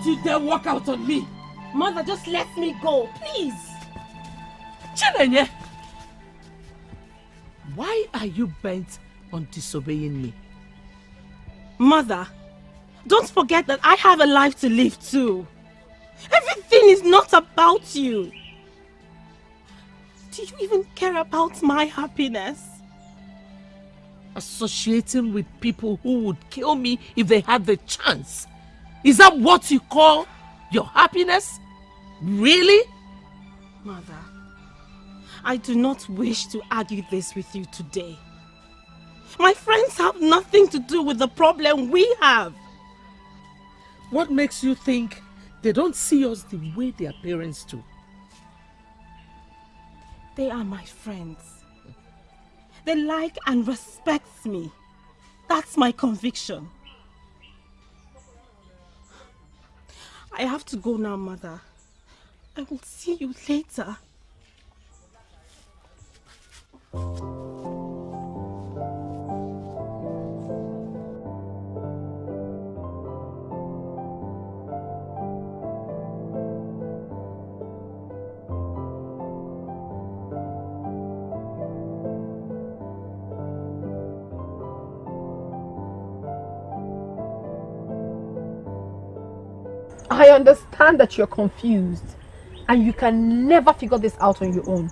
you dare walk out on me? Mother, just let me go, please. Chinenye, why are you bent on disobeying me? Mother, don't forget that I have a life to live too. Everything is not about you. Do you even care about my happiness? Associating with people who would kill me if they had the chance. Is that what you call your happiness? Really? Mother, I do not wish to argue this with you today. My friends have nothing to do with the problem we have. What makes you think they don't see us the way their parents do? They are my friends. They like and respect me. That's my conviction. I have to go now, Mother. I will see you later. I understand that you're confused and you can never figure this out on your own.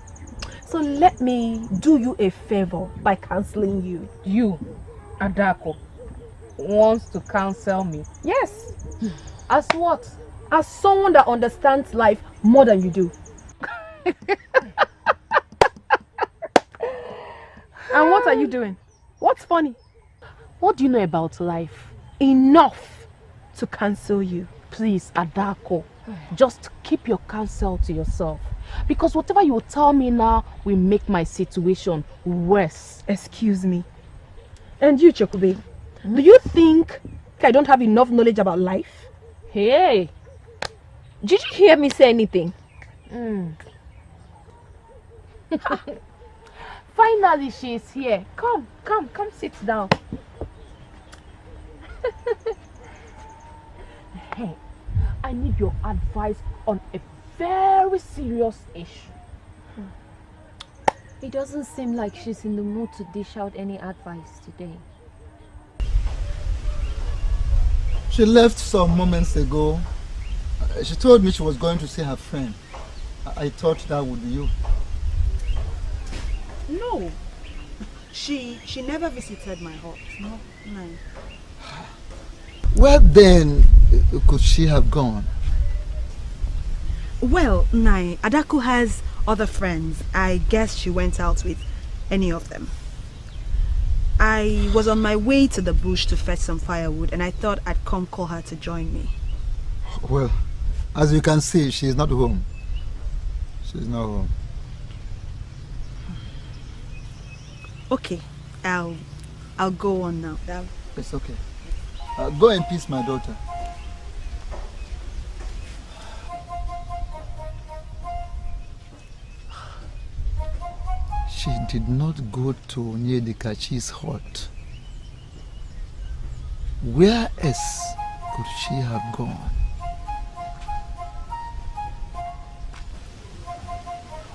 So let me do you a favor by counseling you. You, Adako, wants to counsel me? Yes. As what? As someone that understands life more than you do. And what are you doing? What's funny? What do you know about life? Enough to counsel you. Please, Adako, just keep your counsel to yourself. Because whatever you tell me now will make my situation worse. Excuse me. And you, Chokube, do you think I don't have enough knowledge about life? Hey, did you hear me say anything? Finally, she is here. Come, sit down. Hey, I need your advice on a very serious issue. It doesn't seem like she's in the mood to dish out any advice today. She left some moments ago. She told me she was going to see her friend. I thought that would be you. No. She never visited my hut. No. Where then could she have gone? Well, Nai, Adako has other friends. I guess she went out with any of them. I was on my way to the bush to fetch some firewood and I thought I'd come call her to join me. Well, as you can see, she's not home. She's not home. Okay, I'll go on now. It's okay. Go in peace, my daughter. She did not go to Nyedikachi's hut. Where else could she have gone?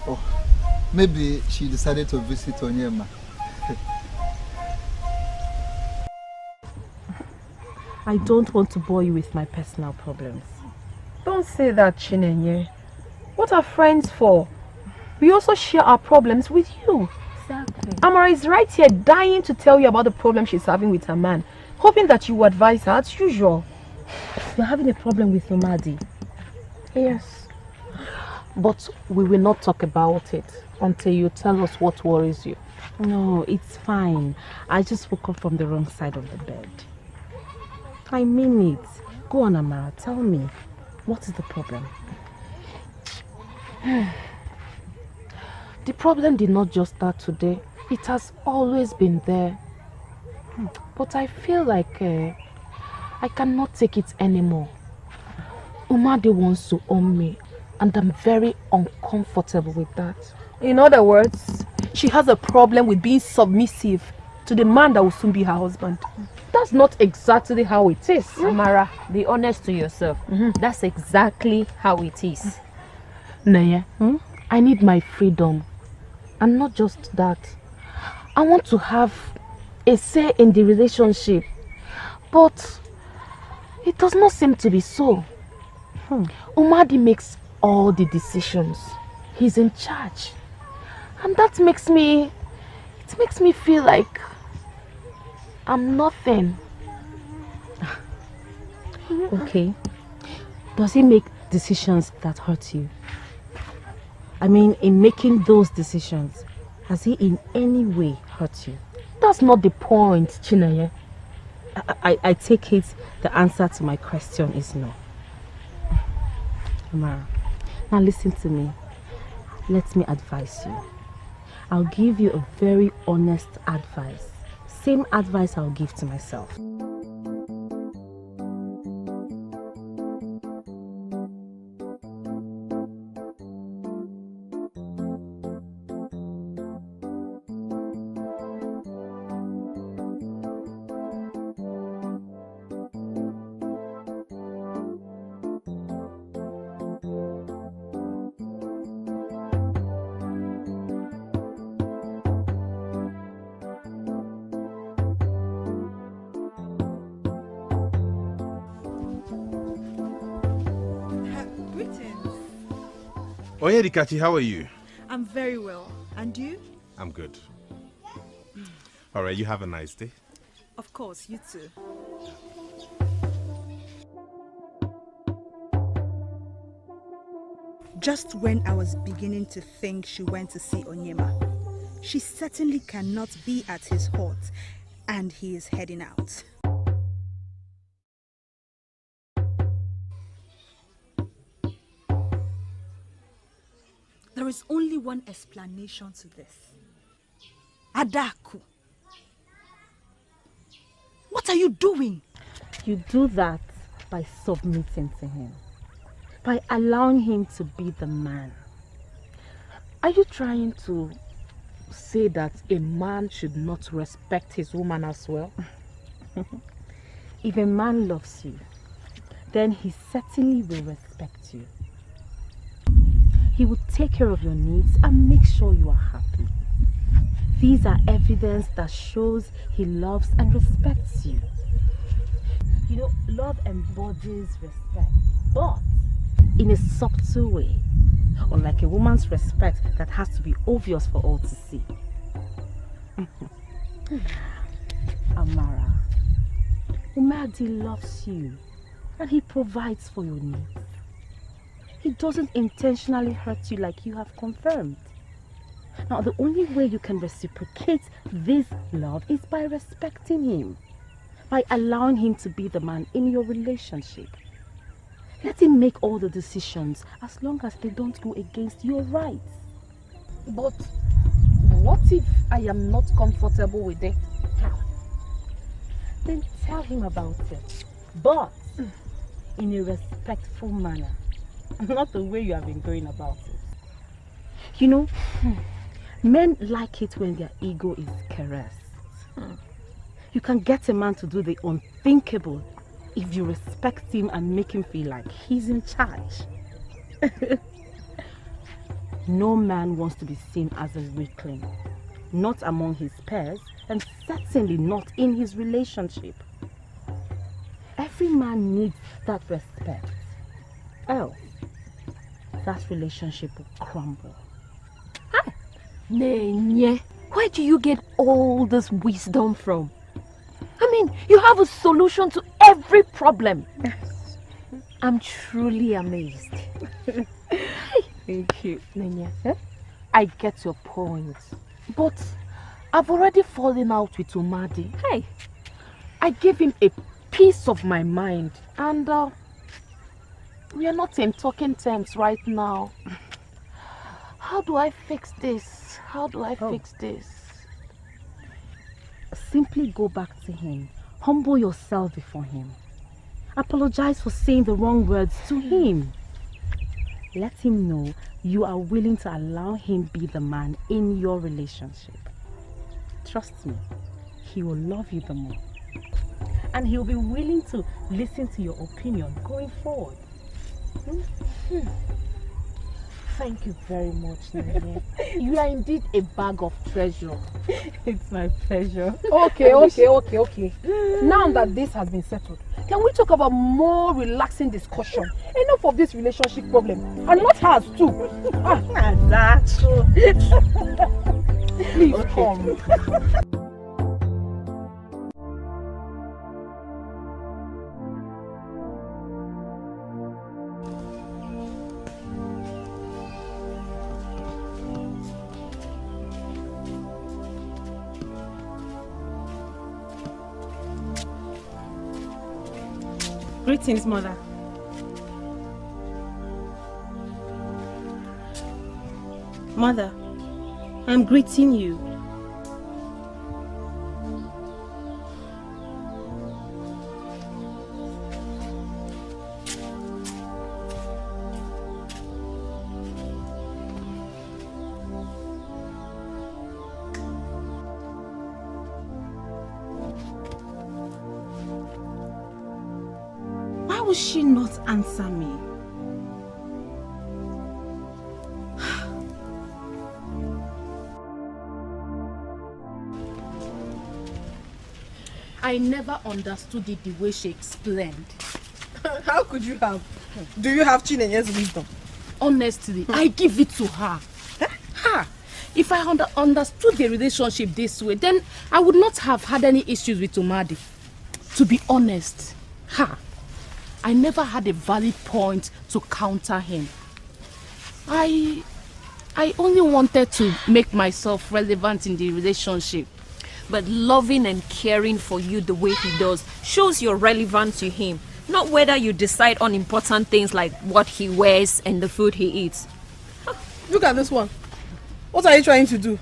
Oh, maybe she decided to visit Onyema. I don't want to bore you with my personal problems. Don't say that, Chinenye. What are friends for? We also share our problems with you. Exactly. Amara is right here dying to tell you about the problem she's having with her man, hoping that you will advise her as usual. You're having a problem with Nomadi. Yes. But we will not talk about it until you tell us what worries you. No, it's fine. I just woke up from the wrong side of the bed. I mean it. Go on, Amara. Tell me. What is the problem? The problem did not just start today. It has always been there. But I feel like I cannot take it anymore. Umade wants to own me, and I'm very uncomfortable with that. In other words, she has a problem with being submissive to the man that will soon be her husband. That's not exactly how it is. Amara, be honest to yourself. That's exactly how it is. Naya, I need my freedom. And not just that. I want to have a say in the relationship. But it does not seem to be so. Umadi makes all the decisions. He's in charge. And that makes me feel like I'm nothing. Okay. Does he make decisions that hurt you? I mean, in making those decisions, has he in any way hurt you? That's not the point, Chineye. I take it the answer to my question is no. Amara, now listen to me. Let me advise you. I'll give you a very honest advice. Same advice I'll give to myself. Onyedikachi, how are you? I'm very well. And you? I'm good. Alright, you have a nice day. Of course, you too. Just when I was beginning to think she went to see Onyema, she certainly cannot be at his hut, and he is heading out. There is only one explanation to this. Adaku. What are you doing? You do that by submitting to him. By allowing him to be the man. Are you trying to say that a man should not respect his woman as well? If a man loves you, then he certainly will respect you. He will take care of your needs and make sure you are happy. These are evidence that shows he loves and respects you. You know, love embodies respect, but in a subtle way, unlike a woman's respect that has to be obvious for all to see. Amara, Umadi loves you and he provides for your needs. He doesn't intentionally hurt you like you have confirmed. Now, the only way you can reciprocate this love is by respecting him, by allowing him to be the man in your relationship. Let him make all the decisions as long as they don't go against your rights. But what if I am not comfortable with it? Then tell him about it, but in a respectful manner, not the way you have been going about it. You know, men like it when their ego is caressed. You can get a man to do the unthinkable if you respect him and make him feel like he's in charge. No man wants to be seen as a weakling, not among his peers, and certainly not in his relationship. Every man needs that respect, else that relationship will crumble. Nenye, where do you get all this wisdom from? I mean, you have a solution to every problem. I'm truly amazed. Thank you, Nenye, I get your point, but I've already fallen out with Umadi. Hey, I gave him a piece of my mind, and we are not in talking terms right now. How do I fix this? How do I fix this? Simply go back to him. Humble yourself before him. Apologize for saying the wrong words to him. Let him know you are willing to allow him be the man in your relationship. Trust me, he will love you the more. and he'll be willing to listen to your opinion going forward. Thank you very much, Nene. You are indeed a bag of treasure. It's my pleasure. Okay. Now that this has been settled, can we talk about more relaxing discussion? Enough of this relationship problem. And not hers too. That's true. Please come. Greetings, Mother. Mother, I'm greeting you. Why would she not answer me? I never understood it the way she explained. How could you have? Do you have Chinenye's wisdom? Honestly, I give it to her. Her. If I understood the relationship this way, then I would not have had any issues with Umadi. To be honest, I never had a valid point to counter him. I only wanted to make myself relevant in the relationship. But loving and caring for you the way he does shows you're relevant to him, not whether you decide on important things like what he wears and the food he eats. Look at this one. What are you trying to do?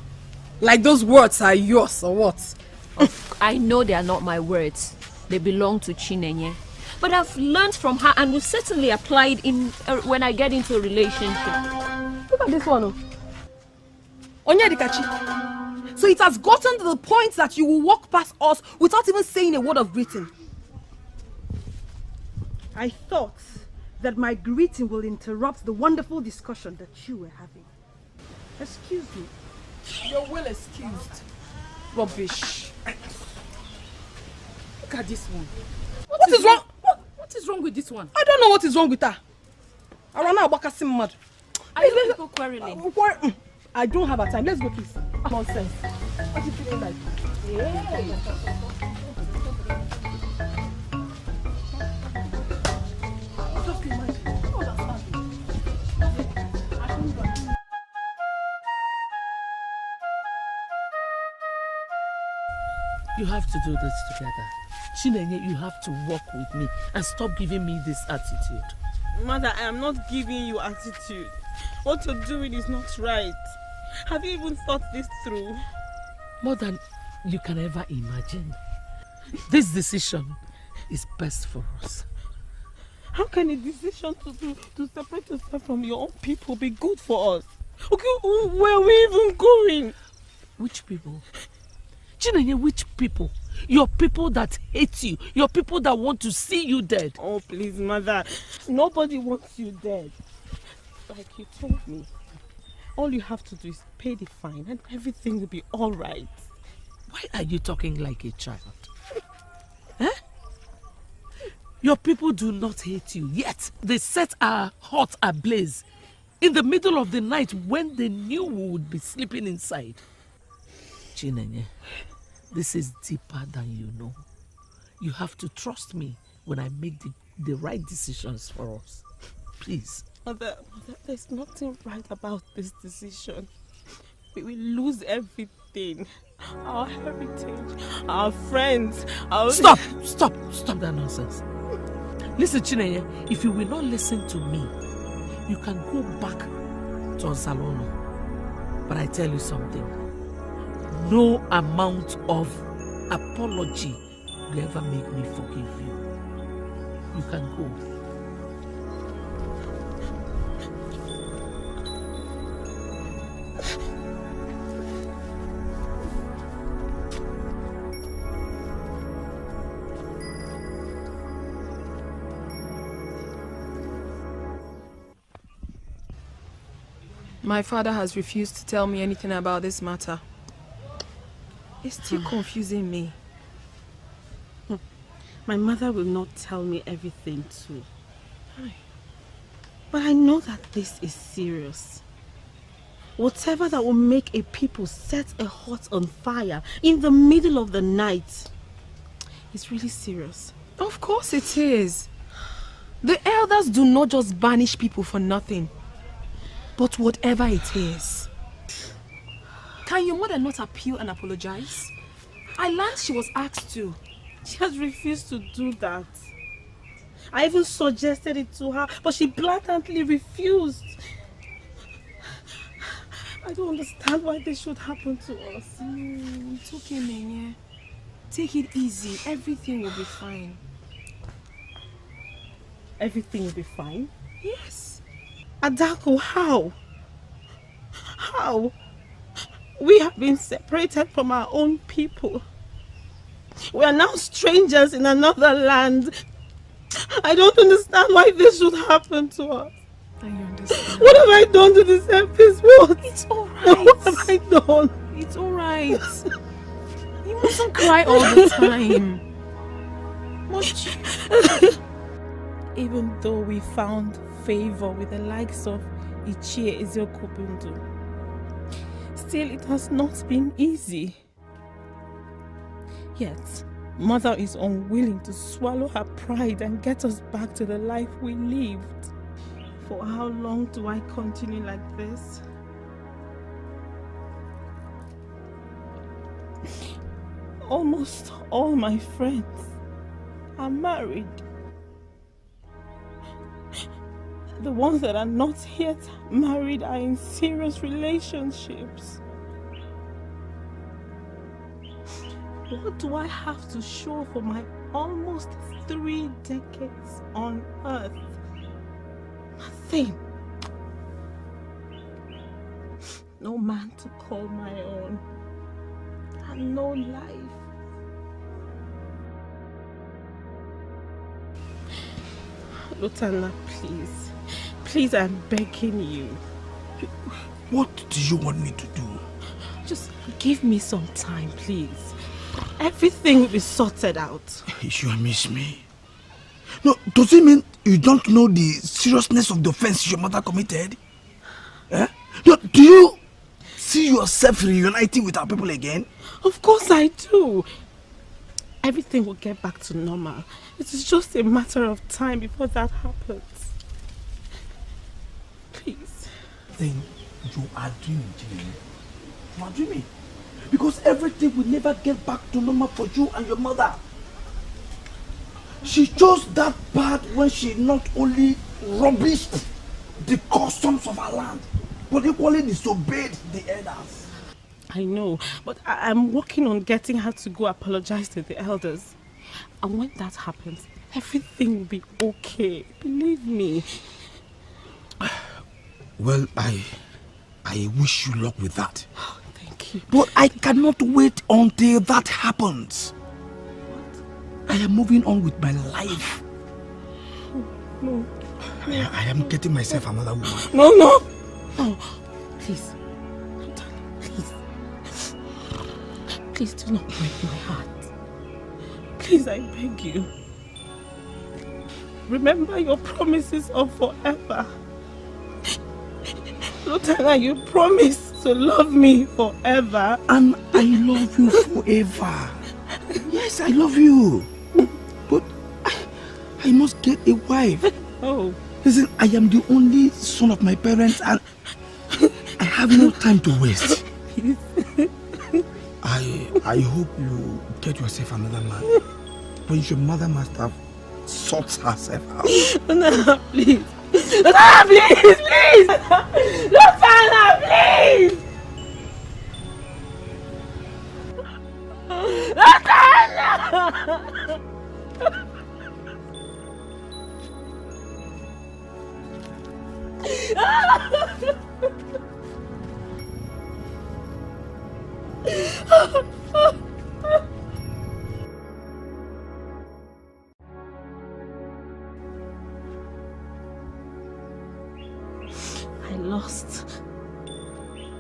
Like those words are yours or what? I know they are not my words. They belong to Chinenye. But I've learned from her and will certainly apply it in when I get into a relationship. Look at this one. Onyedikachi. So it has gotten to the point that you will walk past us without even saying a word of greeting. I thought that my greeting will interrupt the wonderful discussion that you were having. Excuse me. You're well excused. Rubbish. Look at this one. What is wrong? What is wrong with this one? I don't know what is wrong with her. Are you people quarreling? I don't have a time. Let's go, please. Nonsense. What are you feeling like? Hey. You have to do this together. Chinenye, you have to work with me and stop giving me this attitude. Mother, I am not giving you attitude. What you're doing is not right. Have you even thought this through? More than you can ever imagine. This decision is best for us. How can a decision to separate yourself from your own people be good for us? Okay, where are we even going? Which people? Chinenye, which people? Your people that hate you. Your people that want to see you dead. Oh, please, Mother. Nobody wants you dead. Like you told me. All you have to do is pay the fine and everything will be all right. Why are you talking like a child? Eh? Your people do not hate you, yet they set our hearts ablaze in the middle of the night when they knew we would be sleeping inside. Chinenye, this is deeper than you know. You have to trust me when I make the right decisions for us. Please. Mother, there's nothing right about this decision. We will lose everything. Our heritage, our friends, our... Stop that nonsense. Listen, Chinenye, if you will not listen to me, you can go back to Onsalono. But I tell you something. No amount of apology will ever make me forgive you. You can go. My father has refused to tell me anything about this matter. It's still confusing me. My mother will not tell me everything too. But I know that this is serious. Whatever that will make a people set a hut on fire in the middle of the night is really serious. Of course it is. The elders do not just banish people for nothing. But whatever it is. Can your mother not appeal and apologize? I learned she was asked to. She has refused to do that. I even suggested it to her, but she blatantly refused. I don't understand why this should happen to us. It's okay, Nenye. Take it easy. Everything will be fine. Everything will be fine? Yes. Adako, how? How? We have been separated from our own people. We are now strangers in another land. I don't understand why this should happen to us. I understand. What have I done to deserve this? What? It's alright. What have I done? It's alright. You mustn't cry all the time. Even though we found favor with the likes of Ichie Ezeonu, still it has not been easy. Yet, Mother is unwilling to swallow her pride and get us back to the life we lived. For how long do I continue like this? Almost all my friends are married. The ones that are not yet married are in serious relationships. What do I have to show for my almost 3 decades on earth? Nothing. No man to call my own. And no life. Lutana, please. Please, I'm begging you. What do you want me to do? Just give me some time, please. Everything will be sorted out. You sure miss me? No, does it mean you don't know the seriousness of the offense your mother committed? Eh? No, do you see yourself reuniting with our people again? Of course I do. Everything will get back to normal. It is just a matter of time before that happens. Please. Then you are dreaming, Jimmy. You are dreaming. Because everything will never get back to normal for you and your mother. She chose that path when she not only rubbished the customs of her land, but equally disobeyed the elders. I know, but I'm working on getting her to go apologize to the elders. And when that happens, everything will be okay. Believe me. Well, I wish you luck with that. Oh, thank you. But I cannot wait until that happens. What? I am moving on with my life. No. I am getting myself another woman. No. No, please. Please do not break my heart. Please, I beg you. Remember your promises of forever. Lutana, you promised to love me forever. And I love you forever. Yes, I love you. But I must get a wife. Oh. Listen, I am the only son of my parents and I have no time to waste. Please. I hope you get yourself another man. But your mother must have sorted herself out. No, please. Lutana, please! Lutana, please! Lutana! I lost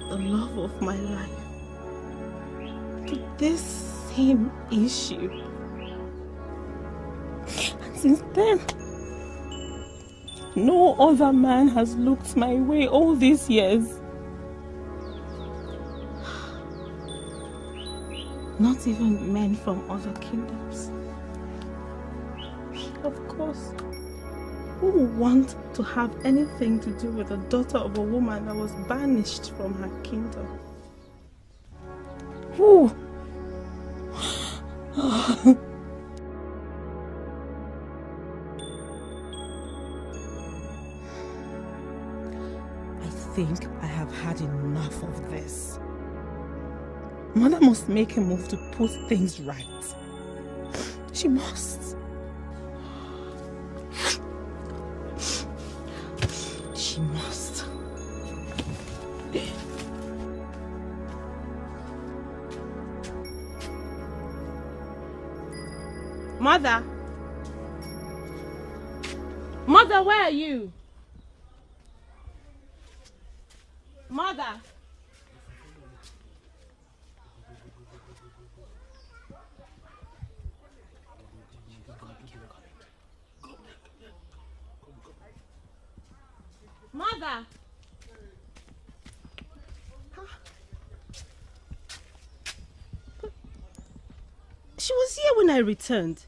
the love of my life to this same issue. And since then, no other man has looked my way all these years. Not even men from other kingdoms. Of course, who would want to have anything to do with the daughter of a woman that was banished from her kingdom? Who? I think I have had enough of this. Mother must make a move to put things right. She must. She must. Mother! Mother, where are you? Mother! Mother! She was here when I returned.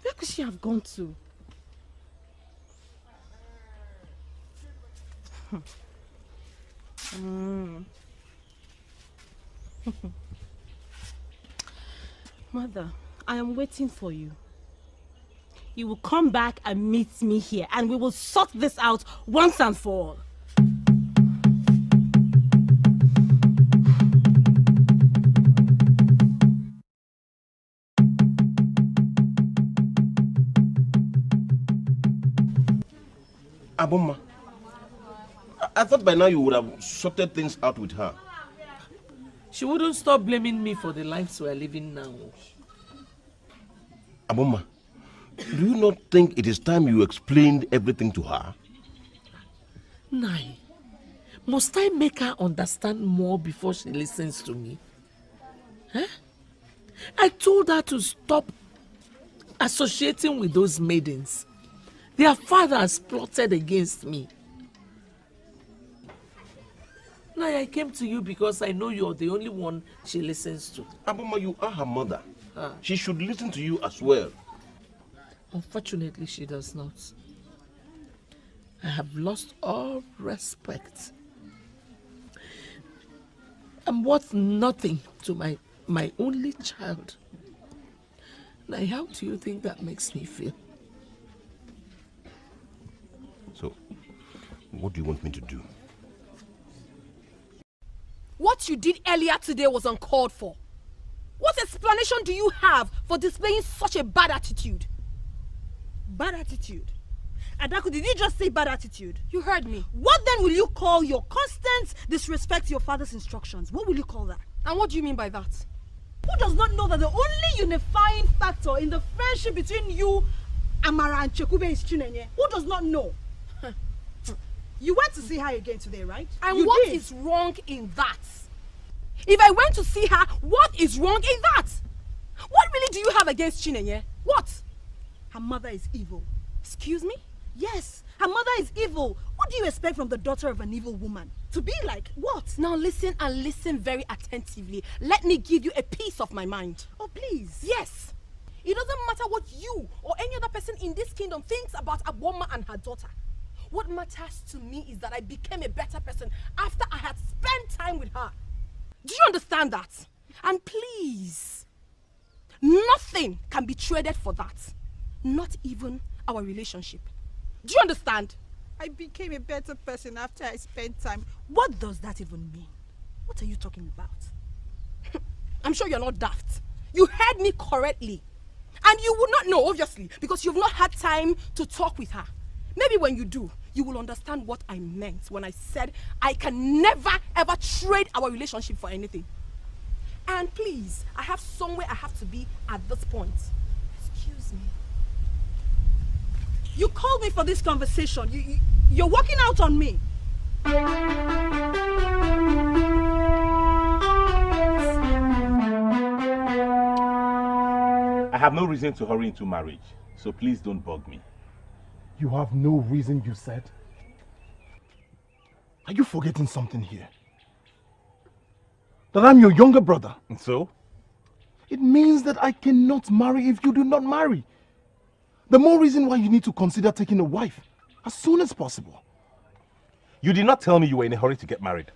Where could she have gone to? Mother, I am waiting for you. You will come back and meet me here, and we will sort this out once and for all. Aboma, I thought by now you would have sorted things out with her. She wouldn't stop blaming me for the lives we are living now. Aboma, do you not think it is time you explained everything to her? Nai, must I make her understand more before she listens to me? Huh? I told her to stop associating with those maidens. Their fathers plotted against me. Nai, I came to you because I know you're the only one she listens to. Aboma, you are her mother. She should listen to you as well. Unfortunately, she does not. I have lost all respect. I'm worth nothing to my only child. Now, how do you think that makes me feel? So, what do you want me to do? What you did earlier today was uncalled for. What explanation do you have for displaying such a bad attitude? Bad attitude? Adaku, did you just say bad attitude? You heard me. What then will you call your constant disrespect to your father's instructions? What will you call that? And what do you mean by that? Who does not know that the only unifying factor in the friendship between you, Amara, and Chekube is Chinenye? Who does not know? You went to see her again today, right? And what is wrong in that? If I went to see her, what is wrong in that? What really do you have against Chinenye? What? Her mother is evil. Excuse me? Yes, her mother is evil. What do you expect from the daughter of an evil woman? To be like what? Now listen, and listen very attentively. Let me give you a piece of my mind. Oh, please. Yes. It doesn't matter what you or any other person in this kingdom thinks about Ugonma and her daughter. What matters to me is that I became a better person after I had spent time with her. Do you understand that? And please, nothing can be traded for that. Not even our relationship. Do you understand? I became a better person after I spent time. What does that even mean? What are you talking about? I'm sure you're not daft. You heard me correctly. And you would not know, obviously, because you've not had time to talk with her. Maybe when you do, you will understand what I meant when I said I can never ever trade our relationship for anything. And please, I have somewhere I have to be at this point. Excuse me. You called me for this conversation. You're walking out on me. I have no reason to hurry into marriage, so please don't bug me. You have no reason, you said? Are you forgetting something here? That I'm your younger brother. And so? It means that I cannot marry if you do not marry. The more reason why you need to consider taking a wife as soon as possible. You did not tell me you were in a hurry to get married.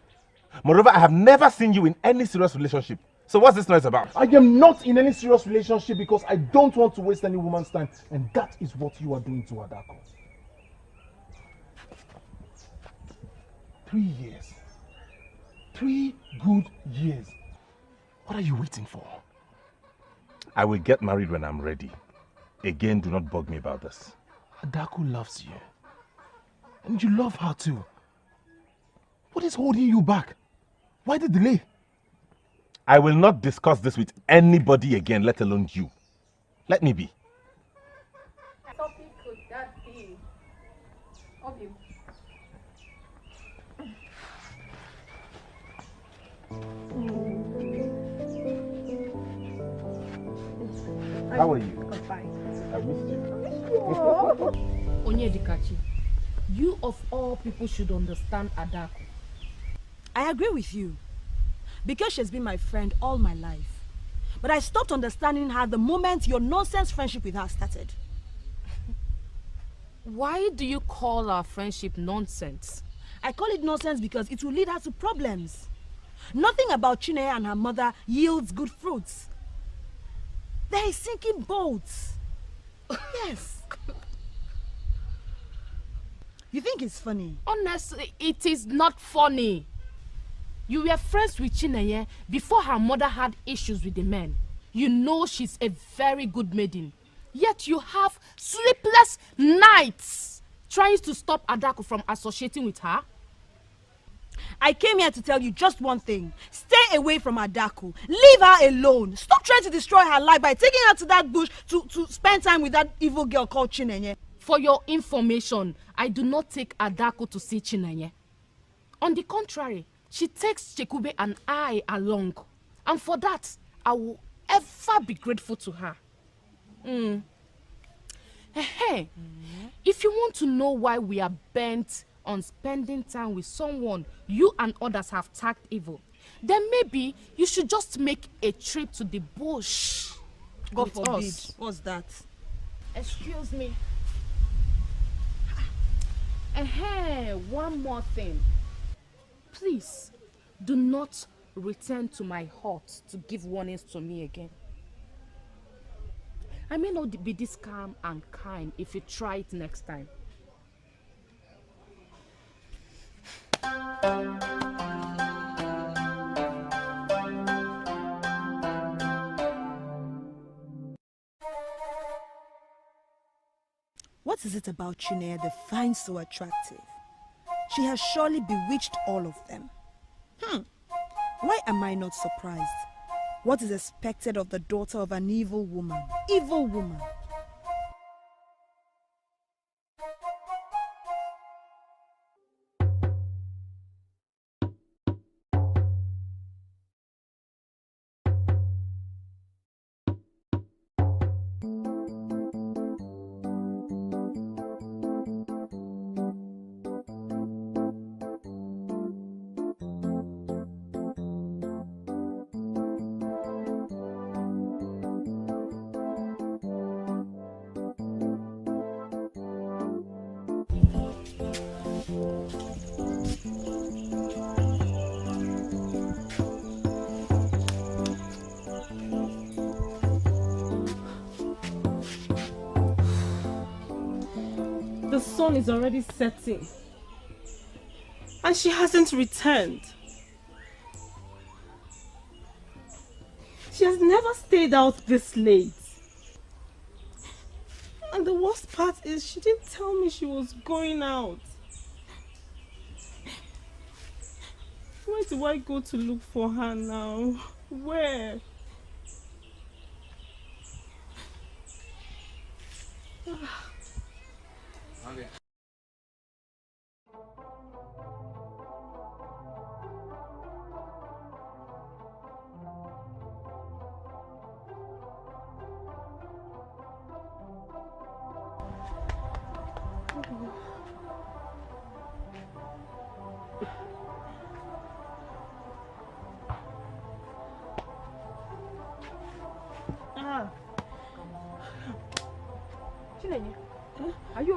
Moreover, I have never seen you in any serious relationship. So what's this noise about? I am not in any serious relationship because I don't want to waste any woman's time. And that is what you are doing to Adako. 3 years. 3 good years. What are you waiting for? I will get married when I'm ready. Again, do not bug me about this. Adako loves you. And you love her too. What is holding you back? Why the delay? I will not discuss this with anybody again, let alone you. Let me be. What topic could that be? Obi. How are you? I'm fine. I missed you. Onyedikachi, you of all people should understand Adako. I agree with you. Because she's been my friend all my life. But I stopped understanding her the moment your nonsense friendship with her started. Why do you call our friendship nonsense? I call it nonsense because it will lead her to problems. Nothing about Chineye and her mother yields good fruits. They're a sinking boat. Yes. You think it's funny? Honestly, it is not funny. You were friends with Chineye before her mother had issues with the men. You know she's a very good maiden. Yet you have sleepless nights trying to stop Adako from associating with her. I came here to tell you just one thing. Stay away from Adako. Leave her alone. Stop trying to destroy her life by taking her to that bush to spend time with that evil girl called Chineye. For your information, I do not take Adako to see Chineye. On the contrary, she takes Chekube and I along. And for that, I will ever be grateful to her. Hey, if you want to know why we are bent on spending time with someone you and others have tagged evil, then maybe you should just make a trip to the bush. God with forbid. us. What's that? Excuse me. One more thing. Please, do not return to my hut to give warnings to me again. I may not be this calm and kind if you try it next time. What is it about Chineye that finds so attractive? She has surely bewitched all of them. Why am I not surprised? What is expected of the daughter of an evil woman? Evil woman. The sun is already setting. And she hasn't returned. She has never stayed out this late. And the worst part is she didn't tell me she was going out. Where do I go to look for her now? Where? Okay.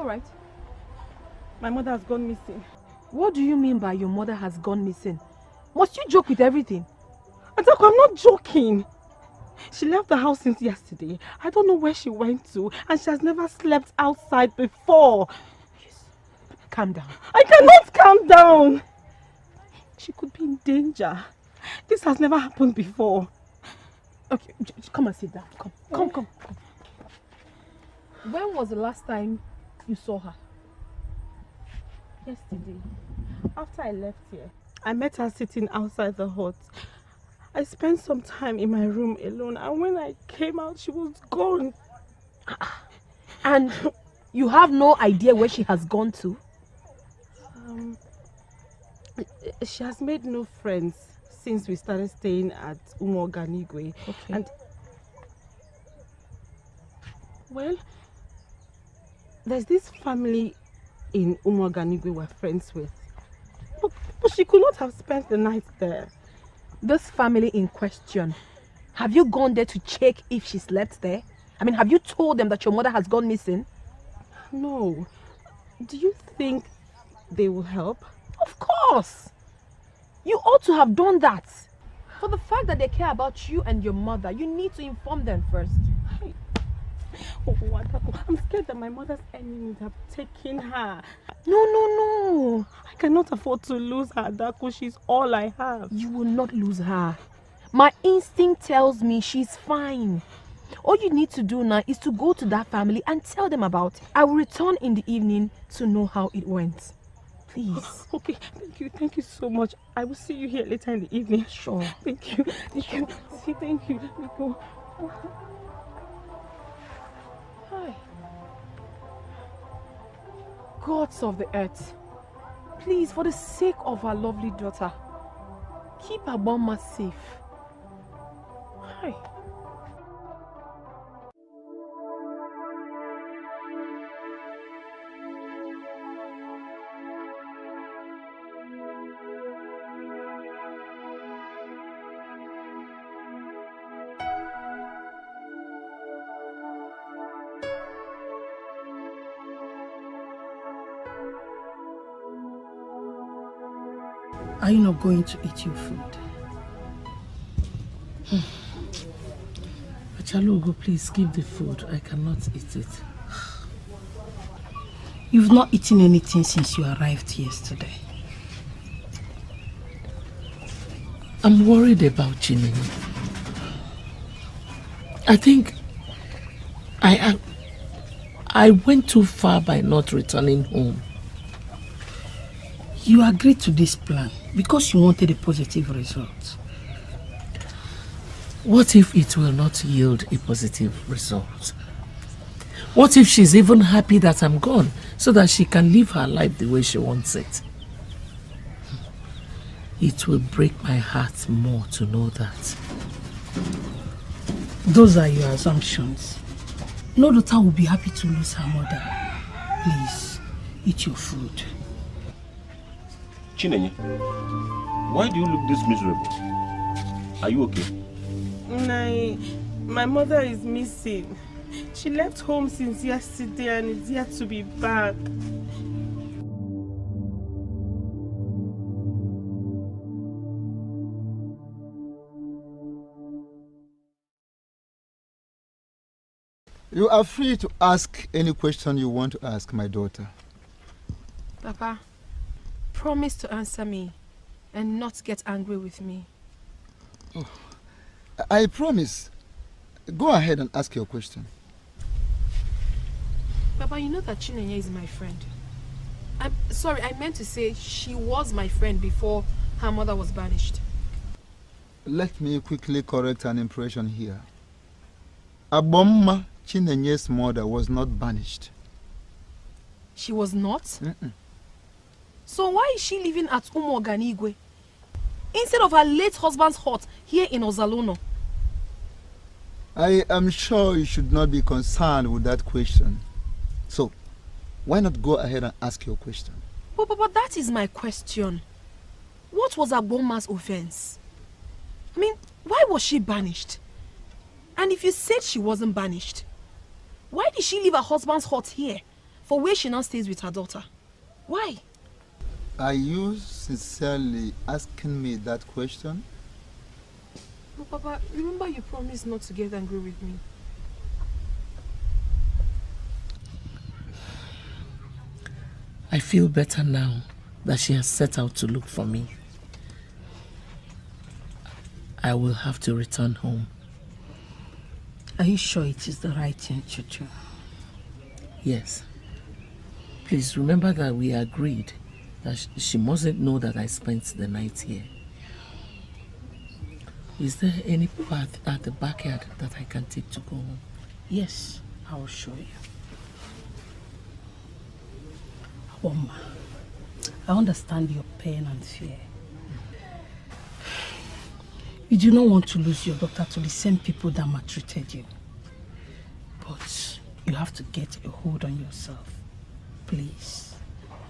alright? My mother has gone missing. What do you mean by your mother has gone missing? Must you joke with everything? Etiko, I'm not joking. She left the house since yesterday. I don't know where she went to, and she has never slept outside before. Calm down. I cannot calm down. She could be in danger. This has never happened before. Okay, come and sit down. Come. When was the last time you saw her? Yesterday, after I left here, I met her sitting outside the hut. I spent some time in my room alone, and when I came out, she was gone. And you have no idea where she has gone to? She has made no friends since we started staying at Umoganigwe. Okay. And well, there's this family in Umoganigwe we're friends with. But she could not have spent the night there. This family in question, have you gone there to check if she slept there? I mean, have you told them that your mother has gone missing? No. Do you think they will help? Of course! You ought to have done that. For the fact that they care about you and your mother, you need to inform them first. Oh, I'm scared that my mother's enemies have taken her. No. I cannot afford to lose her, Adako. She's all I have. You will not lose her. My instinct tells me she's fine. All you need to do now is to go to that family and tell them about it. I will return in the evening to know how it went. Please. Okay, thank you so much. I will see you here later in the evening. Sure. Thank you. Thank you. Let me go. Hi. Gods of the earth, please, for the sake of our lovely daughter, keep Ugonma safe. Hi. Are you not going to eat your food? Achalogo, please give the food. I cannot eat it. You've not eaten anything since you arrived yesterday. I'm worried about Chinenye. I think I went too far by not returning home. You agreed to this plan because you wanted a positive result. What if it will not yield a positive result? What if she's even happy that I'm gone so that she can live her life the way she wants it? It will break my heart more to know that. Those are your assumptions. No daughter will be happy to lose her mother. Please, eat your food. Chinenye, why do you look this miserable? Are you okay? My mother is missing. She left home since yesterday and is yet to be back. You are free to ask any question you want to ask, my daughter. Papa, promise to answer me and not get angry with me. Oh, I promise. Go ahead and ask your question. Papa, you know that Chinenye is my friend. I'm sorry, I meant to say she was my friend before her mother was banished. Let me quickly correct an impression here. Ugonma, Chinenye's mother, was not banished. She was not? So why is she living at Umoganigwe instead of her late husband's hut here in Ozalono? I am sure you should not be concerned with that question. So, why not go ahead and ask your question? But that is my question. What was Ugonma's offense? I mean, why was she banished? And if you said she wasn't banished, why did she leave her husband's hut here for where she now stays with her daughter. Why? Are you sincerely asking me that question? But Papa, remember you promised not to get angry with me. I feel better now that she has set out to look for me. I will have to return home. Are you sure it is the right thing to do? Yes. Please remember that we agreed that she mustn't know that I spent the night here. Is there any path at the backyard that I can take to go home? Yes, I will show you. Ugonma, I understand your pain and fear. You do not want to lose your daughter to the same people that maltreated you. But you have to get a hold on yourself. Please,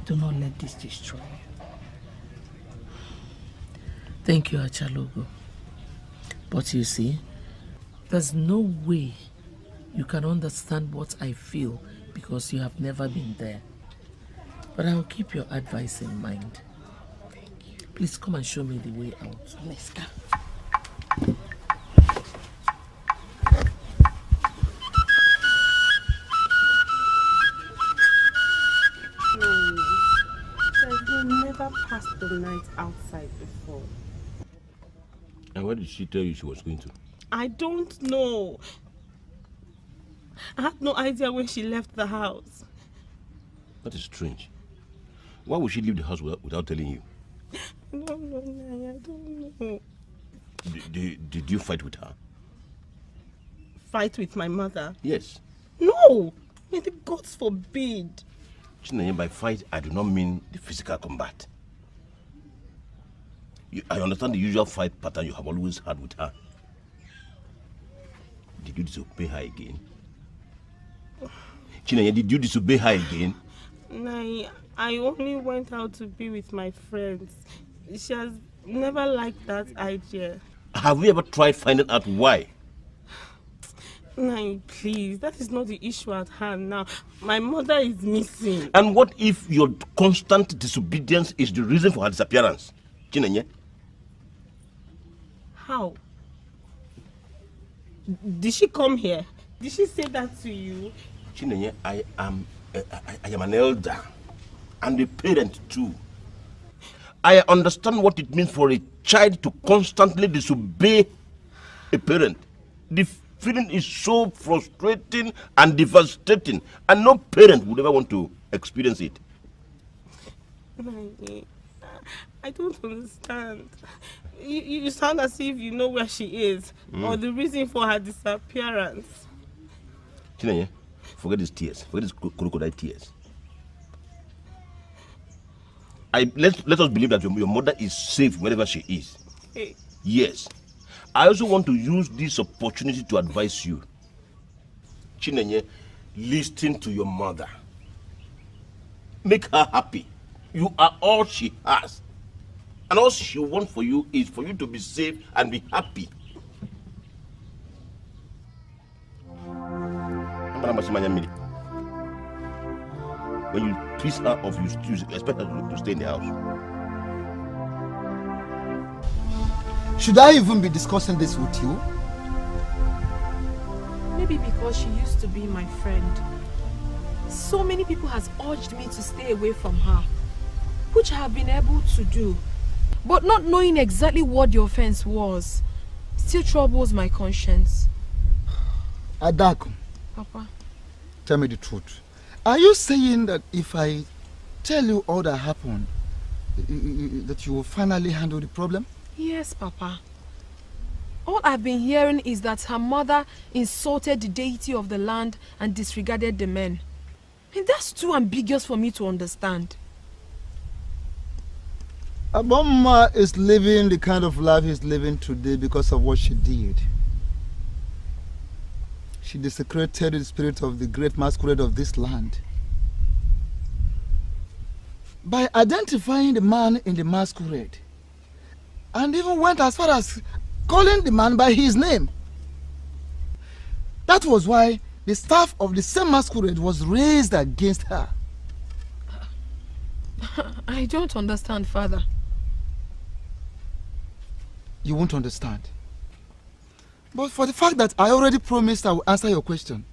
do not let this destroy you. Thank you, Achalogo. But you see, there's no way you can understand what I feel because you have never been there. But I'll keep your advice in mind. Thank you. Please come and show me the way out. Let's go. Never passed the night outside before. And where did she tell you she was going to? I don't know. I had no idea when she left the house. That is strange. Why would she leave the house without telling you? I don't know, Nai, I don't know. Did you fight with her? Fight with my mother? Yes. No! May the gods forbid. Chinenye, by fight, I do not mean the physical combat. I understand the usual fight pattern you have always had with her. Did you disobey her again? Chinenye, did you disobey her again? Nai, I only went out to be with my friends. She has never liked that idea. Have you ever tried finding out why? Nai, please, that is not the issue at hand now. My mother is missing. And what if your constant disobedience is the reason for her disappearance? Chinenye? How? Did she come here? Did she say that to you? Chinenye, I am an elder and a parent too. I understand what it means for a child to constantly disobey a parent. The feeling is so frustrating and devastating, and no parent would ever want to experience it. I don't understand. You sound as if you know where she is, or the reason for her disappearance. Chinenye, forget these tears. Forget these crocodile tears. Let us believe that your mother is safe wherever she is. Hey. Yes. I also want to use this opportunity to advise you. Chinenye, listen to your mother. Make her happy. You are all she has. And all she wants for you is for you to be safe and be happy. When you piss her off, you expect her to stay in the house. Should I even be discussing this with you? Maybe because she used to be my friend. So many people has urged me to stay away from her, which I have been able to do. But not knowing exactly what the offense was still troubles my conscience. Adaku, Papa, tell me the truth. Are you saying that if I tell you all that happened, that you will finally handle the problem? Yes, Papa. All I've been hearing is that her mother insulted the deity of the land and disregarded the men. And that's too ambiguous for me to understand. Ugonma is living the kind of life he's living today because of what she did. She desecrated the spirit of the great masquerade of this land. By identifying the man in the masquerade, and even went as far as calling the man by his name. That was why the staff of the same masquerade was raised against her. I don't understand, Father. You won't understand. But for the fact that I already promised I will answer your question,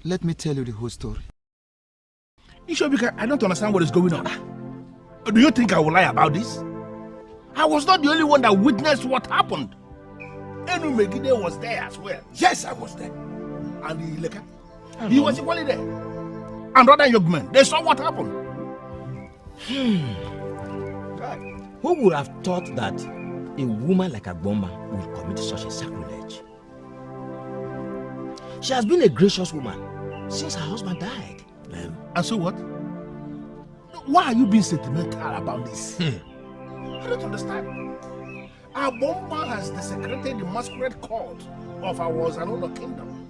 let me tell you the whole story. Ishobika, I don't understand what is going on. Do you think I will lie about this? I was not the only one that witnessed what happened. Enu Megide was there as well. Yes, I was there. And the Ileka, he was equally there. And other young men, they saw what happened. Who would have thought that a woman like Ugonma would commit such a sacrilege? She has been a gracious woman since her husband died. And so what? Why are you being sentimental about this? I don't understand. Ugonma has desecrated the masquerade court of our Ezeonu kingdom.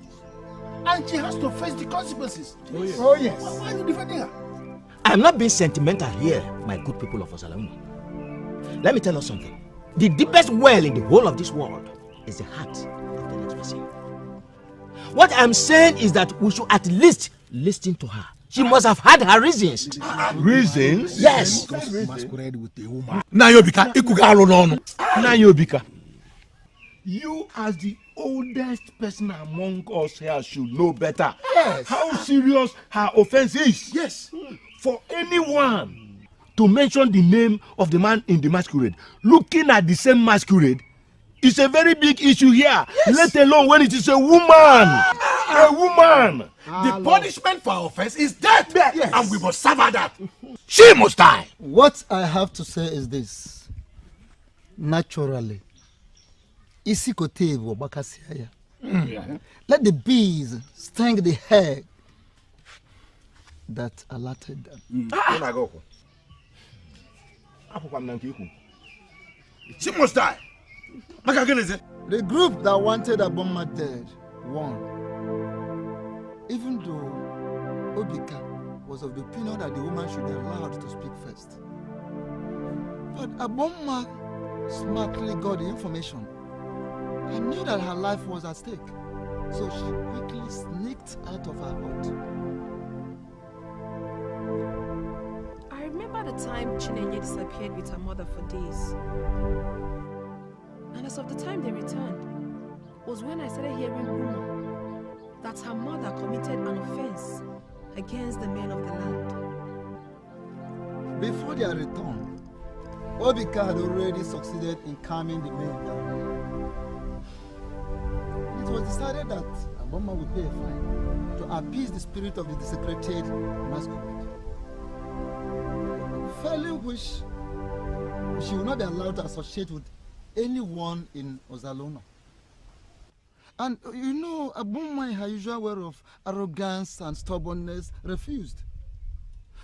And she has to face the consequences. Oh yes. Oh, yes. Why are you defending her? I am not being sentimental here, my good people of Ezeonu. Let me tell you something. The deepest well in the whole of this world is the heart of the next person. What I'm saying is that we should at least listen to her. She must have had her reasons. Reasons? Yes. Masquerade with a woman. Nayobika, Nayobika. You as the oldest person among us here should know better. Yes. How serious her offense is. Yes. For anyone to mention the name of the man in the masquerade, looking at the same masquerade, is a very big issue here. Yes. Let alone when it is a woman. A woman. The punishment for our offense is death. Yes. And we must serve her that. She must die. What I have to say is this. Naturally, Isikotevo Bakasiaya. Let the bees sting the hair that alerted them. She must die. The group that wanted Ugonma dead won. Even though Obika was of the opinion that the woman should be allowed to speak first. But Ugonma smartly got the information and knew that her life was at stake. So she quickly sneaked out of her hut. I remember the time Chinenye disappeared with her mother for days. And as of the time they returned, was when I started hearing rumor that her mother committed an offense against the men of the land. Before their return, Obika had already succeeded in calming the men down. It was decided that Ugonma would pay a fine to appease the spirit of the desecrated masquerade. Failing which, she will not be allowed to associate with anyone in Ezeonu. And you know, Ugonma, in her usual way of arrogance and stubbornness, refused.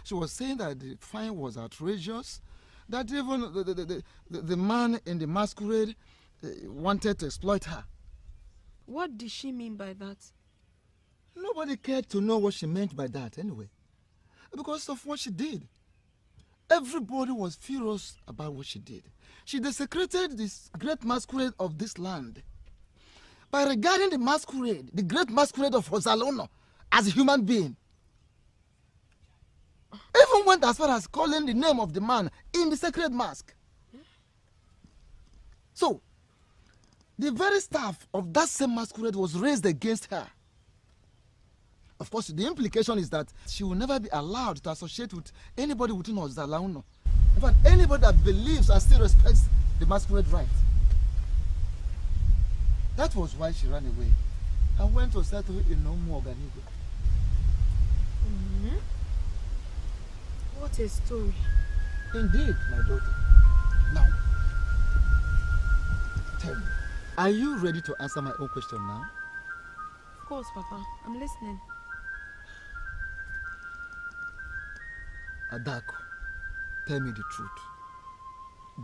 She was saying that the fine was outrageous, that even the man in the masquerade wanted to exploit her. What did she mean by that? Nobody cared to know what she meant by that anyway, because of what she did. Everybody was furious about what she did. She desecrated this great masquerade of this land by regarding the masquerade, the great masquerade of Ezeonu, as a human being. Even went as far as calling the name of the man in the sacred mask. So, the very staff of that same masquerade was raised against her. Of course, the implication is that she will never be allowed to associate with anybody within Ezeonu. In fact, anybody that believes and still respects the masquerade right. That was why she ran away and went to settle in Oganigo. What a story. Indeed, my daughter. Now, tell me, are you ready to answer my own question now? Of course, Papa. I'm listening. Adako, tell me the truth.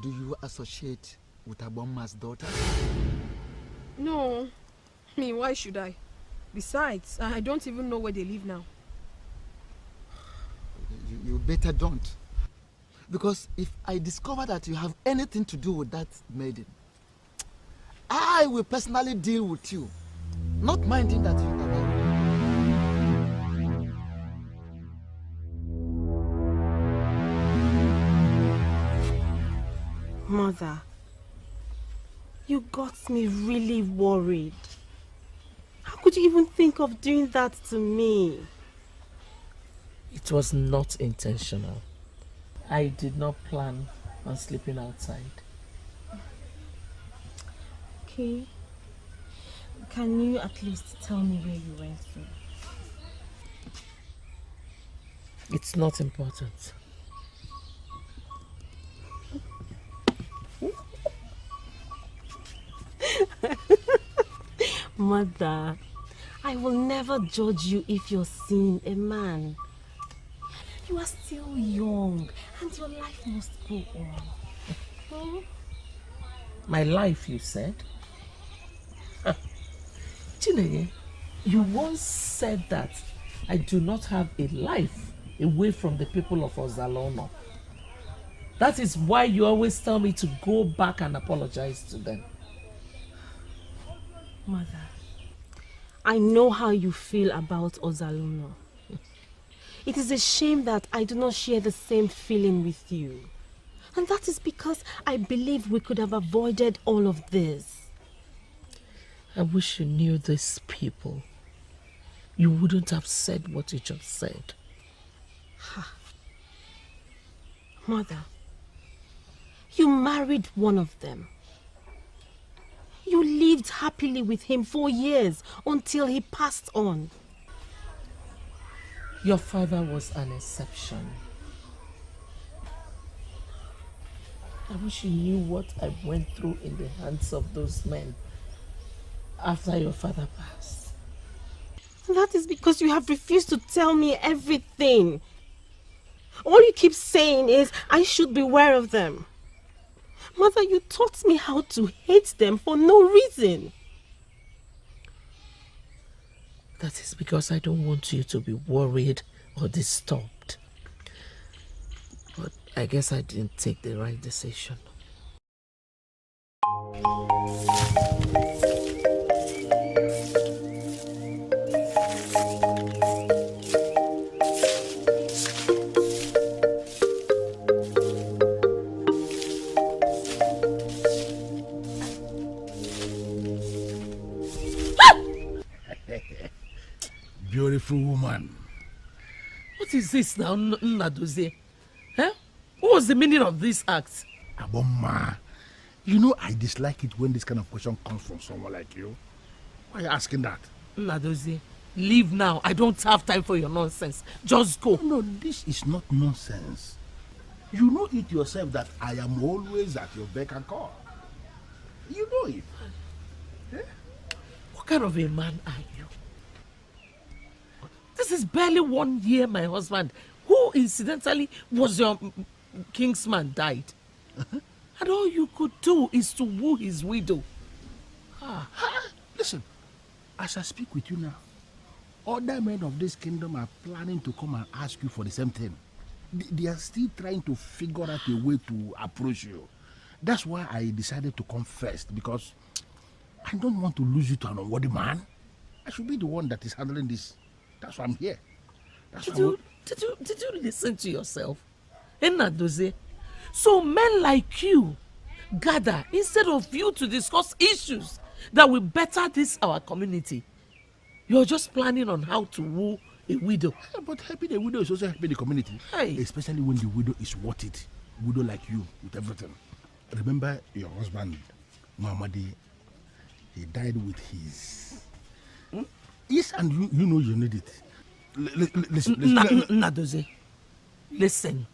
Do you associate with Ugonma's daughter? No. I mean, why should I? Besides, I don't even know where they live now. You better don't. Because if I discover that you have anything to do with that maiden, I will personally deal with you. Not minding that you are married. Mother, you got me really worried. How could you even think of doing that to me? It was not intentional. I did not plan on sleeping outside. Okay. Can you at least tell me where you went to? It's not important. Mother, I will never judge you if you're seeing a man. You are still young and your life must go on. Hmm? My life, you said? Chineye, you once said that I do not have a life away from the people of Ozalono. That is why you always tell me to go back and apologize to them. Mother, I know how you feel about Ozalono. It is a shame that I do not share the same feeling with you. And that is because I believe we could have avoided all of this. I wish you knew these people. You wouldn't have said what you just said. Mother, you married one of them. You lived happily with him for years until he passed on. Your father was an exception. I wish you knew what I went through in the hands of those men after your father passed. That is because you have refused to tell me everything. All you keep saying is, I should beware of them. Mother, you taught me how to hate them for no reason. That is because I don't want you to be worried or disturbed. But I guess I didn't take the right decision. Beautiful woman. What is this now, Nadozie? Huh? What was the meaning of this act? Ugonma, you know I dislike it when this kind of question comes from someone like you. Why are you asking that? Nadozie, leave now. I don't have time for your nonsense. Just go. No, this is not nonsense. You know it yourself that I am always at your beck and call. You know it. Eh? What kind of a man are you? This is barely 1 year my husband, who incidentally was your kingsman, died. And all you could do is to woo his widow. Listen, as I speak with you now, other men of this kingdom are planning to come and ask you for the same thing. They are still trying to figure out a way to approach you. That's why I decided to come first, because I don't want to lose you to an unworthy man. I should be the one that is handling this. That's why I'm here. Did you listen to yourself? Nadozie? So men like you gather instead of you to discuss issues that will better this our community. You're just planning on how to woo a widow. Yeah, but helping a widow is also helping the community. Hey. Especially when the widow is worth it. Widow like you with everything. Remember your husband, Muhammadi, he died with his... Yes, and you know you need it. Listen. Nadozie, listen.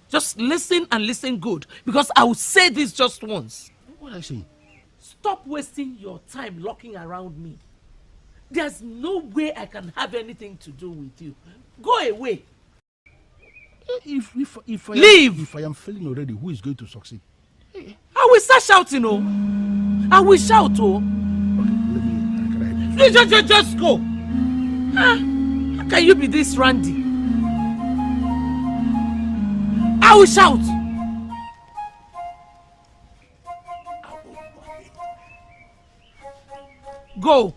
Just listen and listen good, because I will say this just once. What are you saying? Stop wasting your time looking around me. There's no way I can have anything to do with you. Go away. If Leave. If I am failing already, who is going to succeed? I will start shouting, oh. I will shout, oh. Please just go. How can you be this randy? I will shout. Go.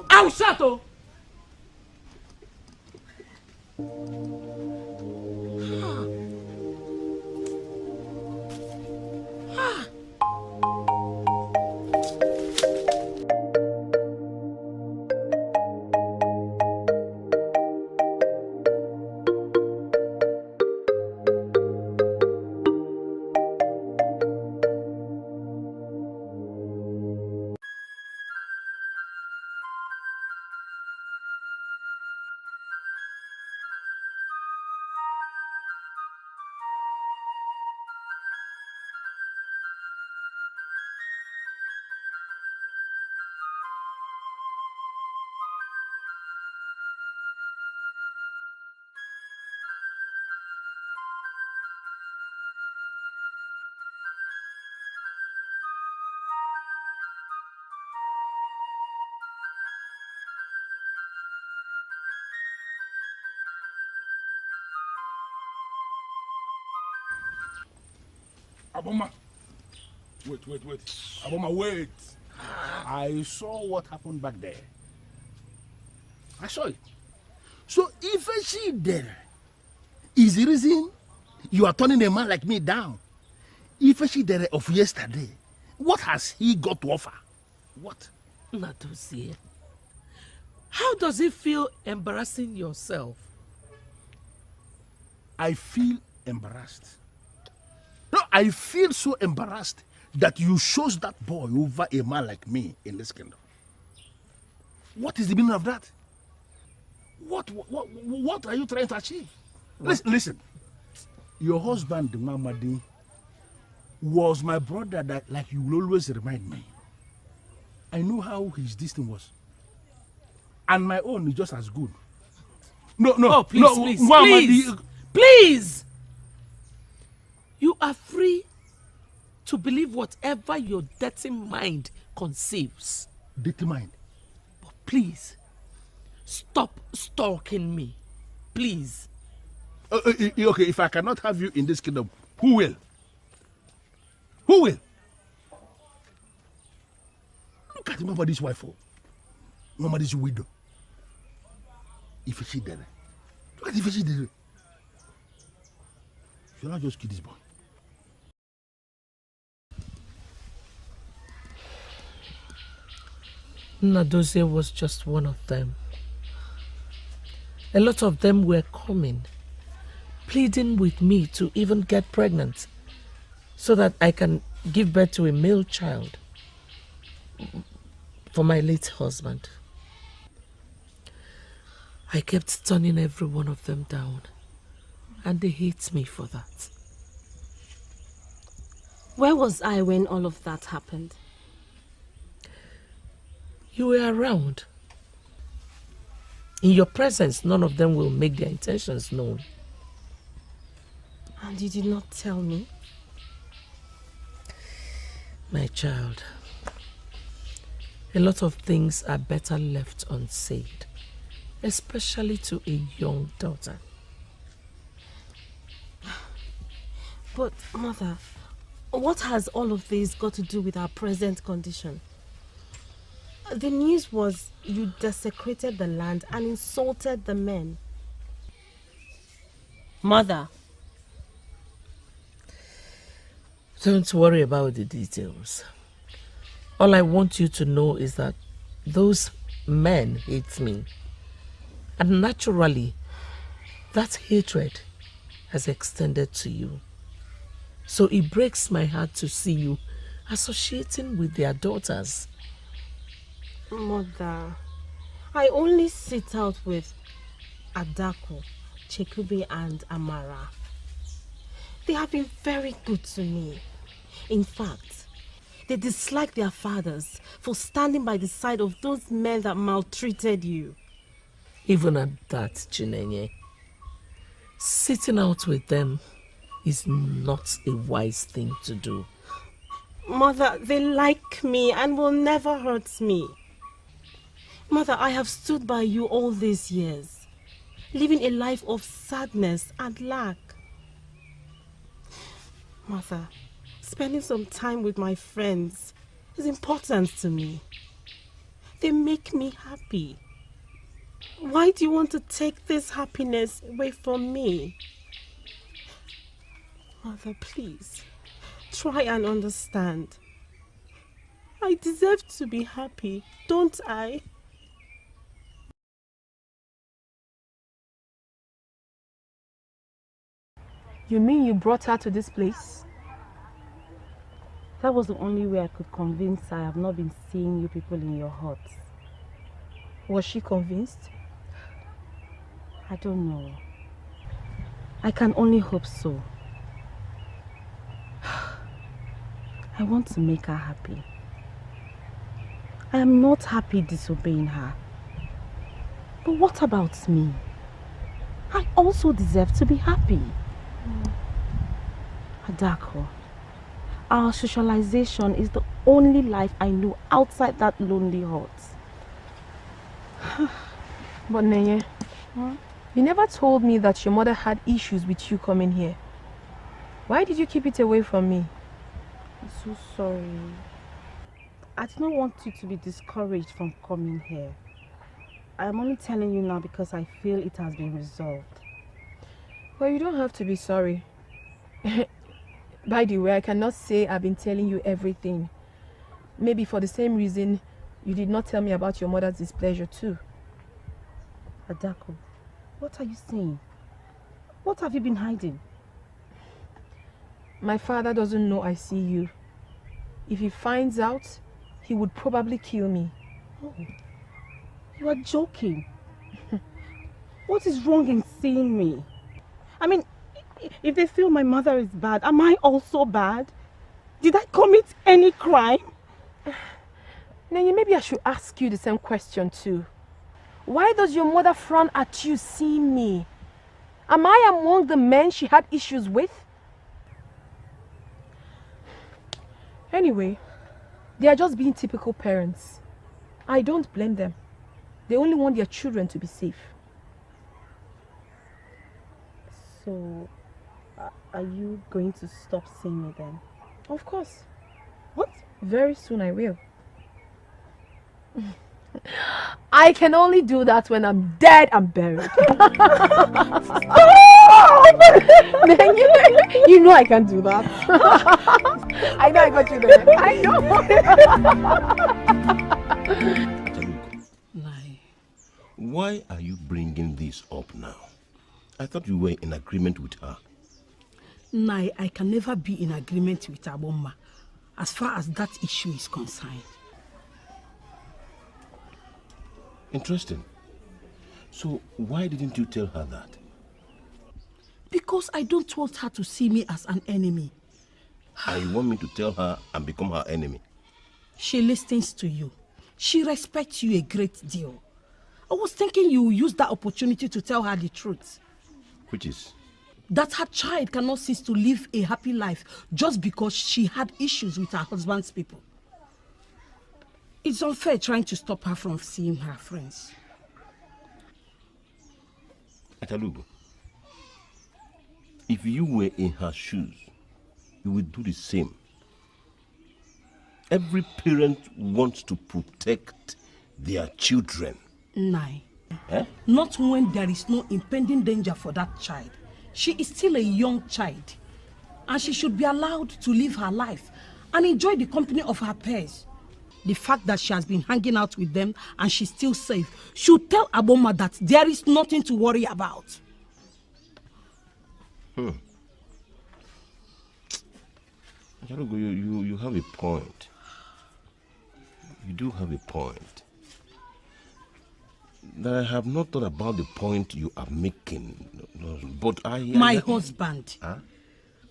I will shout, oh. Aboma. Wait. Aboma, wait. I saw what happened back there. I saw it. So if she there is the reason you are turning a man like me down. If she there of yesterday, what has he got to offer? What? Nadozie, how does it feel embarrassing yourself? I feel embarrassed. No, I feel so embarrassed that you chose that boy over a man like me in this kingdom. What is the meaning of that? What are you trying to achieve? Listen. Your husband, Mamadi, was my brother that, like you will always remind me. I know how his distance was. And my own is just as good. No, oh, please. You are free to believe whatever your dirty mind conceives. Dirty mind? But please, stop stalking me. Please. Okay, if I cannot have you in this kingdom, who will? Who will? Look at Mamadi's wife, Mamadi's widow. If she did it. Look at if she did it. Should not just kill this boy. Nadozie was just one of them. A lot of them were coming, pleading with me to even get pregnant so that I can give birth to a male child for my late husband. I kept turning every one of them down, and they hate me for that. Where was I when all of that happened? You were around. In your presence, none of them will make their intentions known. And you did not tell me? My child, a lot of things are better left unsaid, especially to a young daughter. But, Mother, what has all of this got to do with our present condition? The news was you desecrated the land and insulted the men. Mother. Don't worry about the details. All I want you to know is that those men hate me. And naturally, that hatred has extended to you. So it breaks my heart to see you associating with their daughters. Mother, I only sit out with Adako, Chekube and Amara. They have been very good to me. In fact, they dislike their fathers for standing by the side of those men that maltreated you. Even at that, Chinenye, sitting out with them is not a wise thing to do. Mother, they like me and will never hurt me. Mother, I have stood by you all these years, living a life of sadness and lack. Mother, spending some time with my friends is important to me. They make me happy. Why do you want to take this happiness away from me? Mother, please, try and understand. I deserve to be happy, don't I? You mean you brought her to this place? That was the only way I could convince her I have not been seeing you people in your huts. Was she convinced? I don't know. I can only hope so. I want to make her happy. I am not happy disobeying her. But what about me? I also deserve to be happy. Adako, our socialization is the only life I know outside that lonely hut. But Neye, you never told me that your mother had issues with you coming here. Why did you keep it away from me? I'm so sorry. I did not want you to be discouraged from coming here. I'm only telling you now because I feel it has been resolved. Well, you don't have to be sorry. By the way, I cannot say I've been telling you everything. Maybe for the same reason you did not tell me about your mother's displeasure too. Adako, what are you saying? What have you been hiding? My father doesn't know I see you. If he finds out, he would probably kill me. Oh, you are joking. What is wrong in seeing me? I mean, if they feel my mother is bad, am I also bad? Did I commit any crime? Nenye, maybe I should ask you the same question too. Why does your mother frown at you seeing me? Am I among the men she had issues with? Anyway, they are just being typical parents. I don't blame them. They only want their children to be safe. So, are you going to stop seeing me then? Of course. What? Very soon I will. I can only do that when I'm dead and buried. You know I can't do that. I know I got you there. I know. Why are you bringing this up now? I thought you were in agreement with her. Nai, I can never be in agreement with Ugonma as far as that issue is concerned. Interesting. So why didn't you tell her that? Because I don't want her to see me as an enemy. And you want me to tell her and become her enemy? She listens to you. She respects you a great deal. I was thinking you would use that opportunity to tell her the truth. Which is? That her child cannot cease to live a happy life just because she had issues with her husband's people. It's unfair trying to stop her from seeing her friends. Atalugo, if you were in her shoes, you would do the same. Every parent wants to protect their children. Nai. Eh? Not when there is no impending danger for that child. She is still a young child, and she should be allowed to live her life and enjoy the company of her peers. The fact that she has been hanging out with them and she's still safe should tell Ugonma that there is nothing to worry about. You have a point. You do have a point. That I have not thought about the point you are making. But My husband. Huh?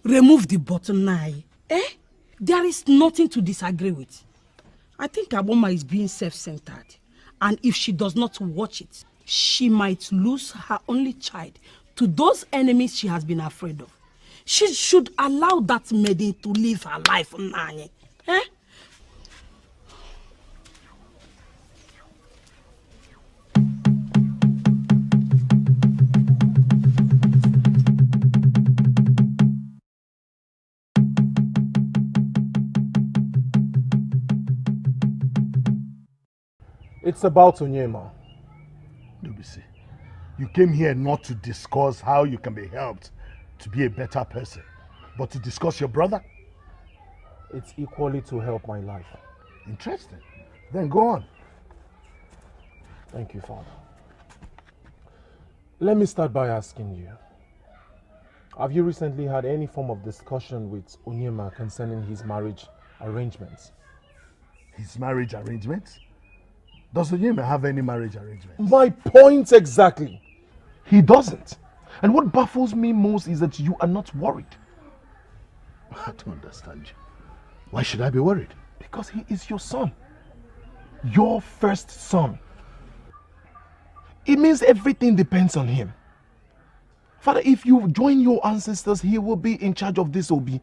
Remove the button now. There is nothing to disagree with. I think Ugonma is being self-centered. And if she does not watch it, she might lose her only child to those enemies she has been afraid of. She should allow that maiden to live her life. It's about Onyema. Dubisi, you came here not to discuss how you can be helped to be a better person, but to discuss your brother? It's equally to help my life. Interesting. Then go on. Thank you, Father. Let me start by asking you, have you recently had any form of discussion with Onyema concerning his marriage arrangements? His marriage arrangements? Does Onyema have any marriage arrangements? My point exactly. He doesn't. And what baffles me most is that you are not worried. I don't understand you. Why should I be worried? Because he is your son. Your first son. It means everything depends on him. Father, if you join your ancestors, he will be in charge of this Obi.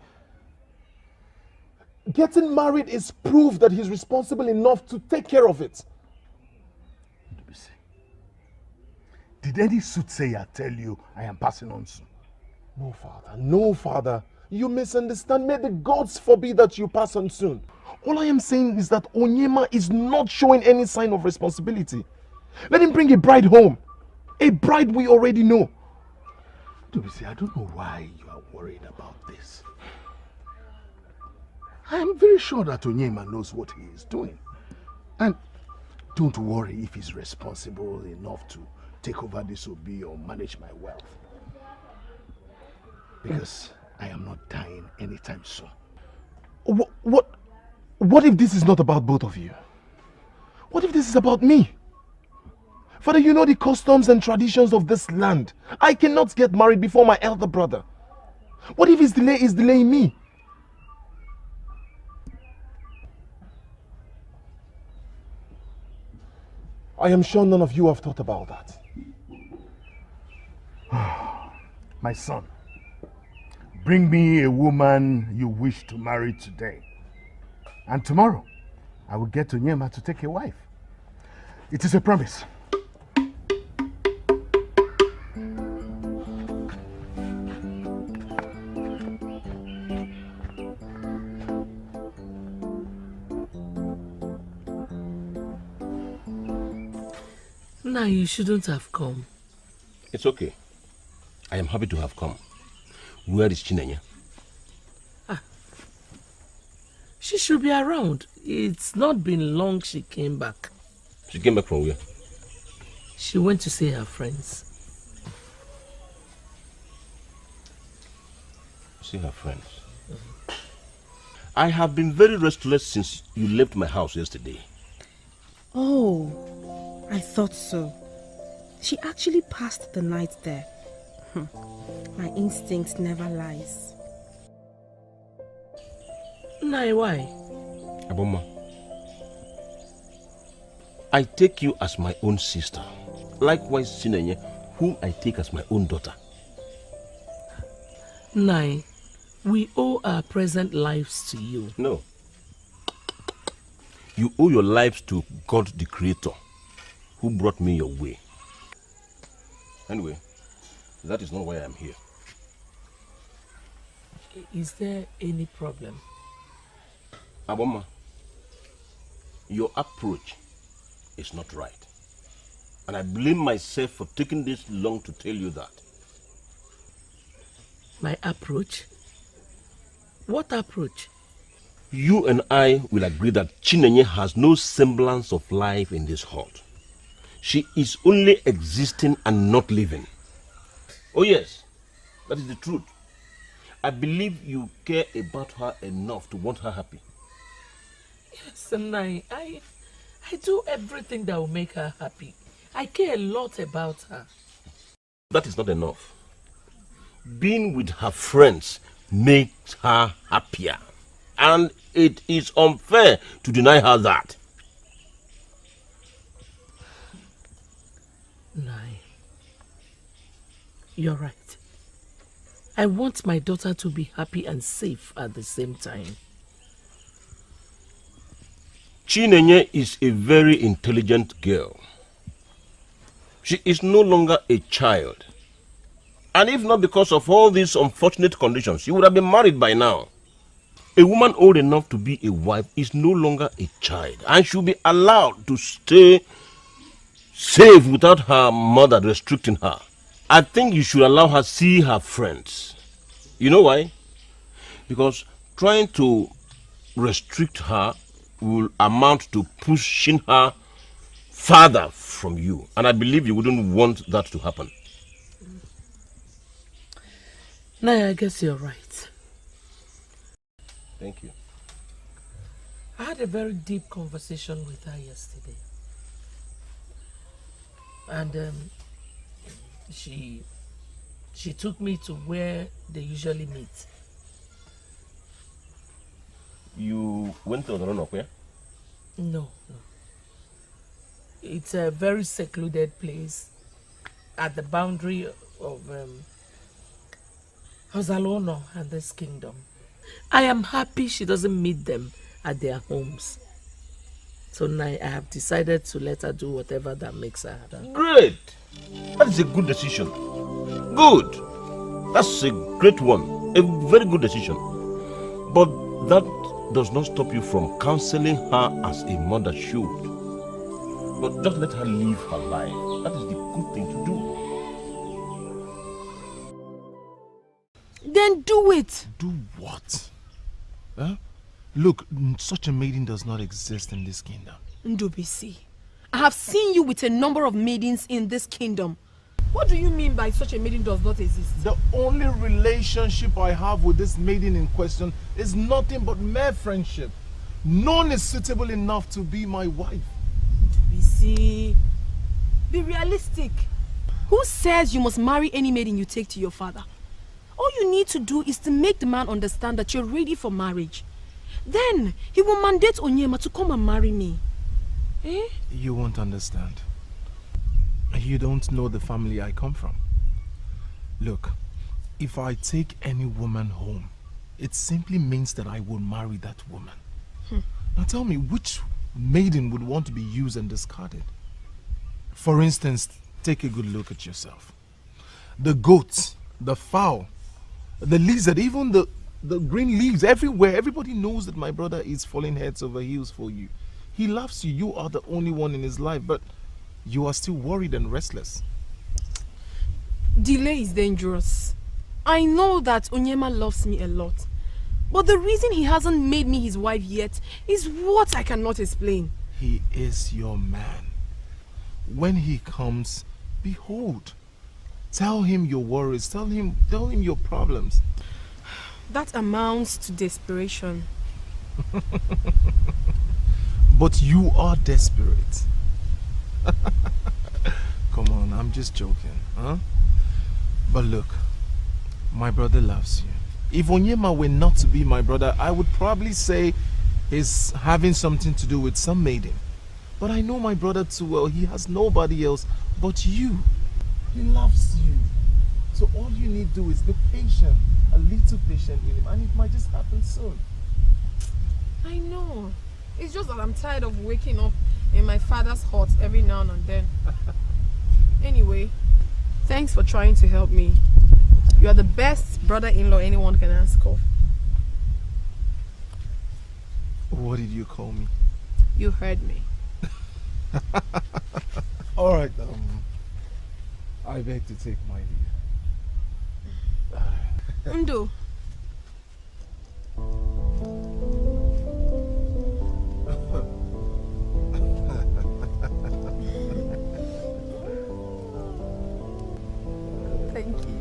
Getting married is proof that he's responsible enough to take care of it. Did any soothsayer tell you I am passing on soon? No, Father. No, Father. You misunderstand. May the gods forbid that you pass on soon. All I am saying is that Onyema is not showing any sign of responsibility. Let him bring a bride home. A bride we already know. Tobisi, I don't know why you are worried about this. I am very sure that Onyema knows what he is doing. And don't worry if he's responsible enough to take over this Obi or manage my wealth. Because I am not dying anytime soon. What if this is not about both of you? What if this is about me? Father, you know the customs and traditions of this land. I cannot get married before my elder brother. What if his delay is delaying me? I am sure none of you have thought about that. My son, bring me a woman you wish to marry today. And tomorrow, I will get Onyema to take a wife. It is a promise. Nah, you shouldn't have come. It's okay. I am happy to have come. Where is Chinenye? She should be around. It's not been long she came back. She came back from where? She went to see her friends. See her friends? I have been very restless since you left my house yesterday. Oh, I thought so. She actually passed the night there. My instinct never lies. Nai, why? Aboma, I take you as my own sister. Likewise, Chinenye, whom I take as my own daughter. Nai, we owe our present lives to you. No. You owe your lives to God the Creator, who brought me your way. Anyway, that is not why I am here. Is there any problem? Aboma, your approach is not right. And I blame myself for taking this long to tell you that. My approach? What approach? You and I will agree that Chinenye has no semblance of life in this hut. She is only existing and not living. Oh yes, that is the truth. I believe you care about her enough to want her happy. Yes, and I do everything that will make her happy. I care a lot about her. That is not enough. Being with her friends makes her happier. And it is unfair to deny her that. Nai, you're right. I want my daughter to be happy and safe at the same time. Chinenye is a very intelligent girl. She is no longer a child. And if not because of all these unfortunate conditions, she would have been married by now. A woman old enough to be a wife is no longer a child and should be allowed to stay safe without her mother restricting her. I think you should allow her see her friends. You know why? Because trying to restrict her will amount to pushing her farther from you. And I believe you wouldn't want that to happen. Naya, I guess you're right. Thank you. I had a very deep conversation with her yesterday. And she took me to where they usually meet. You went to the run-up, yeah? No. It's a very secluded place at the boundary of Ozalono and this kingdom. I am happy she doesn't meet them at their homes. So now I have decided to let her do whatever that makes her happy. Great! That is a good decision. Good! That's a great one. a very good decision. But that does not stop you from counseling her as a mother should. But just let her live her life. That is the good thing to do. Then do it. Do what? Huh? Look, such a maiden does not exist in this kingdom. Ndubisi, I have seen you with a number of maidens in this kingdom. What do you mean by such a maiden does not exist? The only relationship I have with this maiden in question is nothing but mere friendship. None is suitable enough to be my wife. Ndubisi, be realistic. Who says you must marry any maiden you take to your father? All you need to do is to make the man understand that you're ready for marriage. Then he will mandate Onyema to come and marry me. Eh? You won't understand. You don't know the family I come from. Look, if I take any woman home, it simply means that I will marry that woman. Now tell me, which maiden would want to be used and discarded? For instance, take a good look at yourself. The goats, the fowl, the lizard, even the green leaves, everywhere. Everybody knows that my brother is falling heads over heels for you. He loves you. You are the only one in his life, but you are still worried and restless. Delay is dangerous. I know that Onyema loves me a lot. But the reason he hasn't made me his wife yet is what I cannot explain. He is your man. When he comes, behold. Tell him your worries. Tell him your problems. That amounts to desperation. But you are desperate. Come on, I'm just joking, huh? But look, my brother loves you. If Onyema were not to be my brother, I would probably say he's having something to do with some maiden. But I know my brother too well. He has nobody else but you. He loves you. So all you need to do is be patient, a little patient with him, and it might just happen soon. I know. It's just that I'm tired of waking up in my father's hut every now and then. Anyway, thanks for trying to help me. You are the best brother-in-law anyone can ask of. What did you call me? You heard me. All right, I beg to take my leave. Ndo. Thank you.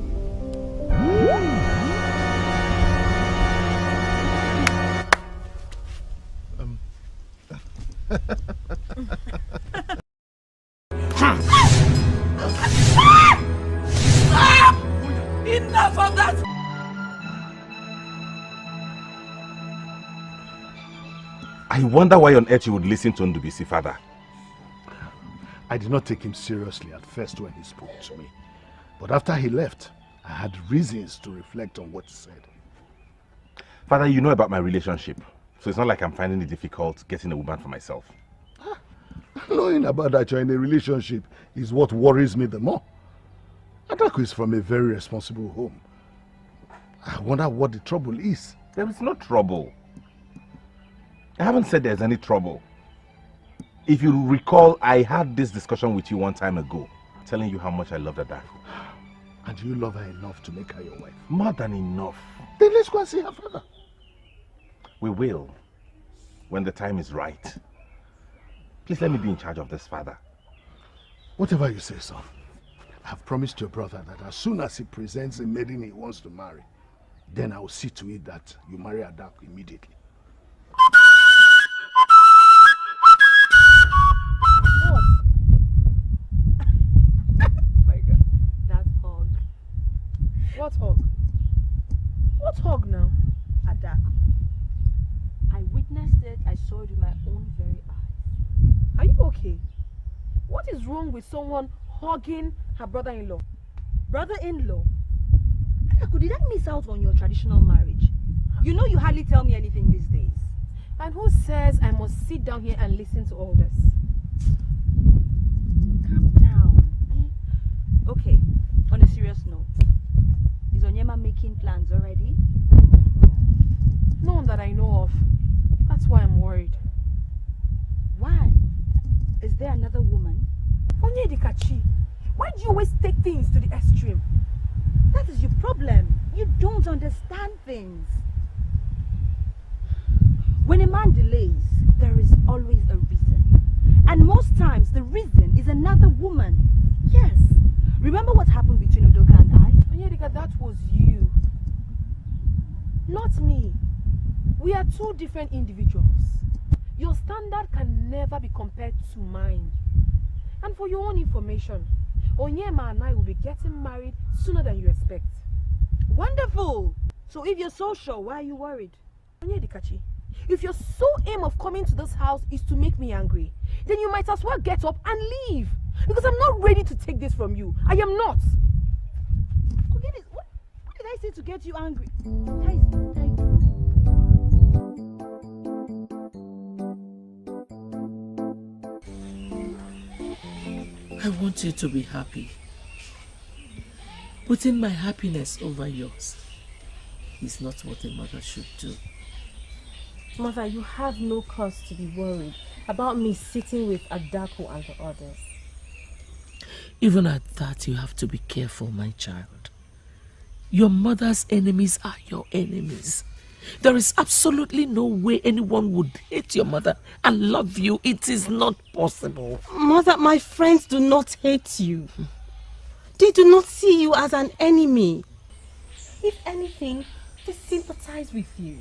Enough of that! I wonder why on earth you would listen to Ndubisi, father. I did not take him seriously at first when he spoke to me. But after he left, I had reasons to reflect on what he said. Father, you know about my relationship. So it's not like I'm finding it difficult getting a woman for myself. Knowing about that you're in a relationship is what worries me the more. Adako is from a very responsible home. I wonder what the trouble is. There is no trouble. I haven't said there's any trouble. If you recall, I had this discussion with you one time ago, telling you how much I love Adako. And you love her enough to make her your wife? More than enough. Then let's go and see her father. We will, when the time is right. Please let me be in charge of this, father. Whatever you say, son. I've promised your brother that as soon as he presents a maiden he wants to marry, then I will see to it that you marry Adako immediately. My God, that hug. What hug? What hug now? Adako. I witnessed it. I saw it with my own very eyes. Are you okay? What is wrong with someone hugging her brother-in-law? Brother-in-law? Adako, did I miss out on your traditional marriage? You know you hardly tell me anything these days. And who says I must sit down here and listen to all this? Calm down. Okay, on a serious note, is Onyema making making plans already? None that I know of. That's why I'm worried. Why? Is there another woman? Onyedikachi, why do you always take things to the extreme? That is your problem. You don't understand things. When a man delays, there is always a reason. And most times, the reason is another woman. Yes. Remember what happened between Udoka and I? Onyedika, that was you. Not me. We are two different individuals. Your standard can never be compared to mine. And for your own information, Onyema and I will be getting married sooner than you expect. Wonderful! So if you're so sure, why are you worried? Onyedikachi, if your sole aim of coming to this house is to make me angry, then you might as well get up and leave. Because I'm not ready to take this from you. I am not. Okay, what did I say to get you angry? I want you to be happy. Putting my happiness over yours is not what a mother should do. Mother, you have no cause to be worried about me sitting with Adaku and the others. Even at that, you have to be careful, my child. Your mother's enemies are your enemies. There is absolutely no way anyone would hate your mother and love you. It is not possible. Mother, my friends do not hate you. They do not see you as an enemy. If anything, they sympathize with you.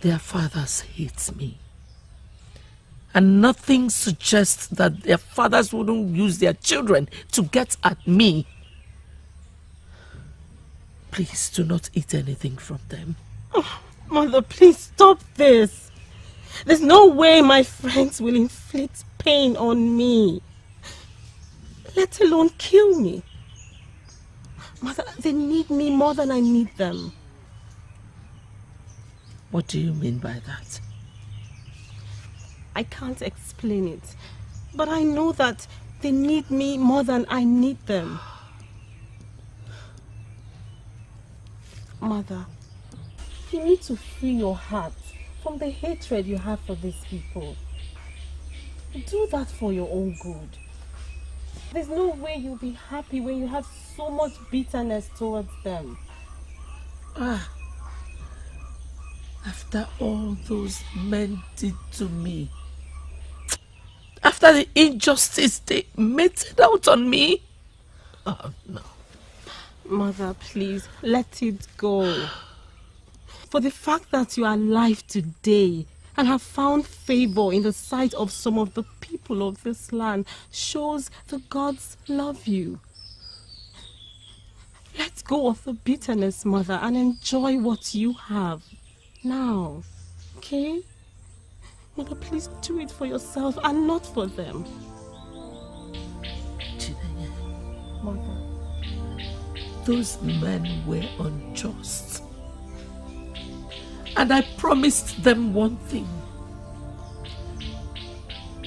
Their fathers hate me. And nothing suggests that their fathers wouldn't use their children to get at me. Please do not eat anything from them. Oh, Mother, please stop this. There's no way my friends will inflict pain on me, let alone kill me. Mother, they need me more than I need them. What do you mean by that? I can't explain it, but I know that they need me more than I need them. Mother, you need to free your heart from the hatred you have for these people. Do that for your own good. There's no way you'll be happy when you have so much bitterness towards them. After all those men did to me, after the injustice they meted out on me, oh no. Mother, please, let it go. For the fact that you are alive today and have found favor in the sight of some of the people of this land shows the gods love you. Let go of the bitterness, Mother, and enjoy what you have now, okay? Mother, please do it for yourself and not for them. Mother, those men were unjust. And I promised them one thing.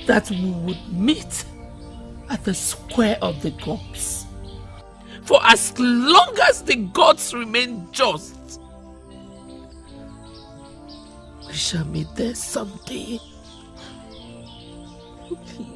That we would meet at the square of the gods. For as long as the gods remain just, we shall meet there someday. Please.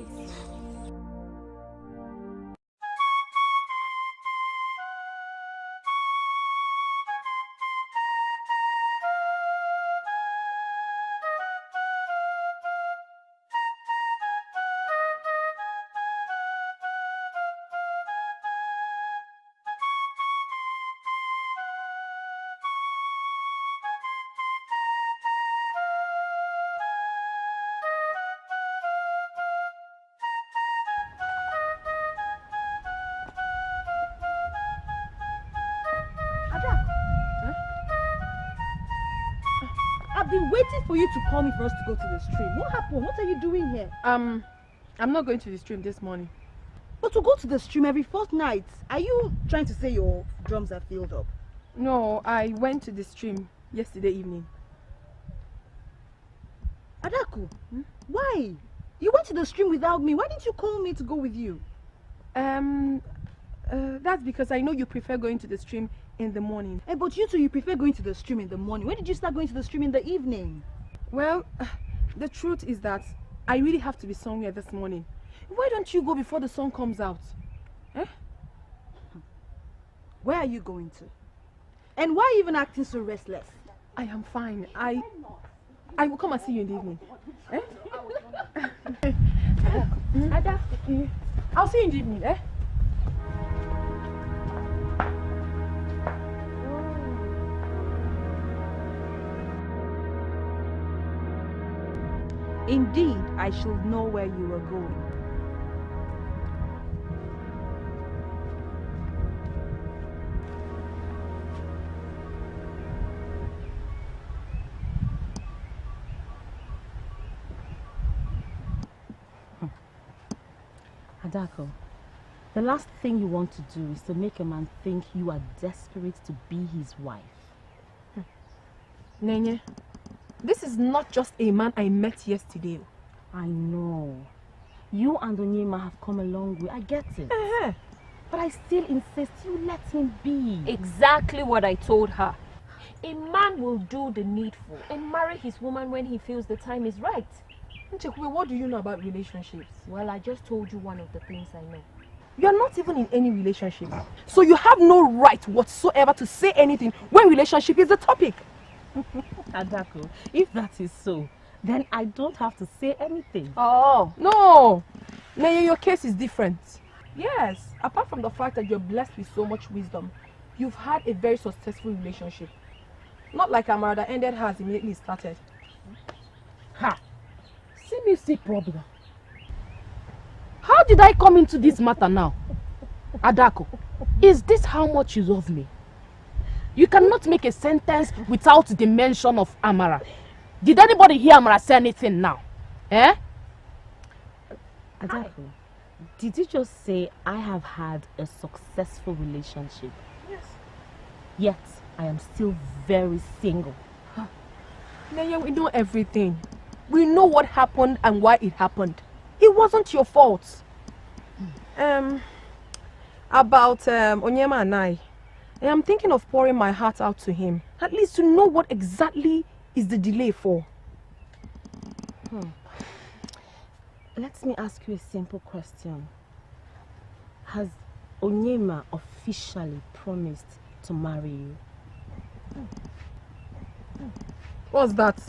Waiting for you to call me for us to go to the stream. What happened? What are you doing here? I'm not going to the stream this morning. But to go to the stream every fortnight, are you trying to say your drums are filled up? No, I went to the stream yesterday evening. Adaku, why? You went to the stream without me. Why didn't you call me to go with you? That's because I know you prefer going to the stream in the morning. Hey, but you two, you prefer going to the stream in the morning. When did you start going to the stream in the evening? Well, the truth is that I really have to be somewhere this morning. Why don't you go before the sun comes out? Eh? Where are you going to? And why are you even acting so restless? I am fine. I will come and see you in the evening. Eh? Ada, I'll see you in the evening, eh? Indeed, I should know where you are going. Adako, the last thing you want to do is to make a man think you are desperate to be his wife. Nenye, this is not just a man I met yesterday. I know. You and Onyema have come a long way. I get it. But I still insist you let him be. Exactly what I told her. A man will do the needful and marry his woman when he feels the time is right. Nchekwe, what do you know about relationships? Well, I just told you one of the things I know. You are not even in any relationship. So you have no right whatsoever to say anything when relationship is the topic. Adako, if that is so, then I don't have to say anything. Oh, no. Neye, your case is different. Yes, apart from the fact that you're blessed with so much wisdom, you've had a very successful relationship. Not like Amara that ended hers immediately started. Ha! See me see problem. How did I come into this matter now? Adako, is this how much you love me? You cannot make a sentence without the mention of Amara. Did anybody hear Amara say anything now? Eh? Adako, did you just say I have had a successful relationship? Yes. Yet, I am still very single. Naya, we know everything. We know what happened and why it happened. It wasn't your fault. About Onyema and I am thinking of pouring my heart out to him. At least to know what exactly is the delay for. Let me ask you a simple question. Has Onyema officially promised to marry you? What's that?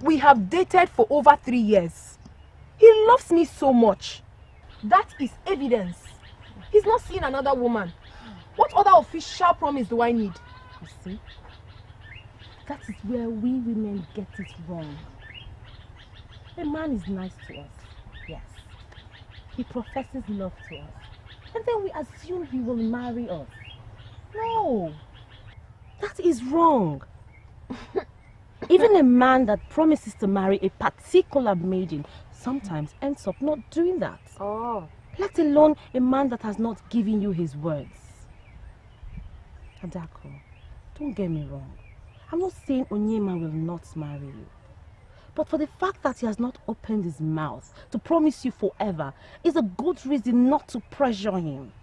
We have dated for over 3 years. He loves me so much. That is evidence. He's not seeing another woman. What other official promise do I need? You see? That is where we women get it wrong. A man is nice to us, yes. He professes love to us. And then we assume he will marry us. No. That is wrong. Even a man that promises to marry a particular maiden sometimes ends up not doing that. Oh. Let alone a man that has not given you his words. Adako, don't get me wrong. I'm not saying Onyema will not marry you. But for the fact that he has not opened his mouth to promise you forever is a good reason not to pressure him.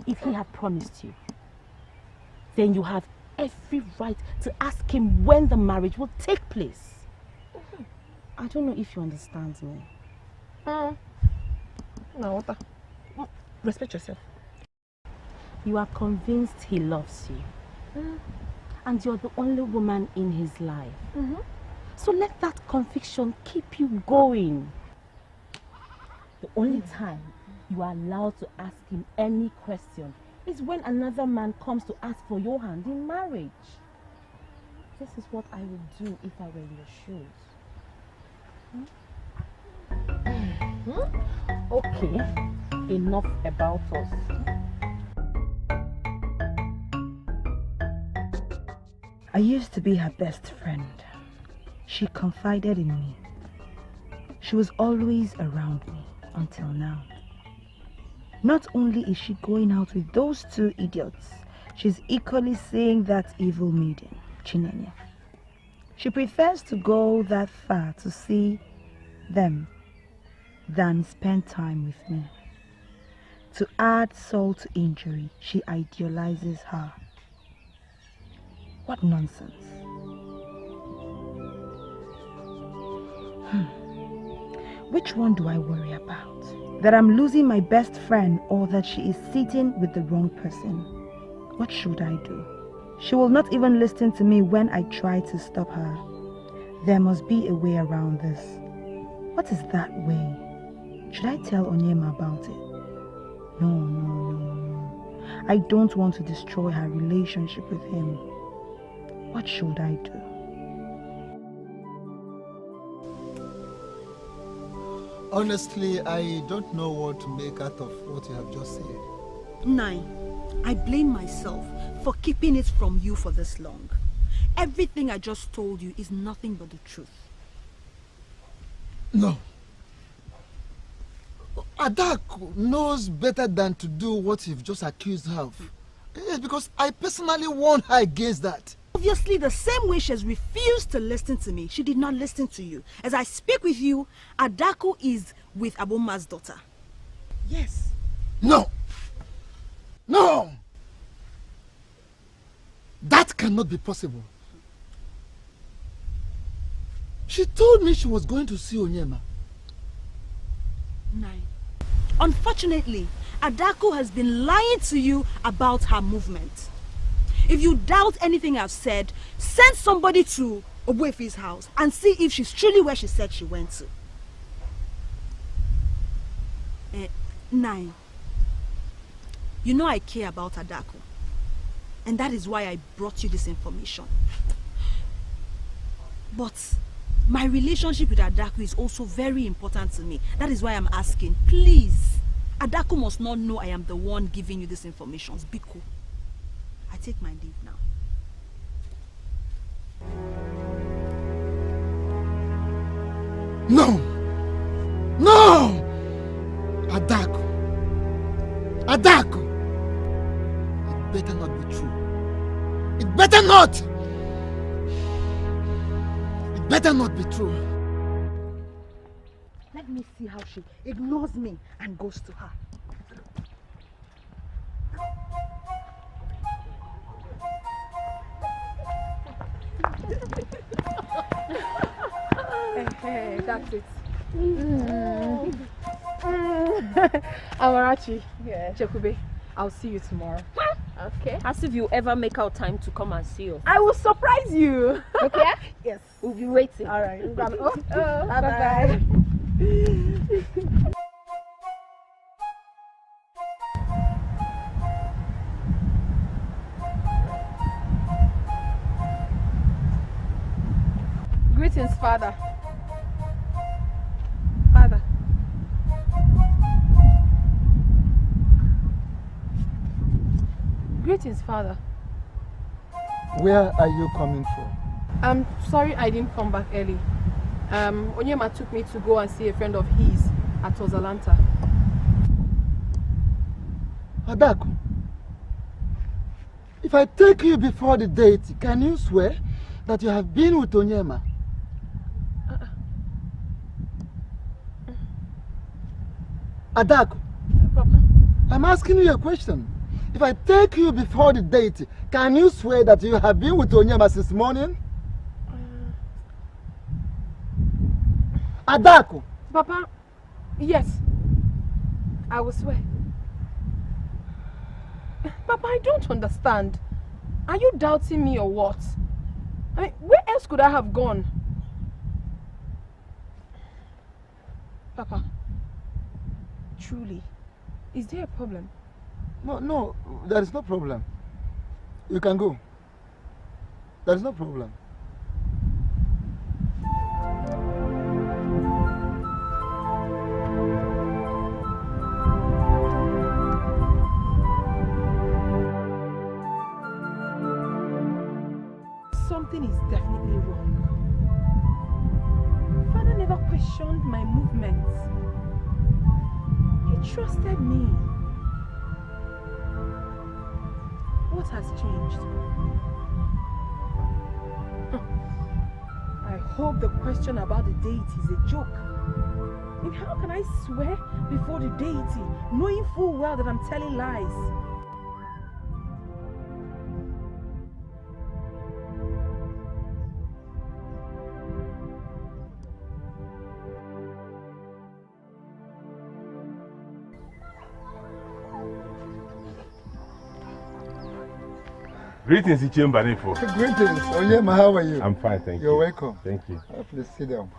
If he had promised you, then you have every right to ask him when the marriage will take place. I don't know if you understand me. No, respect yourself. You are convinced he loves you. And you're the only woman in his life. So let that conviction keep you going. The only time you are allowed to ask him any question is when another man comes to ask for your hand in marriage. This is what I would do if I were in your shoes. Okay, enough about us. I used to be her best friend. She confided in me. She was always around me until now. Not only is she going out with those two idiots, she's equally seeing that evil maiden, Chinenya. She prefers to go that far to see them than spend time with me. To add salt to injury, she idealizes her. What nonsense. Which one do I worry about? That I'm losing my best friend or that she is sitting with the wrong person? What should I do? She will not even listen to me when I try to stop her. There must be a way around this. What is that way? Should I tell Onyema about it? No. I don't want to destroy her relationship with him. What should I do? Honestly, I don't know what to make out of what you have just said. Nine, I blame myself for keeping it from you for this long. Everything I just told you is nothing but the truth. No. Adaku knows better than to do what you've just accused her of. Yes, because I personally warned her against that. Obviously, the same way she has refused to listen to me, she did not listen to you. As I speak with you, Adaku is with Aboma's daughter. Yes. No! No! That cannot be possible. She told me she was going to see Onyema. Nine. Unfortunately, Adaku has been lying to you about her movement. If you doubt anything I've said, send somebody to Ogbuefi's house and see if she's truly where she said she went to. 9. You know I care about Adaku. And that is why I brought you this information. But my relationship with Adaku is also very important to me. That is why I'm asking, please. Adaku must not know I am the one giving you this information. Biko. I take my leave now. No! No! Adaku! Adaku! It better not be true. It better not! It better not be true. Let me see how she ignores me and goes to her. Hey, that's it. Amarachi, Chekube, I'll see you tomorrow. Okay. As if you ever make out time to come and see us. I will surprise you. Okay? Yes. We'll be waiting. All right. Bye-bye. Greetings, Father. Father. Greetings, Father. Where are you coming from? I'm sorry I didn't come back early. Onyema took me to go and see a friend of his at Ozalanta. Adaku, if I take you before the date, can you swear that you have been with Onyema? Adaku, Papa. I'm asking you a question. If I take you before the date, can you swear that you have been with Onyema since morning? Adaku! Papa, yes. I will swear. Papa, I don't understand. Are you doubting me or what? I mean, where else could I have gone? Papa, truly, is there a problem? No, there is no problem. You can go. There is no problem. Something is definitely wrong. Father never questioned my movements. He trusted me. What has changed? I hope the question about the date is a joke. And how can I swear before the deity, knowing full well that I'm telling lies? Greetings, Ichembanefo. Greetings. Onyema, how are you? I'm fine, thank you. You're welcome. Thank you. Please sit down.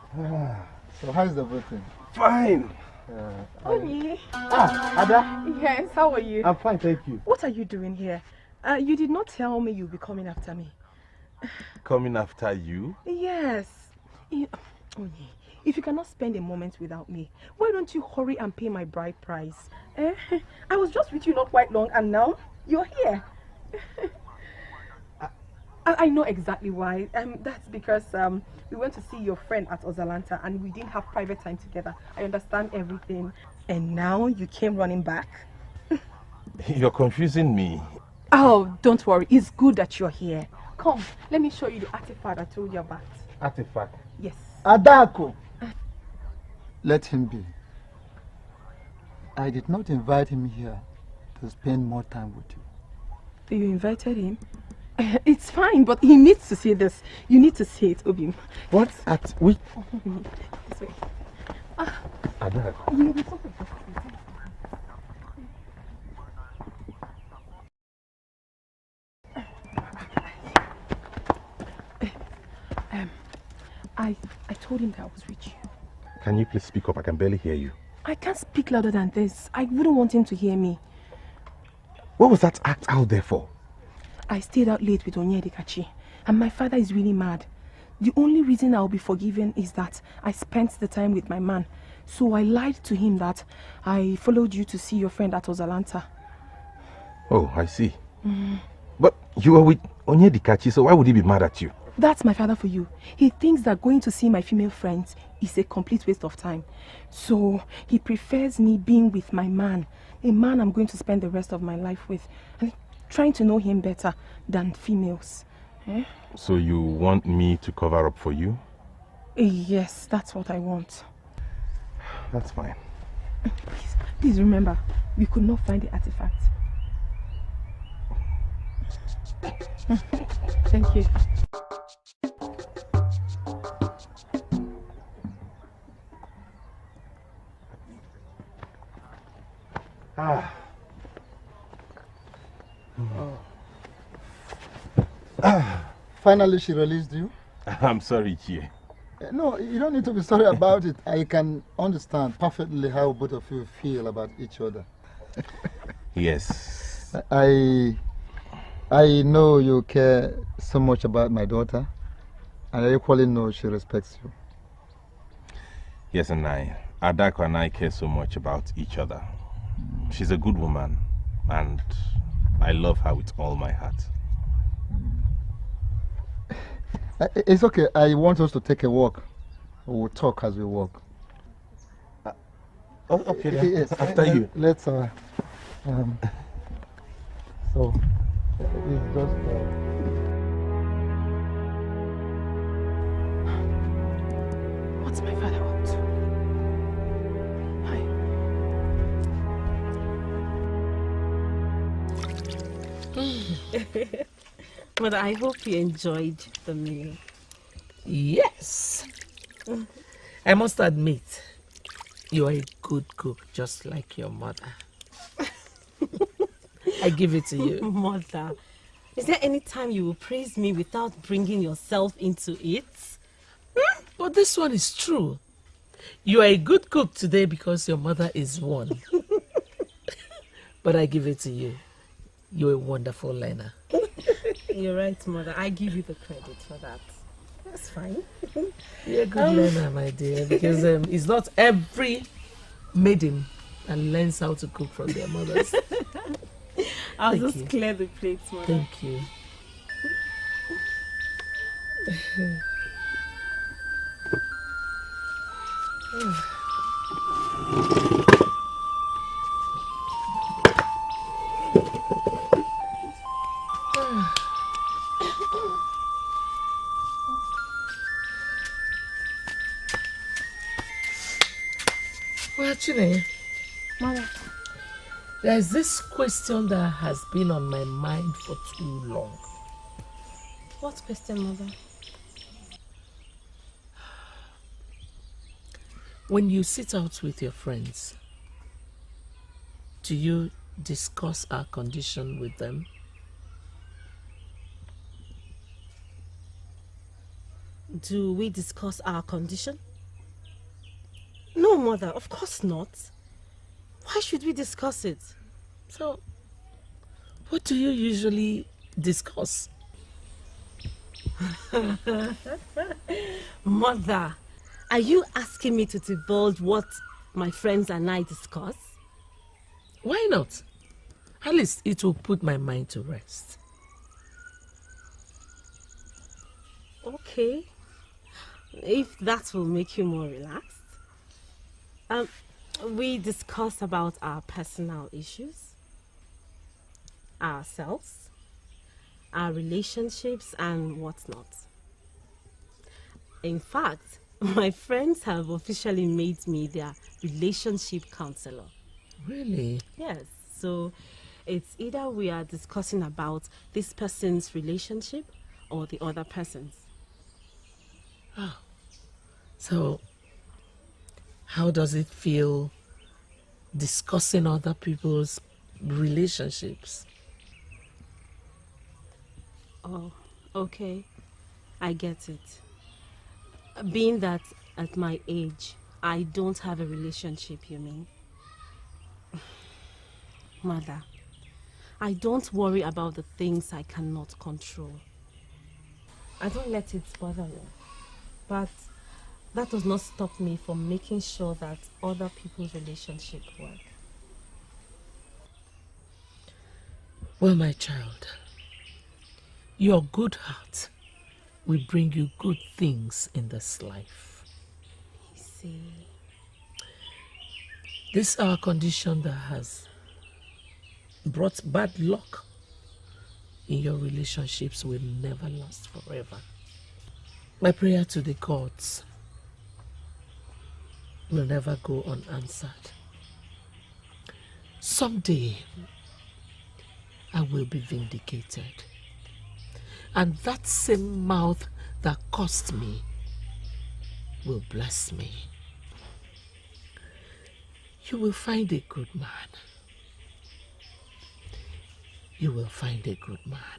So how's everything? Fine. Onyi. Ada? Yes, how are you? I'm fine, thank you. What are you doing here? You did not tell me you'll be coming after me. Coming after you? Yes. Onyi, if you cannot spend a moment without me, why don't you hurry and pay my bride price? I was just with you not quite long and now you're here. I know exactly why. That's because we went to see your friend at Ozalanta and we didn't have private time together. I understand everything. And now you came running back? You're confusing me. Oh, don't worry. It's good that you're here. Come, let me show you the artifact I told you about. Artifact? Yes. Adako! Let him be. I did not invite him here to spend more time with you. You invited him? It's fine, but he needs to see this. You need to see it, Obim. What? At which? This way. Adako. I told him that I was with you. Can you please speak up? I can barely hear you. I can't speak louder than this. I wouldn't want him to hear me. What was that act out there for? I stayed out late with Onyedikachi, and my father is really mad. The only reason I'll be forgiven is that I spent the time with my man. So I lied to him that I followed you to see your friend at Ozalanta. Oh, I see. But you were with Onyedikachi, so why would he be mad at you? That's my father for you. He thinks that going to see my female friends is a complete waste of time. So he prefers me being with my man, a man I'm going to spend the rest of my life with, and trying to know him better than females. So you want me to cover up for you? Yes, that's what I want. That's fine. Please remember, we could not find the artifact. Thank you. Finally, she released you? I'm sorry, Chie. No, you don't need to be sorry about it. I can understand perfectly how both of you feel about each other. Yes. I know you care so much about my daughter, and I equally know she respects you. Yes, and Adako and I care so much about each other. She's a good woman, and I love her with all my heart. It's okay. I want us to take a walk. We'll talk as we walk. Okay, yes, after you. Let's so it's just What's my father up to? Hi. But I hope you enjoyed the meal. Yes. I must admit, you are a good cook, just like your mother. I give it to you. Mother, is there any time you will praise me without bringing yourself into it? But this one is true. You are a good cook today because your mother is one. But I give it to you. You're a wonderful learner. You're right, Mother. I give you the credit for that. That's fine. You're a good learner, my dear, because it's not every maiden that learns how to cook from their mothers. I'll just clear the plates, Mother. Thank you. Chine, Mother. there's this question that has been on my mind for too long. What question, Mother? When you sit out with your friends, do you discuss our condition with them? Do we discuss our condition? No, Mother, of course not. Why should we discuss it? So, what do you usually discuss? Mother, are you asking me to divulge what my friends and I discuss? Why not? At least it will put my mind to rest. Okay. If that will make you more relaxed. We discuss about our personal issues, ourselves, our relationships and whatnot. In fact, my friends have officially made me their relationship counselor. Really? Yes, so it's either we are discussing about this person's relationship or the other person's. Oh. So, how does it feel discussing other people's relationships? Oh, okay. I get it. Being that at my age, I don't have a relationship, you mean? Mother, I don't worry about the things I cannot control. I don't let it bother me. But that does not stop me from making sure that other people's relationships work. Well, my child, your good heart will bring you good things in this life. I see. This our condition that has brought bad luck in your relationships will never last forever. My prayer to the gods will never go unanswered. Someday, I will be vindicated. And that same mouth that cursed me will bless me. You will find a good man. You will find a good man.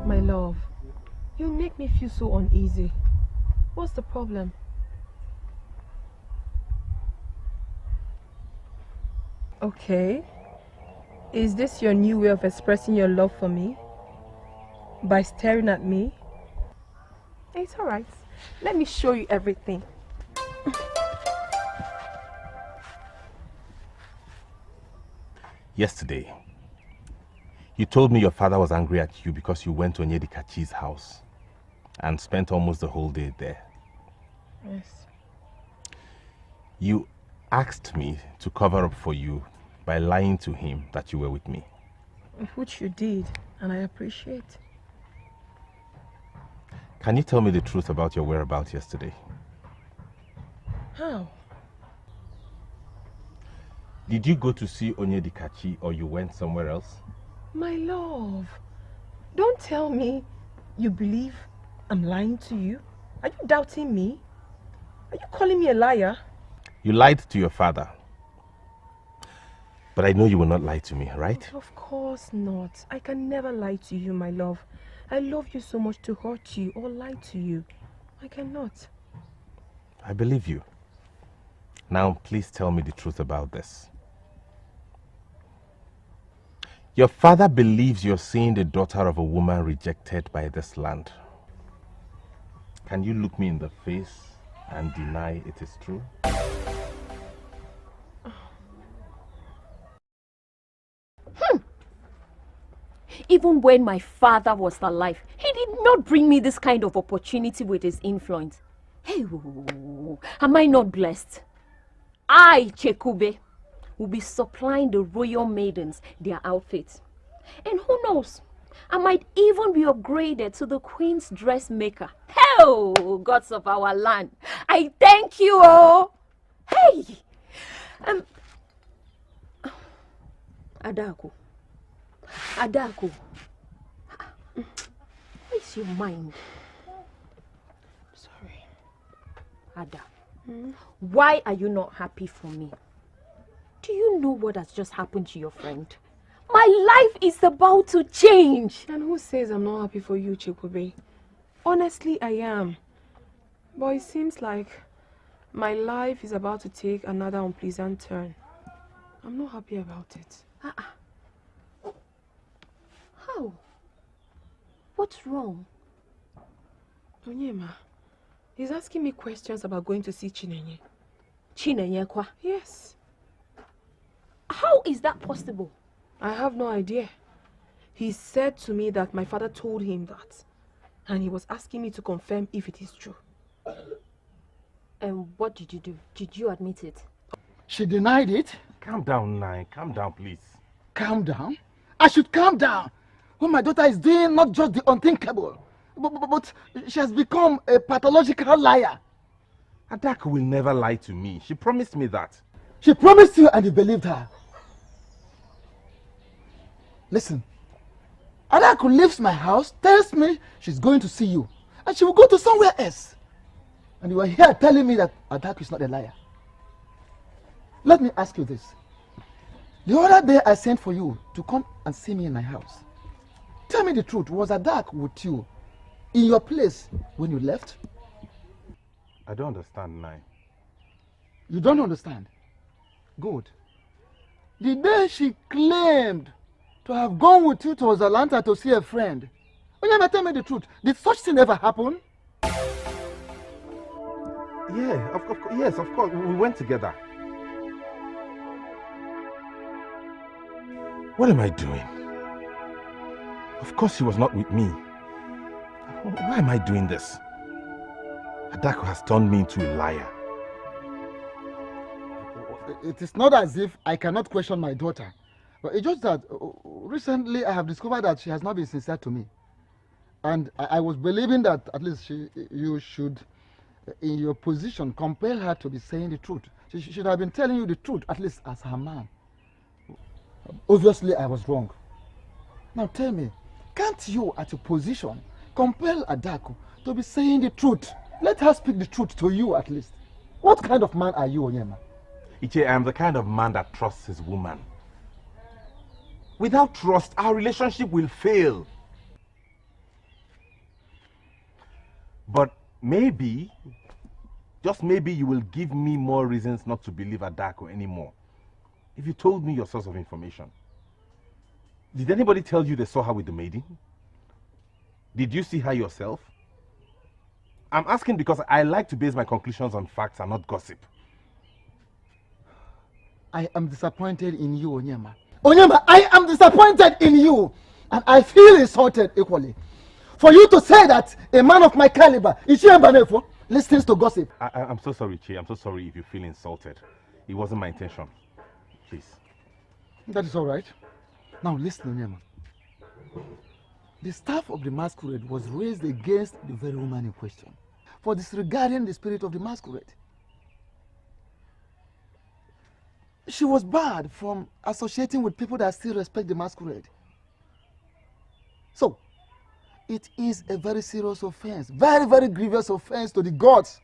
My love, you make me feel so uneasy. What's the problem? Okay. Is this your new way of expressing your love for me? By staring at me? It's alright. Let me show you everything. Yesterday, you told me your father was angry at you because you went to Onyedikachi's house and spent almost the whole day there. Yes. You asked me to cover up for you by lying to him that you were with me. Which you did, and I appreciate. Can you tell me the truth about your whereabouts yesterday? How? Did you go to see Onyedikachi or you went somewhere else? My love, don't tell me you believe I'm lying to you. Are you doubting me? Are you calling me a liar? You lied to your father. But I know you will not lie to me, right? Of course not. I can never lie to you, my love. I love you so much to hurt you or lie to you. I cannot. I believe you. Now, please tell me the truth about this. Your father believes you're seeing the daughter of a woman rejected by this land. Can you look me in the face and deny it is true? Even when my father was alive, he did not bring me this kind of opportunity with his influence. Hey, am I not blessed? I, Chekube, will be supplying the royal maidens their outfits. And who knows? I might even be upgraded to the Queen's dressmaker. Oh, gods of our land, I thank you, oh. Hey! Adaku. Where's your mind? Sorry. Ada, why are you not happy for me? Do you know what has just happened to your friend? My life is about to change. And who says I'm not happy for you, Chikube? Honestly, I am. But it seems like my life is about to take another unpleasant turn. I'm not happy about it. How? What's wrong? Onyema, he's asking me questions about going to see Chinenye. Chinenye kwa? Yes. How is that possible? I have no idea. He said to me that my father told him that. And he was asking me to confirm if it is true. And what did you do? Did you admit it? She denied it. Calm down, Nai. Calm down, please. Calm down? I should calm down when my daughter is doing not just the unthinkable, but she has become a pathological liar. Adaku will never lie to me. She promised me that. She promised you and you believed her. Listen, Adaku leaves my house, tells me she's going to see you, and she will go to somewhere else. And you are here telling me that Adaku is not a liar. Let me ask you this. The other day I sent for you to come and see me in my house. Tell me the truth, was Adaku with you in your place when you left? I don't understand, Nai. You don't understand? Good. The day she claimed to have gone with you to Atlanta to see a friend, Onyema, tell me the truth. Did such thing ever happen? Yeah, yes, of course. We went together. What am I doing? Of course she was not with me. Why am I doing this? Adaku has turned me into a liar. It is not as if I cannot question my daughter. But it's just that recently I have discovered that she has not been sincere to me. And I was believing that at least you should, in your position, compel her to be saying the truth. She should have been telling you the truth, at least as her man. Obviously, I was wrong. Now tell me, can't you, at your position, compel Adaku to be saying the truth? Let her speak the truth to you, at least. What kind of man are you, Onyema? Iche, I am the kind of man that trusts his woman. Without trust, our relationship will fail. But maybe, just maybe, you will give me more reasons not to believe Adaku anymore. If you told me your source of information. Did anybody tell you they saw her with the maiden? Did you see her yourself? I'm asking because I like to base my conclusions on facts and not gossip. I am disappointed in you, Onyema. Onyema, I am disappointed in you. And I feel insulted equally. For you to say that a man of my caliber, Ichie listens to gossip. I'm so sorry, Che. I'm so sorry if you feel insulted. It wasn't my intention. Please. That is all right. Now listen, Onyema. The staff of the Masquerade was raised against the very woman in question for disregarding the spirit of the Masquerade. She was barred from associating with people that still respect the Masquerade. So, it is a very serious offense, very, very grievous offense to the gods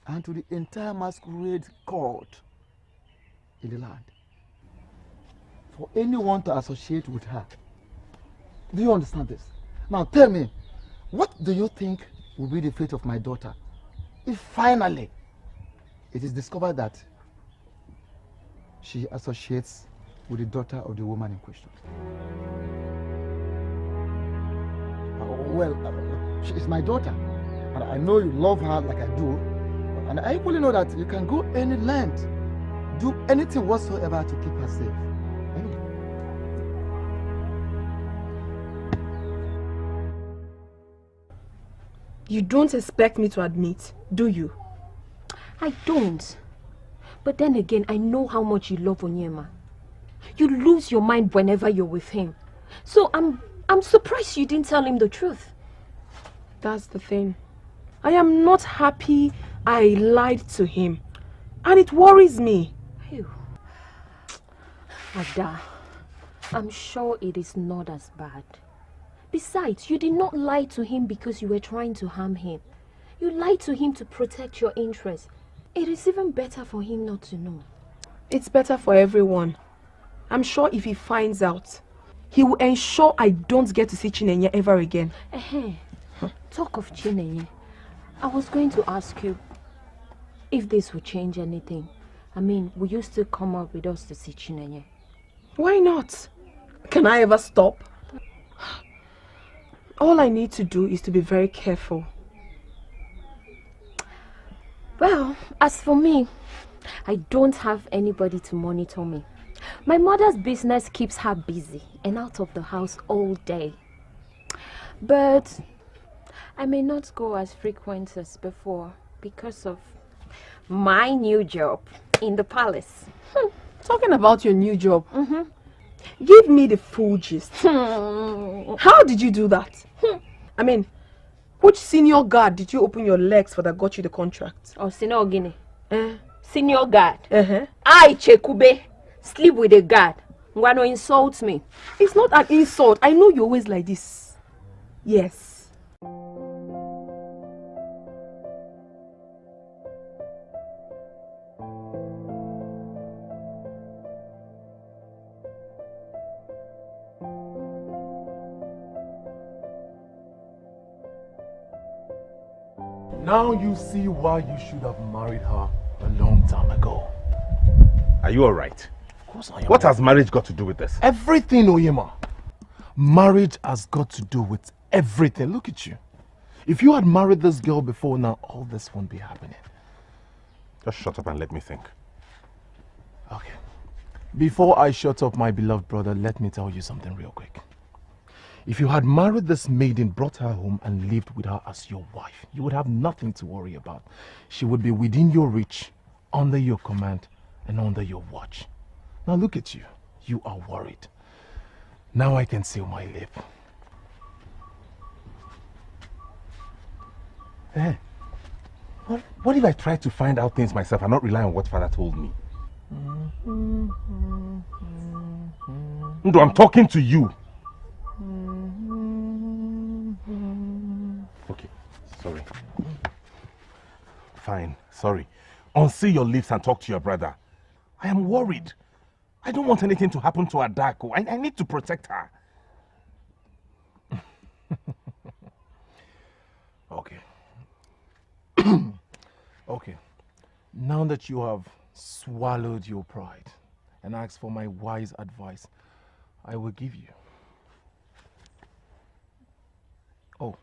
and to the entire Masquerade court in the land for anyone to associate with her. Do you understand this? Now tell me, what do you think will be the fate of my daughter if finally it is discovered that she associates with the daughter of the woman in question? She is my daughter, and I know you love her like I do, and I equally know that you can go any length, do anything whatsoever to keep her safe. You don't expect me to admit, do you? I don't. But then again, I know how much you love Onyema. You lose your mind whenever you're with him. So I'm surprised you didn't tell him the truth. That's the thing. I am not happy I lied to him. And it worries me. Phew. Ada, I'm sure it is not as bad. Besides, you did not lie to him because you were trying to harm him. You lied to him to protect your interests. It is even better for him not to know. It's better for everyone. I'm sure if he finds out, he will ensure I don't get to see Chinenye ever again. Talk of Chinenye, I was going to ask you if this will change anything. I mean, will you still come up with us to see Chinenye? Why not? Can I ever stop? All I need to do is to be very careful. Well, as for me, I don't have anybody to monitor me. My mother's business keeps her busy and out of the house all day. But I may not go as frequent as before because of my new job in the palace. Talking about your new job, give me the full gist. How did you do that? I mean, which senior guard did you open your legs for that got you the contract? Oh, Senior Guinea. Senior guard. I, Chekube, sleep with a guard. Ngwano insults me. It's not an insult. I know you're always like this. Yes. Now you see why you should have married her a long time ago. Are you alright? Of course I am. What has marriage got to do with this? Everything, Oyema. Marriage has got to do with everything. Look at you. If you had married this girl before now, all this won't be happening. Just shut up and let me think. Okay. Before I shut up, my beloved brother, let me tell you something real quick. If you had married this maiden, brought her home and lived with her as your wife, you would have nothing to worry about. She would be within your reach, under your command, and under your watch. Now look at you. You are worried. Now I can seal my lip. Hey, what if I try to find out things myself and not rely on what father told me? Ndo, I'm talking to you. Okay, sorry. Fine, sorry. Unseal your lips and talk to your brother. I am worried. I don't want anything to happen to Adako. I need to protect her. Okay. Okay. Now that you have swallowed your pride and asked for my wise advice, I will give you. Oh,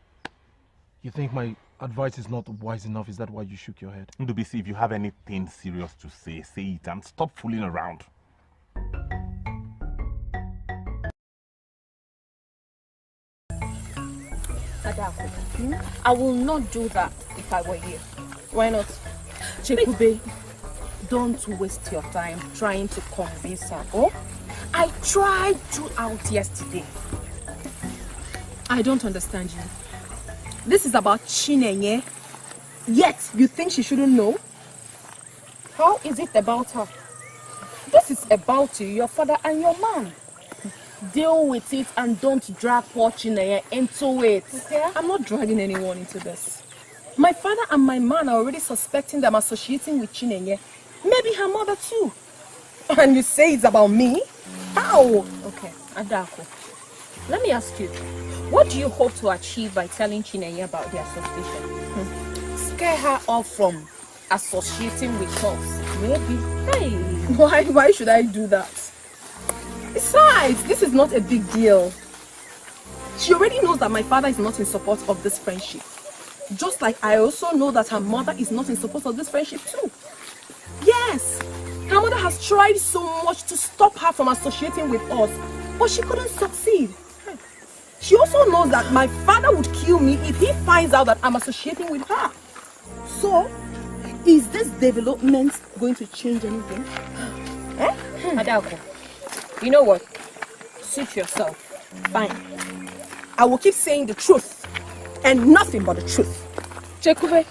you think my advice is not wise enough? Is that why you shook your head? Ndubisi, if you have anything serious to say, say it and stop fooling around. Adako, I will not do that if I were you. Why not? Chekube, don't waste your time trying to convince her. Oh, I tried throughout yesterday. I don't understand you. This is about Chinenye, yet you think she shouldn't know? How is it about her? This is about you, your father and your man. Deal with it and don't drag poor Chinenye into it. Okay? I'm not dragging anyone into this. My father and my man are already suspecting that I'm associating with Chinenye. Maybe her mother too. And you say it's about me? How? Okay, Adako, let me ask you. What do you hope to achieve by telling Chinenye about the association? Scare her off from associating with us. Maybe. Hey, why should I do that? Besides, this is not a big deal. She already knows that my father is not in support of this friendship. Just like I also know that her mother is not in support of this friendship too. Yes, her mother has tried so much to stop her from associating with us, but she couldn't succeed. She also knows that my father would kill me if he finds out that I'm associating with her. So, is this development going to change anything? Adako, you know what? Suit yourself. Fine. I will keep saying the truth and nothing but the truth. Chekube.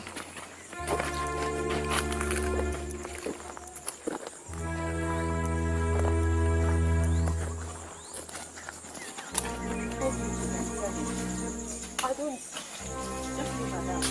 I don't. Just leave her down.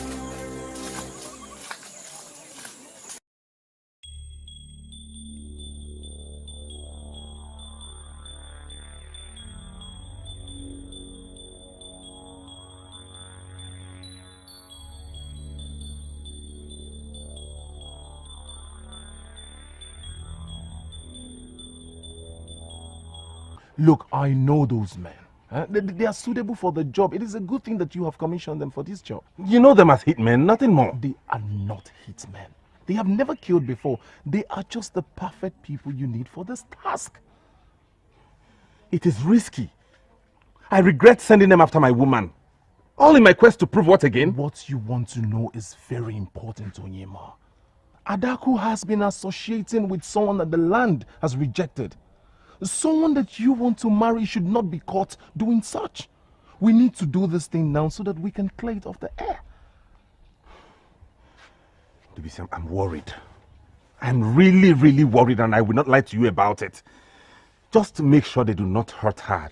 Look, I know those men. They are suitable for the job. It is a good thing that you have commissioned them for this job. You know them as hitmen, nothing more. They are not hitmen. They have never killed before. They are just the perfect people you need for this task. It is risky. I regret sending them after my woman. All in my quest to prove what again? What you want to know is very important, Onyema. Adaku has been associating with someone that the land has rejected. Someone that you want to marry should not be caught doing such. We need to do this thing now so that we can clear it off the air. I'm worried. I'm really, really worried, and I will not lie to you about it. Just to make sure they do not hurt her.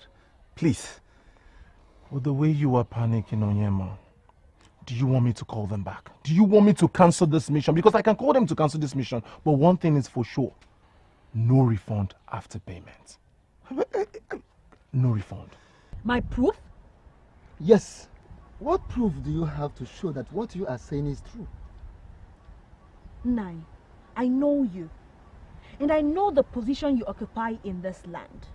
Please. Well, the way you are panicking, Onyema, do you want me to call them back? Do you want me to cancel this mission? Because I can call them to cancel this mission, but one thing is for sure. No refund after payment. No refund. My proof? Yes. What proof do you have to show that what you are saying is true? Nine, I know you. And I know the position you occupy in this land.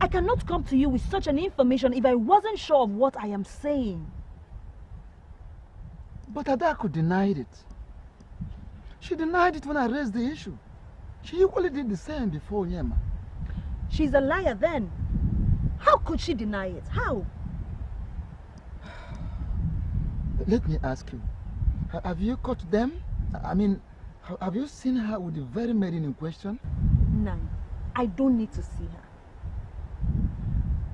I cannot come to you with such an information if I wasn't sure of what I am saying. But Adako denied it. She denied it when I raised the issue. She equally did the same before Onyema. She's a liar then. How could she deny it? How? Let me ask you. Have you caught them? I mean, have you seen her with the very maiden in question? Nine. I don't need to see her.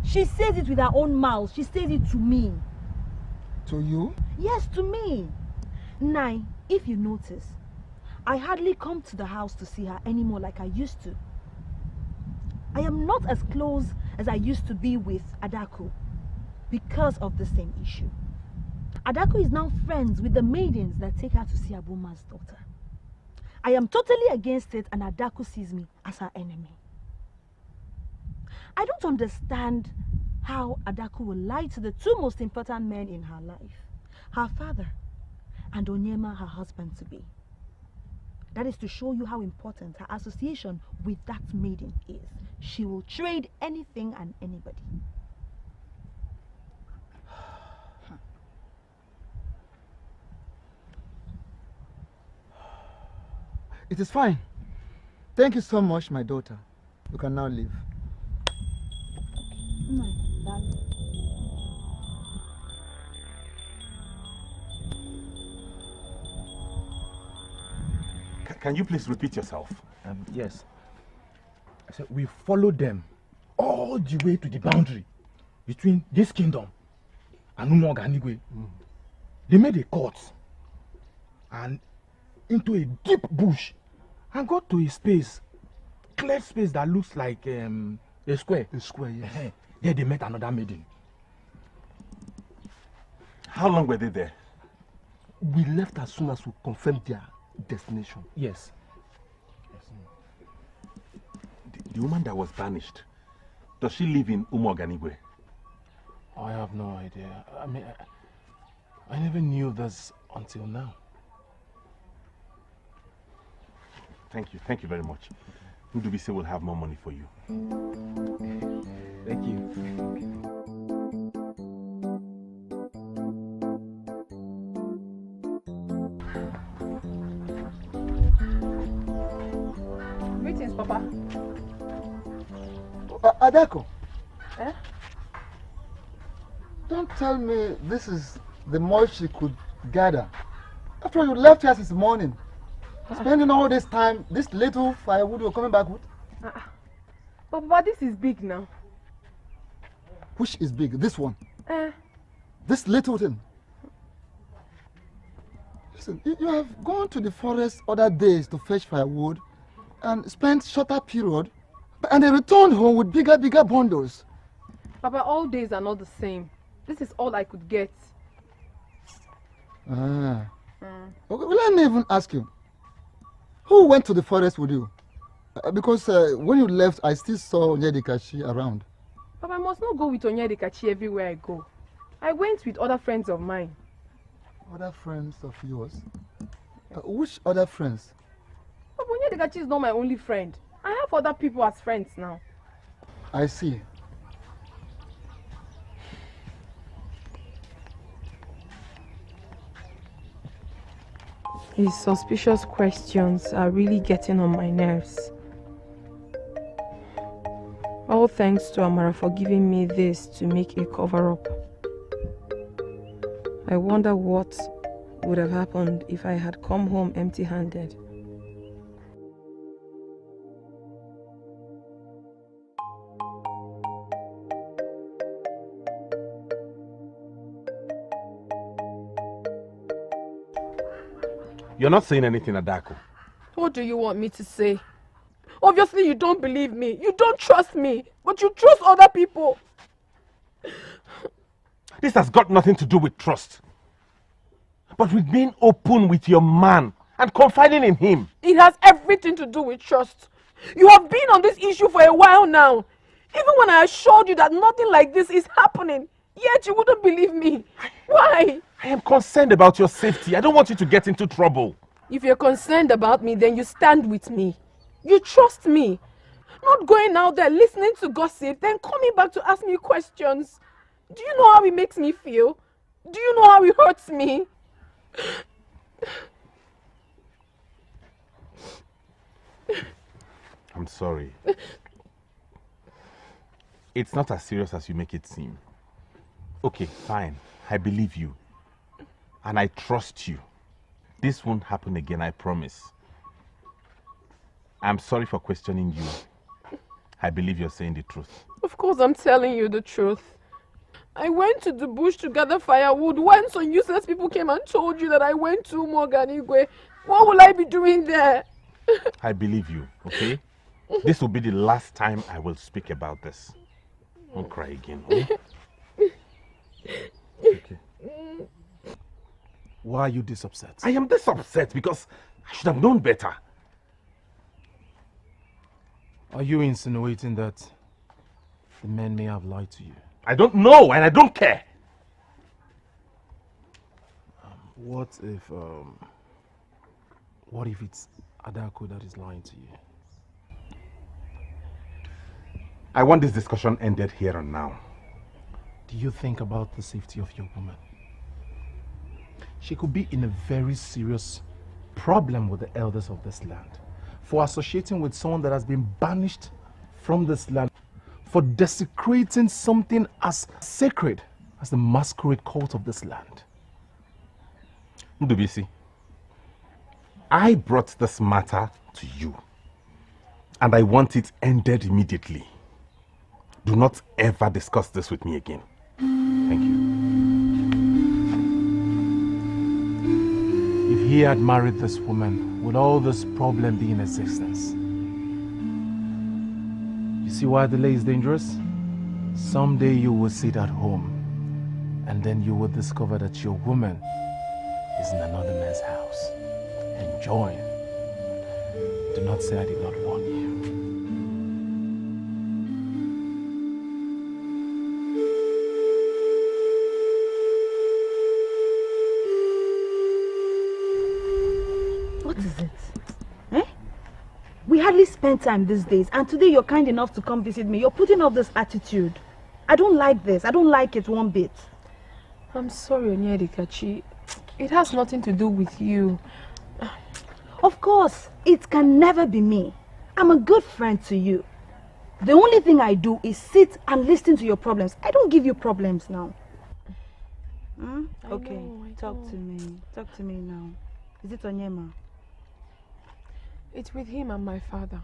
She says it with her own mouth. She says it to me. To you? Yes, to me. Nine, if you notice, I hardly come to the house to see her anymore like I used to. I am not as close as I used to be with Adako because of the same issue. Adako is now friends with the maidens that take her to see Abuma's daughter. I am totally against it, and Adako sees me as her enemy. I don't understand how Adako will lie to the two most important men in her life, her father and Onyema, her husband-to-be. That is to show you how important her association with that maiden is. She will trade anything and anybody. It is fine. Thank you so much, my daughter. You can now leave. No, darling. Can you please repeat yourself? Yes. I said we followed them all the way to the boundary between this kingdom and Umoganigwe. They made a cut and into a deep bush and got to a space, clear space that looks like a square. A square, yes. There they met another maiden. How long were they there? We left as soon as we confirmed their destination. Yes. The woman that was banished, does she live in Umoganigwe? I have no idea. I mean, I never knew this until now. Thank you very much. Ndubise will have more money for you. Thank you. Greetings, Papa. Adako. Eh? Don't tell me this is the most she could gather. After all, you left here since morning. Spending all this time, this little firewood you're coming back with? But Papa, this is big now. Which is big? This one? This little thing? Listen, you have gone to the forest other days to fetch firewood and spent shorter period, and they returned home with bigger bundles. Papa, all days are not the same. This is all I could get. Okay, well, let me even ask you. Who went to the forest with you? Because when you left, I still saw Onyedikachi around. Papa, I must not go with Onyedikachi everywhere I go. I went with other friends of mine. Other friends of yours? Which other friends? Papa, Onyedikachi is not my only friend. I have other people as friends now. I see. His suspicious questions are really getting on my nerves. All thanks to Amara for giving me this to make a cover-up. I wonder what would have happened if I had come home empty-handed. You're not saying anything, Adako. What do you want me to say? Obviously you don't believe me. You don't trust me. But you trust other people. This has got nothing to do with trust. But with being open with your man and confiding in him. It has everything to do with trust. You have been on this issue for a while now. Even when I assured you that nothing like this is happening, yet you wouldn't believe me. Why? I am concerned about your safety. I don't want you to get into trouble. If you're concerned about me, then you stand with me. You trust me. Not going out there listening to gossip, then coming back to ask me questions. Do you know how it makes me feel? Do you know how it hurts me? I'm sorry. It's not as serious as you make it seem. Okay, fine. I believe you. And I trust you. This won't happen again, I promise. I'm sorry for questioning you. I believe you're saying the truth. Of course I'm telling you the truth. I went to the bush to gather firewood when some useless people came and told you that I went to Morganigwe. What will I be doing there? I believe you, okay? This will be the last time I will speak about this. Don't cry again, oh? Okay. Why are you this upset? I am this upset because I should have known better. Are you insinuating that the men may have lied to you? I don't know and I don't care. What if it's Adako that is lying to you? I want this discussion ended here and now. Do you think about the safety of your woman? She could be in a very serious problem with the elders of this land for associating with someone that has been banished from this land, for desecrating something as sacred as the Masquerade cult of this land. Ndubisi, I brought this matter to you and I want it ended immediately. Do not ever discuss this with me again. Thank you. If he had married this woman, would all this problem be in existence? You see why delay is dangerous? Someday you will sit at home and then you will discover that your woman is in another man's house, enjoying. Do not say I did not warn you. What is it? Eh? We hardly spend time these days, and today you're kind enough to come visit me. You're putting up this attitude. I don't like this. I don't like it one bit. I'm sorry, Onyedikachi. It has nothing to do with you. Of course, it can never be me. I'm a good friend to you. The only thing I do is sit and listen to your problems. I don't give you problems now. Okay, talk to me. Talk to me now. Is it Onyema? It's with him and my father.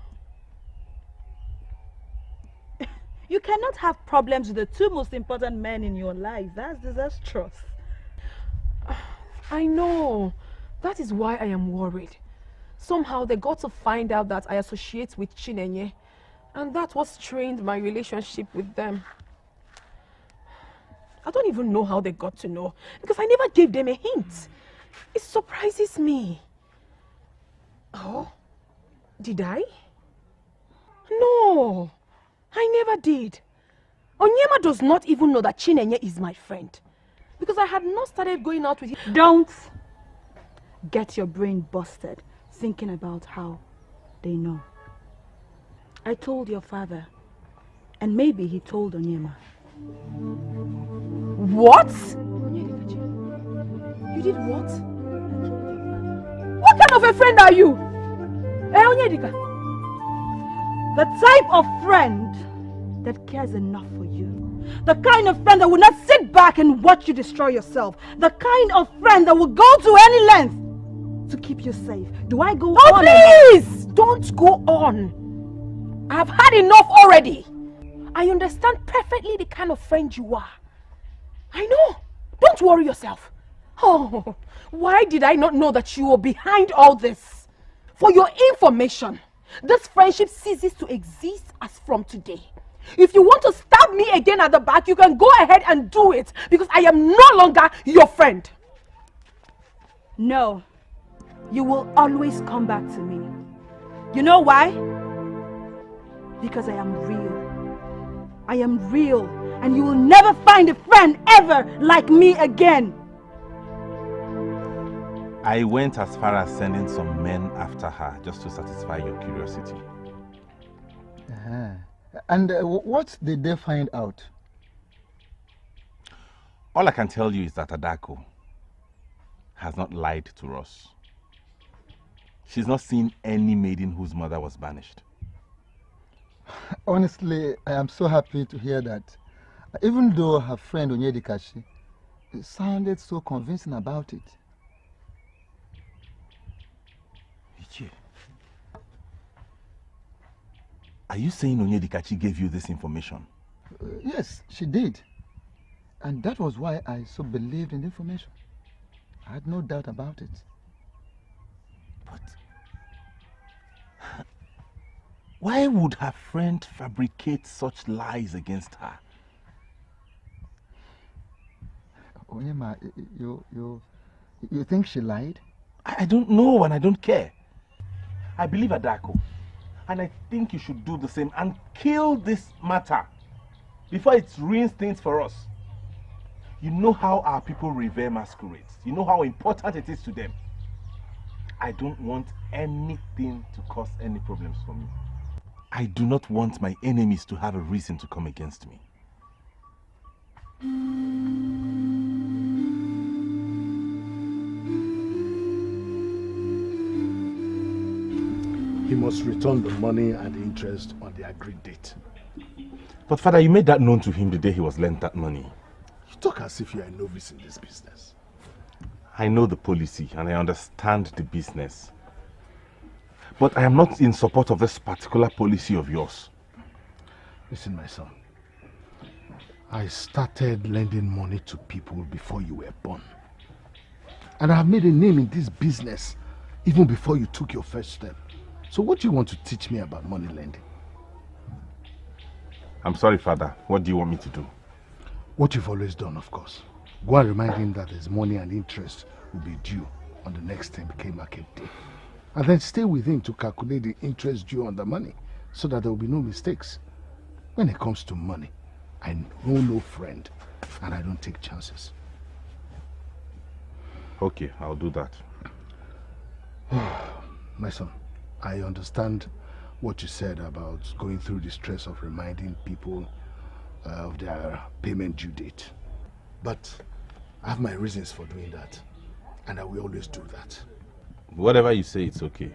You cannot have problems with the two most important men in your life. That's disastrous. I know. That is why I am worried. Somehow they got to find out that I associate with Chinenye, and that what strained my relationship with them. I don't even know how they got to know, because I never gave them a hint. It surprises me. Oh, did I? No, I never did. Onyema does not even know that Chinenye is my friend, because I had not started going out with him. Don't get your brain busted thinking about how they know. I told your father, and maybe he told Onyema. What? You did what? What kind of a friend are you? Onyedika? The type of friend that cares enough for you. The kind of friend that will not sit back and watch you destroy yourself. The kind of friend that will go to any length to keep you safe. Do I go on? Please! Don't go on. I've had enough already. I understand perfectly the kind of friend you are. I know. Don't worry yourself. Oh, why did I not know that you were behind all this? For your information, this friendship ceases to exist as from today. If you want to stab me again at the back, you can go ahead and do it, because I am no longer your friend. No, you will always come back to me. You know why? Because I am real. I am real, and you will never find a friend ever like me again. I went as far as sending some men after her just to satisfy your curiosity. And what did they find out? All I can tell you is that Adako has not lied to us. She's not seen any maiden whose mother was banished. Honestly, I am so happy to hear that. Even though her friend Onyedikashi sounded so convincing about it. Are you saying Onyedikachi gave you this information? Yes, she did. And that was why I so believed in the information. I had no doubt about it. But why would her friend fabricate such lies against her? Onyema, you think she lied? I don't know, and I don't care. I believe Adako, and I think you should do the same and kill this matter before it ruins things for us. You know how our people revere masquerades. You know how important it is to them. I don't want anything to cause any problems for me. I do not want my enemies to have a reason to come against me. He must return the money and the interest on the agreed date. But Father, you made that known to him the day he was lent that money. You talk as if you are a novice in this business. I know the policy and I understand the business. But I am not in support of this particular policy of yours. Listen, my son. I started lending money to people before you were born. And I have made a name in this business even before you took your first step. So what do you want to teach me about money lending? I'm sorry, Father. What do you want me to do? What you've always done, of course. Go and remind him that his money and interest will be due on the next 10K market day. And then stay with him to calculate the interest due on the money so that there will be no mistakes. When it comes to money, I know no friend and I don't take chances. Okay, I'll do that. My son, I understand what you said about going through the stress of reminding people of their payment due date. But I have my reasons for doing that, and I will always do that. Whatever you say, it's okay.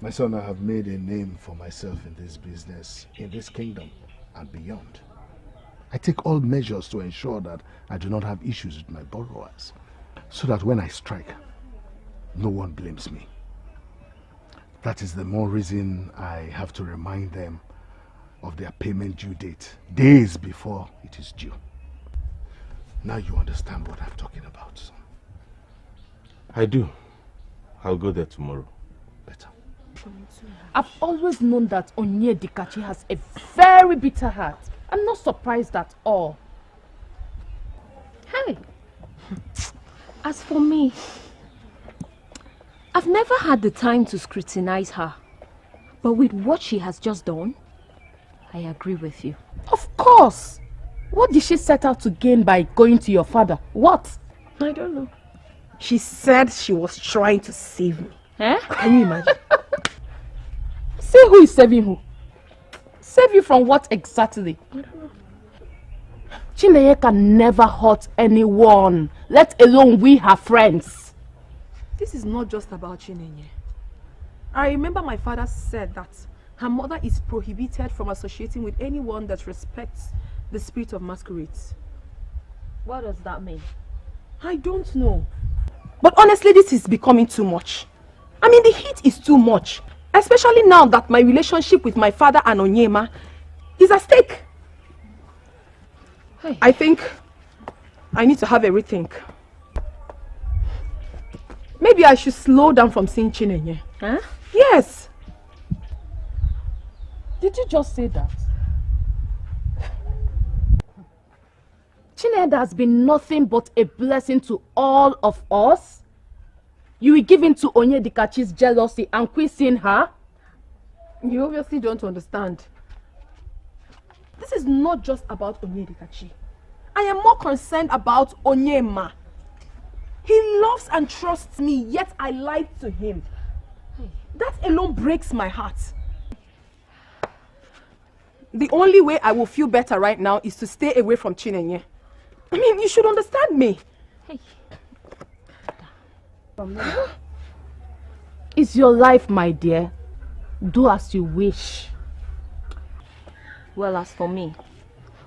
My son, I have made a name for myself in this business, in this kingdom, and beyond. I take all measures to ensure that I do not have issues with my borrowers, so that when I strike, no one blames me. That is the more reason I have to remind them of their payment due date, days before it is due. Now you understand what I'm talking about, son. I do. I'll go there tomorrow. Better. I've always known that Onyedikachi has a very bitter heart. I'm not surprised at all. Hey, as for me, I've never had the time to scrutinize her. But with what she has just done, I agree with you. Of course! What did she set out to gain by going to your father? What? I don't know. She said she was trying to save me. Eh? Can you imagine? Say who is saving who? Save you from what exactly? I don't know. Chineye can never hurt anyone, let alone we her friends. This is not just about Chineye. I remember my father said that her mother is prohibited from associating with anyone that respects the spirit of masquerades. What does that mean? I don't know. But honestly, this is becoming too much. I mean, the heat is too much. Especially now that my relationship with my father and Onyema is at stake. Hey. I think I need to have a rethink. Maybe I should slow down from seeing Chinenye. Huh? Yes. Did you just say that? Chinenye has been nothing but a blessing to all of us. You will give in to Onyedikachi's jealousy and quit seeing her? You obviously don't understand. This is not just about Onyedikachi. I am more concerned about Onyema. He loves and trusts me, yet I lied to him. That alone breaks my heart. The only way I will feel better right now is to stay away from Chinenye. I mean, you should understand me. Hey. It's your life, my dear. Do as you wish. Well, as for me,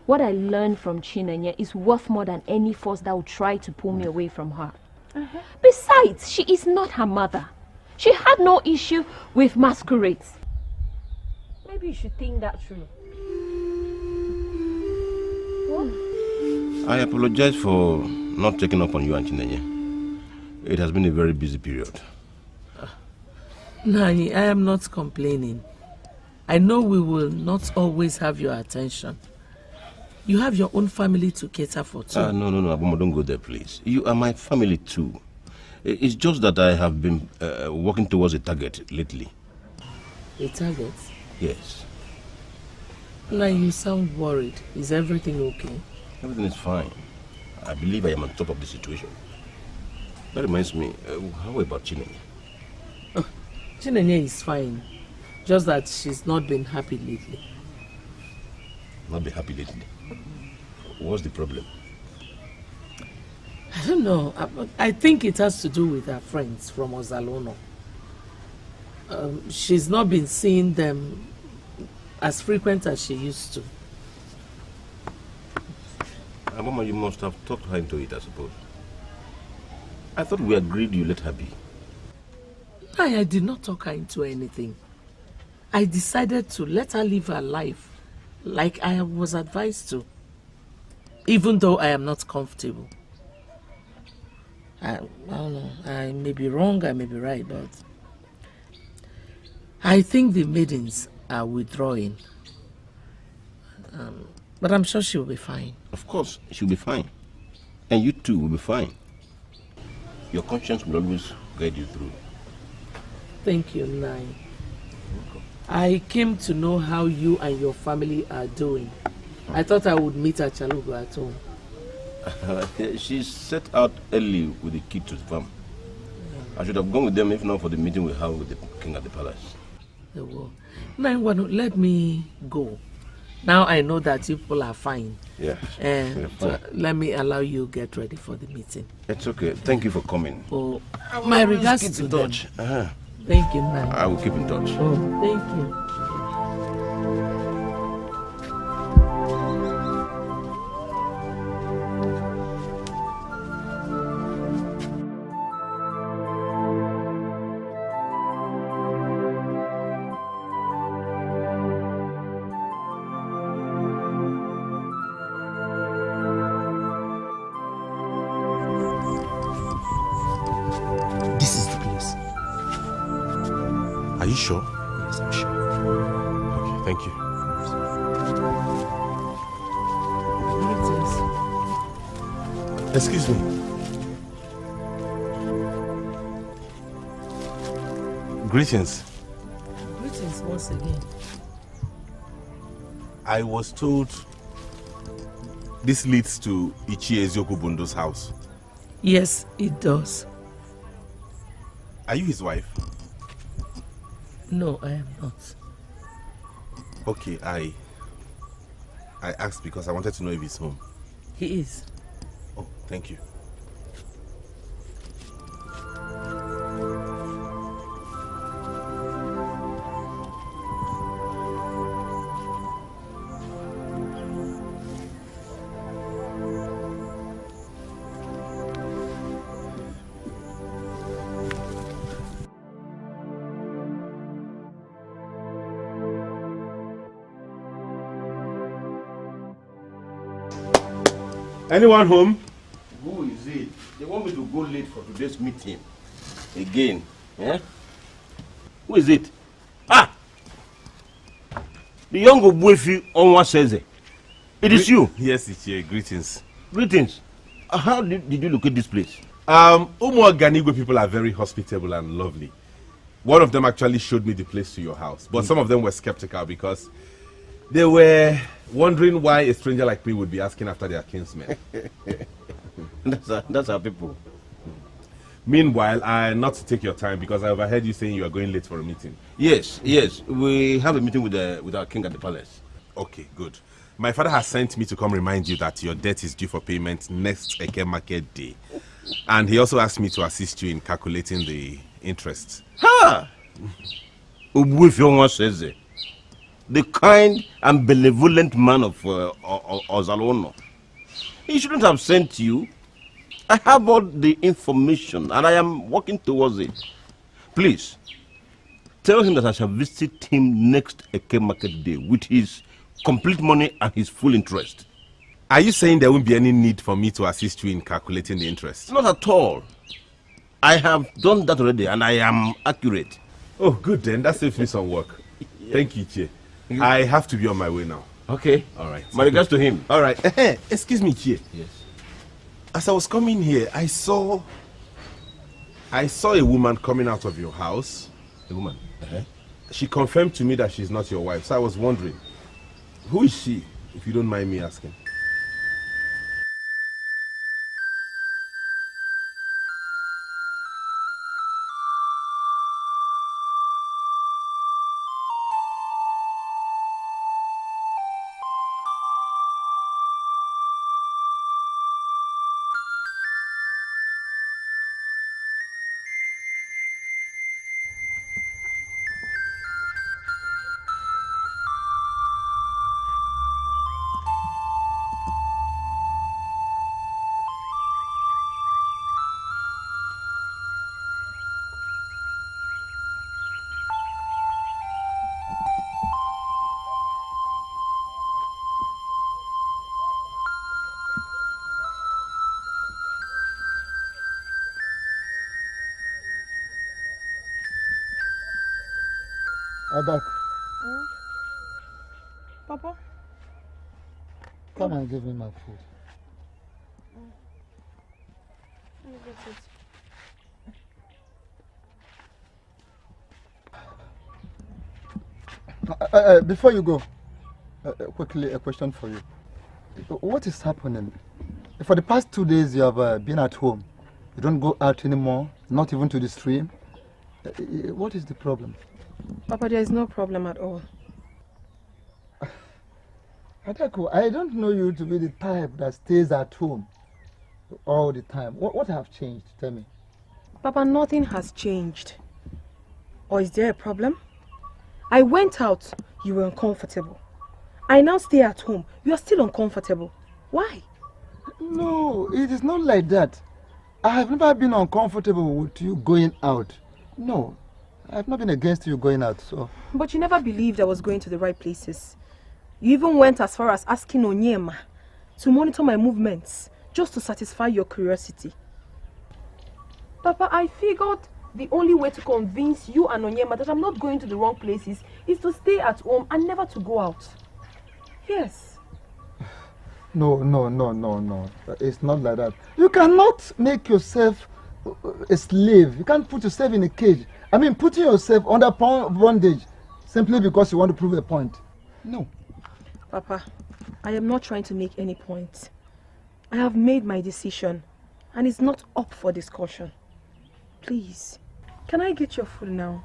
what I learned from Chinenye is worth more than any force that would try to pull me away from her. Besides, she is not her mother. She had no issue with masquerades. Maybe you should think that through. What? I apologize for not checking up on you and Chinenye. It has been a very busy period. Nani, I am not complaining. I know we will not always have your attention. You have your own family to cater for too. No, Abomo, don't go there, please. You are my family too. It's just that I have been working towards a target lately. A target? Yes. Now you sound worried. Is everything okay? Everything is fine. I believe I am on top of the situation. That reminds me, how about Chinenye? Chinenye is fine. Just that she's not been happy lately. Not been happy lately? What's the problem? I don't know. I think it has to do with her friends from Ozalono. She's not been seeing them as frequent as she used to. Mama, you must have talked her into it, I suppose. I thought we agreed you let her be. I did not talk her into anything. I decided to let her live her life like I was advised to. Even though I am not comfortable. I don't know. I may be wrong, I may be right, but I think the maidens are withdrawing. But I'm sure she'll be fine. Of course, she'll be fine. And you too will be fine. Your conscience will always guide you through. Thank you, Nai. I came to know how you and your family are doing. I thought I would meet at Chalugo at home. She set out early with the kid to the farm. I should have gone with them if not for the meeting we have with the king at the palace. Now, let me go. Now I know that people are fine. Yeah. And let me allow you get ready for the meeting. It's okay. Thank you for coming. Oh, my regards keep to in them. touch. Thank you, man. I will keep in touch. Oh, thank you. Are you sure? Yes, I'm sure. Okay, thank you. Excuse me. Greetings. Greetings once again. I was told this leads to Ezeonu Bundo's house. Yes, it does. Are you his wife? No, I am not. Okay, I asked because I wanted to know if he's home. He is. Oh, thank you. Anyone home? Who is it? They want me to go late for today's meeting. Again. Eh? Who is it? Ah! The young Obuefi Onwa says it. It is you. Yes, it's here. Greetings. Greetings. How did you locate this place? Umuoganigwe people are very hospitable and lovely. One of them actually showed me the place to your house, but some of them were skeptical because they were wondering why a stranger like me would be asking after their kinsmen. That's our people. Meanwhile, not to take your time because I overheard you saying you are going late for a meeting. Yes. We have a meeting with our king at the palace. Okay, good. My father has sent me to come remind you that your debt is due for payment next Eke Market Day. And he also asked me to assist you in calculating the interest. Ha! Obuefi Onwa says it. The kind and benevolent man of Ozalono. He shouldn't have sent you. I have all the information and I am working towards it. Please, tell him that I shall visit him next Eke Market Day with his complete money and his full interest. Are you saying there won't be any need for me to assist you in calculating the interest? Not at all. I have done that already and I am accurate. Oh, good then. That saves me some work. Yeah. Thank you, Chie. I have to be on my way now. Okay. All right. My regards to him. All right. Excuse me, Chie. Yes. As I was coming here, I saw a woman coming out of your house. A woman? She confirmed to me that she's not your wife, so I was wondering, who is she, if you don't mind me asking? Adak. Papa? Come and give me my food. Let me get it. Before you go, quickly a question for you. What is happening? For the past 2 days you have been at home. You don't go out anymore, not even to the stream. What is the problem? Papa, there is no problem at all. Atako, I don't know you to be the type that stays at home all the time. What have changed? Tell me. Papa, nothing has changed. Or is there a problem? I went out, you were uncomfortable. I now stay at home, you are still uncomfortable. Why? No, it is not like that. I have never been uncomfortable with you going out. No, I have not been against you going out, so... But you never believed I was going to the right places. You even went as far as asking Onyema to monitor my movements, just to satisfy your curiosity. Papa, I figured the only way to convince you and Onyema that I'm not going to the wrong places is to stay at home and never to go out. Yes. No. It's not like that. You cannot make yourself a slave. You can't put yourself in a cage. I mean, putting yourself under bondage simply because you want to prove a point. No. Papa, I am not trying to make any point. I have made my decision and it's not up for discussion. Please, can I get your food now?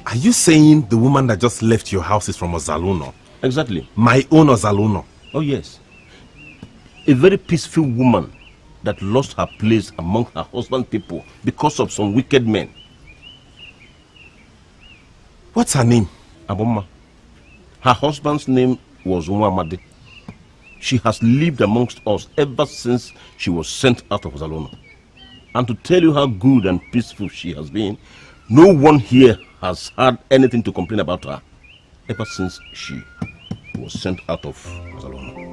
Are you saying the woman that just left your house is from Ozaluno? Exactly. My own Ozaluno? Oh yes. A very peaceful woman that lost her place among her husband's people because of some wicked men. What's her name? Aboma. Her husband's name was Nwamadi. She has lived amongst us ever since she was sent out of Ozaluno. And to tell you how good and peaceful she has been, no one here has had anything to complain about her ever since she was sent out of Ozaluno.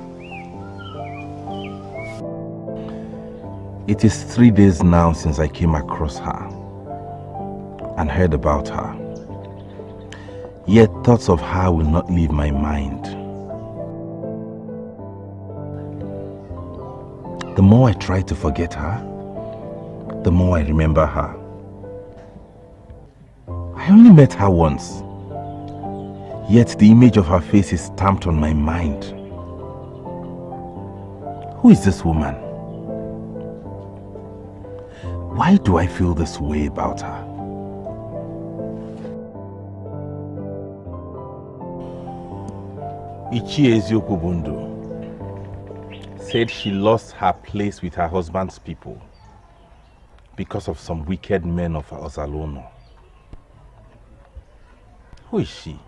It is 3 days now since I came across her and heard about her. Yet thoughts of her will not leave my mind. The more I try to forget her, the more I remember her. I only met her once, yet the image of her face is stamped on my mind. Who is this woman? Why do I feel this way about her? Igbondu said she lost her place with her husband's people because of some wicked men of Ozaluno. Who is she?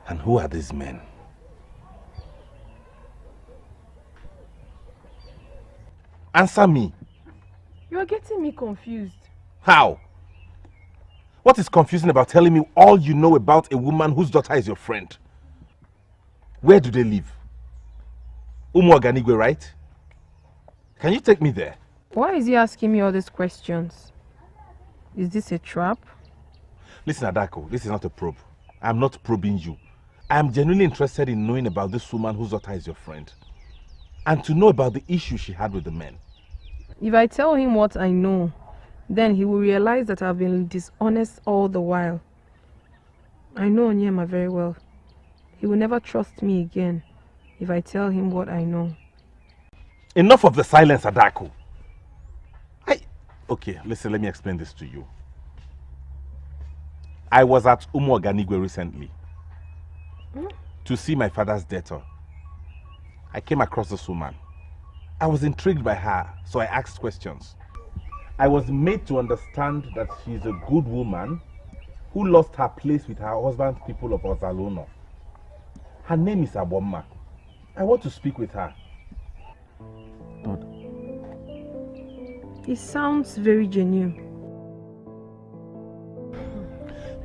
And who are these men? Answer me. You are getting me confused. How? What is confusing about telling me all you know about a woman whose daughter is your friend? Where do they live? Umuoganigwe, right? Can you take me there? Why is he asking me all these questions? Is this a trap? Listen, Adako, this is not a probe. I'm not probing you. I am genuinely interested in knowing about this woman whose daughter is your friend. And to know about the issue she had with the men. If I tell him what I know, then he will realize that I've been dishonest all the while. I know Onyema very well. He will never trust me again if I tell him what I know. Enough of the silence, Adako. Okay, listen, let me explain this to you. I was at Umuoganigwe recently to see my father's daughter. I came across this woman. I was intrigued by her, so I asked questions. I was made to understand that she is a good woman who lost her place with her husband's people of Ozaluno. Her name is Ugonma. I want to speak with her. It sounds very genuine.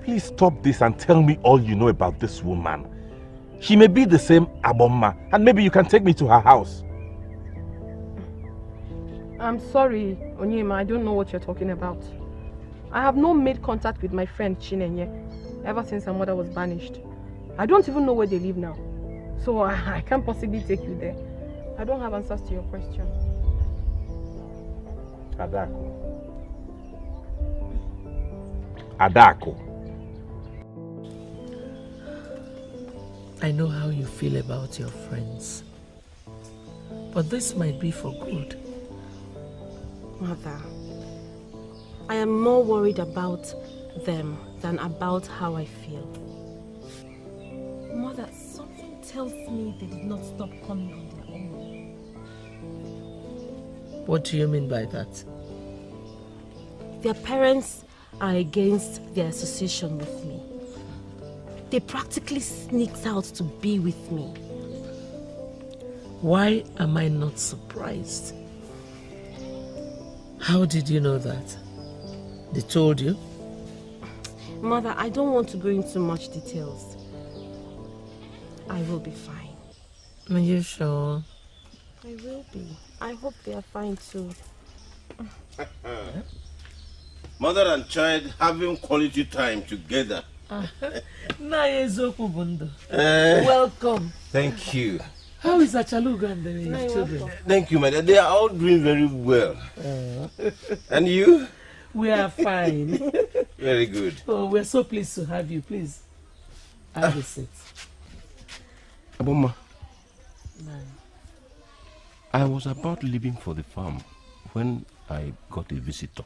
Please stop this and tell me all you know about this woman. She may be the same Ugonma, and maybe you can take me to her house. I'm sorry, Onyema, I don't know what you're talking about. I have not made contact with my friend Chinenye ever since her mother was banished. I don't even know where they live now. So I can't possibly take you there. I don't have answers to your question. Adako. I know how you feel about your friends. But this might be for good. Mother, I am more worried about them than about how I feel. Mother, something tells me they did not stop coming on their own. What do you mean by that? Their parents are against their association with me. They practically sneaked out to be with me. Why am I not surprised? How did you know that? They told you? Mother, I don't want to go into much details. I will be fine. Are you sure? I will be. I hope they are fine too. Mother and child having quality time together. Welcome. Thank you. How is Achaluga and the children? Thank you, madam. They are all doing very well. And you? We are fine. Very good. Oh, we're so pleased to have you. Please, have a seat. Aboma, I was about leaving for the farm when I got a visitor.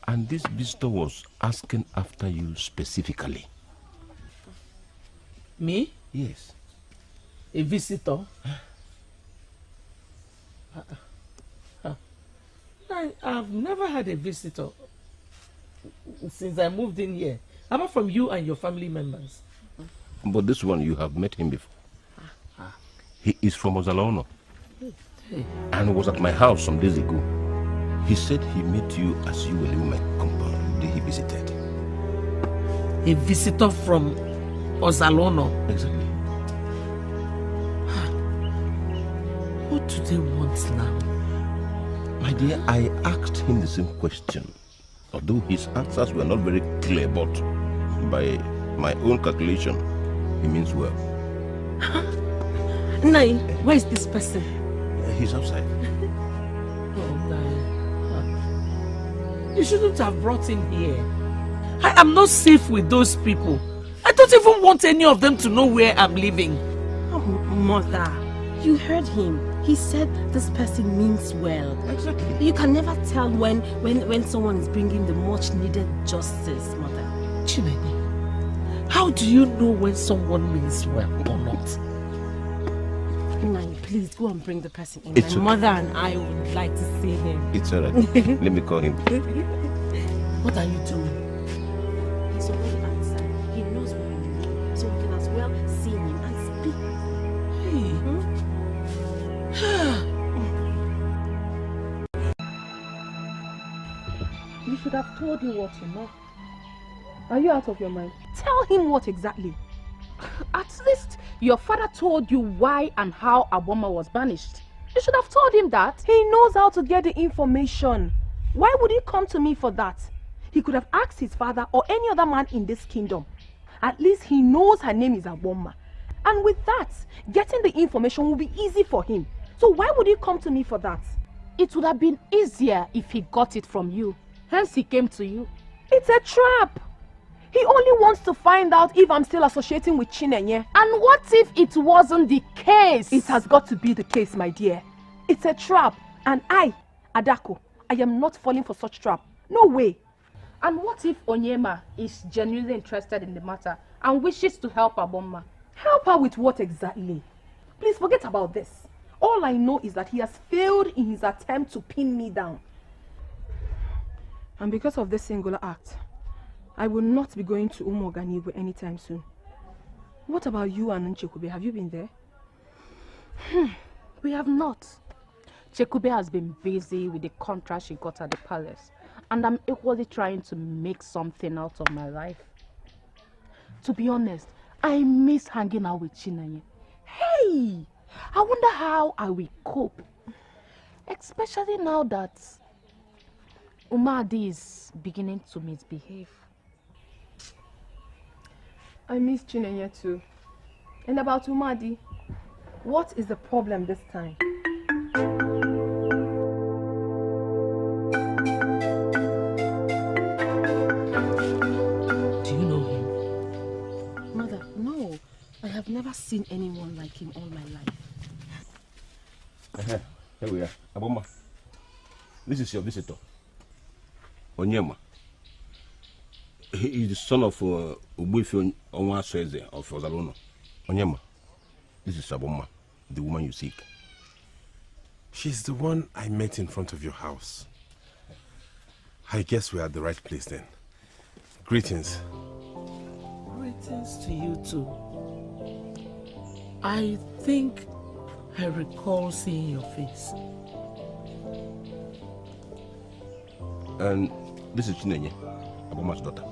And this visitor was asking after you specifically. Me? Yes. A visitor? I've never had a visitor since I moved in here, apart from you and your family members. But this one, you have met him before. He is from Ozalono and was at my house some days ago. He said he met you as you were leaving my compound the day he visited. A visitor from Ozalono? Exactly. What do they want now? My dear, I asked him the same question, although his answers were not very clear, but by my own calculation, he means well. Nai, where is this person? He's outside. Oh, Nai. You shouldn't have brought him here. I am not safe with those people. I don't even want any of them to know where I'm living. Oh, Mother, you heard him. He said this person means well. Exactly. You can never tell when someone is bringing the much needed justice, Mother. Chinene, how do you know when someone means well or not? Nai, please go and bring the person in. It's My mother and I would like to see him. It's alright. Let me call him. What are you doing? He's already outside. He knows where you are, so we can as well see him and speak. Hey. You should have told him what you know. Are you out of your mind? Tell him what exactly. At least your father told you why and how Ugonma was banished. You should have told him that. He knows how to get the information. Why would he come to me for that? He could have asked his father or any other man in this kingdom. At least he knows her name is Ugonma. And with that, getting the information will be easy for him. So why would he come to me for that? It would have been easier if he got it from you. Hence he came to you. It's a trap. He only wants to find out if I'm still associating with Chinenye. And what if it wasn't the case? It has got to be the case, my dear. It's a trap. And I, Adako, I am not falling for such trap. No way. And what if Onyema is genuinely interested in the matter and wishes to help Ugonma? Help her with what exactly? Please forget about this. All I know is that he has failed in his attempt to pin me down. And because of this singular act, I will not be going to Umuoganigwe anytime soon. What about you and Nchekube? Have you been there? We have not. Chekube has been busy with the contract she got at the palace, and I'm equally trying to make something out of my life. To be honest, I miss hanging out with Chinenye. Hey! I wonder how I will cope. Especially now that Umadi is beginning to misbehave. I miss Chinenye too. And about Umadi, what is the problem this time? Do you know him? Mother, no. I have never seen anyone like him all my life. Here we are. Aboma, this is your visitor. Onyema. He is the son of Ubuifi Onwasweze of Ozalono. Onyema, this is Aboma, the woman you seek. She's the one I met in front of your house. I guess we're at the right place then. Greetings. Greetings to you too. I think I recall seeing your face. And this is Chinenye, Aboma's daughter.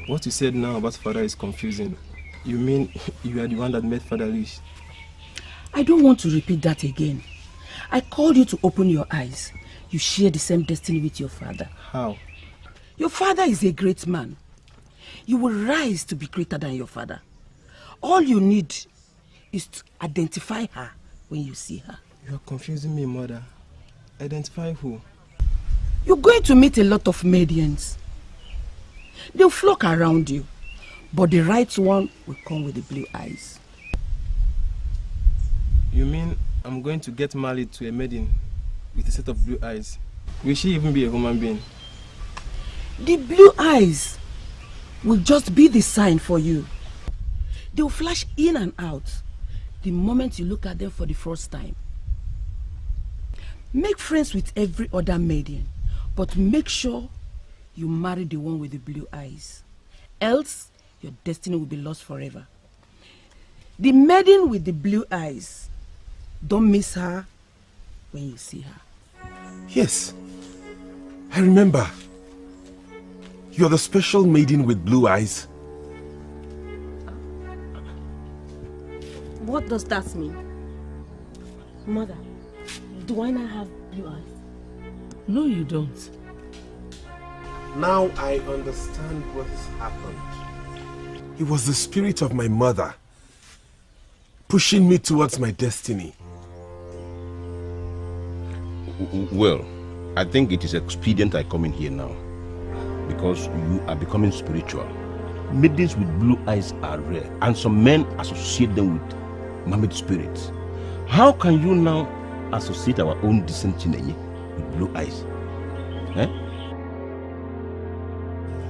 What you said now about father is confusing. You mean you are the one that made father rich? I don't want to repeat that again. I called you to open your eyes. You share the same destiny with your father. How? Your father is a great man. You will rise to be greater than your father. All you need is to identify her when you see her. You are confusing me, mother. Identify who? You're going to meet a lot of maidens. They'll flock around you, but the right one will come with the blue eyes. You mean I'm going to get married to a maiden with a set of blue eyes? Will she even be a human being? The blue eyes will just be the sign for you. They'll flash in and out the moment you look at them for the first time. Make friends with every other maiden, but make sure you marry the one with the blue eyes. Else, your destiny will be lost forever. The maiden with the blue eyes, don't miss her when you see her. Yes, I remember. You're the special maiden with blue eyes. What does that mean? Mother, do I not have blue eyes? No, you don't. Now I understand what has happened. It was the spirit of my mother pushing me towards my destiny. Well, I think it is expedient I come in here now, because you are becoming spiritual. Maidens with blue eyes are rare, and some men associate them with mermaid spirits. How can you now associate our own decent Chinenye with blue eyes? Eh?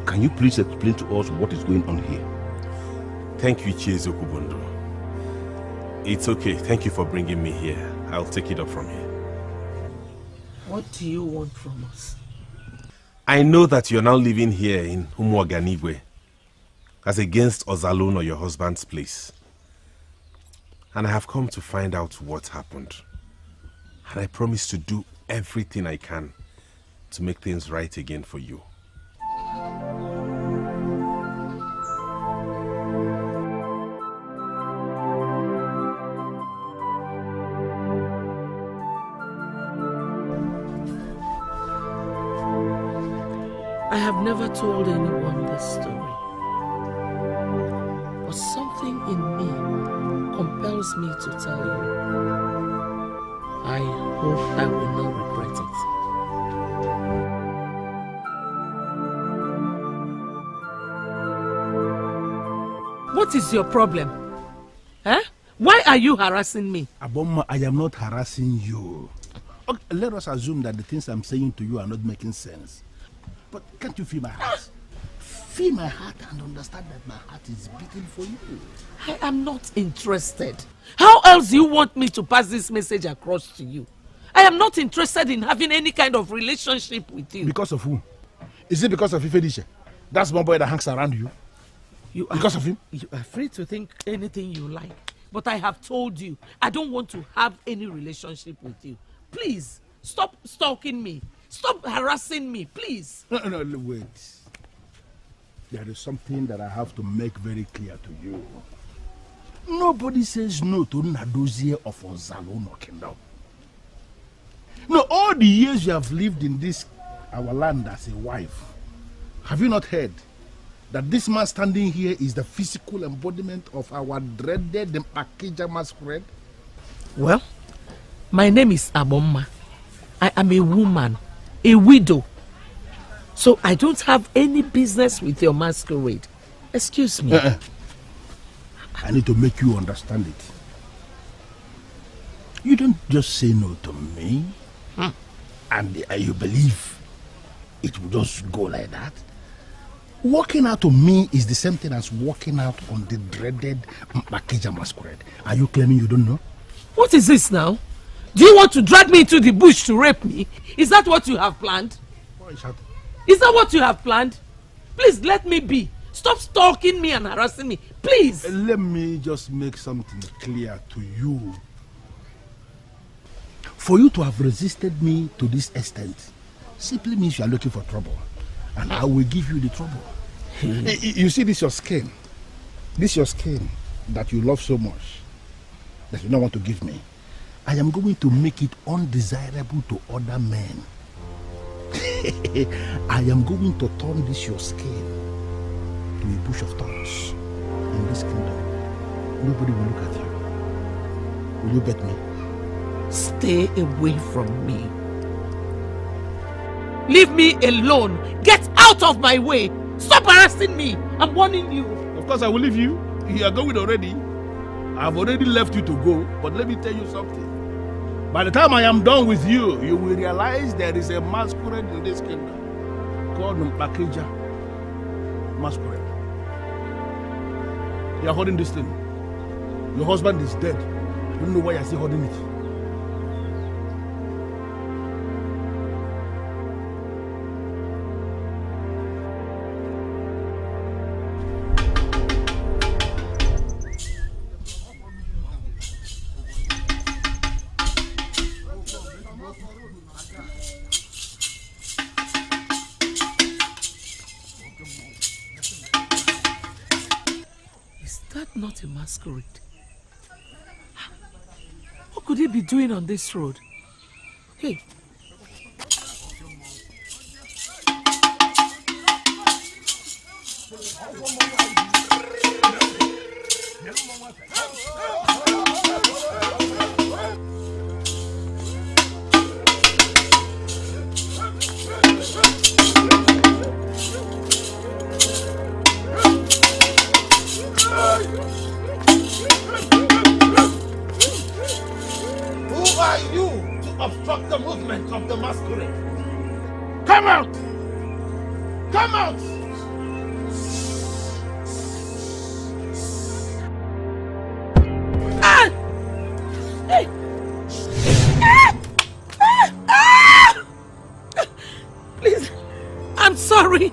Can you please explain to us what is going on here? Thank you, Igbondu. It's okay. Thank you for bringing me here. I'll take it up from here. What do you want from us? I know that you're now living here in Umuoganigwe as against Ozalon or your husband's place. And I have come to find out what happened. And I promise to do everything I can to make things right again for you. I have never told anyone this story, but something in me compels me to tell you. I hope I will not regret it. What is your problem? Huh? Why are you harassing me? Aboma, I am not harassing you. Okay, let us assume that the things I'm saying to you are not making sense. But can't you feel my heart? Feel my heart and understand that my heart is beating for you. I am not interested. How else do you want me to pass this message across to you? I am not interested in having any kind of relationship with you. Because of who? Is it because of Ifedisha? That's one boy that hangs around you. Because of him? You are free to think anything you like. But I have told you, I don't want to have any relationship with you. Please, stop stalking me. Stop harassing me, please. No, wait. There is something that I have to make very clear to you. Nobody says no to Nadozie of Ozalono Kingdom. No, all the years you have lived in this, our land as a wife, have you not heard that this man standing here is the physical embodiment of our dreaded Mpakija Masquerade? Well, my name is Ugonma. I am a woman, a widow. So I don't have any business with your masquerade. Excuse me. I need to make you understand it. You don't just say no to me, and you believe it will just go like that. Walking out to me is the same thing as walking out on the dreaded Mpakija Masquerade. Are you claiming you don't know? What is this now? Do you want to drag me into the bush to rape me? Is that what you have planned? Why is that? Is that what you have planned? Please let me be. Stop stalking me and harassing me. Please. Let me just make something clear to you. For you to have resisted me to this extent simply means you are looking for trouble. And I will give you the trouble. You see this your skin. This your skin that you love so much that you don't want to give me. I am going to make it undesirable to other men. I am going to turn this your skin to a bush of thorns. In this kingdom, nobody will look at you. Will you bet me? Stay away from me. Leave me alone. Get out of my way. Stop harassing me. I'm warning you. Of course I will leave you. You are going already. I've already left you to go. But let me tell you something. By the time I am done with you, you will realize there is a masquerade in this kingdom called Mpakeja Masquerade. You are holding this thing. Your husband is dead. I don't know why you are still holding it. Not a masquerade. What could he be doing on this road? Hey. Obstruct the movement of the masquerade. Come out! Come out! Ah! Hey! Ah! Ah! Ah! Please, I'm sorry.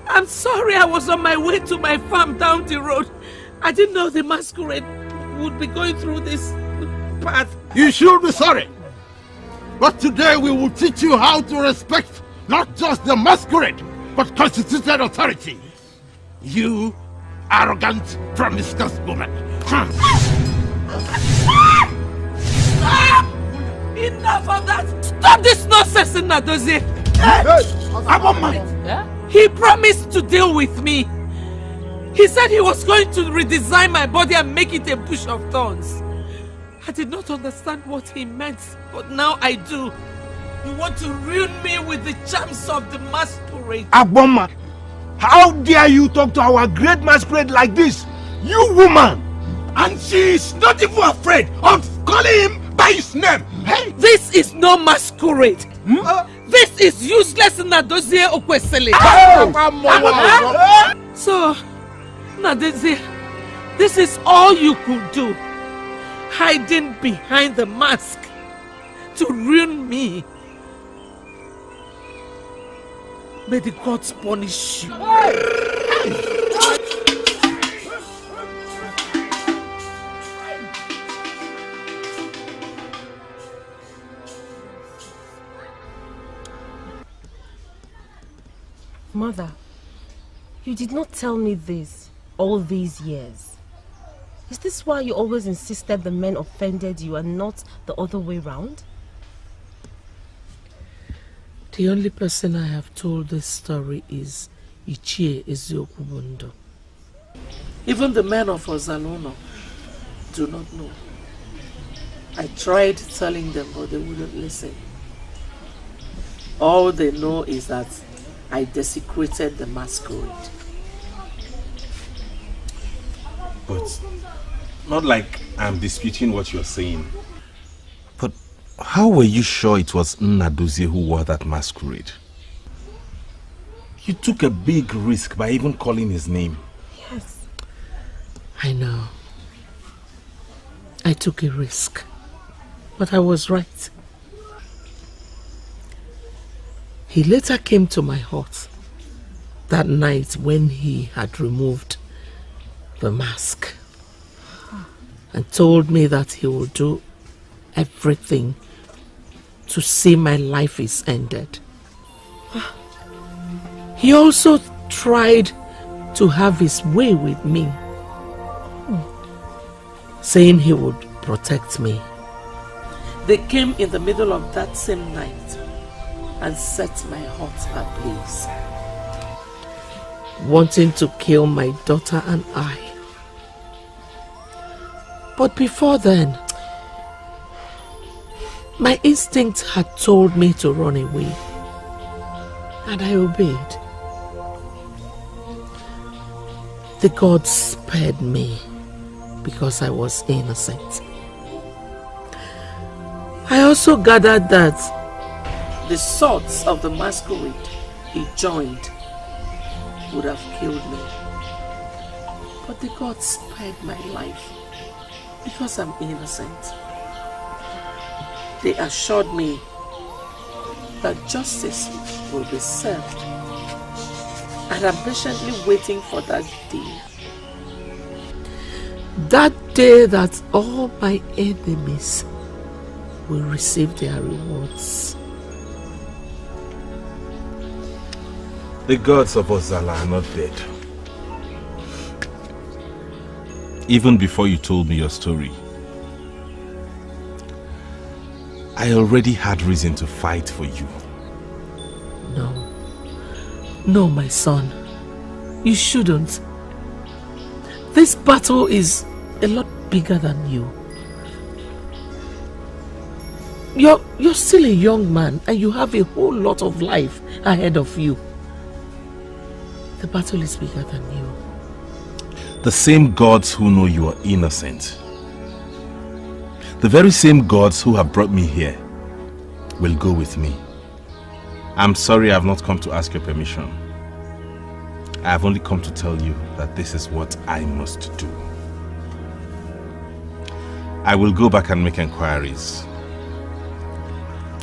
I'm sorry. I was on my way to my farm down the road. I didn't know the masquerade would be going through this path. You should be sorry. But today we will teach you how to respect not just the masquerade, but constituted authority. You arrogant, promiscuous woman. Stop! Enough of that! Stop this nonsense, Ngozi! He promised to deal with me. He said he was going to redesign my body and make it a bush of thorns. I did not understand what he meant, but now I do. You want to ruin me with the charms of the masquerade. Ugonma, how dare you talk to our great masquerade like this? You woman! And she is not even afraid of calling him by his name. Hey. This is no masquerade. This is useless Nadozie Okwesili. So, Nadozie, this is all you could do. Hiding behind the mask to ruin me. May the gods punish you. Mother, you did not tell me this all these years. Is this why you always insisted the men offended you and not the other way round? The only person I have told this story is Ichie Ezeonu. Even the men of Ozalono do not know. I tried telling them, but they wouldn't listen. All they know is that I desecrated the masquerade. But not like I'm disputing what you're saying. But how were you sure it was Nnadozie who wore that masquerade? You took a big risk by even calling his name. Yes. I know. I took a risk. But I was right. He later came to my hut that night when he had removed the mask and told me that he would do everything to see my life is ended. He also tried to have his way with me, saying he would protect me. They came in the middle of that same night and set my heart ablaze, wanting to kill my daughter and I. But before then, my instinct had told me to run away, and I obeyed. The gods spared me because I was innocent. I also gathered that the swords of the Masquerade he joined would have killed me. But the gods spared my life because I'm innocent. They assured me that justice will be served, and I'm patiently waiting for that day. That day that all my enemies will receive their rewards. The gods of Ozala are not dead. Even before you told me your story, I already had reason to fight for you. No, my son. You shouldn't. This battle is a lot bigger than you. You're still a young man and you have a whole lot of life ahead of you. The battle is bigger than you. The same gods who know you are innocent, the very same gods who have brought me here, will go with me. I'm sorry I have not come to ask your permission. I have only come to tell you that this is what I must do. I will go back and make inquiries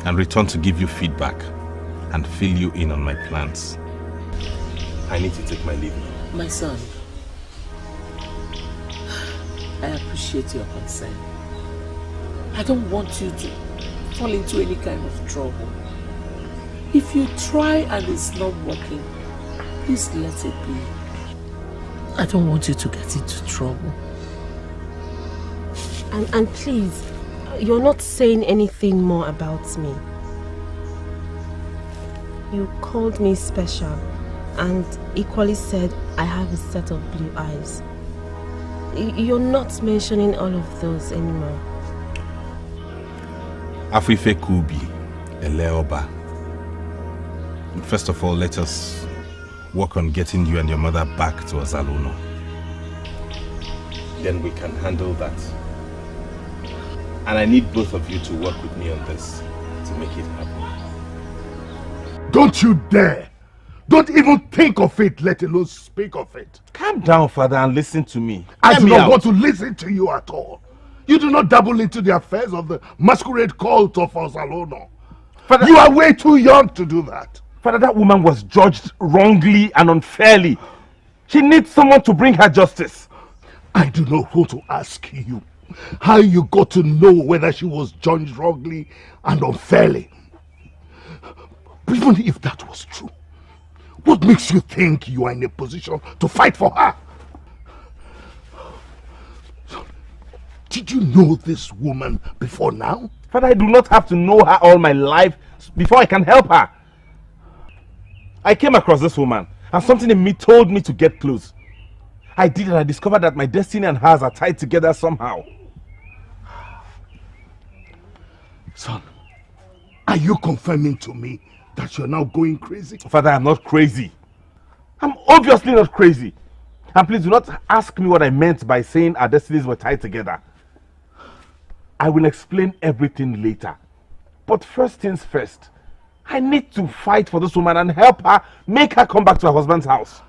and return to give you feedback and fill you in on my plans. I need to take my leave now. My son, I appreciate your concern. I don't want you to fall into any kind of trouble. If you try and it's not working, please let it be. I don't want you to get into trouble. And please, you're not saying anything more about me. You called me special and equally said I have a set of blue eyes. You're not mentioning all of those anymore. Afife Kubi, Eleoba. First of all, let us work on getting you and your mother back to Azalono. Then we can handle that. And I need both of you to work with me on this to make it happen. Don't you dare! Don't even think of it, let alone speak of it. Calm down, father, and listen to me. I do not want to listen to you at all. You do not dabble into the affairs of the masquerade cult of Azalono. Father, you are way too young to do that. Father, that woman was judged wrongly and unfairly. She needs someone to bring her justice. I do not want to ask you how you got to know whether she was judged wrongly and unfairly. But even if that was true, what makes you think you are in a position to fight for her? Did you know this woman before now? Father, I do not have to know her all my life before I can help her. I came across this woman and something in me told me to get close. I did, and I discovered that my destiny and hers are tied together somehow. Son, are you confirming to me that you're now going crazy? Father, I'm not crazy. I'm obviously not crazy. And please do not ask me what I meant by saying our destinies were tied together. I will explain everything later. But first things first, I need to fight for this woman and help her make her come back to her husband's house.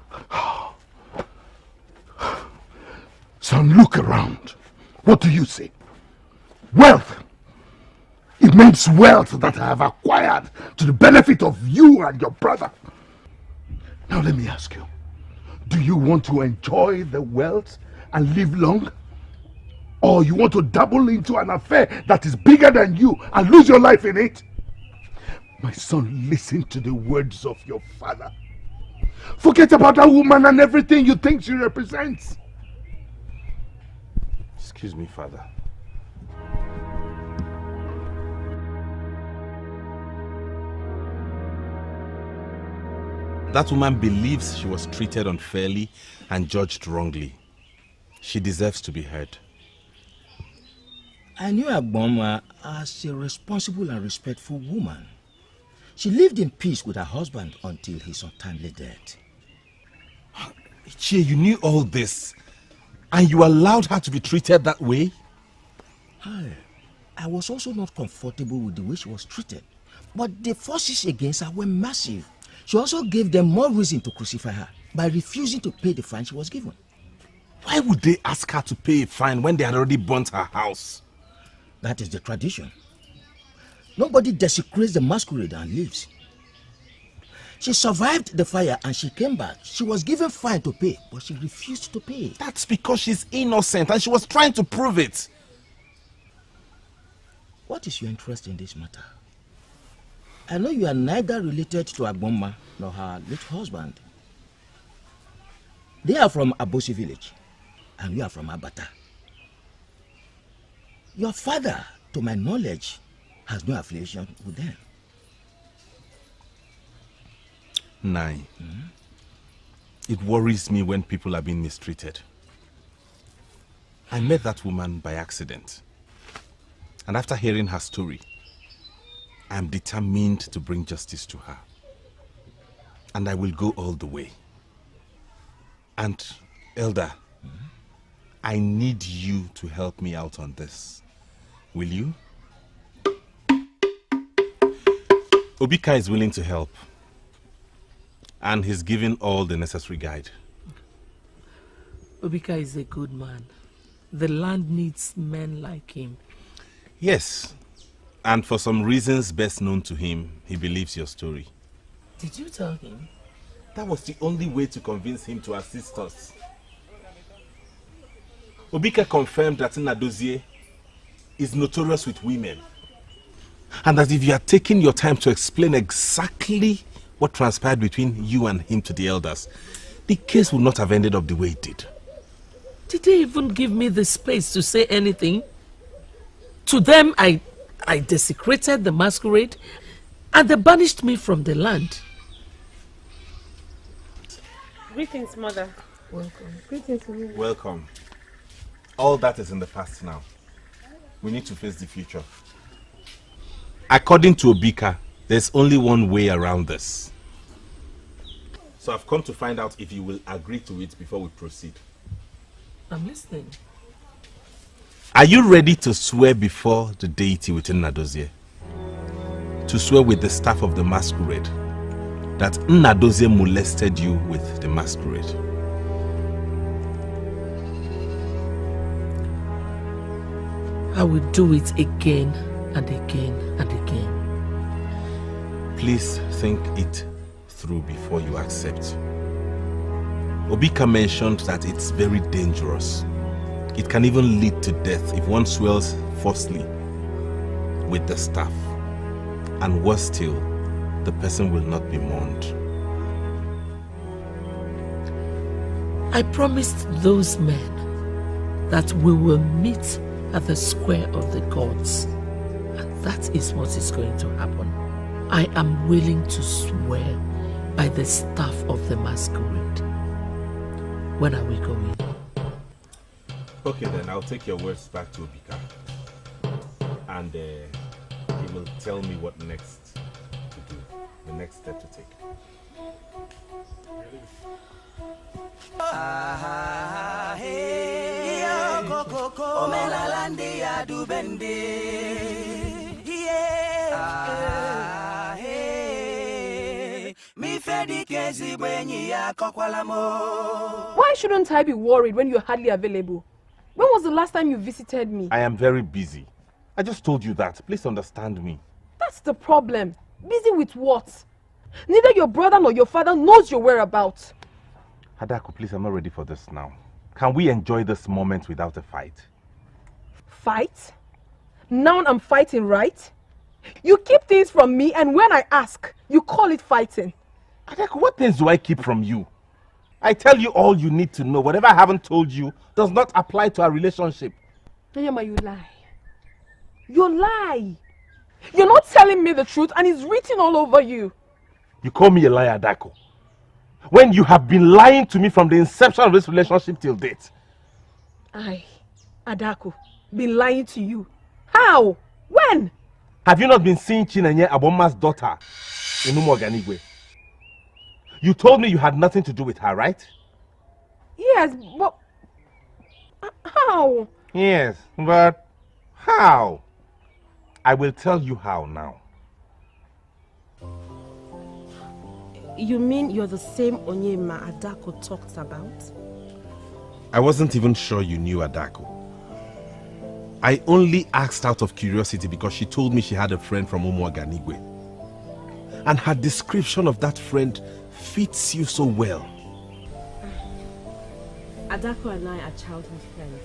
Son, look around. What do you see? Wealth. Immense wealth that I have acquired to the benefit of you and your brother. Now let me ask you, do you want to enjoy the wealth and live long? Or you want to dabble into an affair that is bigger than you and lose your life in it? My son, listen to the words of your father. Forget about that woman and everything you think she represents. Excuse me, Father. That woman believes she was treated unfairly and judged wrongly. She deserves to be heard. I knew Ugonma as a responsible and respectful woman. She lived in peace with her husband until his untimely death. Ichie, you knew all this, and you allowed her to be treated that way? I was also not comfortable with the way she was treated, but the forces against her were massive. She also gave them more reason to crucify her by refusing to pay the fine she was given. Why would they ask her to pay a fine when they had already burnt her house? That is the tradition. Nobody desecrates the masquerade and leaves. She survived the fire and she came back. She was given fine to pay, but she refused to pay. That's because she's innocent and she was trying to prove it. What is your interest in this matter? I know you are neither related to Ugonma nor her late husband. They are from Abosi village and you are from Abata. Your father, to my knowledge, has no affiliation with them. Nine. It worries me when people are being mistreated. I met that woman by accident. And after hearing her story, I am determined to bring justice to her. And I will go all the way. And, Elder, I need you to help me out on this. Will you? Obika is willing to help. And he's given all the necessary guide. Obika is a good man. The land needs men like him. Yes. And for some reasons best known to him, he believes your story. Did you tell him? That was the only way to convince him to assist us. Obika confirmed that Nnadozie is notorious with women. And that if you had taken your time to explain exactly what transpired between you and him to the elders, the case would not have ended up the way it did. Did they even give me the space to say anything? To them, I desecrated the masquerade and they banished me from the land. Greetings, Mother. Welcome. Greetings, Mother. Welcome. All that is in the past now. We need to face the future. According to Obika, there's only one way around this. So I've come to find out if you will agree to it before we proceed. I'm listening. Are you ready to swear before the deity within Nnadozie? To swear with the staff of the masquerade that Nnadozie molested you with the masquerade? I will do it again and again and again. Please think it through before you accept. Obika mentioned that it's very dangerous. It can even lead to death if one swears falsely with the staff. And worse still, the person will not be mourned. I promised those men that we will meet at the square of the gods. And that is what is going to happen. I am willing to swear by the staff of the masquerade. When are we going? Okay then, I'll take your words back to Obika. And he will tell me what next to do, the next step to take. Why shouldn't I be worried when you're hardly available? When was the last time you visited me? I am very busy. I just told you that. Please understand me. That's the problem. Busy with what? Neither your brother nor your father knows your whereabouts. Adako, please, I'm not ready for this now. Can we enjoy this moment without a fight? Fight? Now I'm fighting, right? You keep things from me, and when I ask, you call it fighting. Adako, what things do I keep from you? I tell you all you need to know. Whatever I haven't told you does not apply to our relationship. Nyama, you lie. You lie. You're not telling me the truth, and it's written all over you. You call me a liar, Adako, when you have been lying to me from the inception of this relationship till date. I, Adako, been lying to you. How? When? Have you not been seeing Chinenye Abomma's daughter in Umuoganigwe? You told me you had nothing to do with her, right? Yes, but how? Yes, but how? I will tell you how now. You mean you're the same Onyema Adako talked about? I wasn't even sure you knew Adako. I only asked out of curiosity because she told me she had a friend from Umuoganigwe. And her description of that friend fits you so well. Adako and I are childhood friends.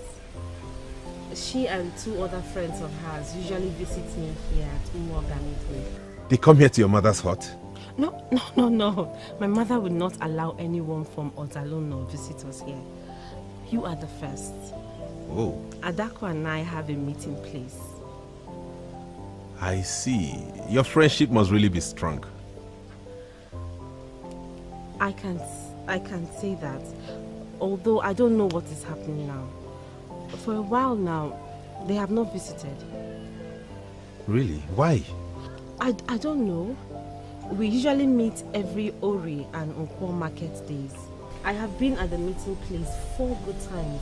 She and 2 other friends of hers usually visit me here at Umuoganigwe. They come here to your mother's hut? No. My mother would not allow anyone from Ozalono visit us here. You are the first. Oh. Adako and I have a meeting place. I see. Your friendship must really be strong. I can say that, although I don't know what is happening now. For a while now, they have not visited. Really? Why? I don't know. We usually meet every Ori and Nkwo market days. I have been at the meeting place 4 good times.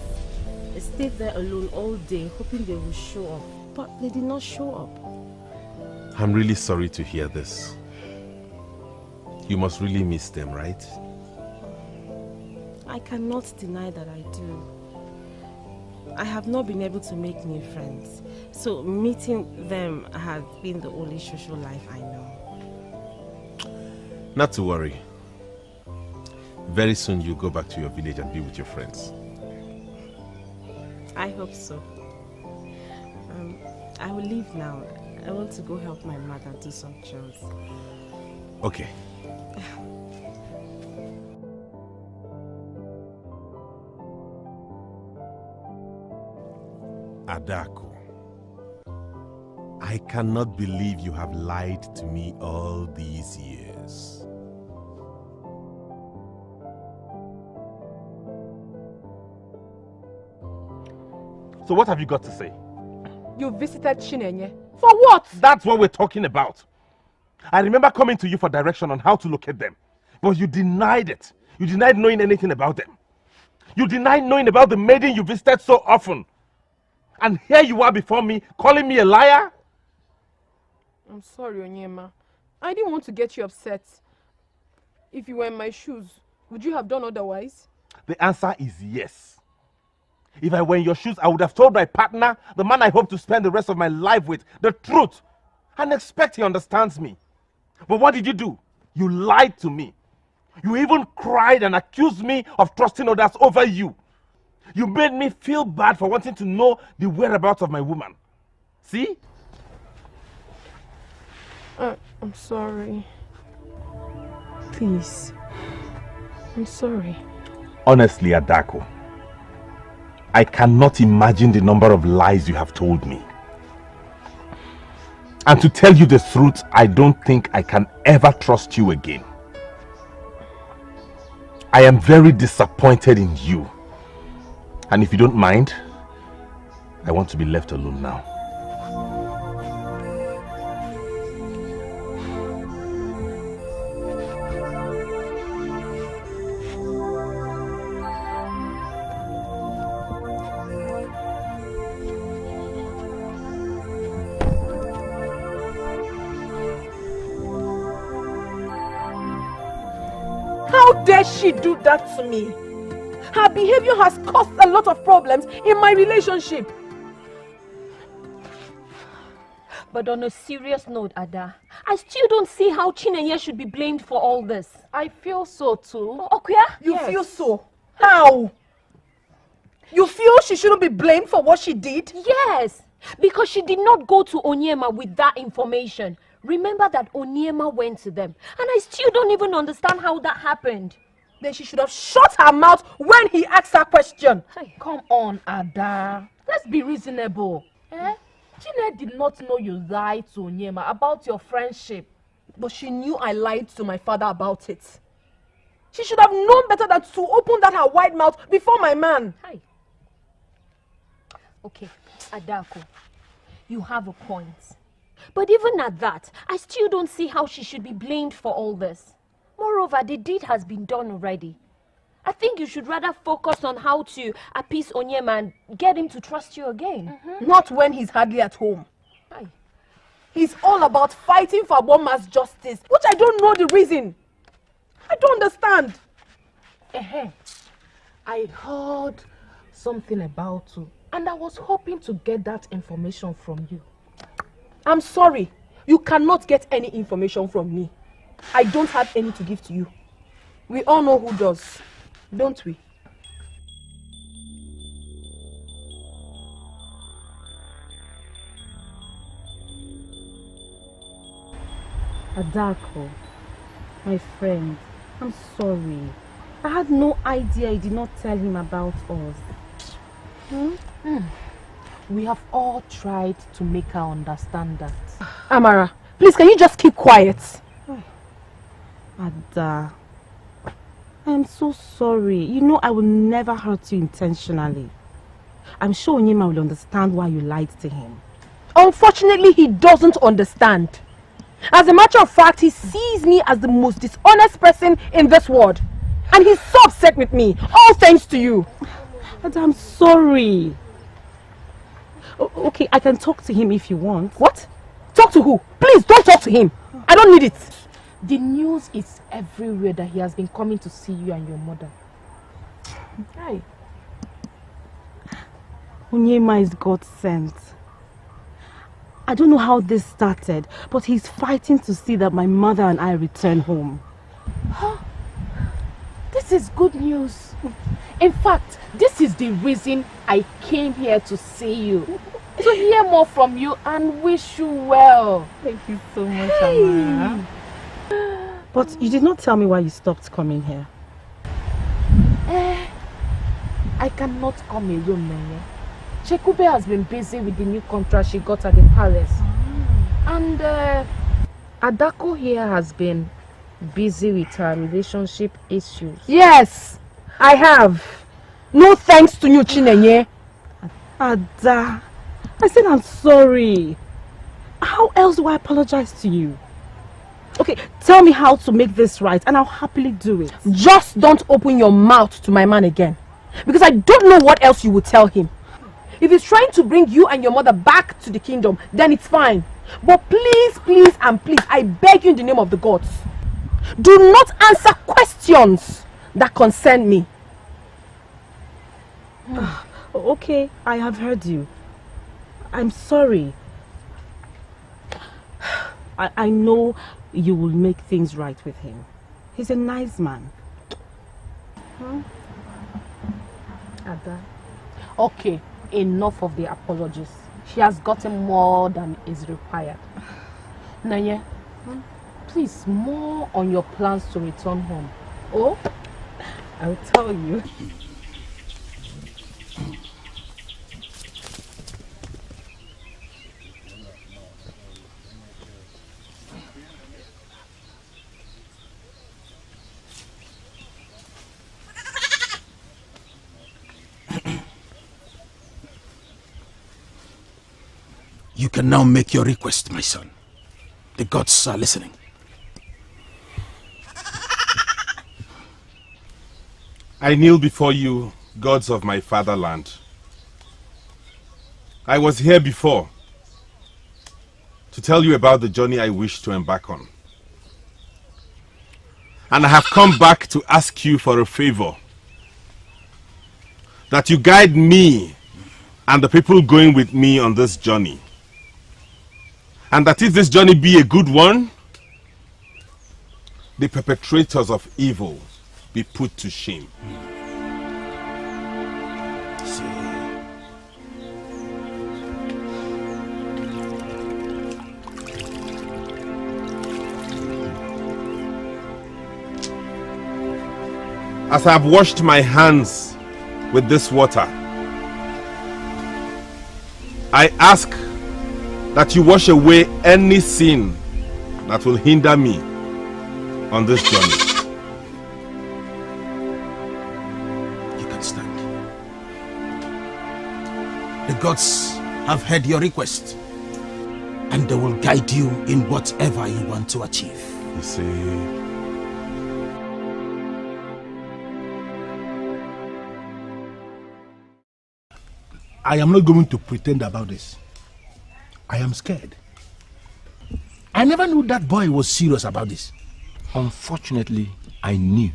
I stayed there alone all day, hoping they will show up, but they did not show up. I'm really sorry to hear this. You must really miss them, right? I cannot deny that I do. I have not been able to make new friends, so meeting them has been the only social life I know. Not to worry. Very soon you'll go back to your village and be with your friends. I hope so. I will leave now. I want to go help my mother do some chores. Okay. Adako, I cannot believe you have lied to me all these years. So what have you got to say? You visited Chinenye. For what? That's what we're talking about. I remember coming to you for direction on how to locate them. But you denied it. You denied knowing anything about them. You denied knowing about the maiden you visited so often. And here you are before me, calling me a liar? I'm sorry, Onyema. I didn't want to get you upset. If you were in my shoes, would you have done otherwise? The answer is yes. If I were in your shoes, I would have told my partner, the man I hope to spend the rest of my life with, the truth. And expect he understands me. But what did you do? You lied to me. You even cried and accused me of trusting others over you. You made me feel bad for wanting to know the whereabouts of my woman. See? I'm sorry. Please. I'm sorry. Honestly, Adako, I cannot imagine the number of lies you have told me. And to tell you the truth, I don't think I can ever trust you again. I am very disappointed in you. And if you don't mind, I want to be left alone now. How dare she do that to me? Her behavior has caused a lot of problems in my relationship. But on a serious note, Ada, I still don't see how Chinenye should be blamed for all this. I feel so too. Okuya? You feel so? How? You feel she shouldn't be blamed for what she did? Yes, because she did not go to Onyema with that information. Remember that Onyema went to them. And I still don't even understand how that happened. Then she should have shut her mouth when he asked her question. Hey, come on, Ada. Let's be reasonable. Chine did not know you lied to Onyema about your friendship. But she knew I lied to my father about it. She should have known better than to open that her wide mouth before my man. Hi. Okay, Adako, you have a point. But even at that, I still don't see how she should be blamed for all this. Moreover, the deed has been done already. I think you should rather focus on how to appease Onyema and get him to trust you again. Not when he's hardly at home. Aye. He's all about fighting for Agboma's justice, which I don't know the reason. I don't understand. I heard something about you, and I was hoping to get that information from you. I'm sorry. You cannot get any information from me. I don't have any to give to you. We all know who does, don't we? Adako, my friend, I'm sorry. I had no idea you did not tell him about us. We have all tried to make her understand that. Amara, please can you just keep quiet? Ada, I am so sorry. You know I will never hurt you intentionally. I'm sure Onyema will understand why you lied to him. Unfortunately, he doesn't understand. As a matter of fact, he sees me as the most dishonest person in this world. And he's so upset with me, all thanks to you. Ada, I'm sorry. Okay, I can talk to him if you want. What? Talk to who? Please, don't talk to him. I don't need it. The news is everywhere that he has been coming to see you and your mother. Hi. Onyema is God sent. I don't know how this started, but he's fighting to see that my mother and I return home. This is good news. In fact, this is the reason I came here to see you. To hear more from you and wish you well. Thank you so much, Amara. But you did not tell me why you stopped coming here. I cannot come alone, Nene. Chekube has been busy with the new contract she got at the palace. And Adako here has been busy with her relationship issues. Yes, I have. No thanks to you, Chinenye. Ada, I said I'm sorry. How else do I apologize to you? Okay, tell me how to make this right and I'll happily do it. Just don't open your mouth to my man again. Because I don't know what else you would tell him. If he's trying to bring you and your mother back to the kingdom, then it's fine. But please, please and please, I beg you in the name of the gods, do not answer questions that concern me. Okay, I have heard you. I'm sorry. I know you will make things right with him. He's a nice man. Ada. Okay, enough of the apologies. She has gotten more than is required. Nanye, please, more on your plans to return home. Oh, I'll tell you. You can now make your request, my son. The gods are listening. I kneel before you, gods of my fatherland. I was here before to tell you about the journey I wish to embark on. And I have come back to ask you for a favor. That you guide me and the people going with me on this journey. And that if this journey be a good one, the perpetrators of evil be put to shame. As I have washed my hands with this water, I ask that you wash away any sin that will hinder me on this journey. You can stand. The gods have heard your request, and they will guide you in whatever you want to achieve. You see, I am not going to pretend about this. I am scared. I never knew that boy was serious about this. Unfortunately, I knew.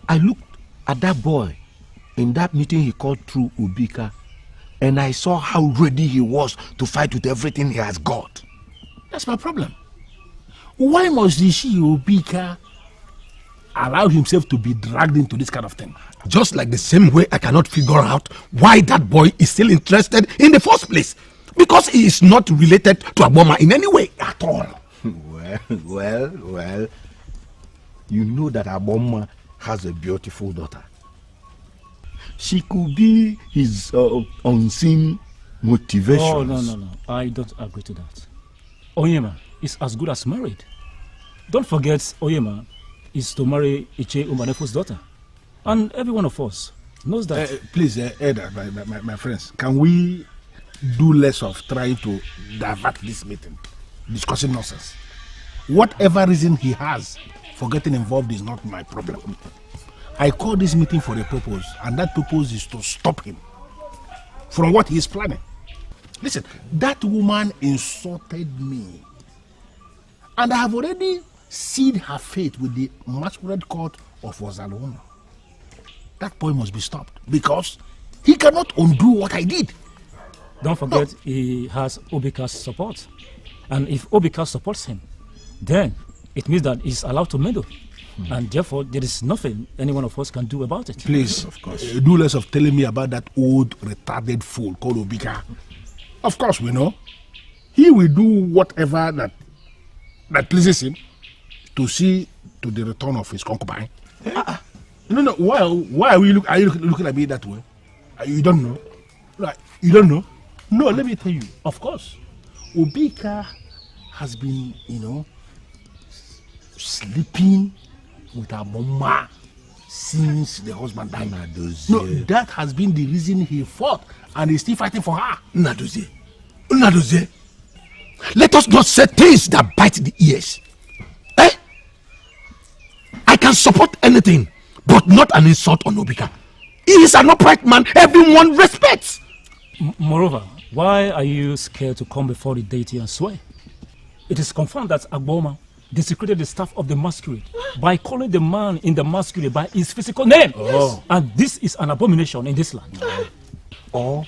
I looked at that boy in that meeting he called through Ubika, and I saw how ready he was to fight with everything he has got. That's my problem. Why must the Ubika allow himself to be dragged into this kind of thing? Just like the same way I cannot figure out why that boy is still interested in the first place. Because he is not related to Ugonma in any way at all. Well. You know that Ugonma has a beautiful daughter. She could be his unseen motivation. Oh, no. I don't agree to that. Onyema is as good as married. Don't forget, Onyema is to marry Iche Umanefu's daughter. And every one of us knows that. Please, Eda, my friends, can we do less of trying to divert this meeting, discussing nonsense? Whatever reason he has for getting involved is not my problem. I call this meeting for a purpose, and that purpose is to stop him from what he is planning. Listen, that woman insulted me, and I have already sealed her fate with the Masquerade court of Ozalona. That boy must be stopped because he cannot undo what I did. Don't forget, he has Obika's support. And if Obika supports him, then it means that he's allowed to meddle. And therefore, there is nothing any one of us can do about it. Please, of course, do less of telling me about that old retarded fool called Obika. Of course, we know. He will do whatever that pleases him to see to the return of his concubine. No. Why are you looking at me that way? You don't know? Like, you don't know? No, let me tell you. Of course, Obika has been, sleeping with her mama since the husband died. No, that has been the reason he fought, and he's still fighting for her. Nadozie, let us not say things that bite the ears. I can support anything, but not an insult on Obika. He is an upright man everyone respects. Moreover, why are you scared to come before the deity and swear? It is confirmed that Ugonma desecrated the staff of the Masquerade by calling the man in the Masquerade by his physical name. Oh. And this is an abomination in this land. Or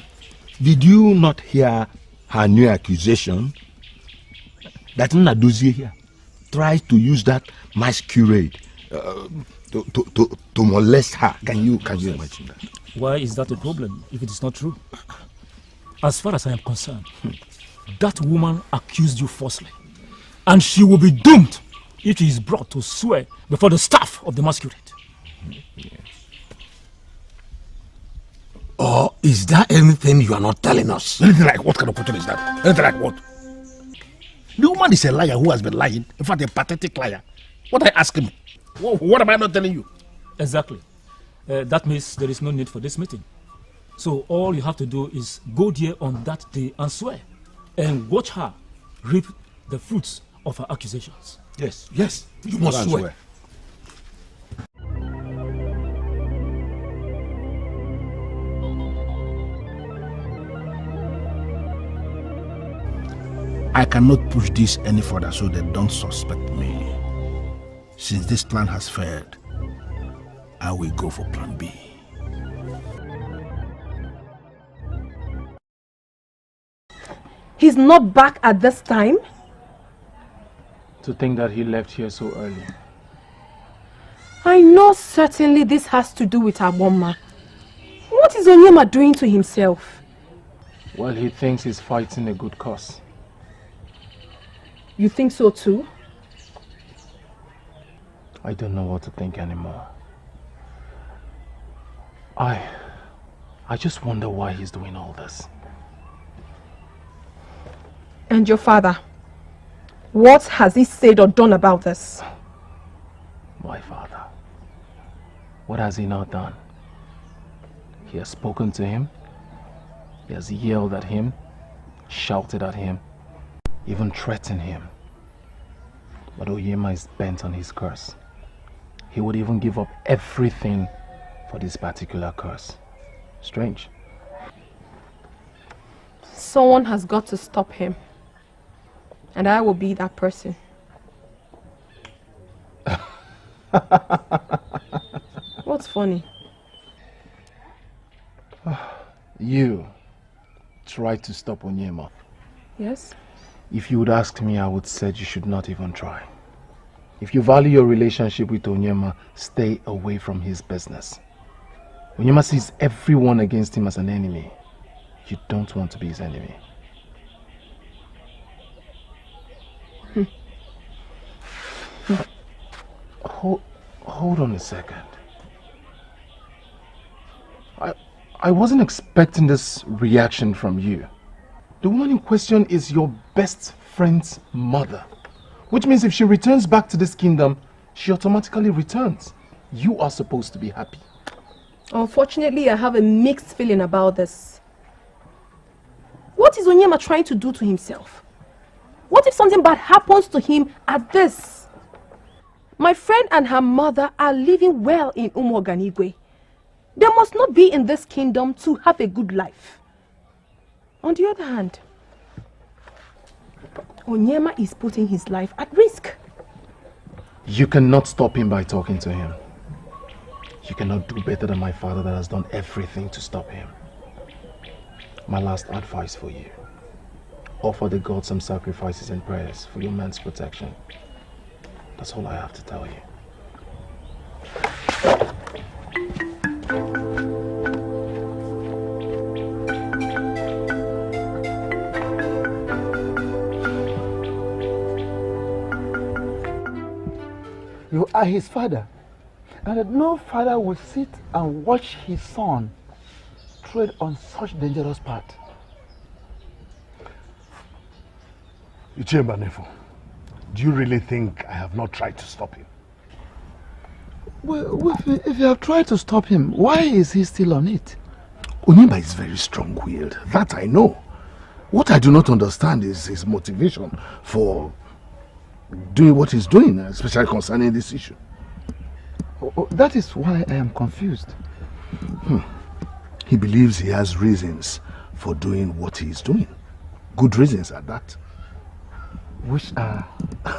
did you not hear her new accusation that Nadozie here tries to use that Masquerade to molest her? Can you imagine that? Why is that a problem if it is not true? As far as I am concerned, that woman accused you falsely, and she will be doomed if she is brought to swear before the staff of the Masquerade. Yes. Or is there anything you are not telling us? Anything like what kind of question is that? Anything like what? The woman is a liar who has been lying. In fact, a pathetic liar. What I ask him? What am I not telling you? Exactly. That means there is no need for this meeting. So all you have to do is go there on that day and swear, and watch her reap the fruits of her accusations. Yes, you must swear. I cannot push this any further so they don't suspect me. Since this plan has failed, I will go for plan B. He's not back at this time? To think that he left here so early. I know certainly this has to do with Ugonma. What is Onyema doing to himself? Well, he thinks he's fighting a good cause. You think so too? I don't know what to think anymore. I just wonder why he's doing all this. And your father? What has he said or done about this? My father. What has he not done? He has spoken to him. He has yelled at him, shouted at him, even threatened him. But Onyema is bent on his curse. He would even give up everything for this particular curse. Strange. Someone has got to stop him. And I will be that person. What's funny? You tried to stop Onyema. Yes? If you would ask me, I would say you should not even try. If you value your relationship with Onyema, stay away from his business. Onyema sees everyone against him as an enemy. You don't want to be his enemy. Hold on a second. I wasn't expecting this reaction from you. The woman in question is your best friend's mother. Which means if she returns back to this kingdom, she automatically returns. You are supposed to be happy. Unfortunately, I have a mixed feeling about this. What is Onyema trying to do to himself? What if something bad happens to him at this? My friend and her mother are living well in Umuoganigwe. They must not be in this kingdom to have a good life. On the other hand, Onyema is putting his life at risk. You cannot stop him by talking to him. You cannot do better than my father that has done everything to stop him. My last advice for you. Offer the gods some sacrifices and prayers for your man's protection. That's all I have to tell you. You are his father, and that no father will sit and watch his son tread on such dangerous path. Ichemba Nefo, do you really think I have not tried to stop him? Well, if you have tried to stop him, why is he still on it? Onyema is very strong-willed, that I know. What I do not understand is his motivation for doing what he's doing, especially concerning this issue. That is why I am confused. He believes he has reasons for doing what he is doing. Good reasons at that. Which are?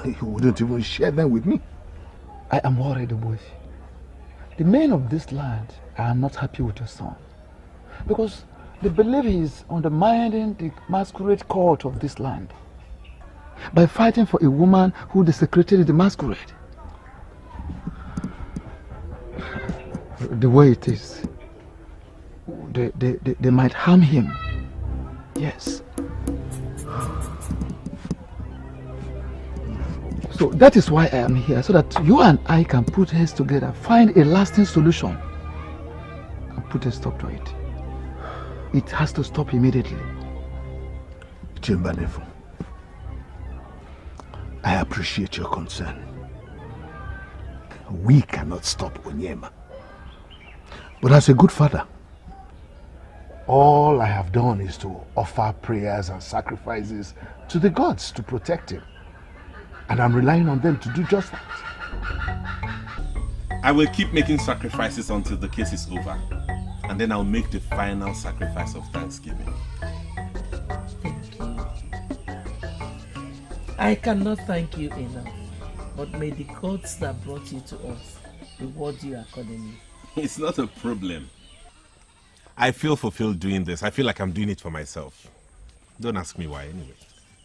He wouldn't even share them with me. I am worried, boy. The men of this land are not happy with your son, because they believe he is undermining the masquerade cult of this land by fighting for a woman who desecrated the masquerade. The way it is, they might harm him. Yes. So that is why I am here, so that you and I can put heads together, find a lasting solution, and put a stop to it. It has to stop immediately. Chimbanefo, I appreciate your concern. We cannot stop Onyema. But as a good father, all I have done is to offer prayers and sacrifices to the gods to protect him. And I'm relying on them to do just that. I will keep making sacrifices until the case is over. And then I'll make the final sacrifice of Thanksgiving. I cannot thank you enough. But may the gods that brought you to us reward you accordingly. It's not a problem. I feel fulfilled doing this. I feel like I'm doing it for myself. Don't ask me why anyway.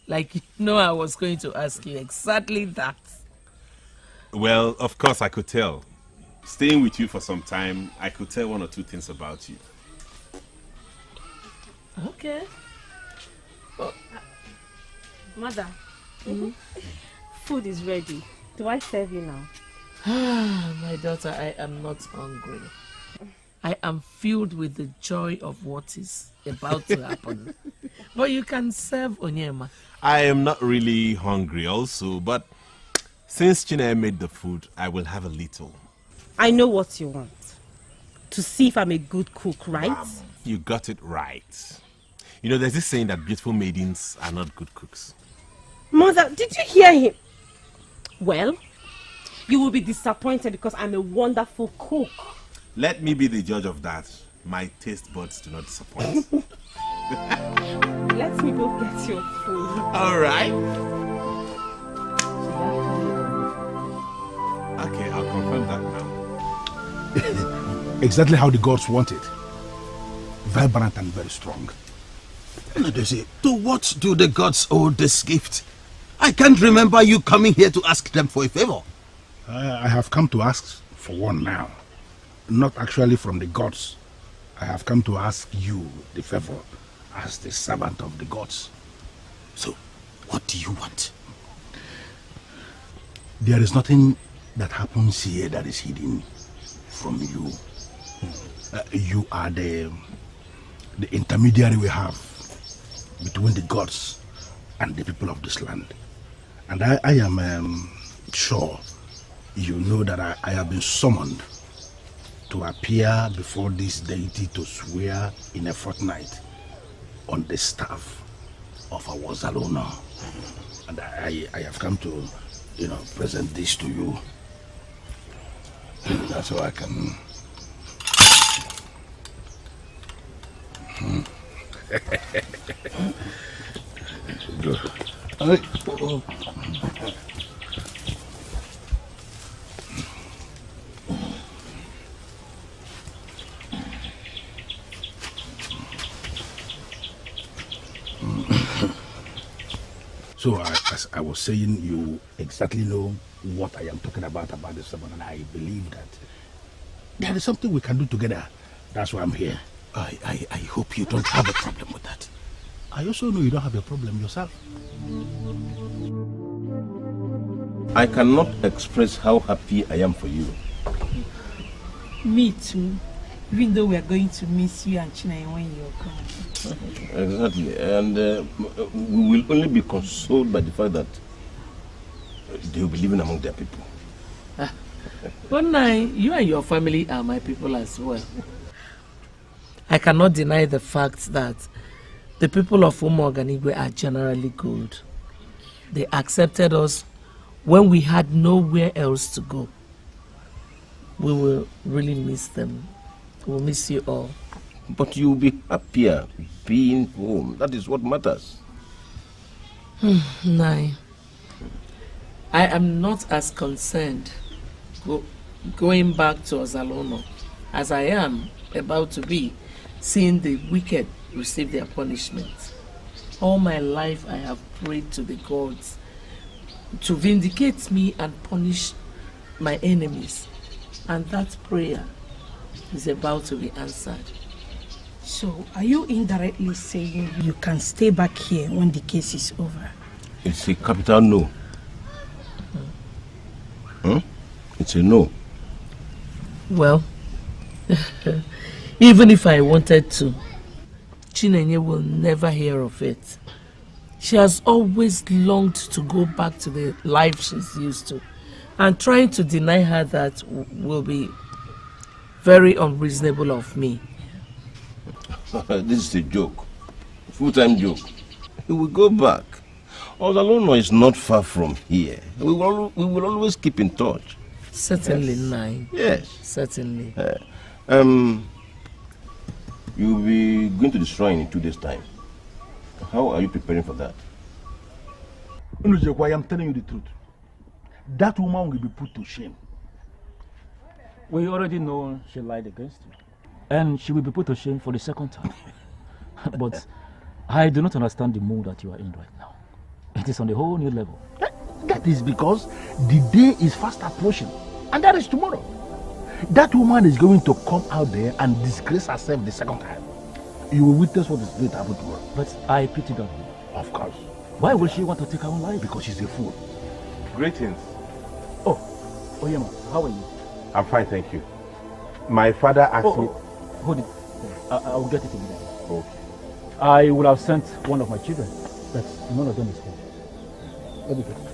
Like, you know, I was going to ask you exactly that. Well, of course I could tell. staying with you for some time, I could tell one or two things about you. Okay. Oh. Mother, food is ready. Do I serve you now? My daughter, I am not hungry. I am filled with the joy of what is about to happen. But you can serve Onyema. I am not really hungry also, but since Chineke made the food, I will have a little. I know what you want. To see if I'm a good cook, right? You got it right. You know, there's this saying that beautiful maidens are not good cooks. Mother, did you hear him? Well, you will be disappointed because I'm a wonderful cook. Let me be the judge of that. My taste buds do not disappoint. Let me go get your food. All right. Okay, I'll confirm that now. Exactly how the gods want it. Vibrant and very strong. To what do the gods owe this gift? I can't remember you coming here to ask them for a favor. I have come to ask for one now. Not actually from the gods. I have come to ask you the favor as the servant of the gods. So, what do you want? There is nothing that happens here that is hidden from you. You are the intermediary we have between the gods and the people of this land. And I am sure you know that I have been summoned to appear before this deity to swear in a fortnight on the staff of our Zalona. And I have come to, present this to you. That's how I can... Good. So, as I was saying, you exactly know what I am talking about this sermon, and I believe that there is something we can do together. That's why I'm here. I hope you don't have a problem with that. I also know you don't have a problem yourself. I cannot express how happy I am for you. Me too. Even though we are going to miss you and Chineke when you're gone. Exactly. And we will only be consoled by the fact that they will be living among their people. But now, you and your family are my people as well. I cannot deny the fact that the people of Umuoganigwe are generally good. They accepted us when we had nowhere else to go. We will really miss them. We'll miss you all. But you'll be happier being home. That is what matters. Nai, I am not as concerned going back to Ozalono as I am about to be seeing the wicked receive their punishment. All my life I have prayed to the gods to vindicate me and punish my enemies. And that prayer is about to be answered. So, are you indirectly saying you can stay back here when the case is over? It's a capital no. It's a no. Well, even if I wanted to, Chinenye will never hear of it. She has always longed to go back to the life she's used to, and trying to deny her that will be very unreasonable of me. This is a joke. Full-time joke. We will go back. Ozalono is not far from here. We will always keep in touch. Certainly, Nai. Yes. Certainly. You'll be going to the shrine in 2 days' time. How are you preparing for that? I am telling you the truth. That woman will be put to shame. We already know she lied against you. And she will be put to shame for the second time. But I do not understand the mood that you are in right now. It is on a whole new level. That is because the day is fast approaching. And that is tomorrow. That woman is going to come out there and disgrace herself the second time. You will witness what is going to happen to her. But I pity that woman. Of course. Why will she want to take her own life? Because she's a fool. Greetings. Oh, Oyema, how are you? I'm fine, thank you. My father asked me... Hold it. I'll get it immediately. Okay. I would have sent one of my children, but none of them is home. Let me get it.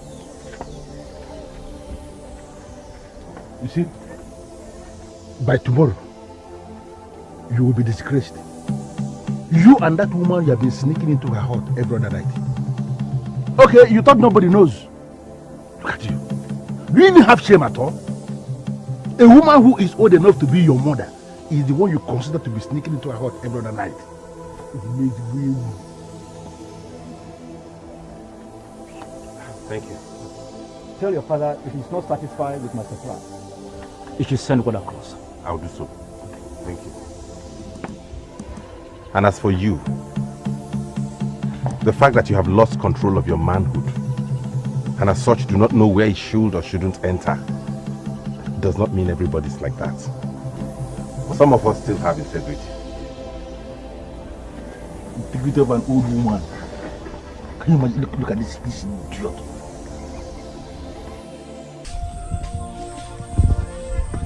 You see, by tomorrow, you will be disgraced. You and that woman you have been sneaking into her heart every other night. Okay, you thought nobody knows. Look at you. Do you even have shame at all? A woman who is old enough to be your mother is the one you consider to be sneaking into her heart every other night. Thank you. Tell your father if he's not satisfied with my supply, he should send one across. I'll do so. Thank you. And as for you, the fact that you have lost control of your manhood and as such do not know where you should or shouldn't enter does not mean everybody's like that. Some of us still have integrity. Integrity of an old woman. Can you imagine? Look at this idiot.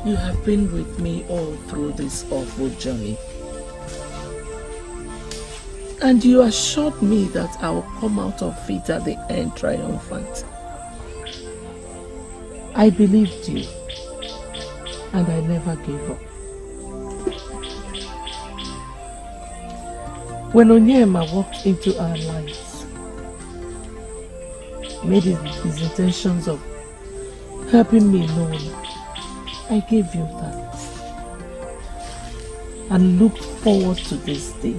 You have been with me all through this awful journey. And you assured me that I will come out of it at the end triumphant. I believed you, and I never gave up. When Onyema walked into our lives, made his intentions of helping me known, I gave you thanks and looked forward to this day.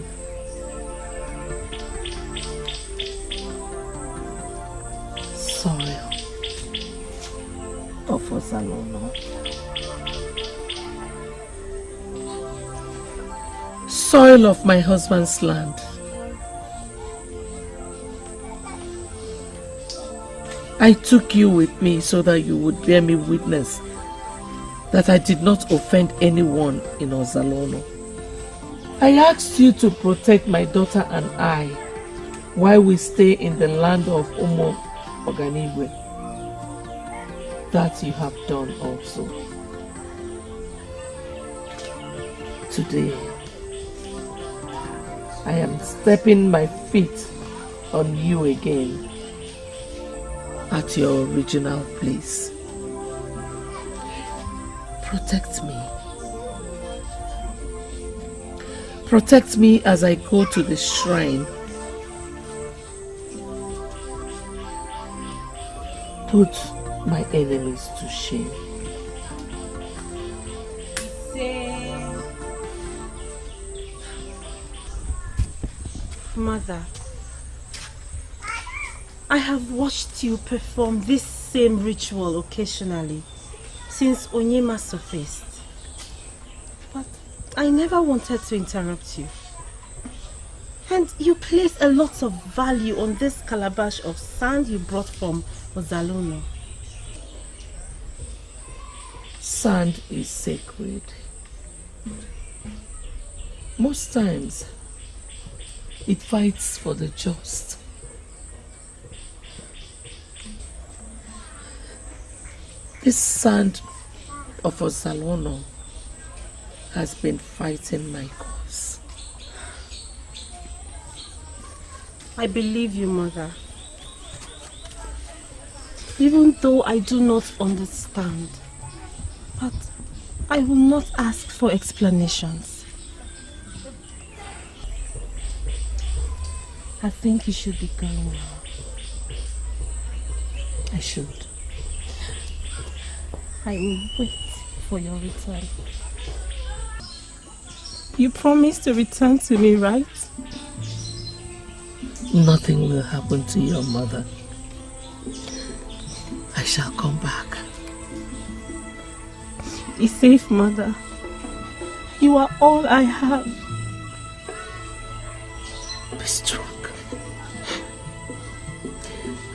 Soil of Ozalono. Soil of my husband's land. I took you with me so that you would bear me witness that I did not offend anyone in Ozalono. I asked you to protect my daughter and I while we stay in the land of Umo Oganigwe. That you have done also. Today, I am stepping my feet on you again at your original place. Protect me. Protect me as I go to the shrine. Put my enemies to shame. Mother, I have watched you perform this same ritual occasionally since Onyema surfaced. But I never wanted to interrupt you. And you place a lot of value on this calabash of sand you brought from Ozalono. Sand is sacred. Most times, it fights for the just. This sand of Ozalono has been fighting my cause. I believe you, Mother. Even though I do not understand. But I will not ask for explanations. I think you should be going now. I should. I will wait for your return. You promised to return to me, right? Nothing will happen to your mother. I shall come back. Be safe, Mother. You are all I have. Be strong.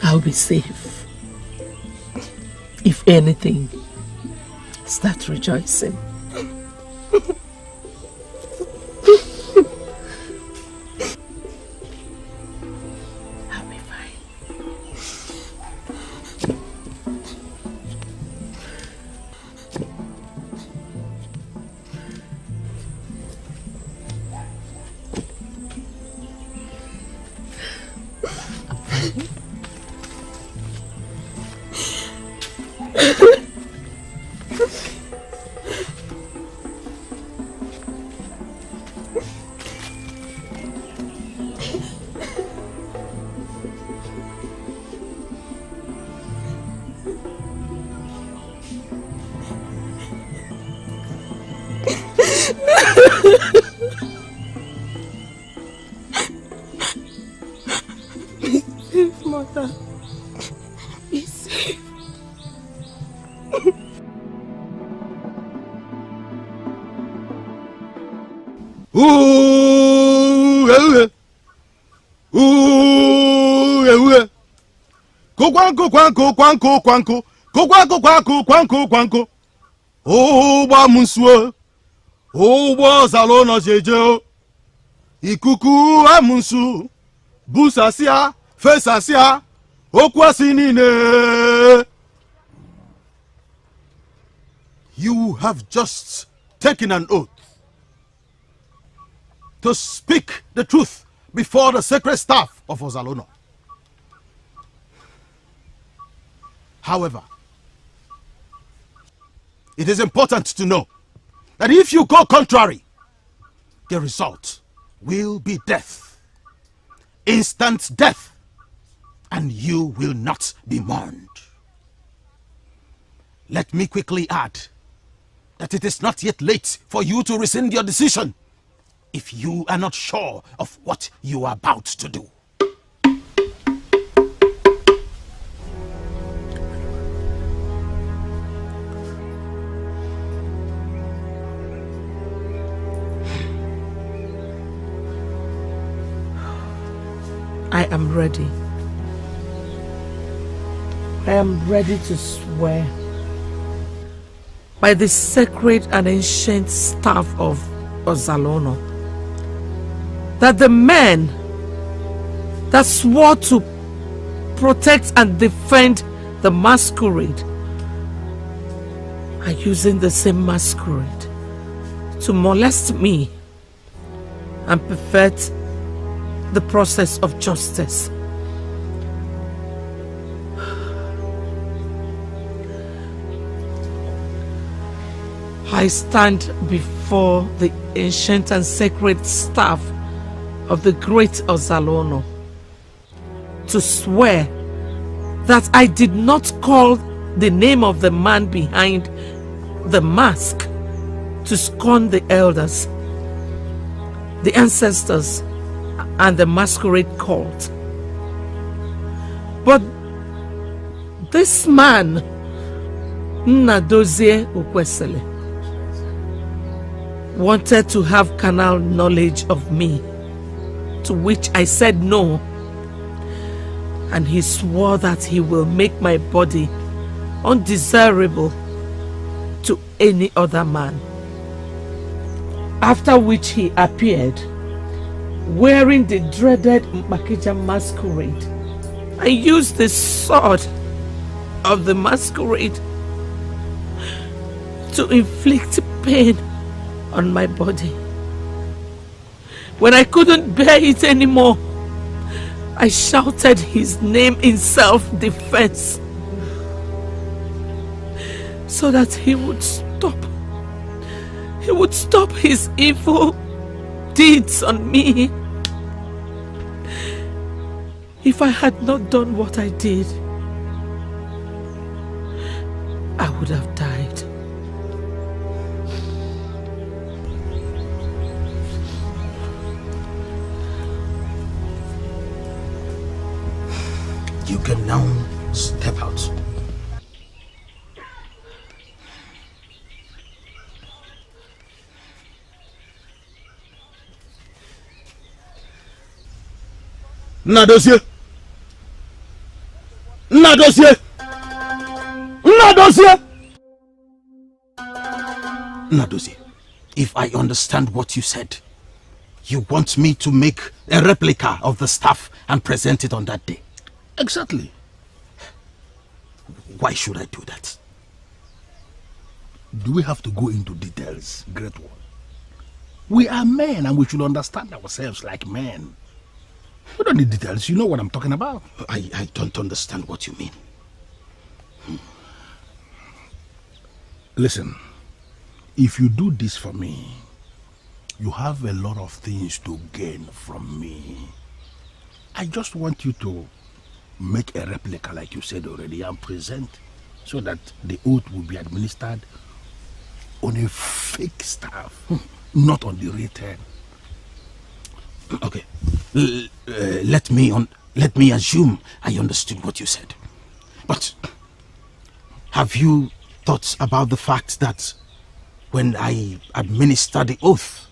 I'll be safe. If anything, start rejoicing. I'll be fine. Be safe, mother. Be safe. Kwanko. Ụgbọ amụnsuo. Ụgbọ zalo nọ jeje. Ikuku amụnsu. Busasia, fesasia. Okwasi niile. You have just taken an oath to speak the truth before the sacred staff of Ozalono. However, it is important to know that if you go contrary, the result will be death. Instant death. And you will not be mourned. Let me quickly add that it is not yet late for you to rescind your decision if you are not sure of what you are about to do. I am ready. I am ready to swear by the sacred and ancient staff of Ozalono that the men that swore to protect and defend the Masquerade are using the same Masquerade to molest me and pervert the process of justice. I stand before the ancient and sacred staff of the great Ozalono to swear that I did not call the name of the man behind the mask to scorn the elders, the ancestors, and the Masquerade cult. But this man, Nnadozie Okwesili, wanted to have carnal knowledge of me, to which I said no, and he swore that he will make my body undesirable to any other man. After which he appeared wearing the dreaded Mpakija masquerade and used the sword of the masquerade to inflict pain on my body. When I couldn't bear it anymore, I shouted his name in self-defense so that he would stop. He would stop his evil deeds on me. If I had not done what I did, I would have died. You can now step out. Nnadozie! Nnadozie! Nnadozie! Nadozie, if I understand what you said, you want me to make a replica of the staff and present it on that day? Exactly. Why should I do that? Do we have to go into details, Great One? We are men and we should understand ourselves like men. We don't need details. You know what I'm talking about. I don't understand what you mean. Listen, if you do this for me, you have a lot of things to gain from me. I just want you to make a replica like you said already and present so that the oath will be administered on a fake staff, not on the real ten. Okay, let me assume I understood what you said. But have you thought about the fact that when I administer the oath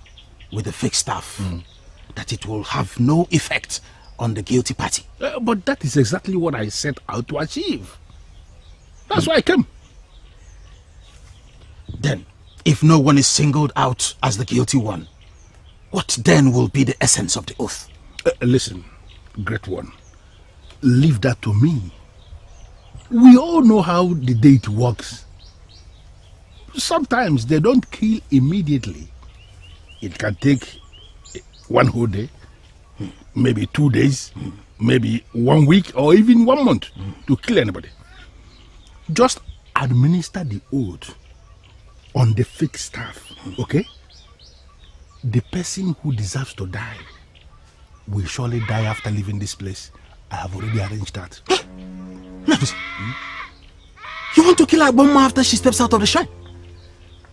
with the fake staff, that it will have no effect on the guilty party? But that is exactly what I set out to achieve. That's why I came. Then, if no one is singled out as the guilty one, what then will be the essence of the oath? Listen, Great One, leave that to me. We all know how the date works. Sometimes they don't kill immediately. It can take one whole day, maybe 2 days, maybe 1 week, or even 1 month to kill anybody. Just administer the oath on the fake staff, okay? The person who deserves to die will surely die after leaving this place. I have already arranged that. You want to kill Igbondu after she steps out of the shrine?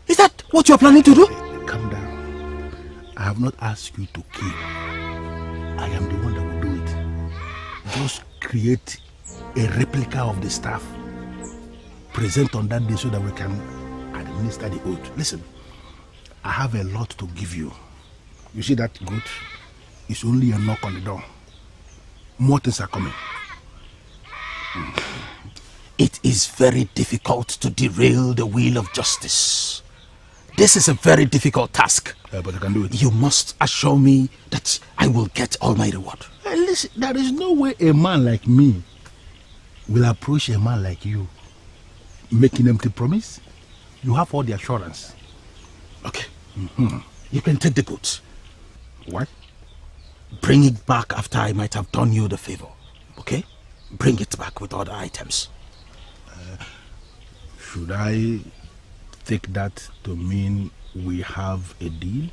Is that what you are planning to do? Calm down. I have not asked you to kill. I am the one that will do it. Just create a replica of the staff. Present on that day so that we can administer the oath. Listen, I have a lot to give you. You see that goat? It's only a knock on the door. More things are coming. It is very difficult to derail the wheel of justice. This is a very difficult task. But I can do it. You must assure me that I will get all my reward. Listen, there is no way a man like me will approach a man like you making empty promise. You have all the assurance. Okay. You can take the goods. What? Bring it back after I might have done you the favor. Okay? Bring it back with other items. Should I take that to mean we have a deal?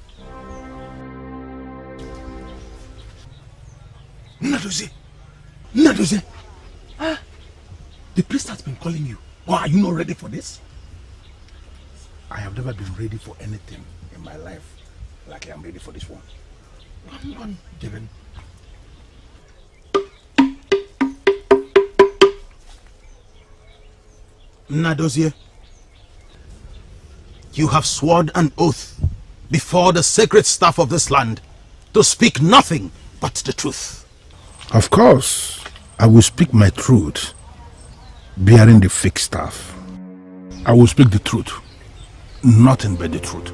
Nadozie! Huh? The priest has been calling you. Or are you not ready for this? I have never been ready for anything in my life like I am ready for this one. Come on, Devin. Nadozie, you have sworn an oath before the sacred staff of this land to speak nothing but the truth. Of course, I will speak my truth, bearing the fake staff. I will speak the truth, nothing but the truth.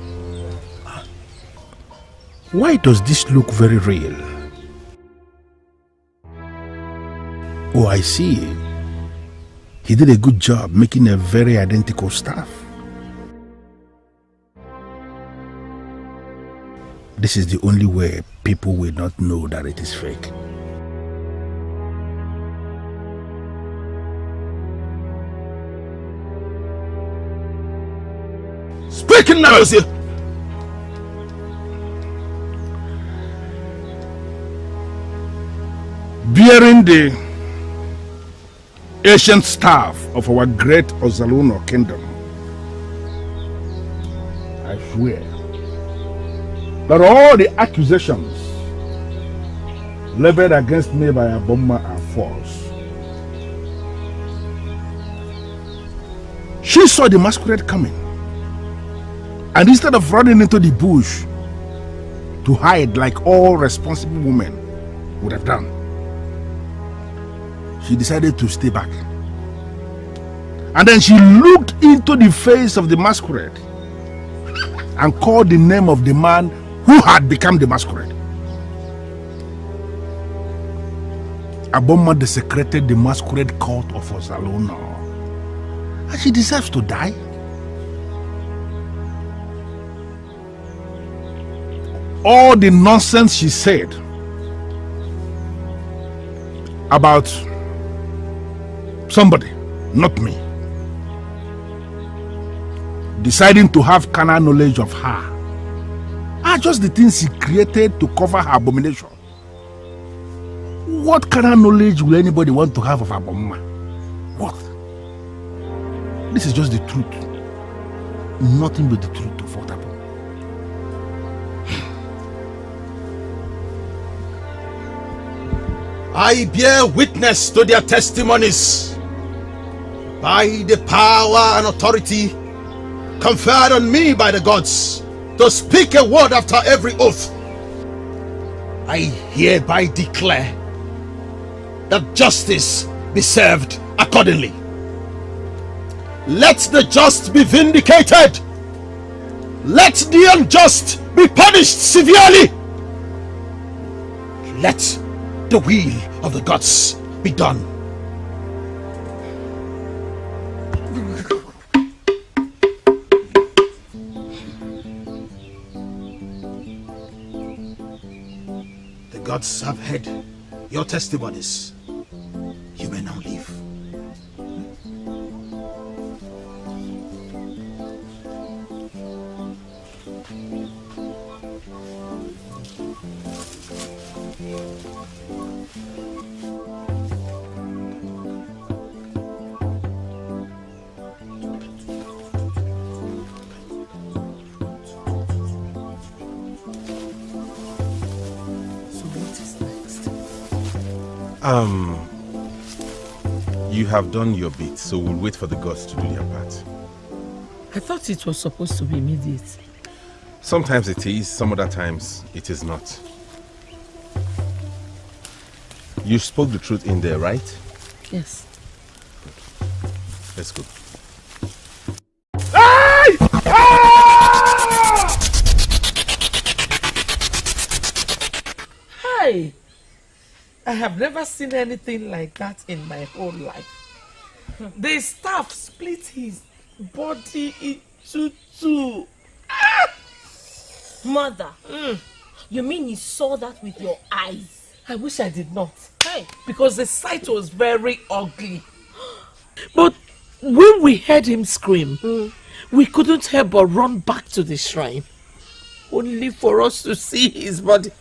Why does this look very real? Oh, I see. He did a good job making a very identical staff. This is the only way people will not know that it is fake. Speaking now, bearing the ancient staff of our great Ezeonu kingdom, I swear that all the accusations leveled against me by Ugonma are false. She saw the masquerade coming, and instead of running into the bush to hide like all responsible women would have done, she decided to stay back. And then she looked into the face of the masquerade and called the name of the man who had become the Masquerade. Ugonma desecrated the Masquerade cult of Ezeonu, and she deserves to die. All the nonsense she said about somebody, not me, deciding to have carnal knowledge of her, are just the things she created to cover her abomination. What carnal knowledge will anybody want to have of Ugonma? What? This is just the truth. Nothing but the truth of what happened. I bear witness to their testimonies by the power and authority conferred on me by the gods to speak a word after every oath. I hereby declare that justice be served accordingly. Let the just be vindicated. Let the unjust be punished severely. Let the will of the gods be done. The gods have heard your testimonies. You may now leave. You have done your bit, so we'll wait for the gods to do their part. I thought it was supposed to be immediate. Sometimes it is, some other times it is not. You spoke the truth in there, right? Yes. Let's go. Hey! Hi! I have never seen anything like that in my whole life. The staff split his body into two. Mother, you mean you saw that with your eyes? I wish I did not. Hey. Because the sight was very ugly. But when we heard him scream, we couldn't help but run back to the shrine. Only for us to see his body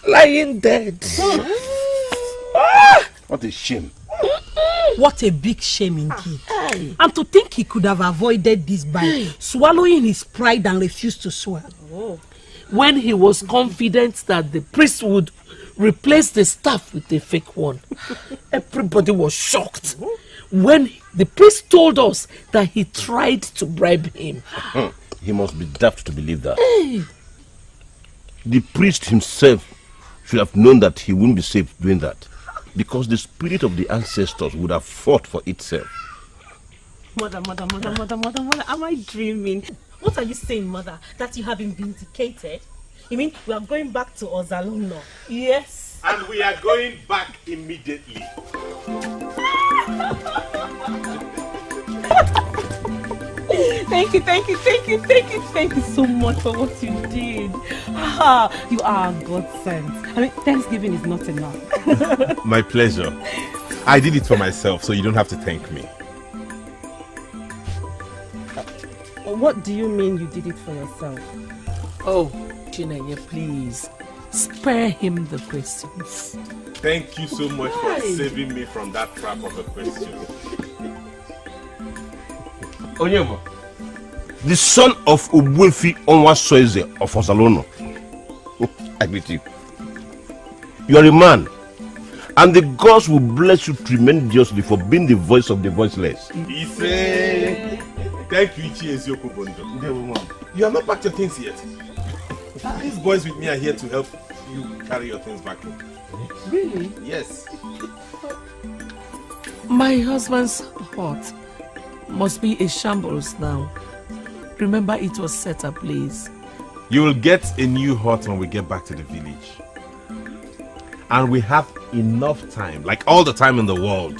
lying dead. What a shame. What a big shame indeed. And to think he could have avoided this by swallowing his pride and refused to swear. When he was confident that the priest would replace the staff with a fake one, everybody was shocked. When the priest told us that he tried to bribe him. He must be daft to believe that. The priest himself should have known that he wouldn't be safe doing that, because the spirit of the ancestors would have fought for itself. Mother, am I dreaming? What are you saying, Mother? That you have been vindicated? You mean we are going back to Ezeonu? Yes. And we are going back immediately. Thank you so much for what you did. You are a godsend. I mean, Thanksgiving is not enough. My pleasure. I did it for myself, so you don't have to thank me. What do you mean you did it for yourself? Oh, Chinenye, please, spare him the questions. Thank you so much for saving me from that trap of a question. Onyema, the son of Ubuefi Onwasoeze of Ezeonu. I greet you. You are a man, and the gods will bless you tremendously for being the voice of the voiceless. He said, thank you, Ezeonu. You have not packed your things yet. These boys with me are here to help you carry your things back home. Really? Yes. My husband's heart must be a shambles now. Remember, it was set ablaze. You will get a new hut when we get back to the village. And we have enough time, like all the time in the world,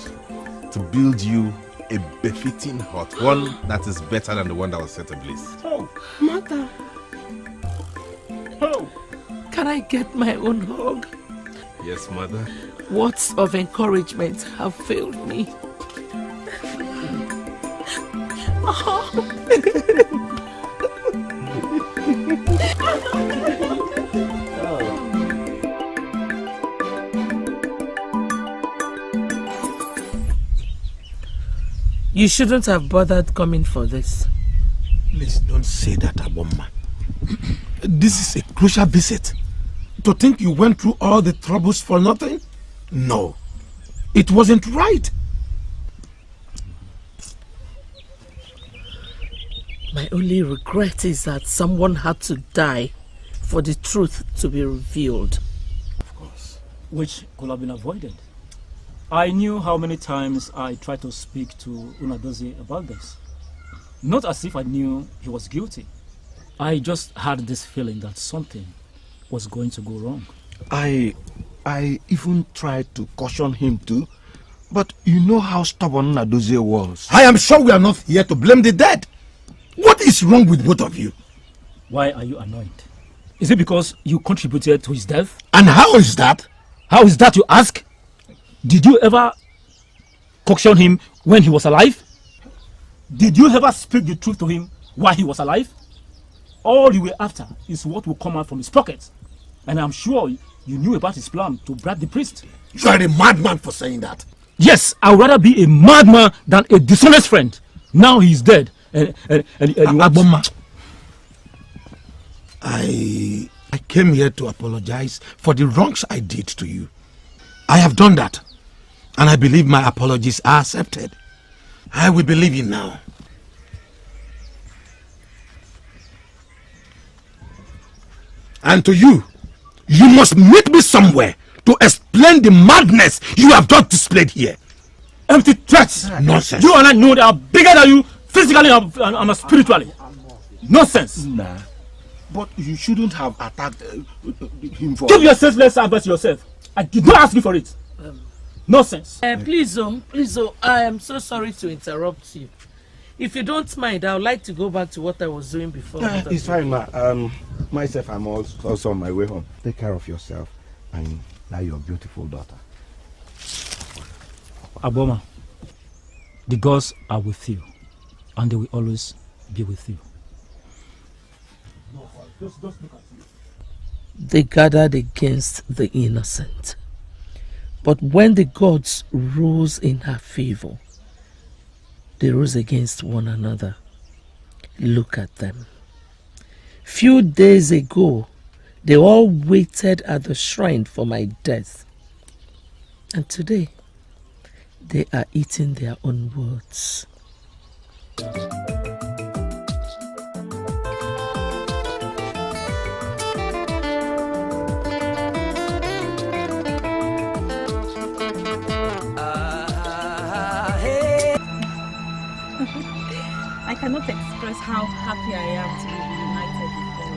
to build you a befitting hut. One that is better than the one that was set ablaze. Oh, mother. Oh. Can I get my own hug? Yes, mother. Words of encouragement have failed me. You shouldn't have bothered coming for this. Please don't say that, Ugonma. This is a crucial visit. To think you went through all the troubles for nothing? No. It wasn't right. My only regret is that someone had to die for the truth to be revealed. Of course. Which could have been avoided. I knew how many times I tried to speak to Ngozi about this. Not as if I knew he was guilty. I just had this feeling that something was going to go wrong. I even tried to caution him too. But you know how stubborn Ngozi was. I am sure we are not here to blame the dead. What is wrong with both of you? Why are you annoyed? Is it because you contributed to his death? And how is that? How is that, you ask? Did you ever caution him when he was alive? Did you ever speak the truth to him while he was alive? All you were after is what will come out from his pockets. And I'm sure you knew about his plan to bribe the priest. You are a madman for saying that. Yes, I would rather be a madman than a dishonest friend. Now he is dead. Ugonma, I came here to apologize for the wrongs I did to you. I have done that. And I believe my apologies are accepted. I will believe you now. And to you, you must meet me somewhere to explain the madness you have just displayed here. Empty threats! Nonsense. You and I know they are bigger than you, physically and spiritually. Nonsense. Nah, but you shouldn't have attacked him for... Keep your senseless advice yourself. I did not ask you for it. Nonsense. Please, I am so sorry to interrupt you. If you don't mind, I would like to go back to what I was doing before. It's fine, ma. Myself, I'm also on my way home. Take care of yourself and now your beautiful daughter. Ugonma, the gods are with you, and they will always be with you. Just look at you. They gathered against the innocent. But when the gods rose in her favor, they rose against one another. Look at them. Few days ago, they all waited at the shrine for my death. And today, they are eating their own words. I cannot express how happy I am to be reunited with all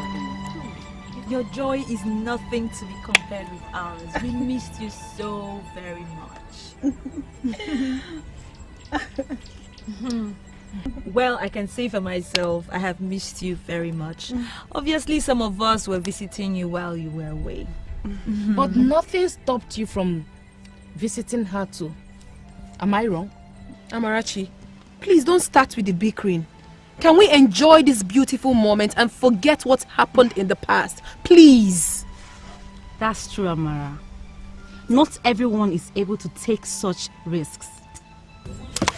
of you. Your joy is nothing to be compared with ours. We missed you so very much. Well, I can say for myself, I have missed you very much. Obviously, some of us were visiting you while you were away. But nothing stopped you from visiting her too. Am I wrong? Amarachi, please don't start with the bickering. Can we enjoy this beautiful moment and forget what happened in the past? Please. That's true, Amara. Not everyone is able to take such risks.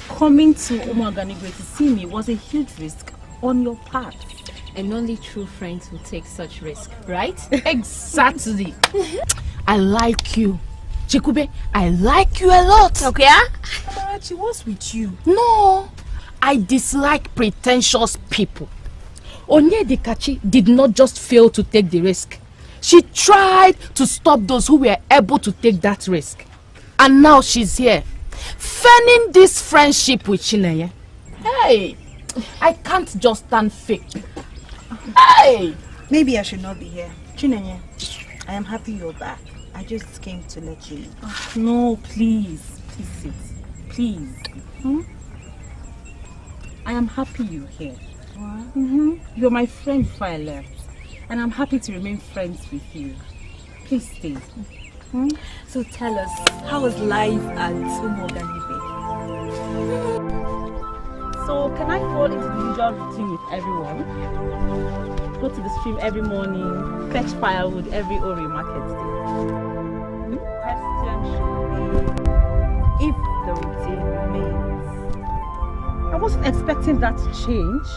Coming to Umuaganigwe to see me was a huge risk on your part. And only true friends will take such risk, right? Exactly. I like you. Chikube, I like you a lot. Okay, Amarachi, what's with you? No, I dislike pretentious people. Onyedikachi did not just fail to take the risk. She tried to stop those who were able to take that risk. And now she's here, fanning this friendship with Chineye. Hey, I can't just stand fake. Hey! Maybe I should not be here. Chinenye, I am happy you're back. I just came to let you know. No, please. Please sit. Please. I am happy you're here. You're my friend before I left. And I'm happy to remain friends with you. Please stay. So tell us, how was life at Umuoganibe? So can I fall into the usual routine with everyone? Go to the stream every morning, fetch firewood every Ori market day. The question should be if the routine remains. I wasn't expecting that to change.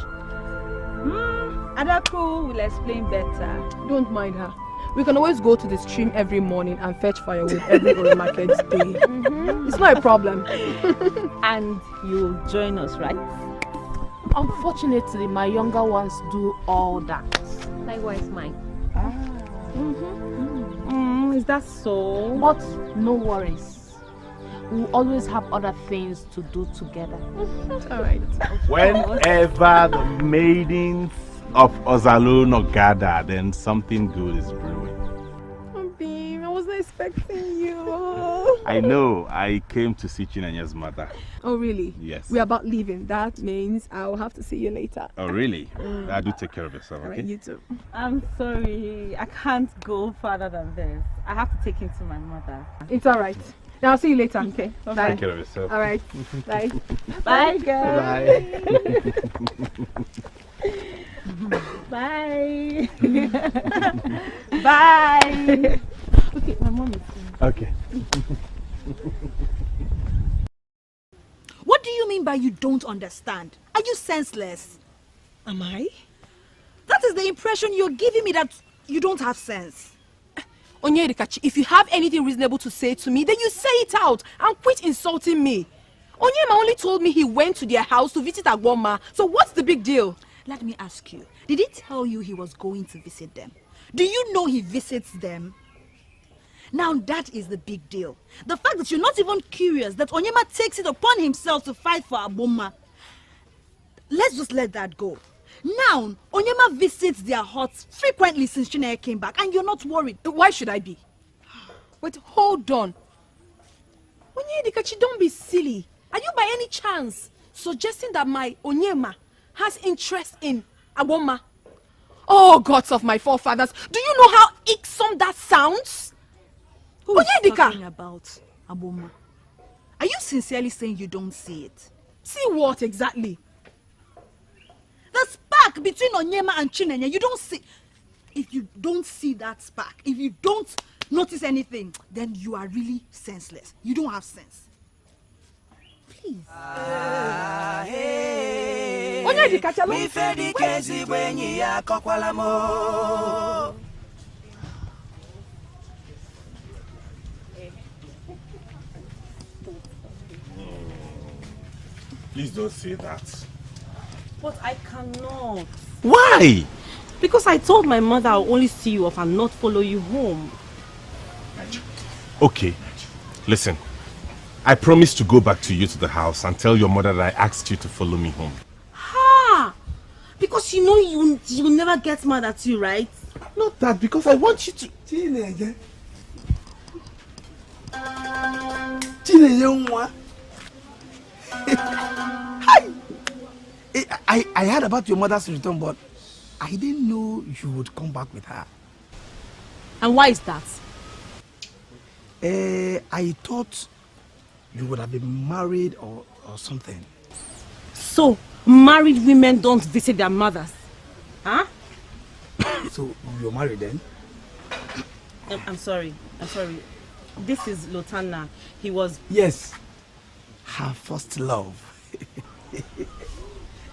Adaku will explain better. Don't mind her. We can always go to the stream every morning and fetch firewood every Ori market day. It's not a problem. And you'll join us, right? Unfortunately, my younger ones do all that. Likewise mine. Is that so? But no worries. We'll always have other things to do together. Alright. Whenever the maidens of Ozalono gather, then something good is brewing. Oh, babe, I wasn't expecting you. I know. I came to see Chinenye's mother. Oh, really? Yes. We're about leaving. That means I'll have to see you later. Oh, really? Do take care of yourself, okay? Alright, you too. I'm sorry. I can't go further than this. I have to take him to my mother. It's alright. Now I'll see you later, okay? Bye. Take care of yourself. Alright. Bye. Bye, girl. Bye. Bye. Bye. Okay, my mom is coming. Okay. What do you mean by you don't understand? Are you senseless? Am I? That is the impression you're giving me, that you don't have sense. Onyedikachi, if you have anything reasonable to say to me, then you say it out and quit insulting me. Onyema only told me he went to their house to visit Ugonma, so what's the big deal? Let me ask you, did he tell you he was going to visit them? Do you know he visits them? Now that is the big deal. The fact that you're not even curious that Onyema takes it upon himself to fight for Ugonma. Let's just let that go. Now, Onyema visits their huts frequently since Chineye came back, and you're not worried. Why should I be? Wait, hold on. Onyedikachi, don't be silly. Are you by any chance suggesting that my Onyema has interest in Ugonma? Oh, gods of my forefathers, do you know how irksome that sounds? Who is talking about Ugonma? Are you sincerely saying you don't see it? See what exactly? The spark between Onyema and Chinenye, you don't see. If you don't see that spark, if you don't notice anything, then you are really senseless. You don't have sense. Please. Please don't say that. But I cannot. Why? Because I told my mother I'll only see you off and not follow you home. Okay, listen. I promise to go back to you to the house and tell your mother that I asked you to follow me home. Ha! Because you know you will never get mad at you, right? Not that, because I want you to... Chinenye nwa. Hi! I heard about your mother's return, but I didn't know you would come back with her. And why is that? I thought you would have been married or something. So, married women don't visit their mothers? Huh? So, you're married then? I'm sorry. This is Lotana. He was... Yes. Her first love.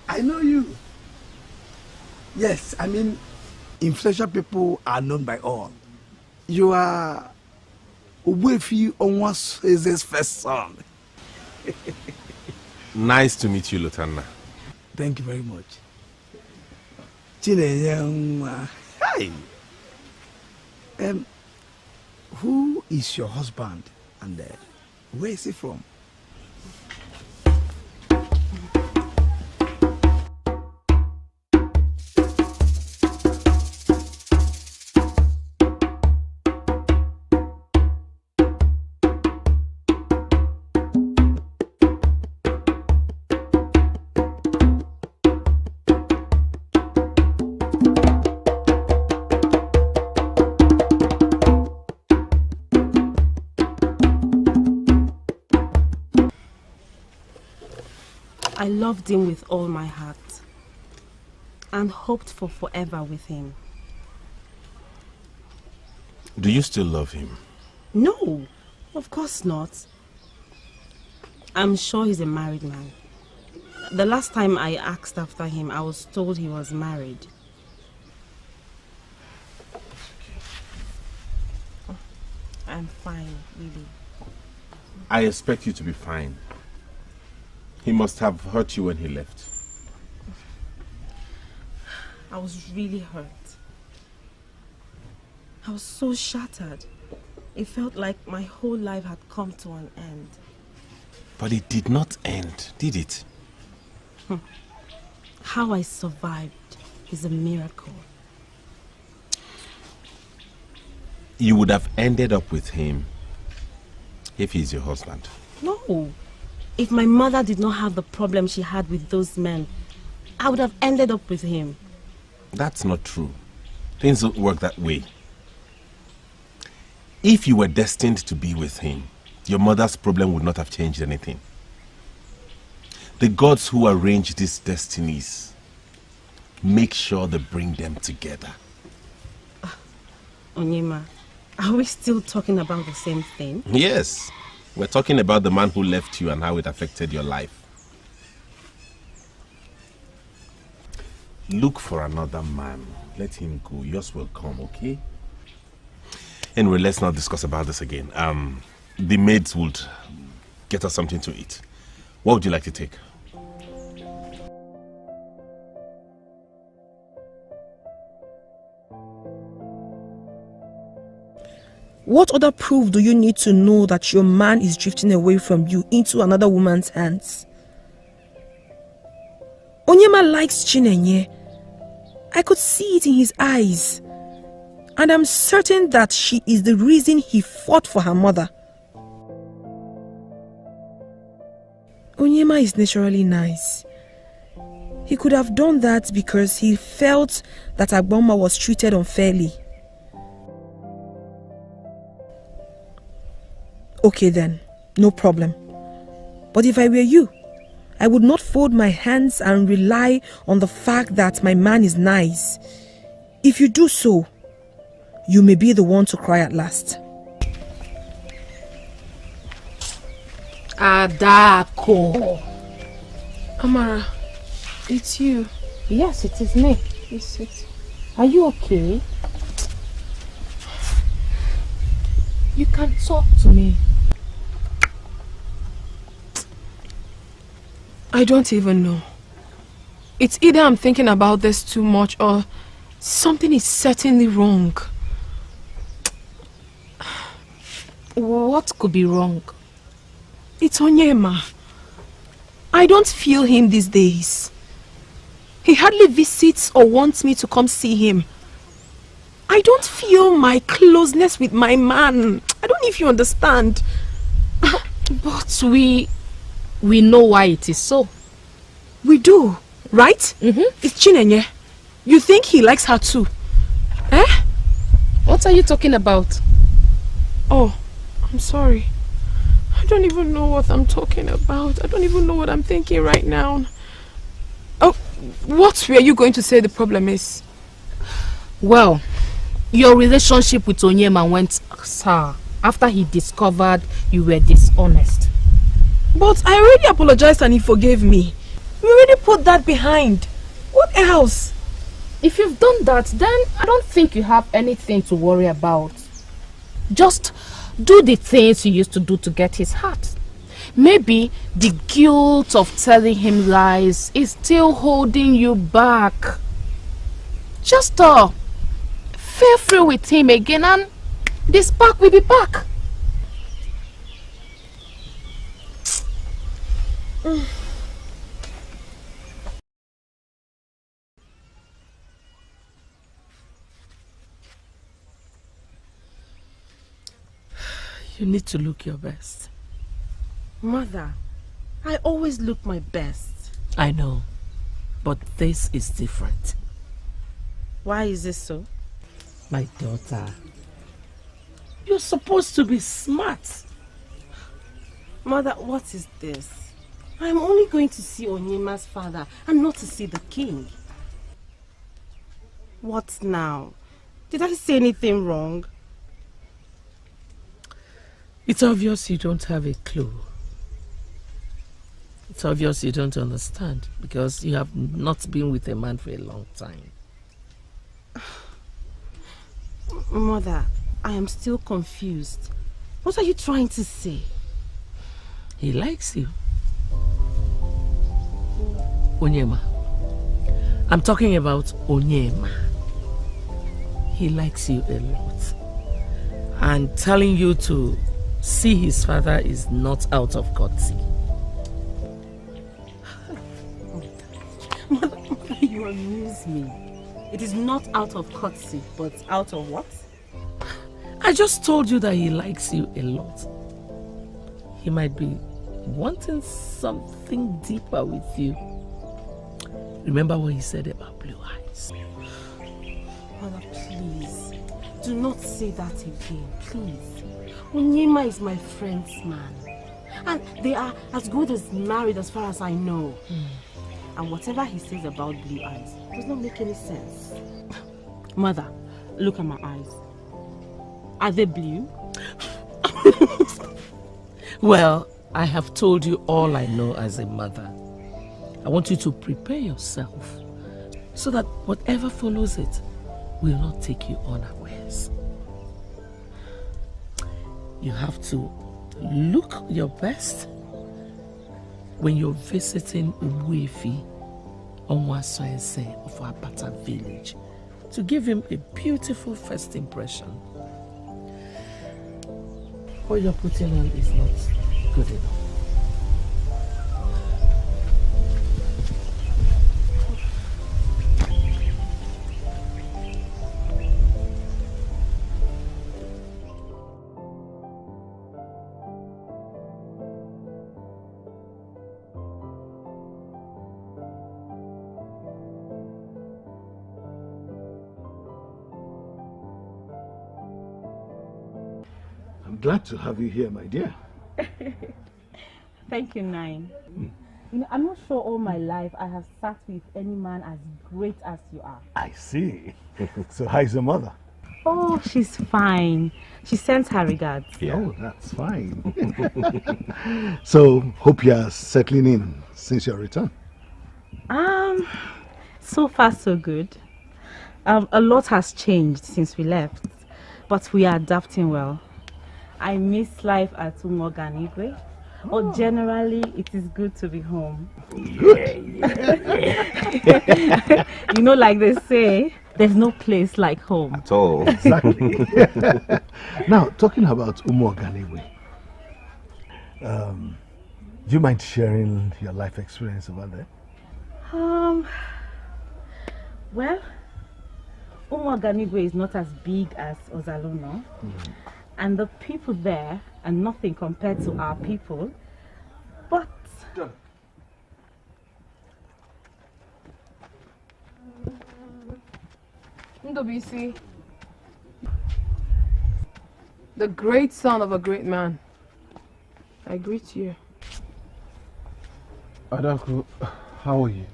I know you. Yes, I mean, influential people are known by all. You are Uwefi Onwa's first son. Nice to meet you, Lotana. Thank you very much. Chinenye, hi. Who is your husband and where is he from? I loved him with all my heart and hoped for forever with him. Do you still love him? No, of course not. I'm sure he's a married man. The last time I asked after him, I was told he was married. I'm fine, really. I expect you to be fine. He must have hurt you when he left. I was really hurt. I was so shattered. It felt like my whole life had come to an end. But it did not end, did it? How I survived is a miracle. You would have ended up with him if he's your husband. No. If my mother did not have the problem she had with those men, I would have ended up with him. That's not true. Things don't work that way. If you were destined to be with him, your mother's problem would not have changed anything. The gods who arrange these destinies make sure they bring them together. Onyema, are we still talking about the same thing? Yes. We're talking about the man who left you and how it affected your life. Look for another man. Let him go. Yours will come, okay? Anyway, let's not discuss about this again. The maids would get us something to eat. What would you like to take? What other proof do you need to know that your man is drifting away from you into another woman's hands? Onyema likes Chinenye. I could see it in his eyes. And I'm certain that she is the reason he fought for her mother. Onyema is naturally nice. He could have done that because he felt that Igbonma was treated unfairly. Okay then, no problem. But if I were you, I would not fold my hands and rely on the fact that my man is nice. If you do so, you may be the one to cry at last. Adako. Amara, it's you. Yes, it is me. Please sit. Are you okay? You can talk to me. I don't even know. It's either I'm thinking about this too much or something is certainly wrong. What could be wrong? It's Onyema. I don't feel him these days. He hardly visits or wants me to come see him. I don't feel my closeness with my man. I don't know if you understand. But we know why it is so. We do, right? It's Chinenye. You think he likes her too? Eh? What are you talking about? Oh, I'm sorry. I don't even know what I'm talking about. I don't even know what I'm thinking right now. Oh, what were you going to say the problem is? Well, your relationship with Onyema went sour after he discovered you were dishonest. But I already apologized and he forgave me. We already put that behind. What else? If you've done that, then I don't think you have anything to worry about. Just do the things you used to do to get his heart. Maybe the guilt of telling him lies is still holding you back. Just feel free with him again and the spark will be back. You need to look your best. Mother, I always look my best. I know, but this is different. Why is this so? My daughter, you're supposed to be smart. Mother, what is this? I'm only going to see Onyema's father and not to see the king. What now? Did I say anything wrong? It's obvious you don't have a clue. It's obvious you don't understand because you have not been with a man for a long time. Mother, I am still confused. What are you trying to say? He likes you. Onyema. I'm talking about Onyema. He likes you a lot. And telling you to see his father is not out of courtesy. Mother, you amuse me. It is not out of courtesy, but out of what? I just told you that he likes you a lot. He might be wanting something deeper with you. Remember what he said about blue eyes. Mother, please. Do not say that again, please. Onyema is my friend's man. And they are as good as married as far as I know. And whatever he says about blue eyes does not make any sense. Mother, look at my eyes. Are they blue? Well, I have told you all I know as a mother. I want you to prepare yourself so that whatever follows it will not take you unawares. You have to look your best when you're visiting Umuefi Onwasoense of Apata village to give him a beautiful first impression. What you're putting on is not good enough. Glad to have you here, my dear. Thank you, Nine. You know, I'm not sure all my life I have sat with any man as great as you are. I see. So how's your mother? Oh, she's fine. She sends her regards. Yeah. Oh, that's fine. So, hope you are settling in since your return. So far so good. A lot has changed since we left, but we are adapting well. I miss life at Umoganigwe, but generally it is good to be home. Good. You know, like they say, there's no place like home. At all. Exactly. Now, talking about Umoganigwe, do you mind sharing your life experience over there? Well, Umoganigwe is not as big as Ozalono. And the people there are nothing compared to our people. But Ndobisi, the great son of a great man, I greet you. Adaku, how are you?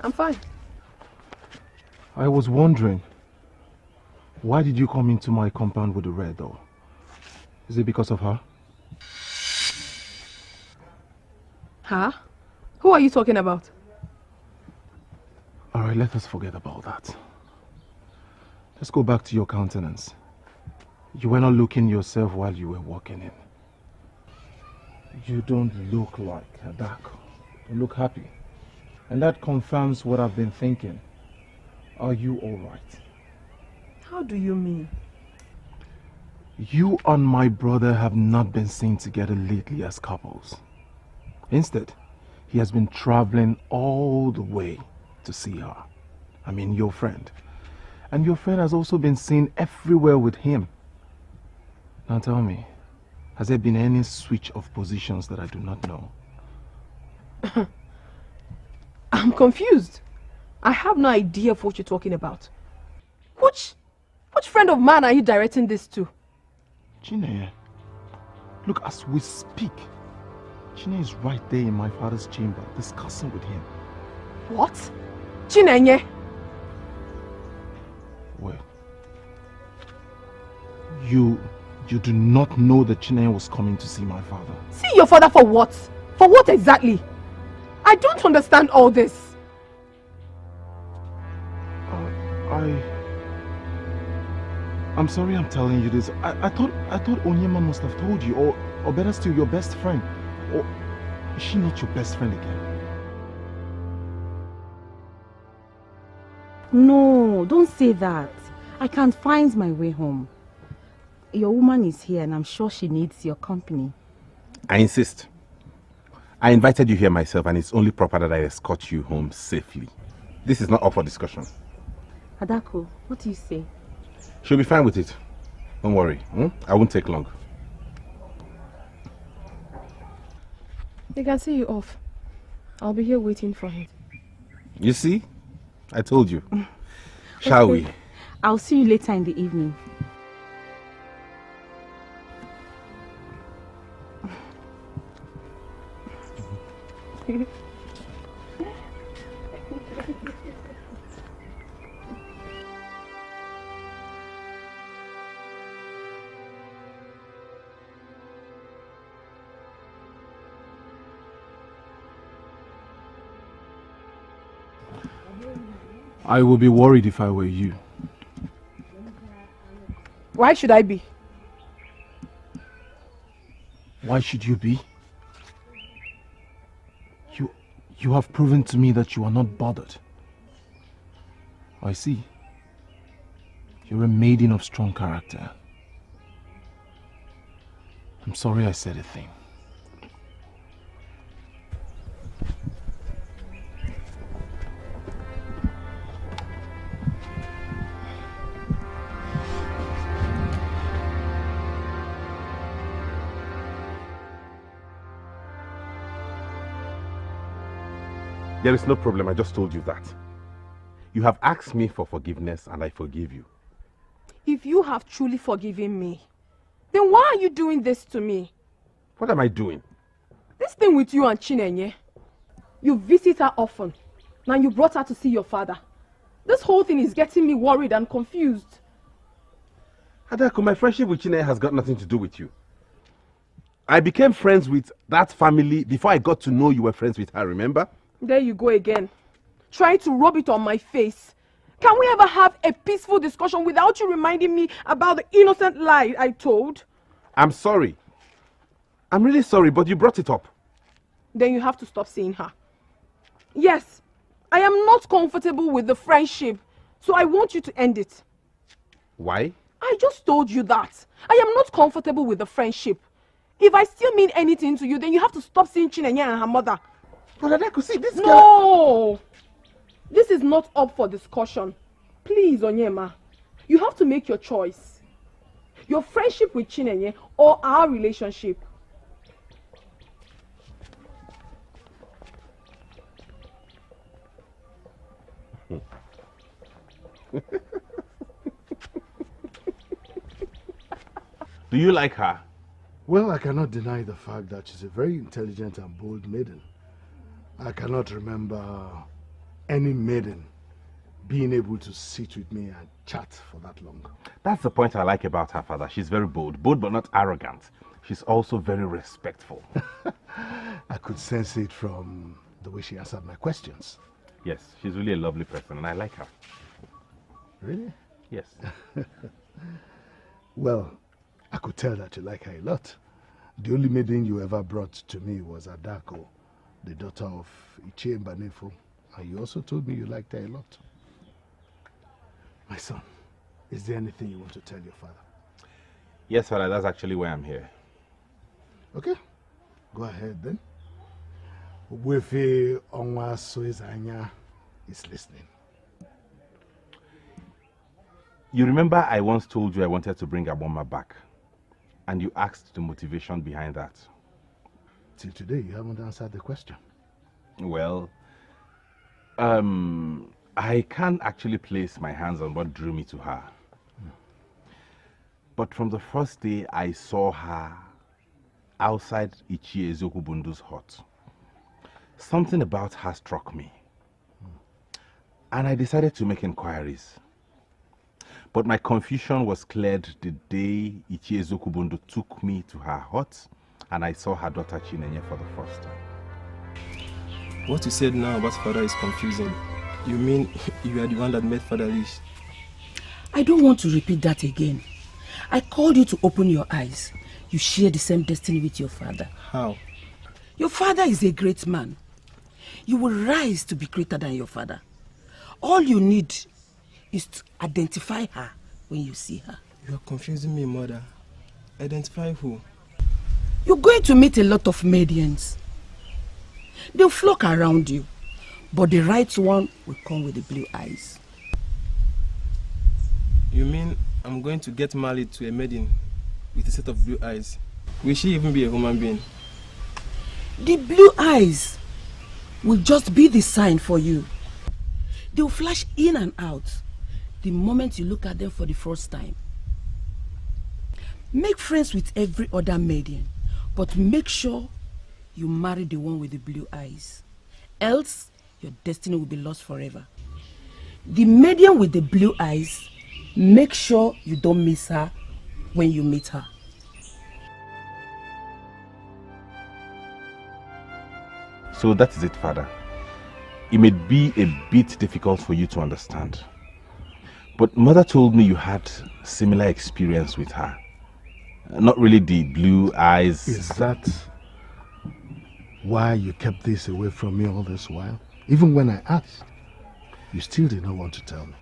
I'm fine. I was wondering, why did you come into my compound with a red door? Is it because of her? Huh? Who are you talking about? Alright, let us forget about that. Let's go back to your countenance. You were not looking yourself while you were walking in. You don't look like Adaku. You look happy. And that confirms what I've been thinking. Are you alright? How do you mean? You and my brother have not been seen together lately as couples. Instead, he has been traveling all the way to see her. I mean, your friend. And your friend has also been seen everywhere with him. Now tell me, has there been any switch of positions that I do not know? I'm confused. I have no idea of what you're talking about. Which friend of mine are you directing this to? Chineye, look, as we speak, Chine is right there in my father's chamber, discussing with him. What? Chinenye? Wait. You do not know that Chine was coming to see my father. See your father for what? For what exactly? I don't understand all this. I'm sorry I'm telling you this. I thought Onyema must have told you, or better still, your best friend. Or is she not your best friend again? No, don't say that. I can't find my way home. Your woman is here and I'm sure she needs your company. I insist. I invited you here myself and it's only proper that I escort you home safely. This is not up for discussion. Adako, what do you say? She'll be fine with it. Don't worry. I won't take long. They can see you off. I'll be here waiting for him. You see? I told you. Shall we? I'll see you later in the evening. I would be worried if I were you. Why should I be? Why should you be? You have proven to me that you are not bothered. I see. You're a maiden of strong character. I'm sorry I said a thing. There is no problem, I just told you that. You have asked me for forgiveness and I forgive you. If you have truly forgiven me, then why are you doing this to me? What am I doing? This thing with you and Chinenye. You visit her often. Now you brought her to see your father. This whole thing is getting me worried and confused. Adako, my friendship with Chinenye has got nothing to do with you. I became friends with that family before I got to know you were friends with her, remember? There you go again. Trying to rub it on my face. Can we ever have a peaceful discussion without you reminding me about the innocent lie I told? I'm sorry. I'm really sorry, but you brought it up. Then you have to stop seeing her. Yes, I am not comfortable with the friendship, so I want you to end it. Why? I just told you that. I am not comfortable with the friendship. If I still mean anything to you, then you have to stop seeing Chinenye and her mother. But I could see this girl. No! This is not up for discussion. Please, Onyema, you have to make your choice. Your friendship with Chinenye or our relationship. Do you like her? Well, I cannot deny the fact that she's a very intelligent and bold maiden. I cannot remember any maiden being able to sit with me and chat for that long. That's the point I like about her, father. She's very bold but not arrogant. She's also very respectful. I could sense it from the way she answered my questions. Yes, she's really a lovely person and I like her. Really? Yes. Well, I could tell that you like her a lot. The only maiden you ever brought to me was Adako, the daughter of Ichie Mbanefo, and you also told me you liked her a lot. My son, is there anything you want to tell your father? Yes, father, that's actually why I'm here. Okay, go ahead then. Wefe Onwa Soezanya is listening. You remember I once told you I wanted to bring Ugonma back, and you asked the motivation behind that. Till today, you haven't answered the question. Well, I can't actually place my hands on what drew me to her. But from the first day I saw her outside Ichie Ezokubundu's hut. Something about her struck me. And I decided to make inquiries. But my confusion was cleared the day Ichie Ezokubundu took me to her hut and I saw her daughter Chinenye for the first time. What you said now about father is confusing. You mean you are the one that made father rich? I don't want to repeat that again. I called you to open your eyes. You share the same destiny with your father. How? Your father is a great man. You will rise to be greater than your father. All you need is to identify her when you see her. You are confusing me, mother. Identify who? You're going to meet a lot of medians. They'll flock around you, but the right one will come with the blue eyes. You mean I'm going to get married to a maiden with a set of blue eyes? Will she even be a human being? The blue eyes will just be the sign for you. They'll flash in and out the moment you look at them for the first time. Make friends with every other maiden, but make sure you marry the one with the blue eyes. Else, your destiny will be lost forever. The maiden with the blue eyes, make sure you don't miss her when you meet her. So that is it, Father. It may be a bit difficult for you to understand. But Mother told me you had similar experience with her. Not really the blue eyes. Is that why you kept this away from me all this while? Even when I asked, you still did not want to tell me.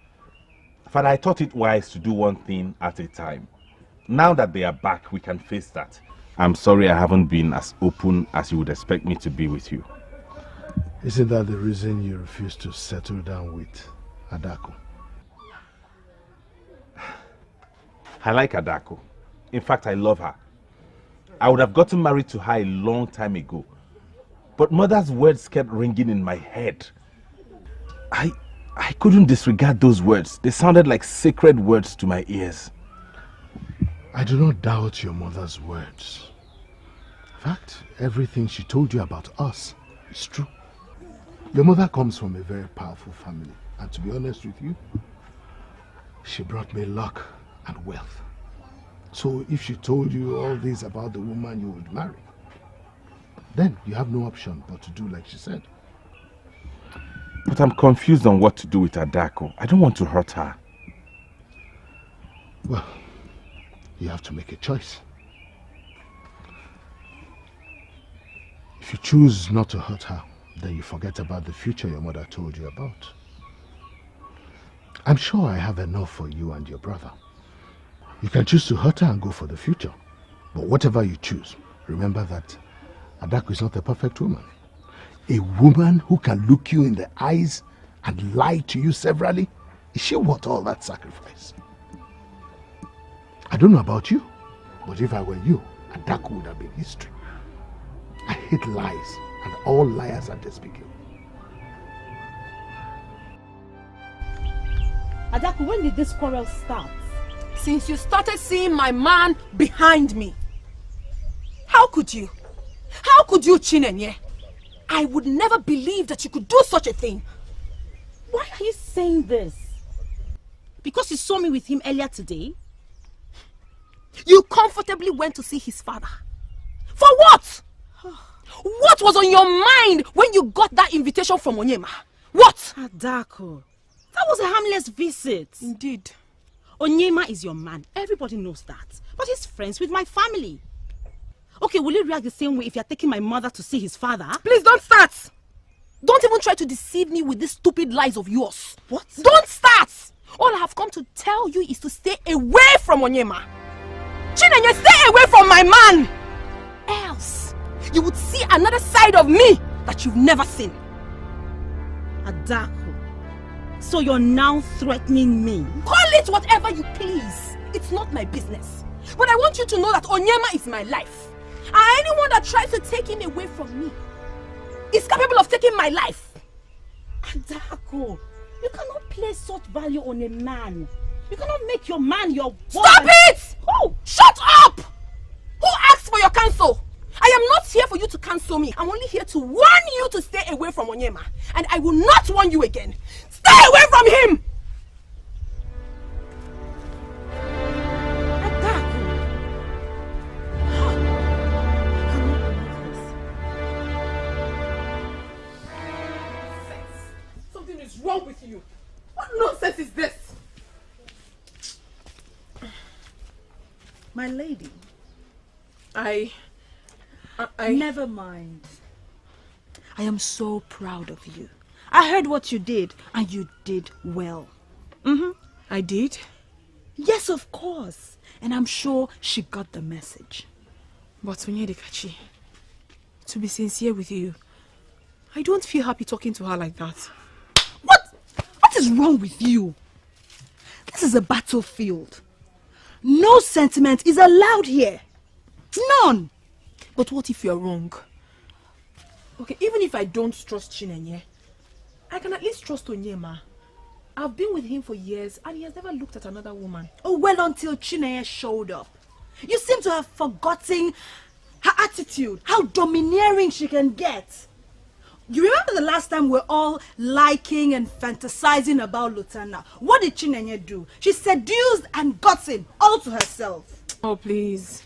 Father, I thought it wise to do one thing at a time. Now that they are back, we can face that. I'm sorry I haven't been as open as you would expect me to be with you. Isn't that the reason you refused to settle down with Adako? I like Adako. In fact, I love her. I would have gotten married to her a long time ago. But Mother's words kept ringing in my head. I couldn't disregard those words. They sounded like sacred words to my ears. I do not doubt your mother's words. In fact, everything she told you about us is true. Your mother comes from a very powerful family, and to be honest with you, she brought me luck and wealth. So if she told you all this about the woman you would marry, then you have no option but to do like she said. But I'm confused on what to do with Adako. I don't want to hurt her. Well, you have to make a choice. If you choose not to hurt her, then you forget about the future your mother told you about. I'm sure I have enough for you and your brother. You can choose to hurt her and go for the future. But whatever you choose, remember that Adako is not a perfect woman. A woman who can look you in the eyes and lie to you severally, is she worth all that sacrifice? I don't know about you, but if I were you, Adako would have been history. I hate lies, and all liars are despicable. Adako, when did this quarrel start? Since you started seeing my man behind me. How could you? How could you, Chinenye? I would never believe that you could do such a thing. Why are you saying this? Because you saw me with him earlier today? You comfortably went to see his father. For what? What was on your mind when you got that invitation from Onyema? What? Adako, that was a harmless visit. Indeed. Onyema is your man. Everybody knows that. But he's friends with my family. Okay, will you react the same way if you're taking my mother to see his father? Please don't start! Don't even try to deceive me with these stupid lies of yours. What? Don't start! All I have come to tell you is to stay away from Onyema. Chinenye, stay away from my man! Else, you would see another side of me that you've never seen. Adako, so you're now threatening me? Call it whatever you please. It's not my business. But I want you to know that Onyema is my life. And anyone that tries to take him away from me is capable of taking my life. Adako, you cannot place such value on a man. You cannot make your man your Stop it! Oh! Shut up! Who asked for your counsel? I am not here for you to cancel me. I'm only here to warn you to stay away from Onyema. And I will not warn you again. Stay away from him! Something is wrong with you. What nonsense is this? My lady. I... Never mind. I am so proud of you. I heard what you did, and you did well. I did? Yes, of course. And I'm sure she got the message. But Onyedikachi, to be sincere with you, I don't feel happy talking to her like that. What is wrong with you? This is a battlefield. No sentiment is allowed here. None. But what if you're wrong? Okay, even if I don't trust Chinenye, I can at least trust Onyema. I've been with him for years and he has never looked at another woman. Oh, well, until Chinenye showed up. You seem to have forgotten her attitude, how domineering she can get. You remember the last time we're all liking and fantasizing about Lutana? What did Chinenye do? She seduced and gotten all to herself. Oh, please.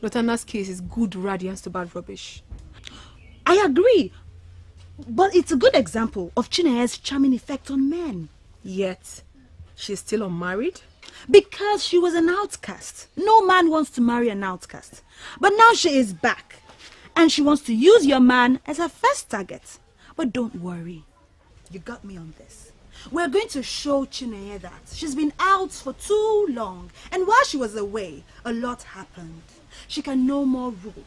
Lutana's case is good radiance to bad rubbish. I agree. But it's a good example of Chinenye's charming effect on men. Yet, she's still unmarried? Because she was an outcast. No man wants to marry an outcast. But now she is back. And she wants to use your man as her first target. But don't worry. You got me on this. We're going to show Chinenye that she's been out for too long. And while she was away, a lot happened. She can no more rule.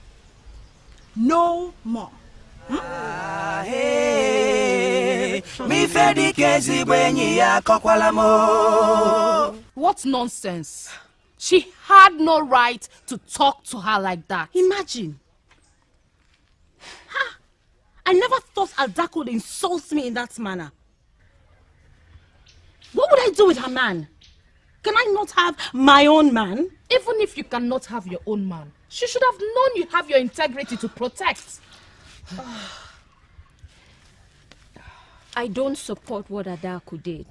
No more. What nonsense. She had no right to talk to her like that. Imagine. Ha! I never thought Adako would insult me in that manner. What would I do with her man? Can I not have my own man? Even if you cannot have your own man, she should have known you have your integrity to protect. I don't support what Adako did.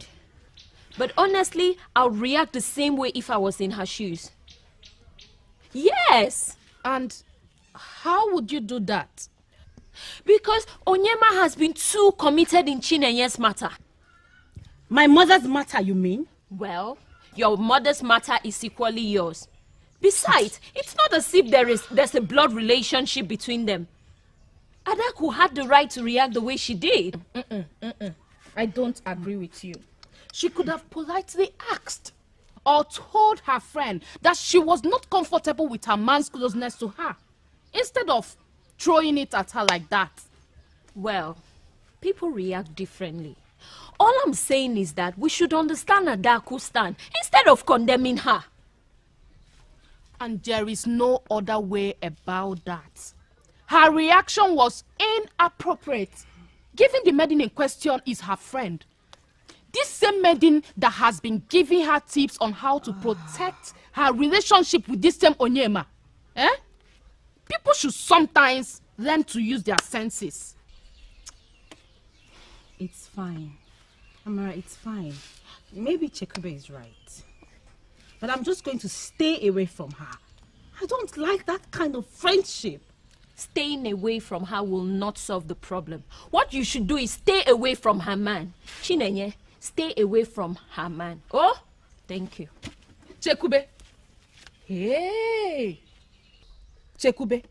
But honestly, I would react the same way if I was in her shoes. Yes! And how would you do that? Because Onyema has been too committed in Chinenye's matter. My mother's matter, you mean? Well, your mother's matter is equally yours. Besides, it's not as if there's a blood relationship between them. Adako had the right to react the way she did. I don't agree with you. She could have politely asked or told her friend that she was not comfortable with her man's closeness to her, instead of throwing it at her like that. Well, people react differently. All I'm saying is that we should understand Adako's stand instead of condemning her. And there is no other way about that. Her reaction was inappropriate, given the maiden in question is her friend. This same maiden that has been giving her tips on how to protect her relationship with this same Onyema. People should sometimes learn to use their senses. It's fine. Amara, it's fine. Maybe Chekube is right. But I'm just going to stay away from her. I don't like that kind of friendship. Staying away from her will not solve the problem. What you should do is stay away from her man. Chinenye, stay away from her man. Oh, thank you. Chekube. Hey. Chekube.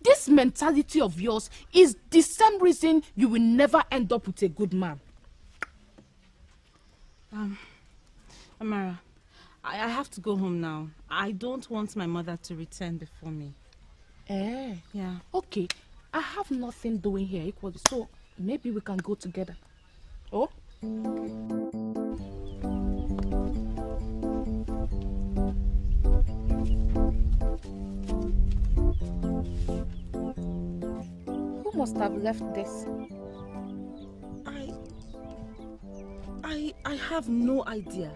This mentality of yours is the same reason you will never end up with a good man. Amara, I have to go home now. I don't want my mother to return before me. Yeah. Okay. I have nothing doing here equally, so maybe we can go together. Oh? Who must have left this? I have no idea.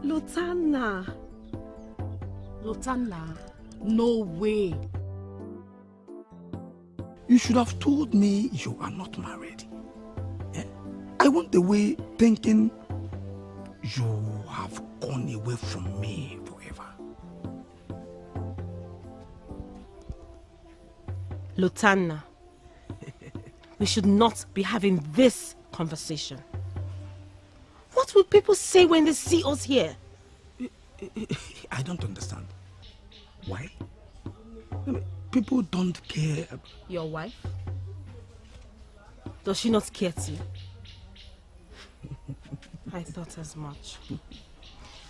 Lutana. Lutana, no way. You should have told me you are not married. Eh? I went away thinking you have gone away from me forever. Lutana, we should not be having this conversation. What will people say when they see us here? I don't understand. Why? People don't care. Your wife? Does she not care too? I thought as much.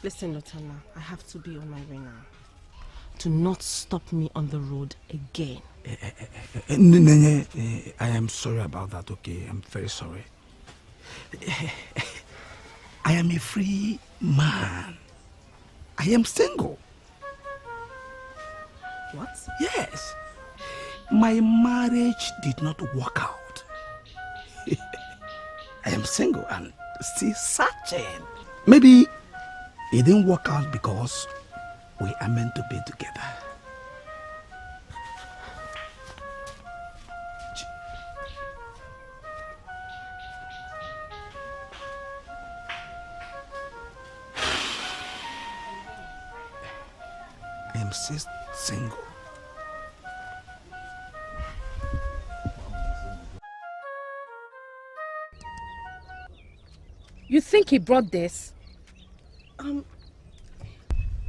Listen, Lutana, I have to be on my way now. Do not stop me on the road again. I am sorry about that, okay? I'm very sorry. I am a free man. I am single. What? Yes. My marriage did not work out. I am single and still searching. Maybe it didn't work out because we are meant to be together. I am still single. You think he brought this?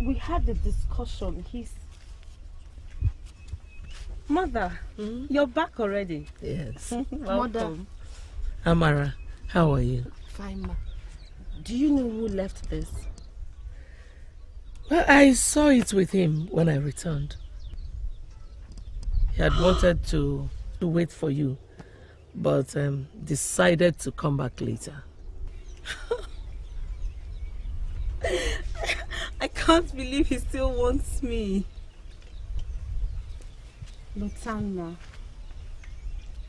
We had a discussion. Mother, you're back already. Yes. Mother. Amara, how are you? Fine, ma. Do you know who left this? Well, I saw it with him when I returned. He had wanted to wait for you, but decided to come back later. I can't believe he still wants me. Lutana,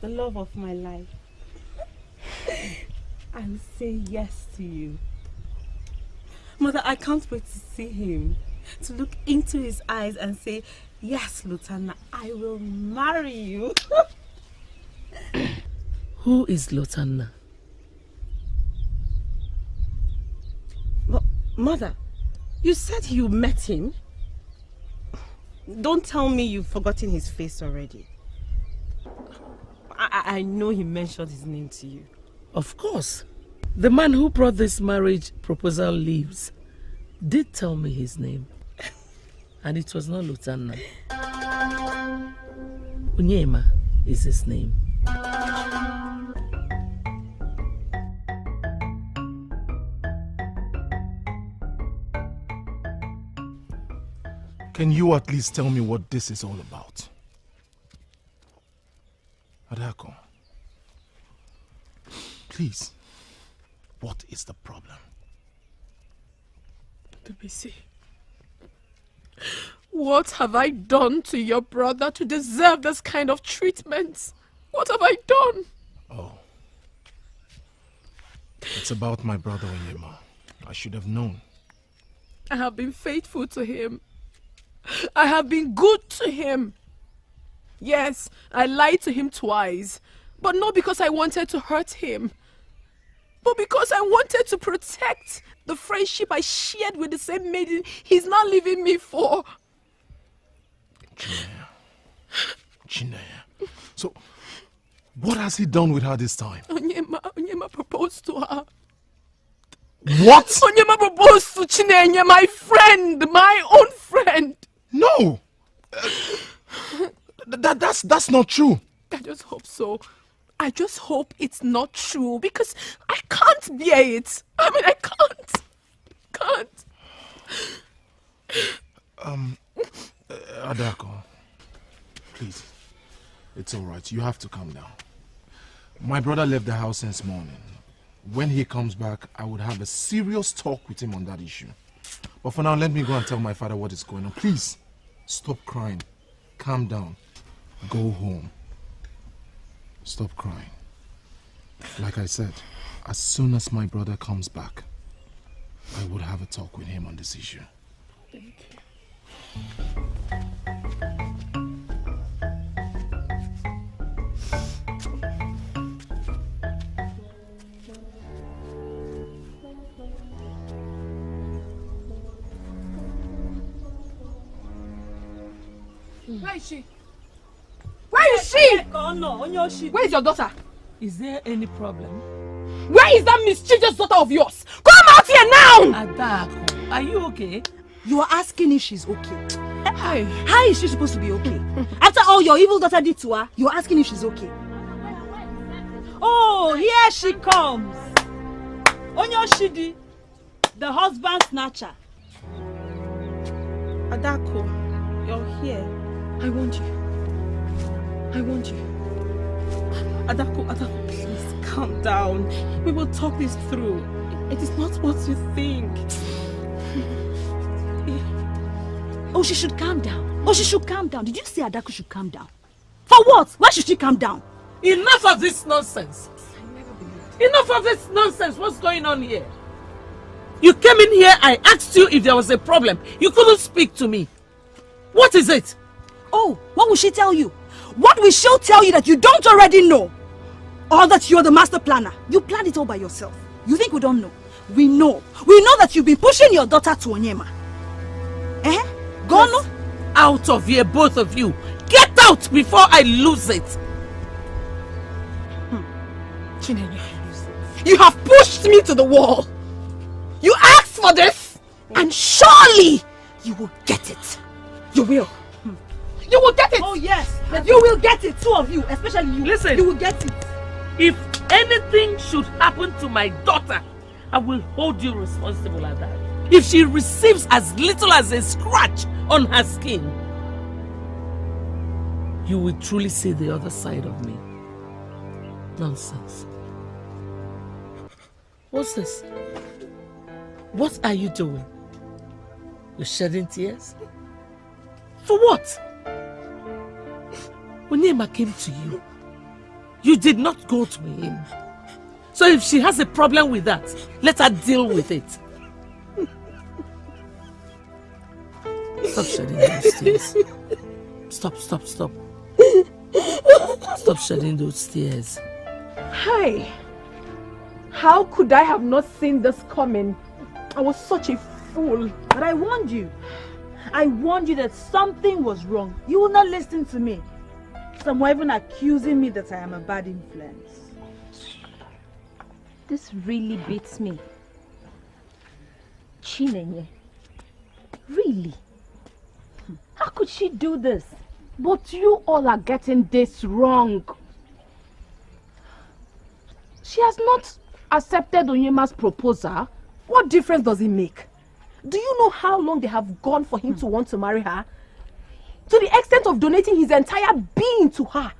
the love of my life. I will say yes to you. Mother, I can't wait to see him. To look into his eyes and say, yes, Lutana, I will marry you. Who is Lutana? Mother, you said you met him. Don't tell me you've forgotten his face already. I know he mentioned his name to you. Of course. The man who brought this marriage proposal leaves did tell me his name. And it was not Lutana. Unyema is his name. Can you at least tell me what this is all about? Adako, please, what is the problem? Tubisi, what have I done to your brother to deserve this kind of treatment? What have I done? Oh, it's about my brother Onyema. I should have known. I have been faithful to him. I have been good to him. Yes, I lied to him twice, but not because I wanted to hurt him, but because I wanted to protect the friendship I shared with the same maiden he's not leaving me for. Chinaya. So, what has he done with her this time? Onyema proposed to her. What? Onyema proposed to Chinenye, my friend, my own friend. No! That's not true. I just hope so. I just hope it's not true because I can't bear it. I mean, I can't. Adako, please. It's alright. You have to calm down. My brother left the house since morning. When he comes back, I would have a serious talk with him on that issue. But for now, let me go and tell my father what is going on. Please, stop crying. Calm down. Go home. Stop crying. Like I said, as soon as my brother comes back, I would have a talk with him on this issue. Thank you. Where is she? Where is she? Where is your daughter? Is there any problem? Where is that mischievous daughter of yours? Come out here now! Adako, are you okay? You are asking if she's okay. Hey. How is she supposed to be okay? After all your evil daughter did to her, you are asking if she's okay. Oh, here she comes. Onyoshidi, the husband snatcher. Adako, you're here. I want you. I want you. Adako, please calm down. We will talk this through. It is not what you think. Oh, she should calm down. Oh, she should calm down. Did you say Adako should calm down? For what? Why should she calm down? Enough of this nonsense. Enough of this nonsense. What's going on here? You came in here, I asked you if there was a problem. You couldn't speak to me. What is it? Oh, what will she tell you? What will she tell you that you don't already know? Or that you're the master planner? You planned it all by yourself. You think we don't know? We know. We know that you've been pushing your daughter to Onyema. Eh? Go no? Out of here, both of you. Get out before I lose it. Chinenye, you have pushed me to the wall. You asked for this, and surely you will get it. You will. You will get it. Oh yes, you will get it. Two of you, especially you. Listen. You will get it. If anything should happen to my daughter, I will hold you responsible at that. If she receives as little as a scratch on her skin, you will truly see the other side of me. Nonsense. What's this? What are you doing? You're shedding tears? For what? Onyema came to you. You did not go to him. So if she has a problem with that, let her deal with it. Stop shedding those tears. Stop. Stop shedding those tears. Hey, how could I have not seen this coming? I was such a fool. But I warned you. I warned you that something was wrong. You will not listen to me. Some were even accusing me that I am a bad influence. This really beats me. Chinenye. Really? How could she do this? But you all are getting this wrong. She has not accepted Onyema's proposal. What difference does it make? Do you know how long they have gone for him to want to marry her? To the extent of donating his entire being to her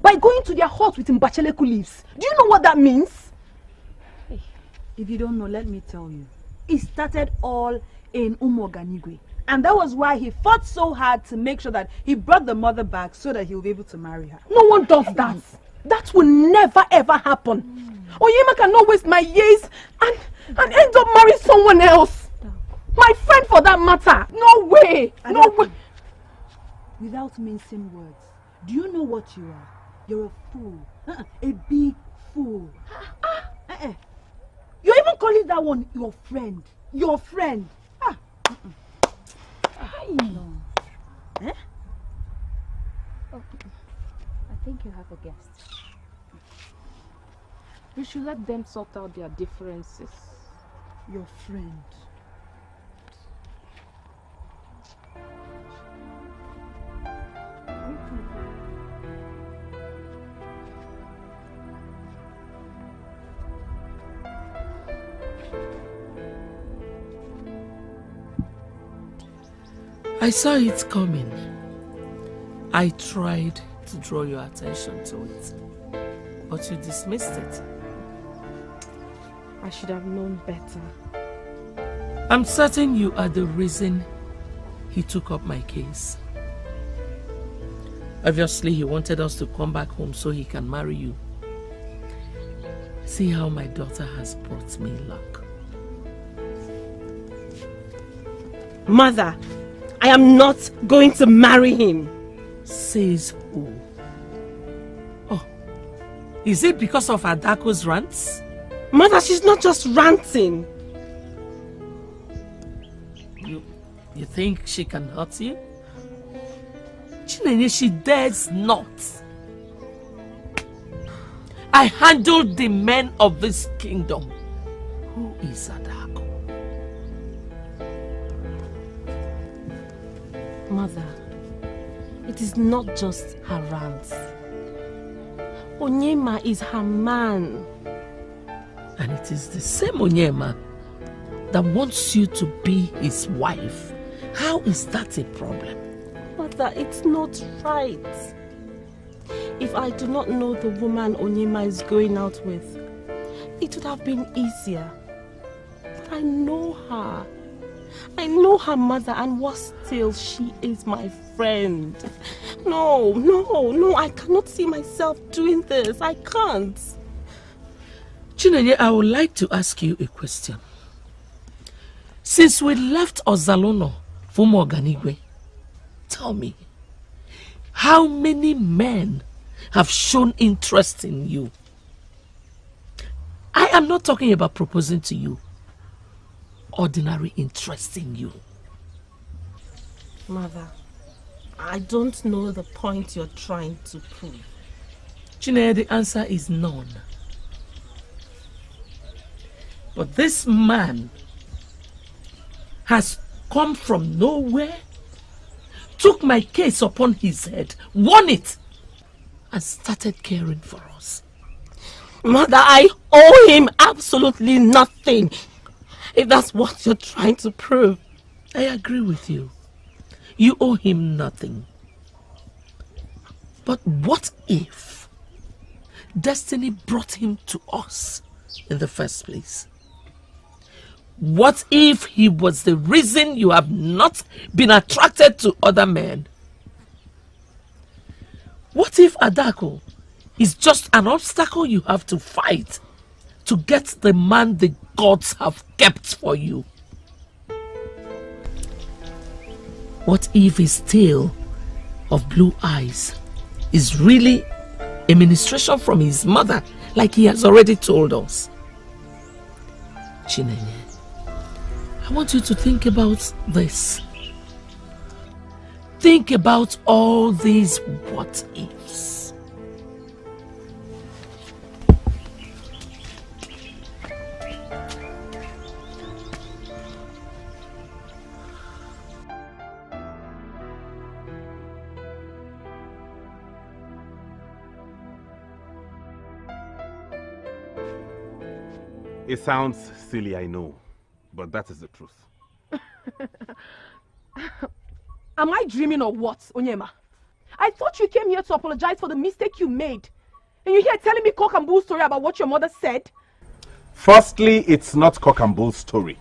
by going to their hut with mbacheleku leaves. Do you know what that means? If you don't know, let me tell you. It started all in Umoganigwe. And that was why he fought so hard to make sure that he brought the mother back so that he'll be able to marry her. No one does that. That will never ever happen. Onyema cannot waste my years and end up marrying someone else. My friend for that matter. No way. No way. Without mincing words, do you know what you are? You're a fool. A big fool. You're even calling that one your friend. Your friend. No. Eh? Oh, I think you have a guest. You should let them sort out their differences. Your friend. I saw it coming. I tried to draw your attention to it, but you dismissed it. I should have known better. I'm certain you are the reason he took up my case. Obviously, he wanted us to come back home so he can marry you. See how my daughter has brought me luck. Mother, I am not going to marry him. Says who? Oh, is it because of Adako's rants? Mother, she's not just ranting. You think she can hurt you? Chinenye, she dares not. I handled the men of this kingdom. Who is Adako? Mother, it is not just her rants. Onyema is her man. And it is the same Onyema that wants you to be his wife. How is that a problem? Mother, it's not right. If I do not know the woman Onyema is going out with, it would have been easier. But I know her. I know her mother, and worse still, she is my friend. No, I cannot see myself doing this. I can't. Chinenye, I would like to ask you a question. Since we left Ozalono for Moganigwe, tell me, how many men have shown interest in you? I am not talking about proposing to you. Ordinary interest in you. Mother, I don't know the point you're trying to prove. Chinenye, the answer is none. But this man has come from nowhere, took my case upon his head, won it, and started caring for us. Mother, I owe him absolutely nothing. If that's what you're trying to prove. I agree with you. You owe him nothing. But what if destiny brought him to us in the first place? What if he was the reason you have not been attracted to other men? What if Adako is just an obstacle you have to fight to get the man the gods have kept for you? What if his tale of blue eyes is really a ministration from his mother, like he has already told us? Chinenye, I want you to think about this. Think about all these what ifs. It sounds silly, I know, but that is the truth. Am I dreaming or what, Onyema? I thought you came here to apologize for the mistake you made. And you're here telling me cock and bull story about what your mother said? Firstly, it's not cock and bull story.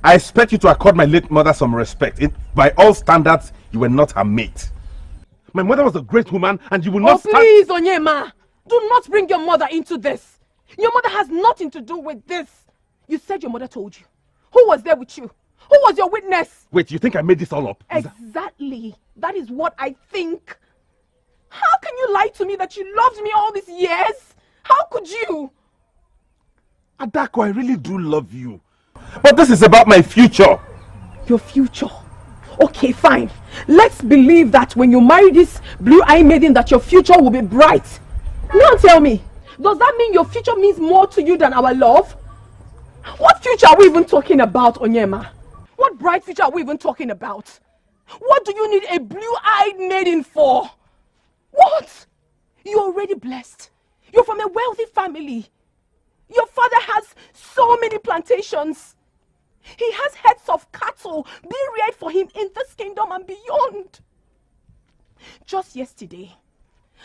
I expect you to accord my late mother some respect. By all standards, you were not her mate. My mother was a great woman, and you will not stand... please, Onyema! Do not bring your mother into this. Your mother has nothing to do with this. You said your mother told you. Who was there with you? Who was your witness? Wait, you think I made this all up? Exactly. That is what I think. How can you lie to me that you loved me all these years? How could you? Adako, I really do love you. But this is about my future. Your future? Okay, fine. Let's believe that when you marry this blue-eyed maiden that your future will be bright. Now tell me, does that mean your future means more to you than our love? What future are we even talking about, Onyema? What bright future are we even talking about? What do you need a blue-eyed maiden for? What? You're already blessed. You're from a wealthy family. Your father has so many plantations. He has herds of cattle being reared for him in this kingdom and beyond. Just yesterday,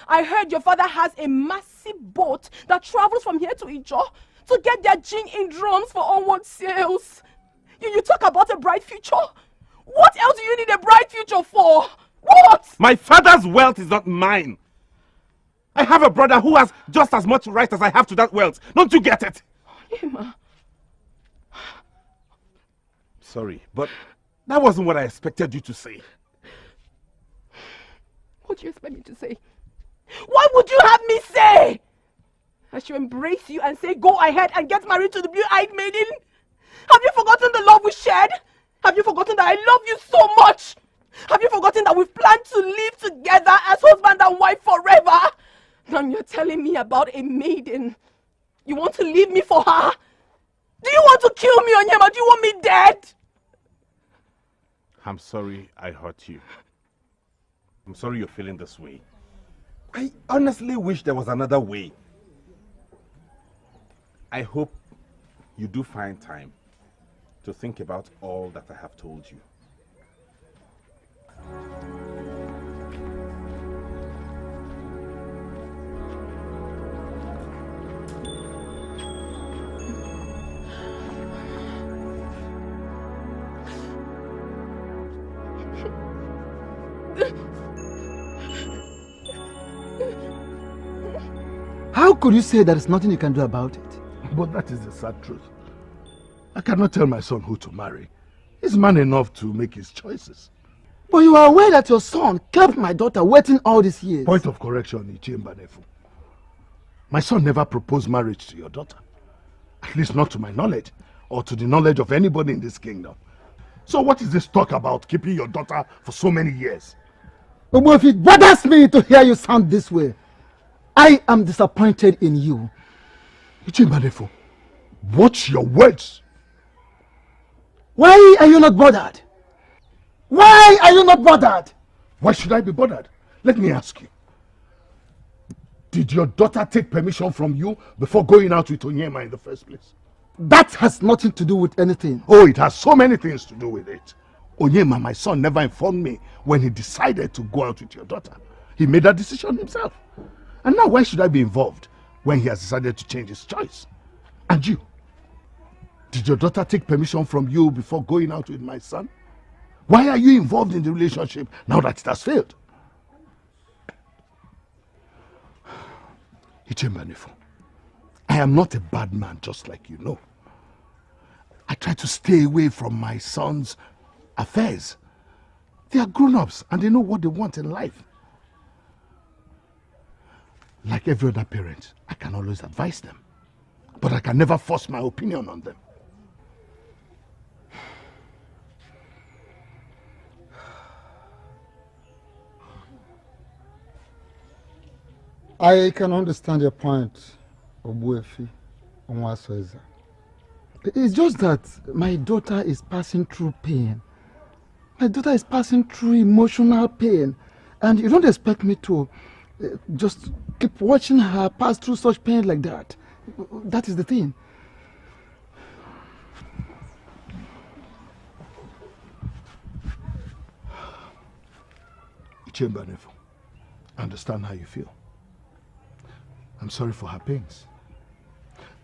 I heard your father has a massive boat that travels from here to Ijo to get their gin in drums for onward sales. You talk about a bright future? What else do you need a bright future for? What? My father's wealth is not mine. I have a brother who has just as much right as I have to that wealth. Don't you get it? Onyema. Sorry, but That wasn't what I expected you to say. What do you expect me to say? What would you have me say? I should embrace you and say, go ahead and get married to the blue-eyed maiden? Have you forgotten the love we shared? Have you forgotten that I love you so much? Have you forgotten that we've planned to live together as husband and wife forever? And you're telling me about a maiden. You want to leave me for her? Do you want to kill me, Onyema? Do you want me dead? I'm sorry I hurt you. I'm sorry you're feeling this way. I honestly wish there was another way. I hope you do find time to think about all that I have told you. How could you say there is nothing you can do about it? But that is the sad truth. I cannot tell my son who to marry. He's man enough to make his choices. But you are aware that your son kept my daughter waiting all these years. Point of correction, Ichimbanefu. My son never proposed marriage to your daughter. At least not to my knowledge, or to the knowledge of anybody in this kingdom. So what is this talk about keeping your daughter for so many years? But if it bothers me to hear you sound this way, I am disappointed in you. Ichimbanefu, watch your words. Why are you not bothered? Why are you not bothered? Why should I be bothered? Let me ask you. Did your daughter take permission from you before going out with Onyema in the first place? That has nothing to do with anything. Oh, it has so many things to do with it. Onyema, my son, never informed me when he decided to go out with your daughter. He made that decision himself. And now why should I be involved when he has decided to change his choice? And you? Did your daughter take permission from you before going out with my son? Why are you involved in the relationship now that it has failed? Ichembanefu, I am not a bad man, just like you know. I try to stay away from my son's affairs. They are grown-ups and they know what they want in life. Like every other parent, I can always advise them, but I can never force my opinion on them. I can understand your point, Obuefi Onwasoeza. It's just that my daughter is passing through pain. My daughter is passing through emotional pain. And you don't expect me to just keep watching her pass through such pain like that. That is the thing. Ichembanefu, I understand how you feel. I'm sorry for her pains.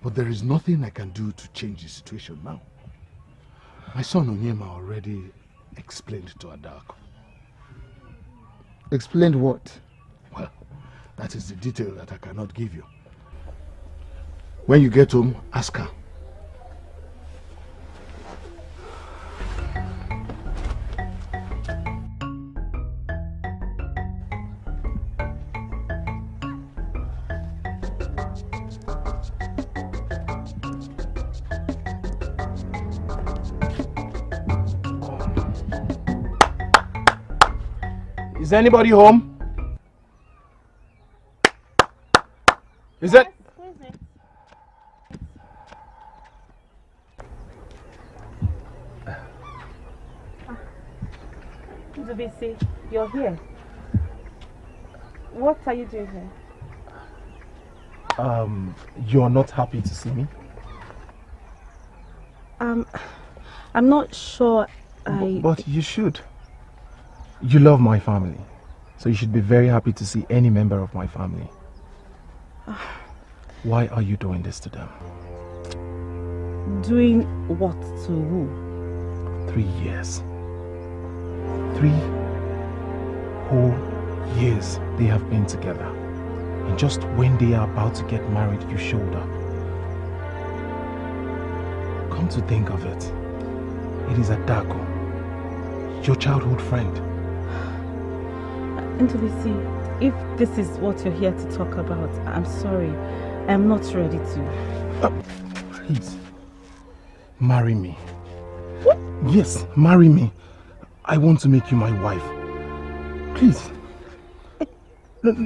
But there is nothing I can do to change the situation now. My son Onyema already explained to Adako. Explained what? Well, that is the detail that I cannot give you. When you get home, ask her. Is anybody home? Is it? Zubisi, you're here. What are you doing here? You're not happy to see me? I'm not sure But you should. You love my family, so you should be very happy to see any member of my family. Why are you doing this to them? Doing what to who? 3 years. 3 whole years they have been together. And just when they are about to get married, you showed up. Come to think of it, it is Adako Your childhood friend. Ntobisi, if this is what you're here to talk about, I'm sorry. I'm not ready to. Please, marry me. What? Yes, marry me. I want to make you my wife. Please.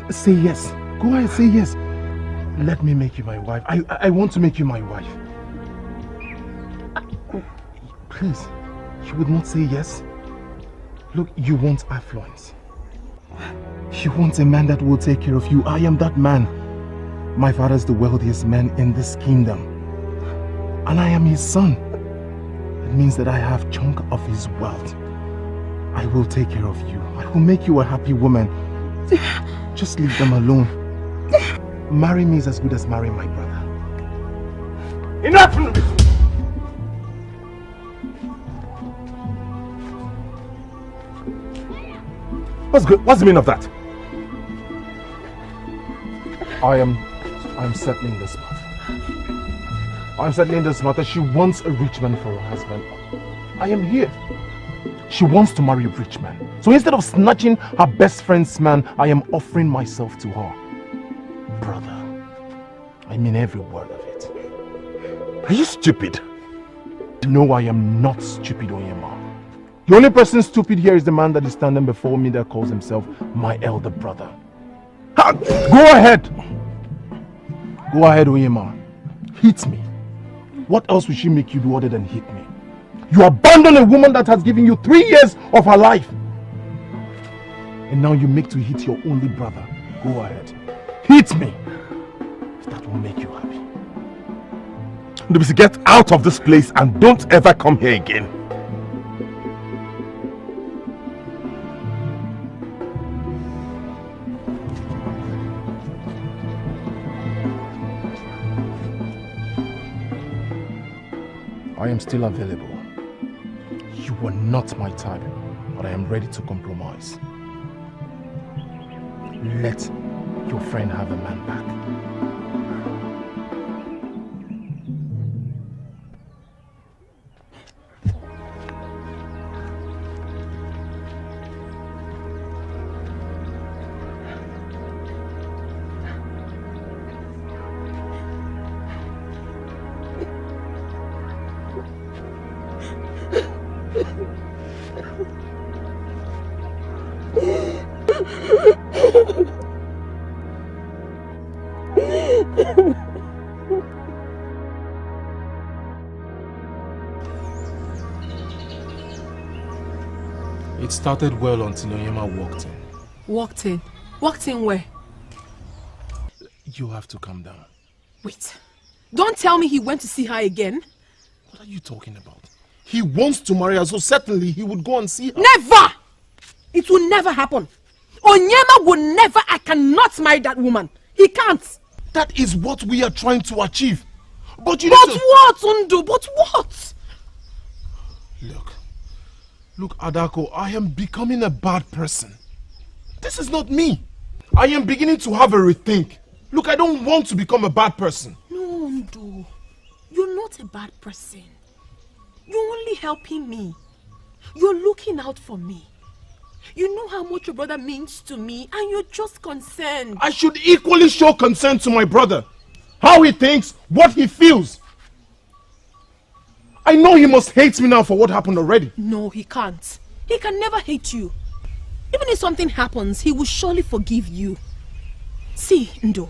Say yes. Go ahead, say yes. Let me make you my wife. I want to make you my wife. Please, you would not say yes? Look, you want affluence. You want a man that will take care of you. I am that man. My father is the wealthiest man in this kingdom. And I am his son. It means that I have a chunk of his wealth. I will take care of you. I will make you a happy woman. Just leave them alone. Marry me is as good as marrying my brother. Enough! What's the meaning of that? I'm settling this matter. I'm settling this matter. She wants a rich man for her husband. I am here. She wants to marry a rich man. So instead of snatching her best friend's man, I am offering myself to her. Brother, I mean every word of it. Are you stupid? No, I am not stupid, Onyema. The only person stupid here is the man that is standing before me that calls himself my elder brother. Go ahead! Go ahead, Onyema. Hit me. What else will she make you do other than hit me? You abandon a woman that has given you 3 years of her life. And now you make to hit your only brother. Go ahead. Hit me. If that will make you happy. Get out of this place and don't ever come here again. I am still available. You are not my type, but I am ready to compromise. Let your friend have a man back. It started well until Onyema walked in. Walked in? Walked in where? You have to calm down. Wait. Don't tell me he went to see her again. What are you talking about? He wants to marry her, so certainly he would go and see her. Never! It will never happen. Onyema will never, I cannot marry that woman. He can't. That is what we are trying to achieve. But you But what, Undu? But what? Look, Adako, I am becoming a bad person. This is not me. I am beginning to have a rethink. Look, I don't want to become a bad person. No, Undu. You're not a bad person. You're only helping me. You're looking out for me. You know how much your brother means to me and you're just concerned. I should equally show concern to my brother. How he thinks, what he feels. I know he must hate me now for what happened already. No, he can't. He can never hate you. Even if something happens, he will surely forgive you. See, Ndo,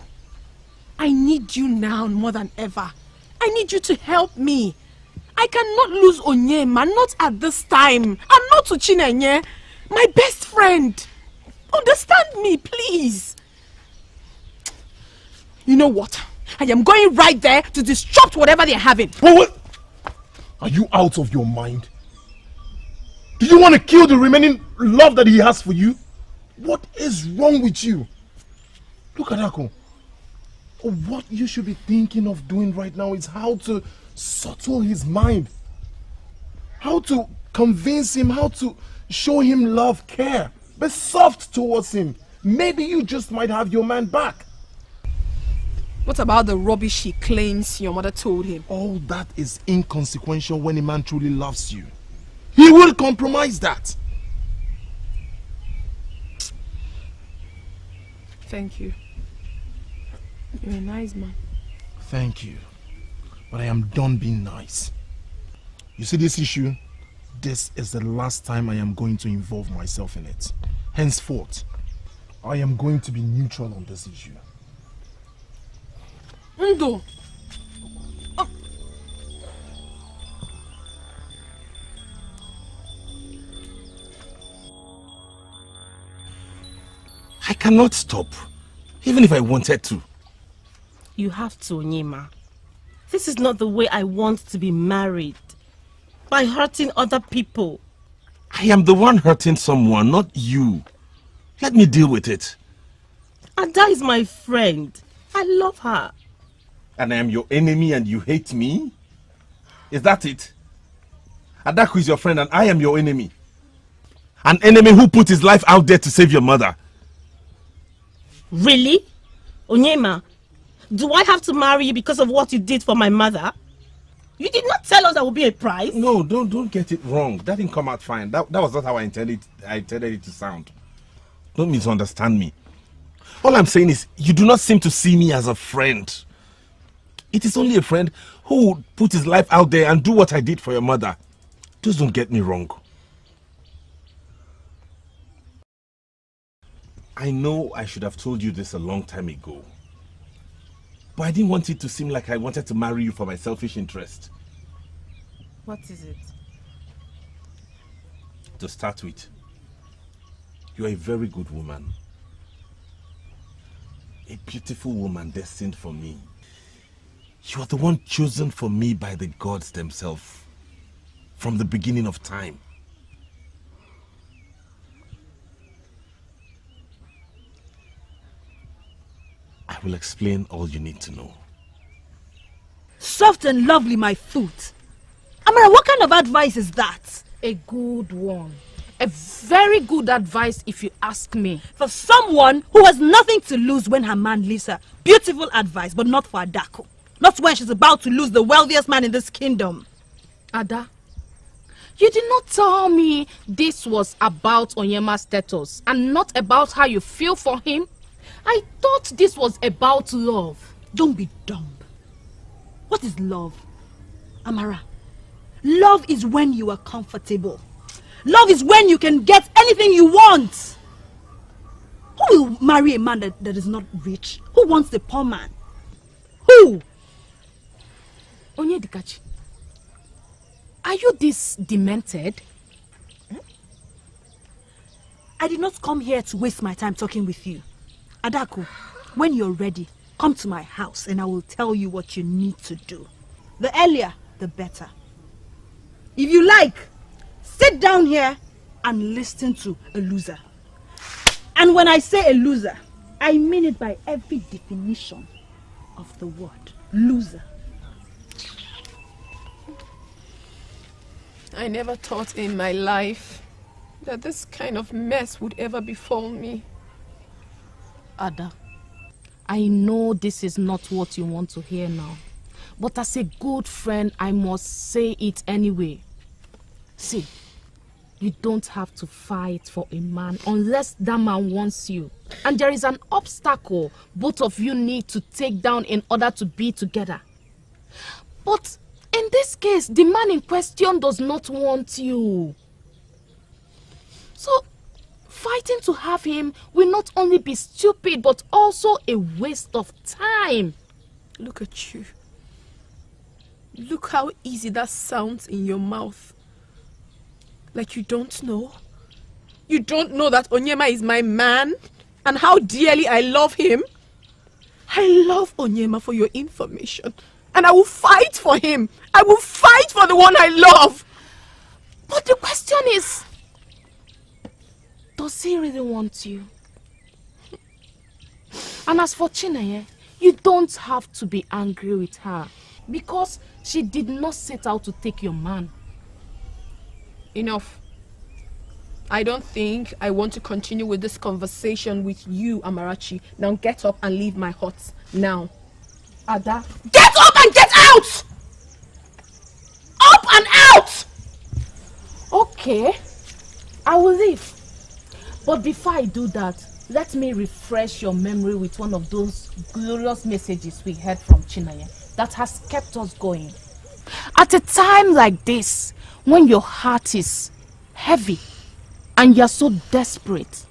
I need you now more than ever. I need you to help me. I cannot lose Onyema, not at this time. And not to Chinenye, my best friend. Understand me, please. You know what? I am going right there to disrupt whatever they're having. What? Are you out of your mind? Do you want to kill the remaining love that he has for you? What is wrong with you? Look at Ako. What you should be thinking of doing right now is how to subtle his mind. How to convince him, how to show him love, care. Be soft towards him. Maybe you just might have your man back. What about the rubbish he claims your mother told him? All that is inconsequential when a man truly loves you. He will compromise that. Thank you. You're a nice man. Thank you. But I am done being nice. You see this issue? This is the last time I am going to involve myself in it. Henceforth, I am going to be neutral on this issue. Ndo! I cannot stop, even if I wanted to. You have to, Onyema. This is not the way I want to be married. By hurting other people. I am the one hurting someone, not you. Let me deal with it. Ada is my friend. I love her. And I am your enemy and you hate me? Is that it? Adaku is your friend and I am your enemy. An enemy who put his life out there to save your mother. Really? Onyema, do I have to marry you because of what you did for my mother? You did not tell us there would be a price. No, don't get it wrong. That didn't come out fine. That was not how I intended it to sound. Don't misunderstand me. All I'm saying is, you do not seem to see me as a friend. It is only a friend who would put his life out there and do what I did for your mother. Just don't get me wrong. I know I should have told you this a long time ago. But I didn't want it to seem like I wanted to marry you for my selfish interest. What is it? To start with, you are a very good woman. A beautiful woman destined for me. You are the one chosen for me by the gods themselves from the beginning of time. I will explain all you need to know. Soft and lovely, my foot. Amara, what kind of advice is that? A good one. A very good advice if you ask me. For someone who has nothing to lose when her man leaves her. Beautiful advice, but not for Adaku. Not when she's about to lose the wealthiest man in this kingdom. Ada, you did not tell me this was about Onyema's status and not about how you feel for him. I thought this was about love. Don't be dumb. What is love? Amara, love is when you are comfortable. Love is when you can get anything you want. Who will marry a man that is not rich? Who wants the poor man? Who? Onyedikachi, are you this demented? I did not come here to waste my time talking with you. Adaku, when you're ready, come to my house and I will tell you what you need to do. The earlier, the better. If you like, sit down here and listen to a loser. And when I say a loser, I mean it by every definition of the word. Loser. I never thought in my life that this kind of mess would ever befall me. Ada, I know this is not what you want to hear now, but as a good friend, I must say it anyway. See, you don't have to fight for a man unless that man wants you. And there is an obstacle both of you need to take down in order to be together. But in this case, the man in question does not want you. So, fighting to have him will not only be stupid, but also a waste of time. Look at you. Look how easy that sounds in your mouth. Like you don't know. You don't know that Onyema is my man and how dearly I love him. I love Onyema, for your information. And I will fight for him. I will fight for the one I love. But the question is, does he really want you? And as for Chineye, you don't have to be angry with her because she did not set out to take your man. Enough. I don't think I want to continue with this conversation with you, Amarachi. Now get up and leave my hut. Now. Ada. Get up and get out! Up and out! Okay, I will leave. But before I do that, Let me refresh your memory with one of those glorious messages we heard from Chinaya that has kept us going. At a time like this, when your heart is heavy and you're so desperate,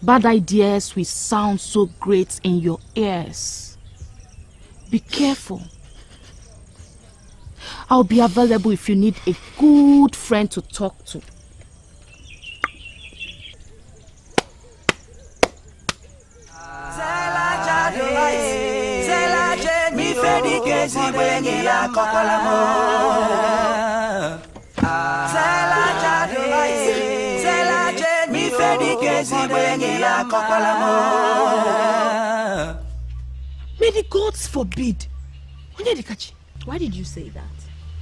bad ideas will sound so great in your ears. Be careful. I'll be available if you need a good friend to talk to. May the gods forbid. Why did you say that?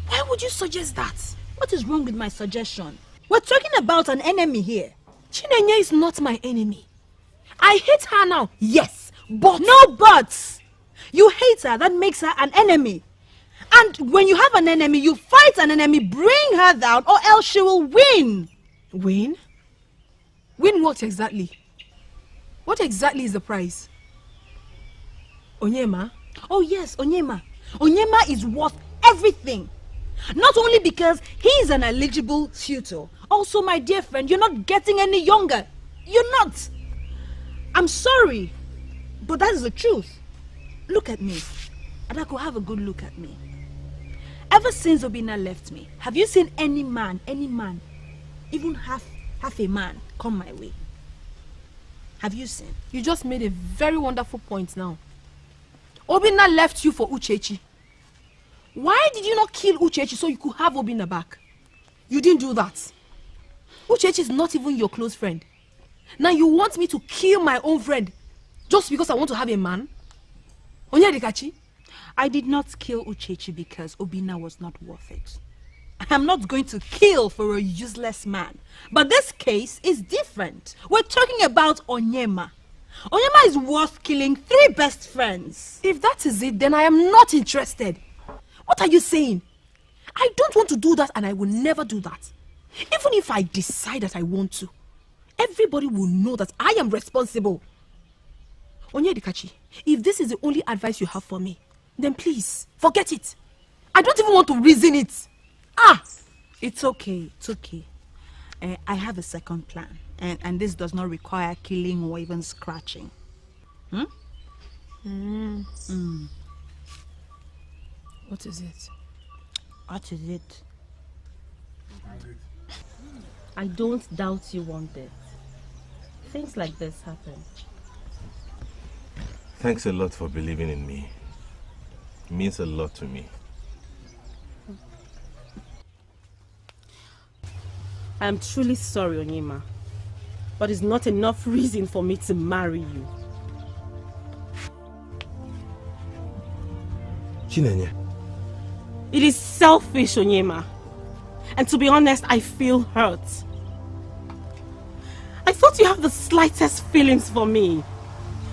Why would you suggest that? What is wrong with my suggestion? We're talking about an enemy here. Chinenye is not my enemy. I hate her now, yes, but... No buts! You hate her, that makes her an enemy. And when you have an enemy, you fight an enemy, bring her down, or else she will win. Win? Win what exactly? What exactly is the prize? Onyema? Oh yes, Onyema. Onyema is worth everything. Not only because he is an eligible suitor, also my dear friend, you're not getting any younger. You're not. I'm sorry, but that is the truth. Look at me. Adako, have a good look at me. Ever since Obina left me, have you seen any man, even half a man, come my way? Have you seen? You just made a very wonderful point now. Obina left you for Uchechi. Why did you not kill Uchechi so you could have Obina back? You didn't do that. Uchechi is not even your close friend. Now you want me to kill my own friend just because I want to have a man? Onyedikachi? I did not kill Uchechi because Obina was not worth it. I'm not going to kill for a useless man. But this case is different. We're talking about Onyema. Onyema is worth killing 3 best friends. If that is it, then I am not interested. What are you saying? I don't want to do that and I will never do that. Even if I decide that I want to, everybody will know that I am responsible. Onyedikachi, if this is the only advice you have for me, then please, forget it. I don't even want to reason it. It's okay, it's okay. I have a second plan. And this does not require killing or even scratching. What is it? What is it? I don't doubt you one bit. Things like this happen. Thanks a lot for believing in me. It means a lot to me. I am truly sorry, Onyema, but it's not enough reason for me to marry you. Chinenye. It is selfish, Onyema. And to be honest, I feel hurt. I thought you had the slightest feelings for me.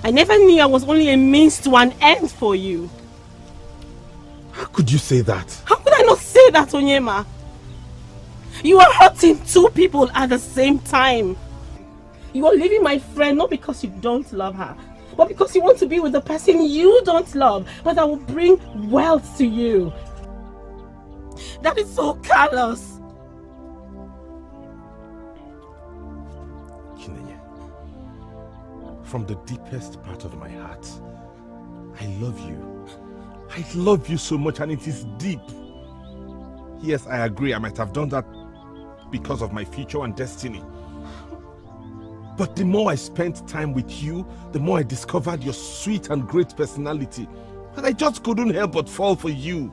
I never knew I was only a means to an end for you. How could you say that? How could I not say that, Onyema? You are hurting 2 people at the same time. You are leaving my friend not because you don't love her, but because you want to be with the person you don't love, but that will bring wealth to you. That is so callous. Chinenye, from the deepest part of my heart, I love you. I love you so much, and it is deep. Yes, I agree, I might have done that because of my future and destiny. But the more I spent time with you, the more I discovered your sweet and great personality. And I just couldn't help but fall for you.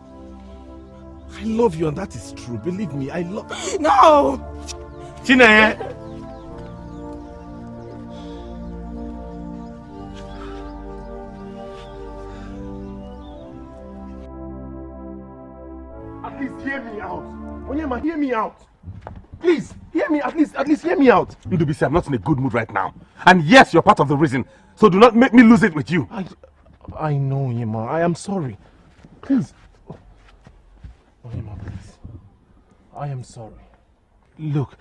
I love you, and that is true. Believe me, I love you. No! Chinenye! At least hear me out. Onyema, hear me out. Please, hear me, at least hear me out. Ndubisi, I'm not in a good mood right now. And yes, you're part of the reason. So do not make me lose it with you. I know, Onyema. I am sorry. Please. Onyema, please. I am sorry. Look,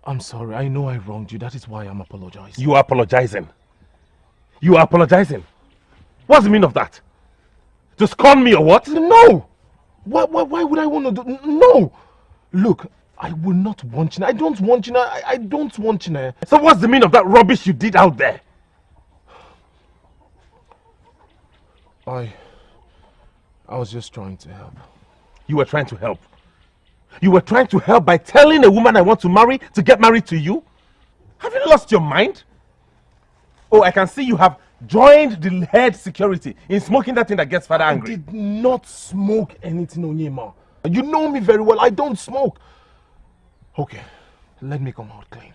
I'm sorry. I know I wronged you. That is why I'm apologizing. You are apologizing? You are apologizing? What's the meaning of that? To scorn me or what? No! Why would I want to do... No! Look, I will not want China. I don't want China. I don't want China. So what's the meaning of that rubbish you did out there? I was just trying to help. You were trying to help? You were trying to help by telling a woman I want to marry to get married to you? Have you lost your mind? Oh, I can see you have joined the head security in smoking that thing that gets father angry. I did not smoke anything, Onyema. You know me very well. I don't smoke. Okay, let me come out clean.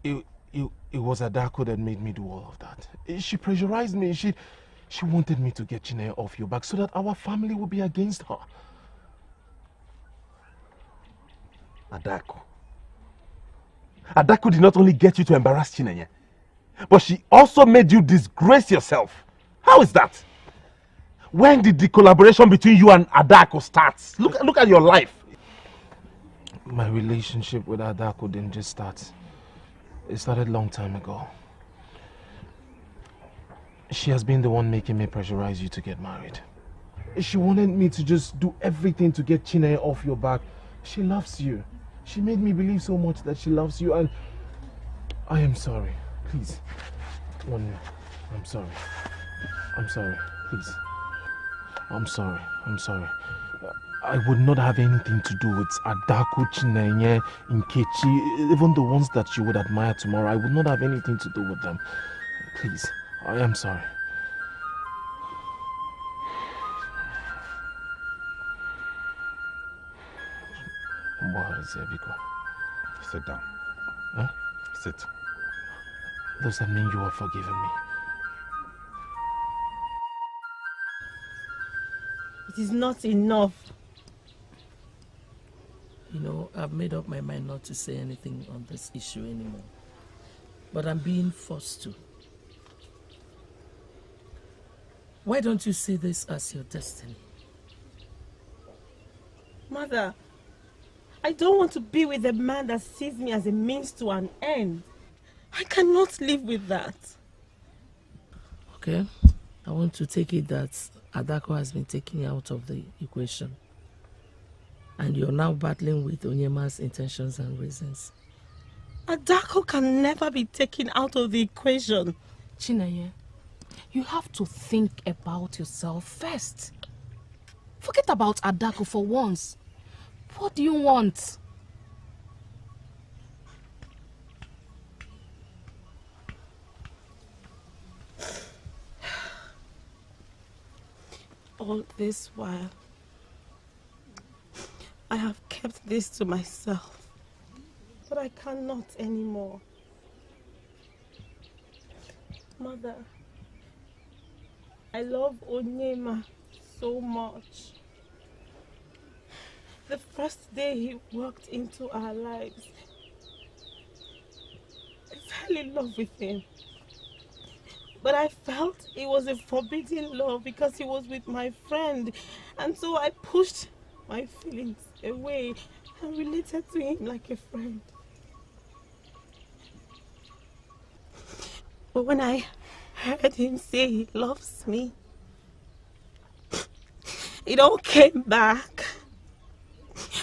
It was Adako that made me do all of that. She pressurized me. She wanted me to get Chineye off your back so that our family would be against her. Adako. Adako did not only get you to embarrass Chineye, but she also made you disgrace yourself. How is that? When did the collaboration between you and Adako start? Look at your life. My relationship with Adako didn't just start. It started a long time ago. She has been the one making me pressurize you to get married. She wanted me to just do everything to get Chineye off your back. She loves you. She made me believe so much that she loves you, and I am sorry. Please. I'm sorry. I'm sorry. Please. I'm sorry. I'm sorry. I would not have anything to do with Adako, Chineye, Nkechi, even the ones that you would admire tomorrow. I would not have anything to do with them. Please. I am sorry. Sit down. Huh? Sit. Does that mean you are forgiving me? It is not enough. You know, I've made up my mind not to say anything on this issue anymore. But I'm being forced to. Why don't you see this as your destiny? Mother, I don't want to be with a man that sees me as a means to an end. I cannot live with that. Okay, I want to take it that Adako has been taken out of the equation. And you're now battling with Onyema's intentions and reasons. Adako can never be taken out of the equation. Chineye, you have to think about yourself first. Forget about Adako for once. What do you want? All this while, I have kept this to myself, but I cannot anymore. Mother, I love Onyema so much. The first day he walked into our lives, I fell in love with him. But I felt it was a forbidden love because he was with my friend. And so I pushed my feelings away and related to him like a friend. But when I heard him say he loves me, it all came back.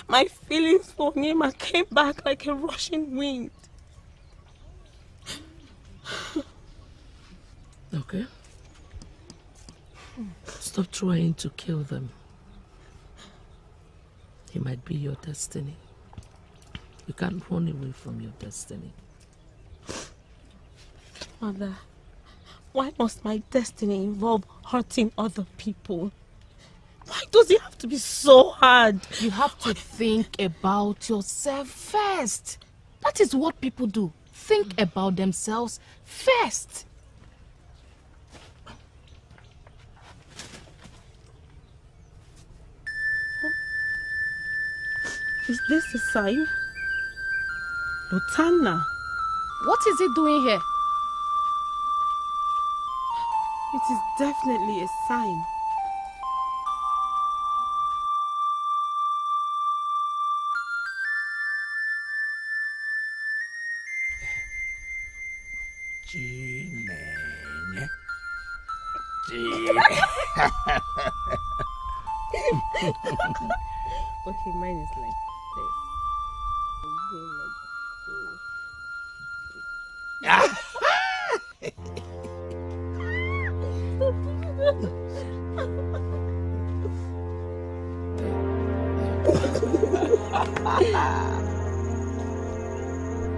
My feelings for him came back like a rushing wind. Okay. Stop trying to kill them. He might be your destiny. You can't run away from your destiny. Mother, why must my destiny involve hurting other people? Why does it have to be so hard? You have to think about yourself first. That is what people do. Think about themselves first. Is this a sign? Lutana. What is it doing here? It is definitely a sign. Okay, mine is like this.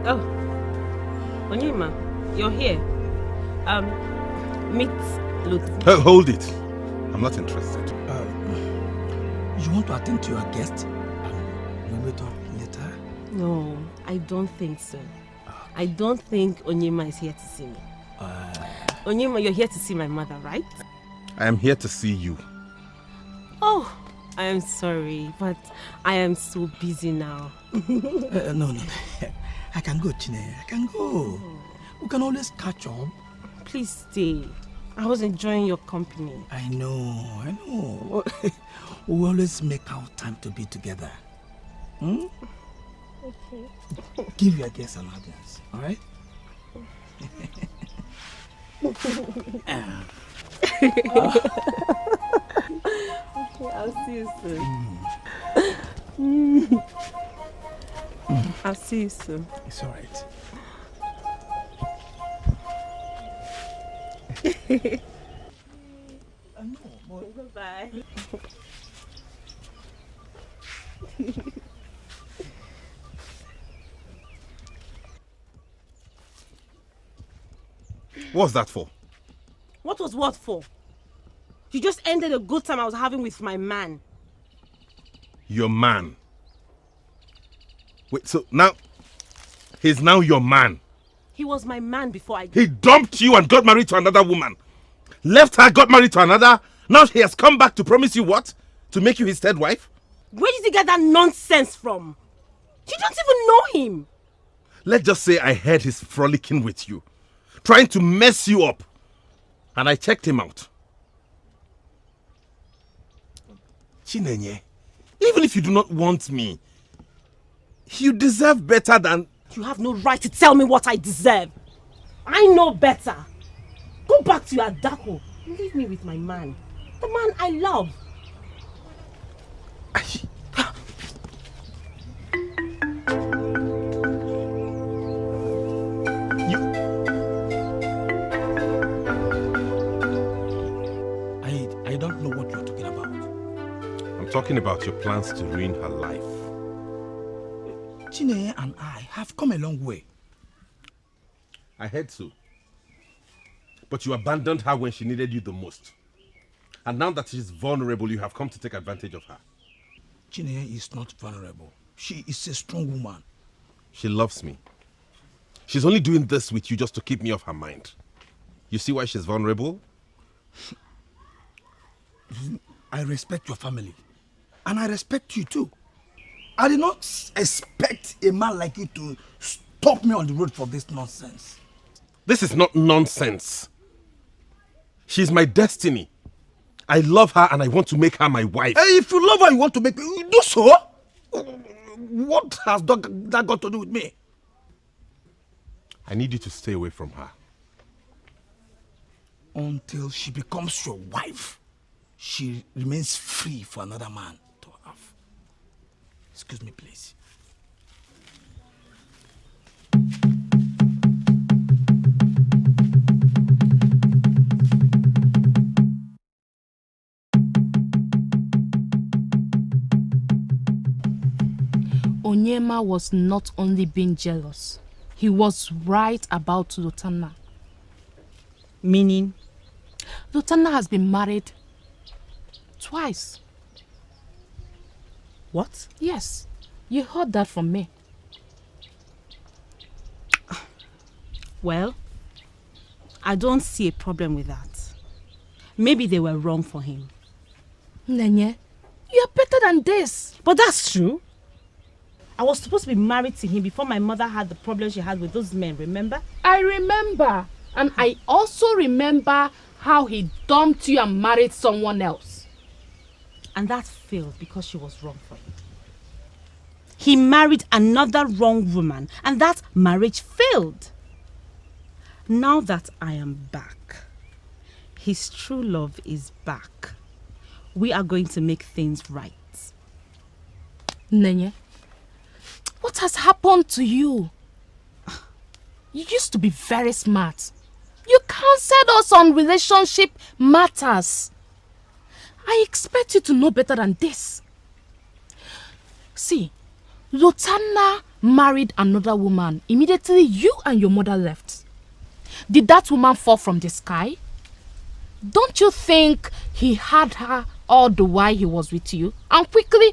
Oh, Onyema, you're here. Meet Luther. Hold it. I'm not interested. You want to attend to your guest? We'll talk later. No, I don't think so. I don't think Onyema is here to see me. Onyema, you're here to see my mother, right? I am here to see you. Oh, I am sorry, but I am so busy now. No. I can go, Chine. I can go. We can always catch up. Please stay. I was enjoying your company. I know. We always make our time to be together. Okay. Give your guests an audience, alright? Okay, I'll see you soon. I'll see you soon. It's alright. Bye. What's that for? What was what for? You just ended a good time I was having with my man. Your man? Wait, so now he's now your man? He was my man before I... He dumped you and got married to another woman. Left her, got married to another. Now he has come back to promise you what? To make you his third wife? Where did he get that nonsense from? You don't even know him. Let's just say I heard he's frolicking with you. Trying to mess you up. And I checked him out. Chinenye, even if you do not want me, you deserve better than... You have no right to tell me what I deserve. I know better. Go back to your Adako. Leave me with my man. The man I love. I don't know what you're talking about. I'm talking about your plans to ruin her life. Chine and I have come a long way. I heard so. But you abandoned her when she needed you the most. And now that she's vulnerable, you have come to take advantage of her. Chine is not vulnerable. She is a strong woman. She loves me. She's only doing this with you just to keep me off her mind. You see why she's vulnerable? I respect your family. And I respect you too. I did not expect a man like you to stop me on the road for this nonsense. This is not nonsense. She's my destiny. I love her and I want to make her my wife. Hey, if you love her, you want to make me, you do so. What has that got to do with me? I need you to stay away from her. Until she becomes your wife, she remains free for another man to have. Excuse me, please. Onyema was not only being jealous, he was right about Lutana. Meaning? Lutana has been married twice. What? Yes, you heard that from me. Well, I don't see a problem with that. Maybe they were wrong for him. Nenye, you are better than this. But that's true. I was supposed to be married to him before my mother had the problem she had with those men, remember? I remember. And I also remember how he dumped you and married someone else. And that failed because she was wrong for him. He married another wrong woman and that marriage failed. Now that I am back, his true love is back. We are going to make things right. Nenye, what has happened to you? You used to be very smart. You counseled us on relationship matters. I expect you to know better than this. See, Lotana married another woman immediately you and your mother left. Did that woman fall from the sky? Don't you think he had her all the while he was with you and quickly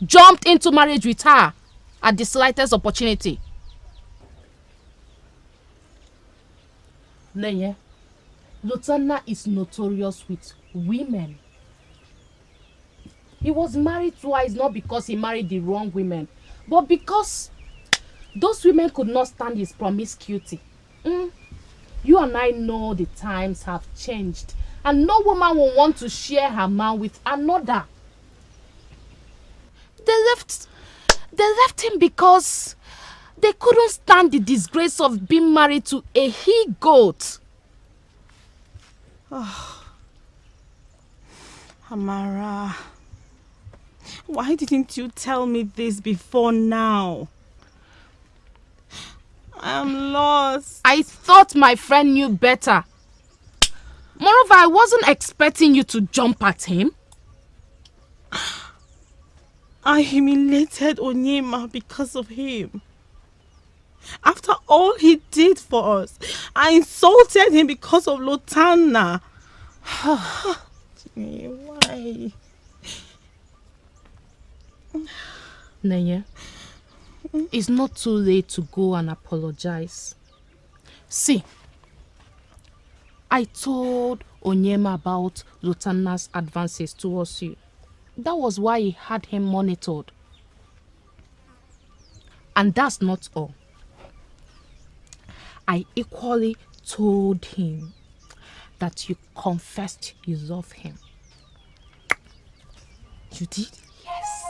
jumped into marriage with her at the slightest opportunity? Nenye, Lotana is notorious with women. He was married twice not because he married the wrong women, but because those women could not stand his promiscuity. You and I know the times have changed, and no woman will want to share her man with another. They left him because they couldn't stand the disgrace of being married to a he-goat. Oh. Amara, why didn't you tell me this before now? I'm lost. I thought my friend knew better. Moreover, I wasn't expecting you to jump at him. I humiliated Onyema because of him. After all he did for us, I insulted him because of Lotana. Why? Nenye, it's not too late to go and apologize. See, I told Onyema about Lotana's advances towards you. That was why he had him monitored. And that's not all. I equally told him that you confessed you love him. You did? Yes.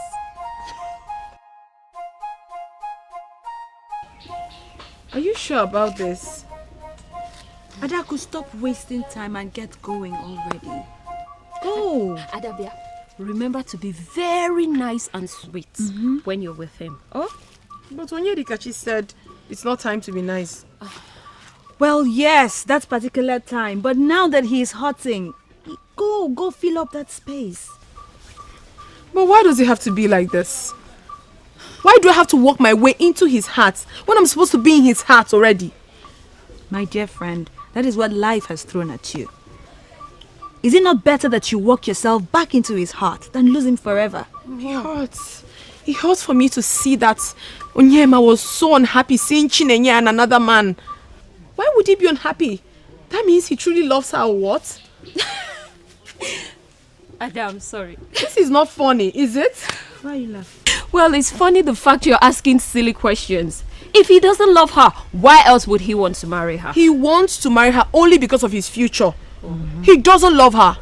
Are you sure about this? Adaku, stop wasting time and get going already. Go! Adabia, remember to be very nice and sweet when you're with him. Oh? But Onyedikachi said it's not time to be nice. Well, yes, that particular time. But now that he is hurting, go fill up that space. But why does it have to be like this? Why do I have to work my way into his heart when I'm supposed to be in his heart already? My dear friend, that is what life has thrown at you. Is it not better that you work yourself back into his heart than lose him forever? It hurts. It hurts for me to see that Onyema was so unhappy seeing Chinenye and another man. Why would he be unhappy? That means he truly loves her or what? Ada, I'm sorry. This is not funny, is it? Why are you laughing? Well, it's funny the fact you're asking silly questions. If he doesn't love her, why else would he want to marry her? He wants to marry her only because of his future. He doesn't love her.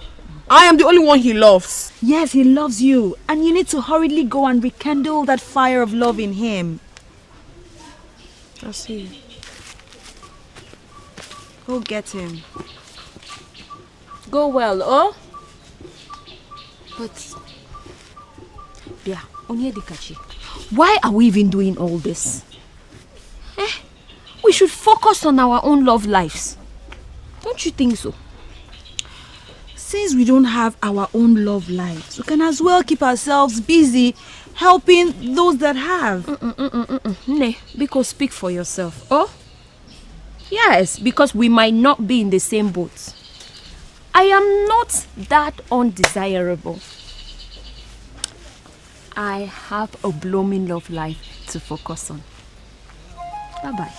I am the only one he loves. Yes, he loves you. And you need to hurriedly go and rekindle that fire of love in him. I see. Go get him. Go well, oh? But, yeah, Onyedikachi, why are we even doing all this? We should focus on our own love lives. Don't you think so? Since we don't have our own love lives, we can as well keep ourselves busy helping those that have. Ne, because speak for yourself, oh? Yes, because we might not be in the same boat. I am not that undesirable. I have a blooming love life to focus on. Bye-bye.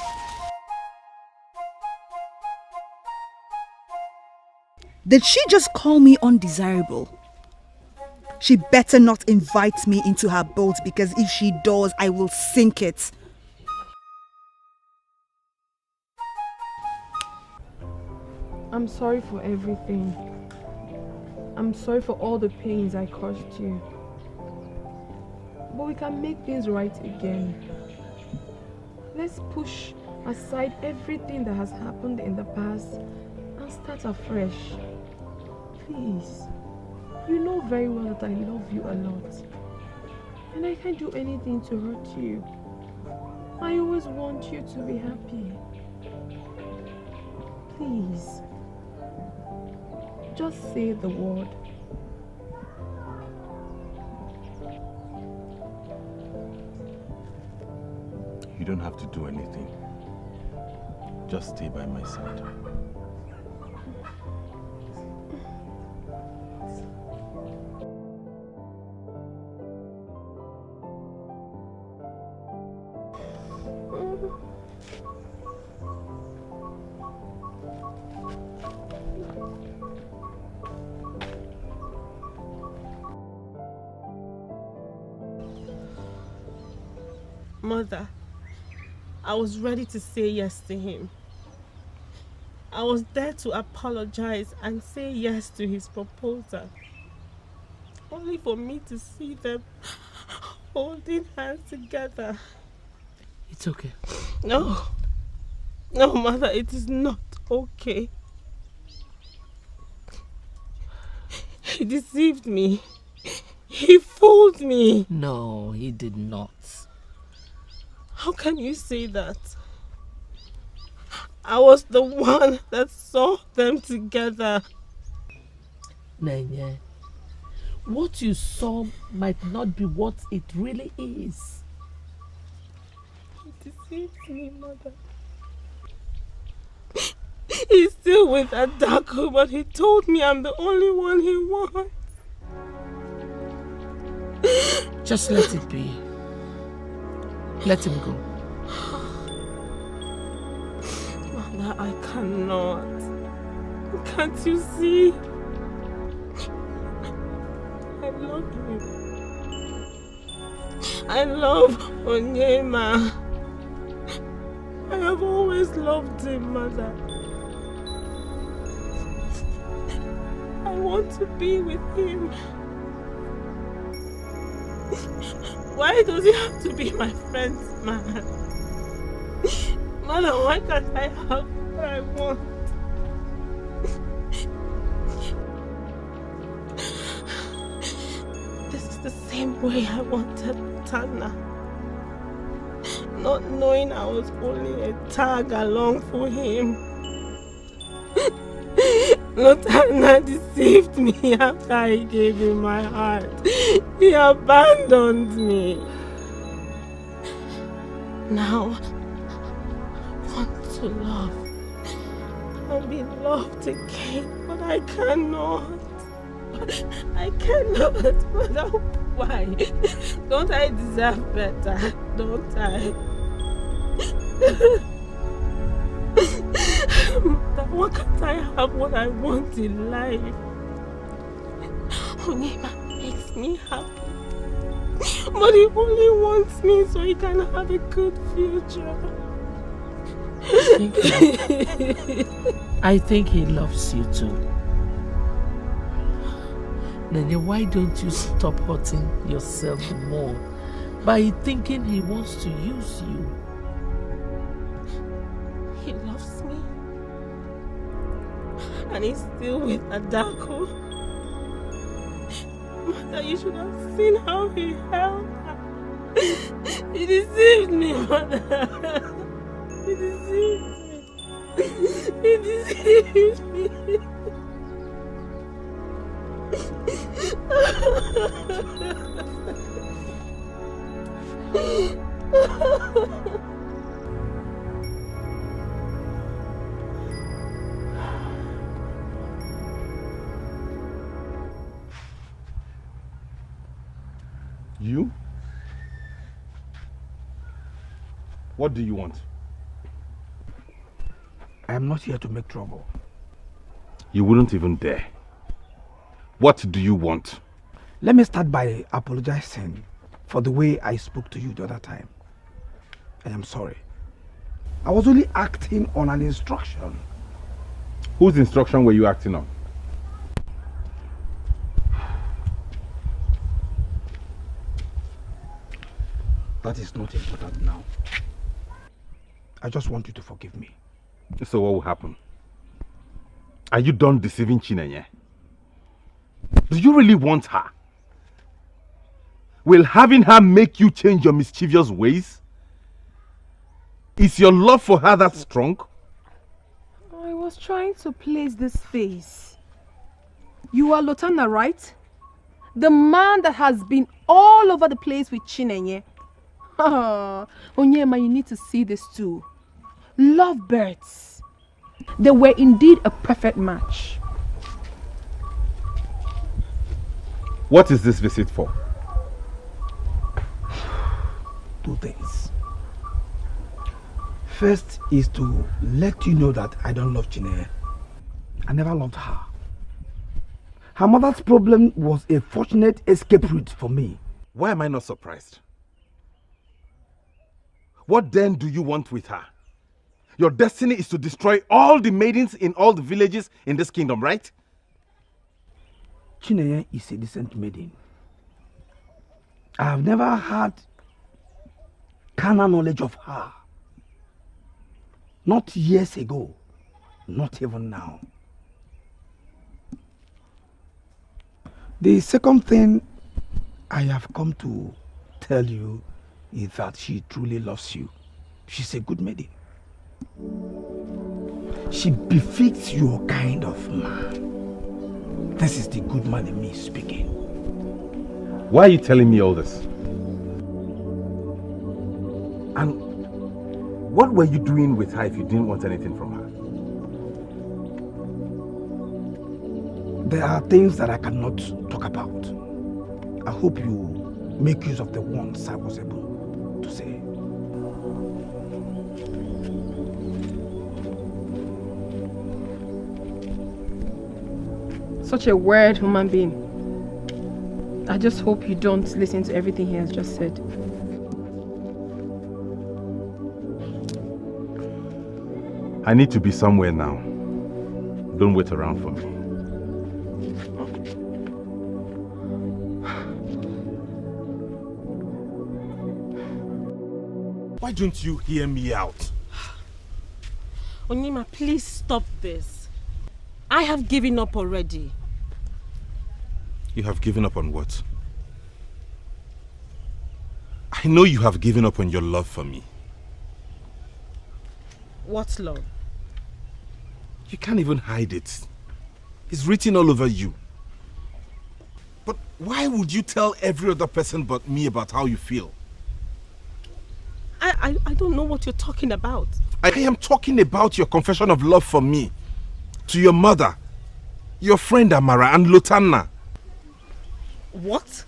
Did she just call me undesirable? She better not invite me into her boat, because if she does, I will sink it. I'm sorry for everything. I'm sorry for all the pains I caused you. But we can make things right again. Let's push aside everything that has happened in the past and start afresh. Please. You know very well that I love you a lot. And I can't do anything to hurt you. I always want you to be happy. Please. Just say the word. You don't have to do anything. Just stay by my side. Mother, I was ready to say yes to him. I was there to apologize and say yes to his proposal. Only for me to see them holding hands together. It's okay. No. No, Mother, it is not okay. He deceived me. He fooled me. No, he did not. How can you say that? I was the one that saw them together. Nenye, what you saw might not be what it really is. He deceived me, Mother. He's still with Adako, but he told me I'm the only one he wants. Just let it be. Let him go. Mother, I cannot. Can't you see? I love you. I love Onyema. I have always loved him, Mother. I want to be with him. Why does he have to be my friend's man? Mother, why can't I have what I want? This is the same way I wanted Tana. Not knowing I was only a tag along for him. Tana deceived me after I gave him my heart. He abandoned me. Now, I want to love and be loved again, but I cannot. I cannot. But why? Don't I deserve better? Don't I? Why can't I have what I want in life? Onyema makes me happy. But he only wants me so he can have a good future. I think he loves you too. Nene, why don't you stop hurting yourself more by thinking he wants to use you? He loves me. And he's still with Adako. Mother, you should have seen how he held her. He deceived me, Mother. He deceived me. He deceived me. You? What do you want? I am not here to make trouble. You wouldn't even dare. What do you want? Let me start by apologizing for the way I spoke to you the other time. I am sorry. I was only acting on an instruction. Whose instruction were you acting on? That is not important now. I just want you to forgive me. So what will happen? Are you done deceiving Chinenye? Do you really want her? Will having her make you change your mischievous ways? Is your love for her that strong? I was trying to place this face. You are Lotana, right? The man that has been all over the place with Chinenye. Onyema, you need to see this too. Lovebirds. They were indeed a perfect match. What is this visit for? Two things. First is to let you know that I don't love Chinenye. I never loved her. Her mother's problem was a fortunate escape route for me. Why am I not surprised? What then do you want with her? Your destiny is to destroy all the maidens in all the villages in this kingdom, right? Chinenye is a decent maiden. I have never had carnal knowledge of her. Not years ago, not even now. The second thing I have come to tell you is that she truly loves you. She's a good maiden. She befits your kind of man. This is the good man in me speaking. Why are you telling me all this? And what were you doing with her if you didn't want anything from her? There are things that I cannot talk about. I hope you make use of the ones I was able to say. Such a weird human being. I just hope you don't listen to everything he has just said. I need to be somewhere now. Don't wait around for me. Why don't you hear me out? Onyema, please stop this. I have given up already. You have given up on what? I know you have given up on your love for me. What love? You can't even hide it. It's written all over you. But why would you tell every other person but me about how you feel? I don't know what you're talking about. I am talking about your confession of love for me. To your mother, your friend Amara, and Lotana. What?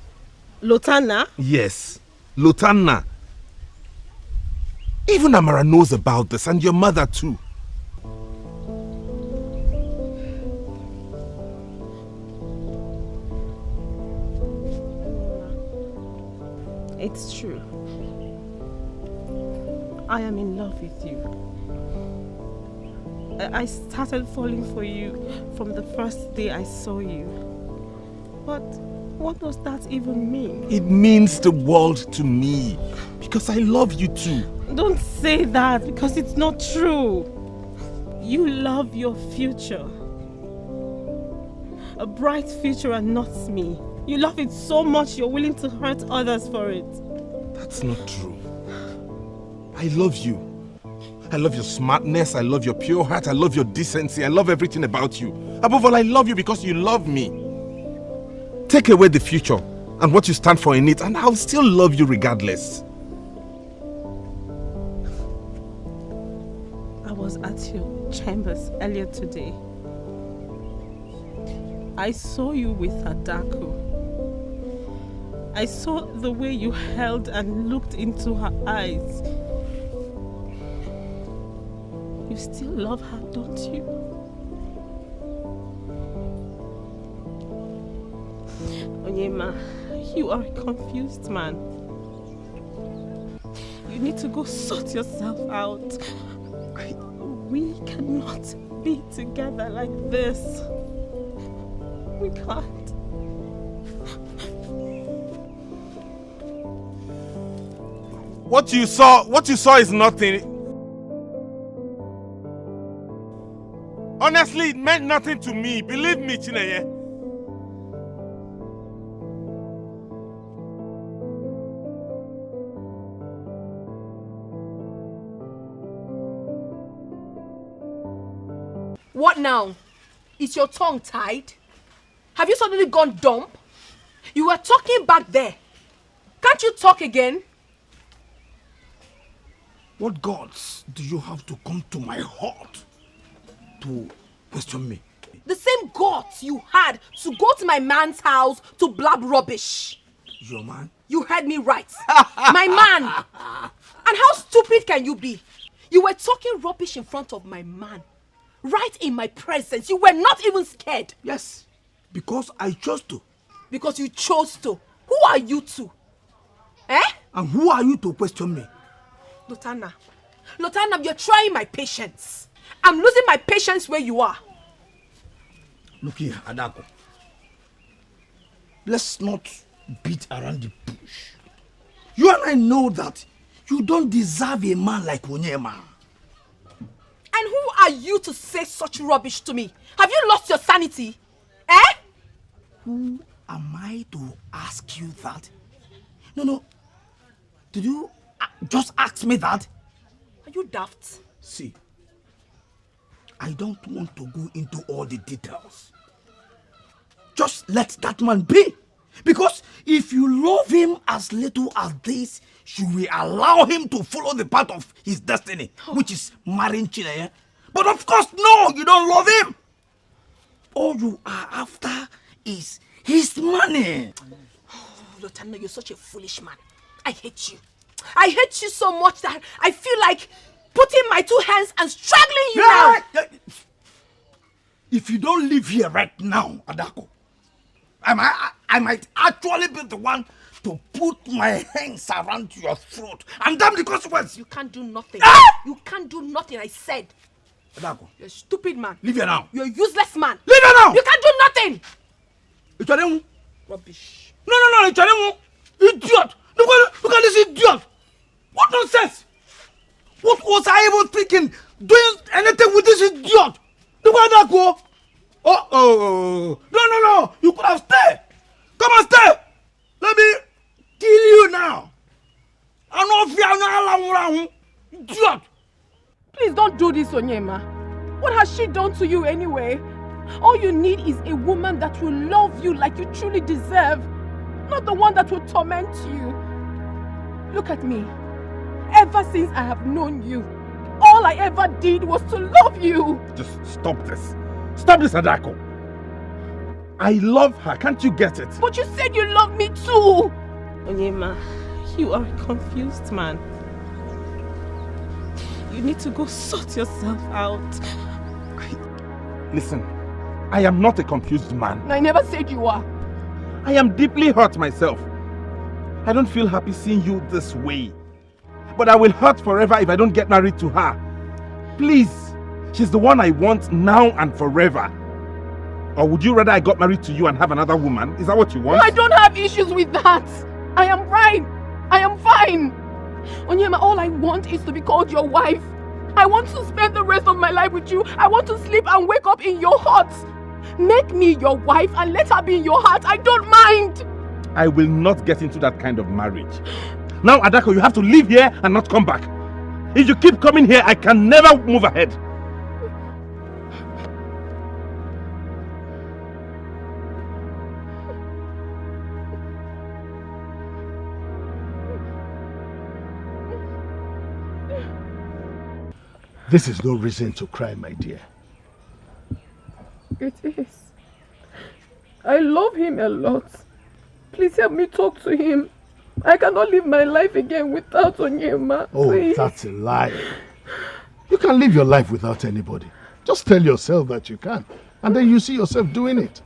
Lotana? Yes, Lotana. Even Amara knows about this, and your mother too. It's true. I am in love with you. I started falling for you from the first day I saw you. But what does that even mean? It means the world to me. Because I love you too. Don't say that, because it's not true. You love your future. A bright future and not me. You love it so much you're willing to hurt others for it. That's not true. I love you. I love your smartness, I love your pure heart, I love your decency, I love everything about you. Above all, I love you because you love me. Take away the future and what you stand for in it, and I'll still love you regardless. I was at your chambers earlier today. I saw you with Adako. I saw the way you held and looked into her eyes. You still love her, don't you? Onyema, you are a confused man. You need to go sort yourself out. We cannot be together like this. We can't. What you saw is nothing. Honestly, it meant nothing to me. Believe me, Chinenye. What now? Is your tongue tied? Have you suddenly gone dumb? You were talking back there. Can't you talk again? What gods do you have to come to my heart to question me? The same guts you had to go to my man's house to blab rubbish. Your man? You heard me right. My man! And how stupid can you be? You were talking rubbish in front of my man. Right in my presence. You were not even scared. Yes, because I chose to. Because you chose to. Who are you to? Eh? And who are you to question me? Lotana, you're trying my patience. I'm losing my patience where you are. Look here, Adako. Let's not beat around the bush. You and I know that you don't deserve a man like Onyema. And who are you to say such rubbish to me? Have you lost your sanity? Eh? Who am I to ask you that? No. Did you just ask me that? Are you daft? See, I don't want to go into all the details. Just let that man be. Because if you love him as little as this, should we allow him to follow the path of his destiny, which is marrying Chineye? But of course, no, you don't love him. All you are after is his money. Lotana, you're such a foolish man. I hate you. I hate you so much that I feel like putting my two hands and strangling you now. If you don't leave here right now, Adako, I might actually be the one to put my hands around your throat and damn the consequence. You can't do nothing. Ah! You can't do nothing, I said. Adako, you're a stupid man. Leave here now. You're a useless man. Leave here now. You can't do nothing. Rubbish. No, idiot. Look at this idiot. What nonsense. What was I even thinking? Doing anything with this idiot? Look at that go. Oh. No. You could have stayed. Come and stay. Let me kill you now. Idiot. Please don't do this, Onyema. What has she done to you anyway? All you need is a woman that will love you like you truly deserve, not the one that will torment you. Look at me. Ever since I have known you, all I ever did was to love you. Just stop this. Stop this, Adako. I love her. Can't you get it? But you said you love me too. Onyema, you are a confused man. You need to go sort yourself out. Listen, I am not a confused man. I never said you are. I am deeply hurt myself. I don't feel happy seeing you this way. But I will hurt forever if I don't get married to her. Please, she's the one I want now and forever. Or would you rather I got married to you and have another woman? Is that what you want? I don't have issues with that. I am fine. I am fine. Onyema, all I want is to be called your wife. I want to spend the rest of my life with you. I want to sleep and wake up in your heart. Make me your wife and let her be in your heart. I don't mind. I will not get into that kind of marriage. Now, Adako, you have to leave here and not come back. If you keep coming here, I can never move ahead. This is no reason to cry, my dear. It is. I love him a lot. Please help me talk to him. I cannot live my life again without Onyema. Oh, please. That's a lie. You can live your life without anybody. Just tell yourself that you can. And then you see yourself doing it.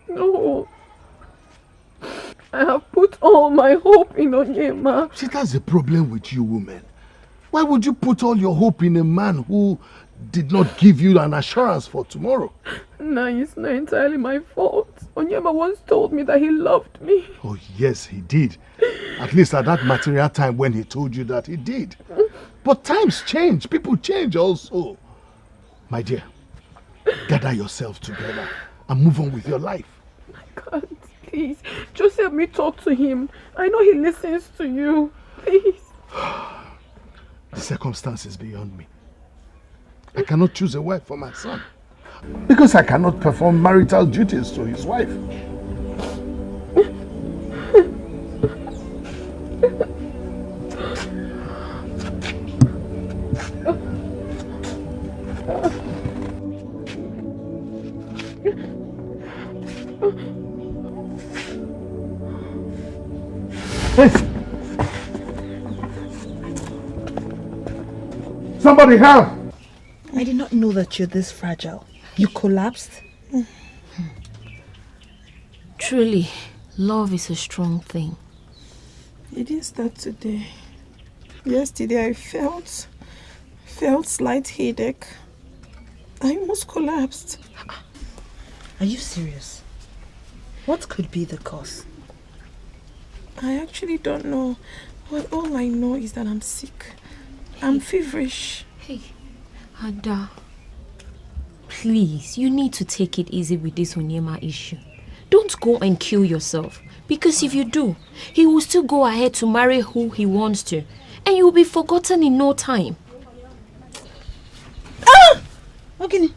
No. I have put all my hope in Onyema. See, that's the problem with you women. Why would you put all your hope in a man who did not give you an assurance for tomorrow? No, it's not entirely my fault. Onyema once told me that he loved me. Oh, yes, he did. At least at that material time when he told you that he did. But times change. People change also. My dear, gather yourself together and move on with your life. My God, please, just help me talk to him. I know he listens to you. Please. The circumstance is beyond me. I cannot choose a wife for my son. Because I cannot perform marital duties to his wife. Somebody help! I did not know that you're this fragile. You collapsed? Truly, love is a strong thing. It didn't start today. Yesterday I felt slight headache. I almost collapsed. Are you serious? What could be the cause? I actually don't know. But all I know is that I'm sick. I'm feverish. Hey, Ada. Please, you need to take it easy with this Onyema issue. Don't go and kill yourself. Because if you do, he will still go ahead to marry who he wants to. And you will be forgotten in no time. Ah! Okay.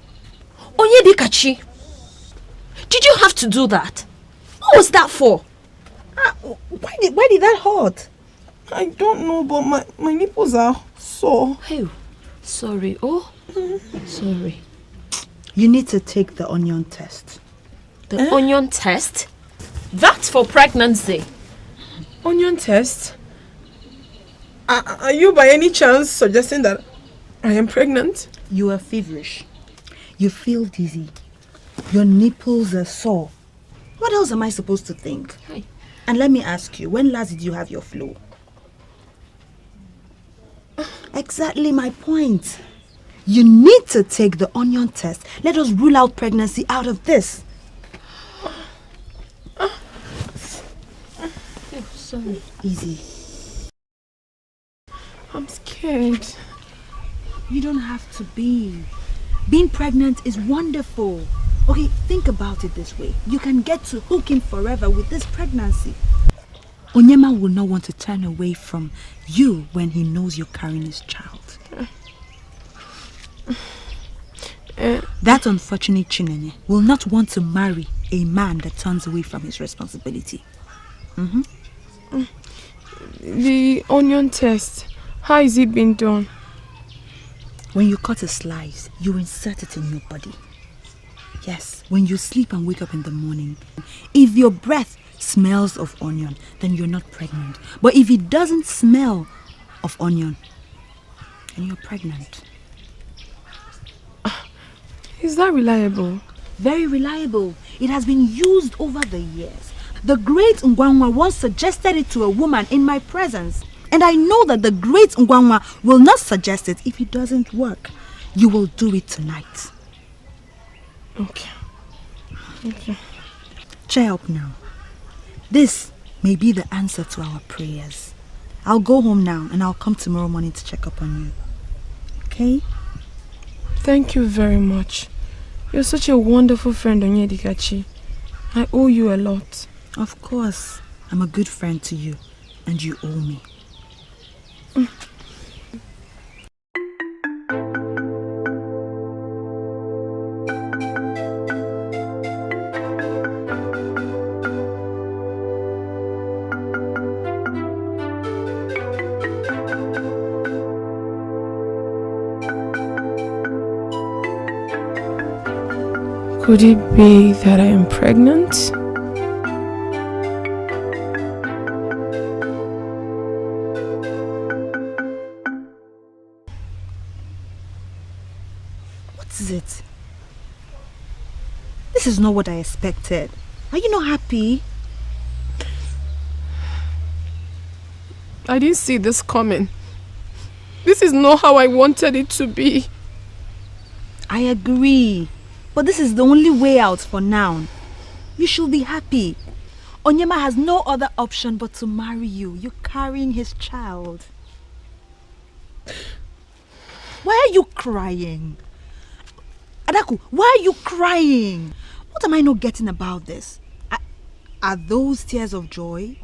Onyedikachi, did you have to do that? What was that for? Why did that hurt? I don't know, but my nipples are sore. Hey, sorry. Oh, sorry. You need to take the onion test. The onion test? That's for pregnancy. Onion test? Are you by any chance suggesting that I am pregnant? You are feverish. You feel dizzy. Your nipples are sore. What else am I supposed to think? Hey. And let me ask you, when last did you have your flu? Exactly my point. You need to take the onion test. Let us rule out pregnancy out of this. Oh, sorry. Easy. I'm scared. You don't have to be. Being pregnant is wonderful. Okay, think about it this way. You can get to hooking forever with this pregnancy. Onyema will not want to turn away from you when he knows you're carrying his child. That unfortunate Chinenye will not want to marry a man that turns away from his responsibility. The onion test, how is it being done? When you cut a slice, you insert it in your body. Yes, when you sleep and wake up in the morning, if your breath smells of onion, then you're not pregnant. But if it doesn't smell of onion, then you're pregnant. Is that reliable? Very reliable. It has been used over the years. The great Ugonma once suggested it to a woman in my presence. And I know that the great Ugonma will not suggest it if it doesn't work. You will do it tonight. Okay. Cheer up now. This may be the answer to our prayers. I'll go home now and I'll come tomorrow morning to check up on you. Okay? Thank you very much. You're such a wonderful friend, Onyedikachi. I owe you a lot. Of course. I'm a good friend to you and you owe me. Could it be that I am pregnant? What is it? This is not what I expected. Are you not happy? I didn't see this coming. This is not how I wanted it to be. I agree. But this is the only way out for now. You should be happy. Onyema has no other option but to marry you. You're carrying his child. Why are you crying? Adaku, why are you crying? What am I not getting about this? Are those tears of joy?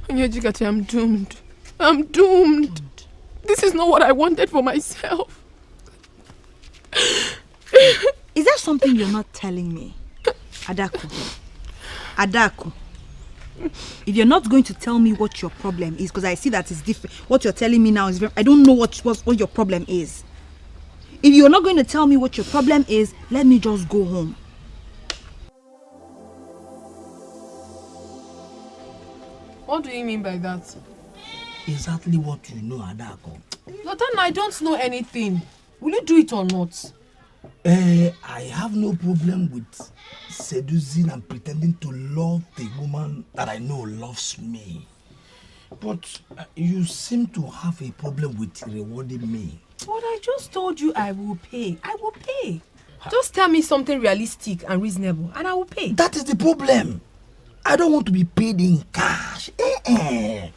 Onyedikachi, I'm doomed. I'm doomed. This is not what I wanted for myself. Is there something you're not telling me? Adaku. If you're not going to tell me what your problem is, because I see that it's different. What you're telling me now is I don't know what your problem is. If you're not going to tell me what your problem is, let me just go home. What do you mean by that? Exactly what you know, Adako. Lotana, I don't know anything. Will you do it or not? I have no problem with seducing and pretending to love the woman that I know loves me. But you seem to have a problem with rewarding me. But I just told you I will pay. I will pay. Just tell me something realistic and reasonable and I will pay. That is the problem. I don't want to be paid in cash. I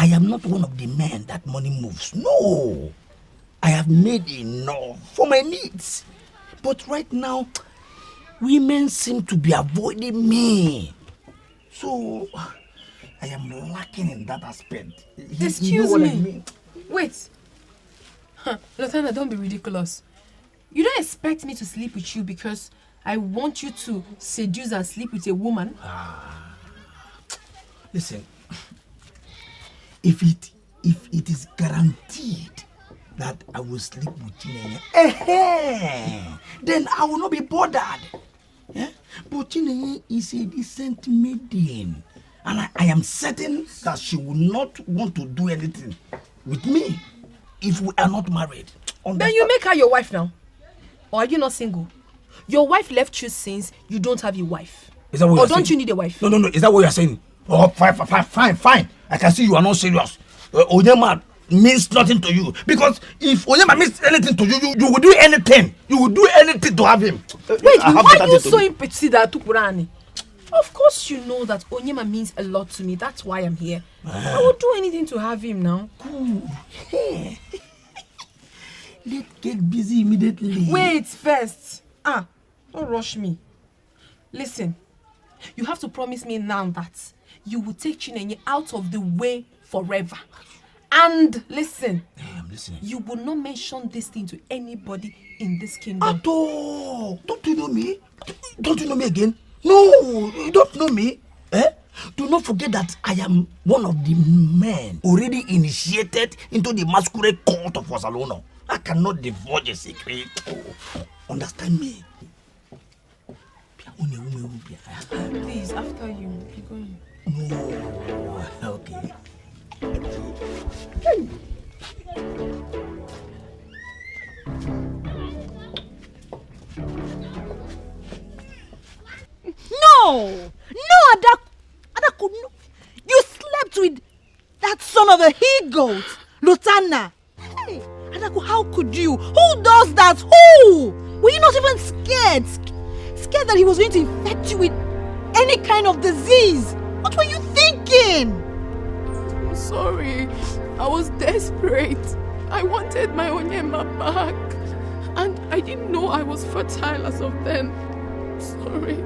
am not one of the men that money moves. No. I have made enough for my needs. But right now, women seem to be avoiding me. So, I am lacking in that aspect. Excuse me. I mean? Wait. Lotana, don't be ridiculous. You don't expect me to sleep with you because I want you to seduce and sleep with a woman? Listen, if it is guaranteed that I will sleep with Chinenye, then I will not be bothered. Yeah? But Chinenye is a decent maiden, and I am certain that she will not want to do anything with me if we are not married. Then you make her your wife now? Or are you not single? Your wife left you since you don't have a wife. Is that what or don't saying? You need a wife? No. Is that what you're saying? Oh, fine. I can see you are not serious. Onyema means nothing to you. Because if Onyema means anything to you, you will do anything. You will do anything to have him. Wait, why are you so impetuous that Tukurani? Of course you know that Onyema means a lot to me. That's why I'm here. I will do anything to have him now. Hey. Let's get busy immediately. Wait first. Don't rush me. Listen, you have to promise me now that you will take Chinenye out of the way forever. And listen, I'm listening. You will not mention this thing to anybody in this kingdom. At all. Don't you know me? Don't you know me again? No, you don't know me. Do not forget that I am one of the men already initiated into the masquerade court of Osalona. I cannot divulge a secret. Understand me? Please, after you. Keep going. No. Okay. No, Adaku, no. You slept with that son of a he-goat, Lotana. Hey, Adaku, how could you? Who does that? Who? Were you not even scared? Scared that he was going to infect you with any kind of disease? What were you thinking? I'm sorry. I was desperate. I wanted my Onyema back. And I didn't know I was fertile as of then. Sorry.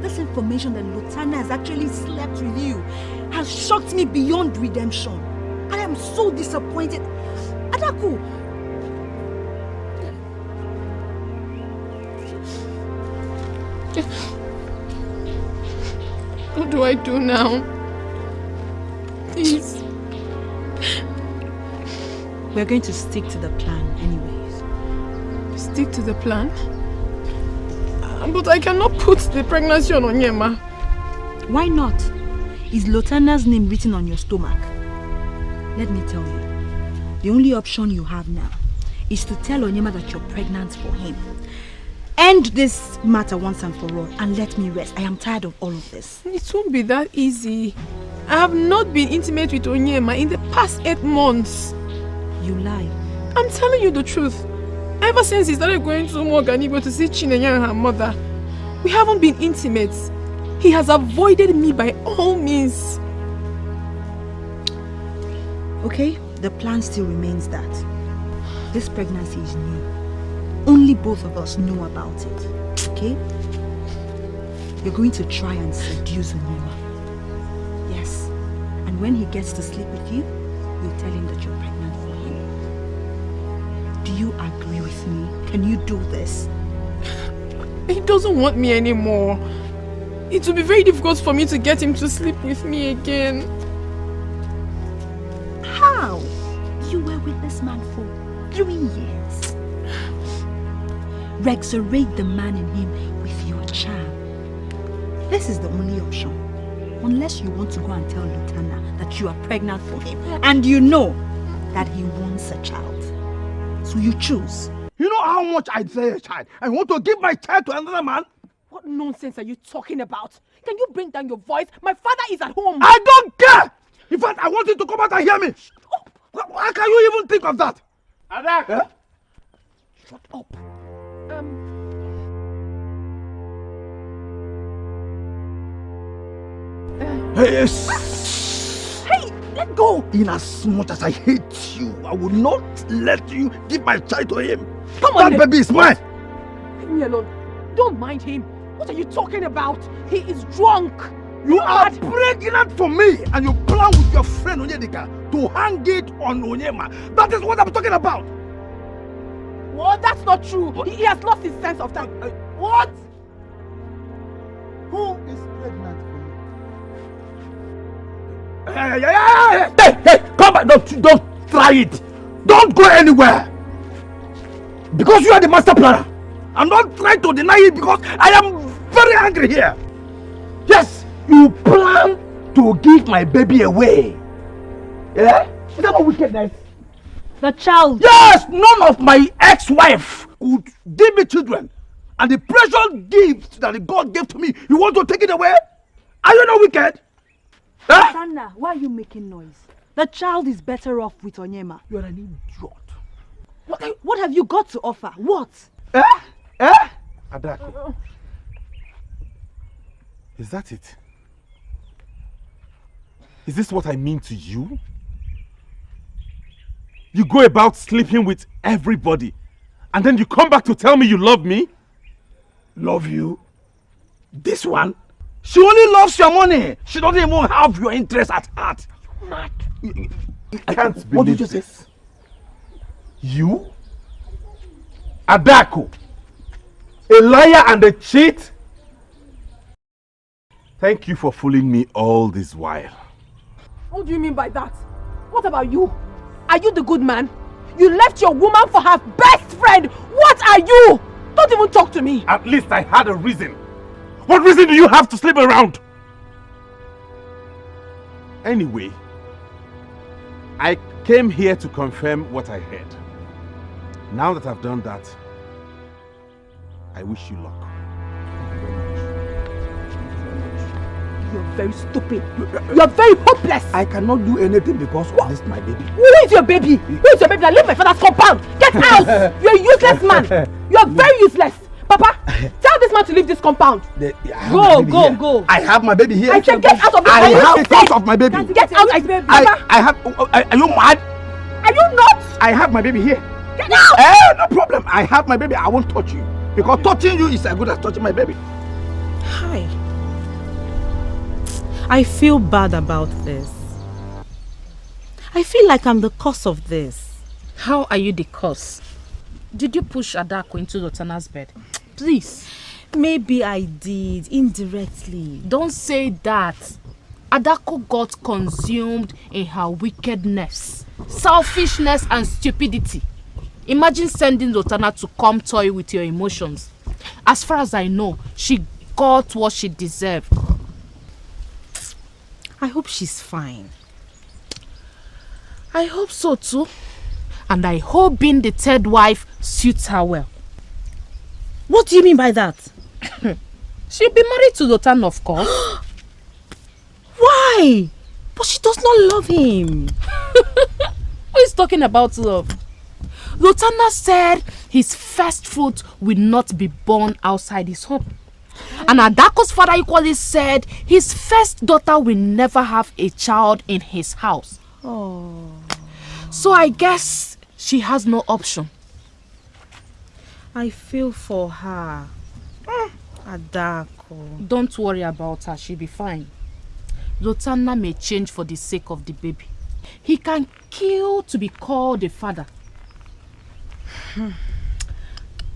This information that Lotana has actually slept with you has shocked me beyond redemption. I am so disappointed. Adaku! What do I do now? Please. We're going to stick to the plan anyways. Stick to the plan? But I cannot put the pregnancy on Onyema. Why not? Is Lotana's name written on your stomach? Let me tell you, the only option you have now is to tell Onyema that you're pregnant for him. End this matter once and for all and let me rest. I am tired of all of this. It won't be that easy. I have not been intimate with Onyema in the past 8 months. You lie. I'm telling you the truth. Ever since he started going to Moganibo to see Chinenye and her mother, we haven't been intimate. He has avoided me by all means. Okay, the plan still remains that. This pregnancy is new. Only both of us know about it, okay? You're going to try and seduce Onyema. Yes, and when he gets to sleep with you, you'll tell him that you're pregnant for him. Do you agree with me? Can you do this? He doesn't want me anymore. It will be very difficult for me to get him to sleep with me again. How? You were with this man for 3 years. Resurrect the man in him with your charm. This is the only option. Unless you want to go and tell Lutana that you are pregnant for him. And you know that he wants a child. So you choose. You know how much I desire a child. I want to give my child to another man. What nonsense are you talking about? Can you bring down your voice? My father is at home. I don't care! In fact, I want you to come out and hear me. How can you even think of that? Adak! Eh? Shut up. Hey, let go! In as much as I hate you, I will not let you give my child to him. Come on, that baby is mine. Leave me alone. Don't mind him. What are you talking about? He is drunk. You are pregnant for me, and you plan with your friend Onyedika to hang it on Onyema. That is what I'm talking about. What? That's not true. He has lost his sense of time. What? Who is pregnant for you? Hey, come back. Don't try it. Don't go anywhere. Because you are the master planner. And don't try to deny it because I am very angry here. Yes, you plan to give my baby away. Yeah? Is that not wickedness? The child. Yes, none of my ex-wife could give me children. And the precious gift that God gave to me, you want to take it away? Are you not wicked? Huh? Sana, why are you making noise? The child is better off with Onyema. You are an idiot. What have you got to offer? What? Adako. Is that it? Is this what I mean to you? You go about sleeping with everybody, and then you come back to tell me you love me? Love you? This one? She only loves your money. She doesn't even have your interest at heart. Mad. I can't believe What did you say? You? Adako? A liar and a cheat? Thank you for fooling me all this while. What do you mean by that? What about you? Are you the good man? You left your woman for her best friend. What are you? Don't even talk to me. At least I had a reason. What reason do you have to sleep around? Anyway, I came here to confirm what I heard. Now that I've done that, I wish you luck. You're very stupid. You're very hopeless. I cannot do anything because of this my baby. Who is your baby? Who is your baby? Now leave my father's compound. Get out. You're a useless man. You're very useless. Papa, tell this man to leave this compound. Go. I have my baby here. I said get out of this. I have thoughts of my baby. Get out of my baby. I have. Are you mad? Are you not? I have my baby here. Get out. No problem. I have my baby. I won't touch you. Because touching you is as good as touching my baby. Hi. I feel bad about this. I feel like I'm the cause of this. How are you the cause? Did you push Adako into Lutana's bed? Please. Maybe I did, indirectly. Don't say that. Adako got consumed in her wickedness, selfishness and stupidity. Imagine sending Lutana to come toy with your emotions. As far as I know, she got what she deserved. I hope she's fine. I hope so too. And I hope being the third wife suits her well. What do you mean by that? She'll be married to Lutana, of course. Why? But she does not love him. Who is talking about love? Lutana said his first fruit will not be born outside his home. And Adako's father equally said his first daughter will never have a child in his house. Oh. So I guess she has no option. I feel for her. Adako. Don't worry about her, she'll be fine. Lutana may change for the sake of the baby. He can kill to be called a father.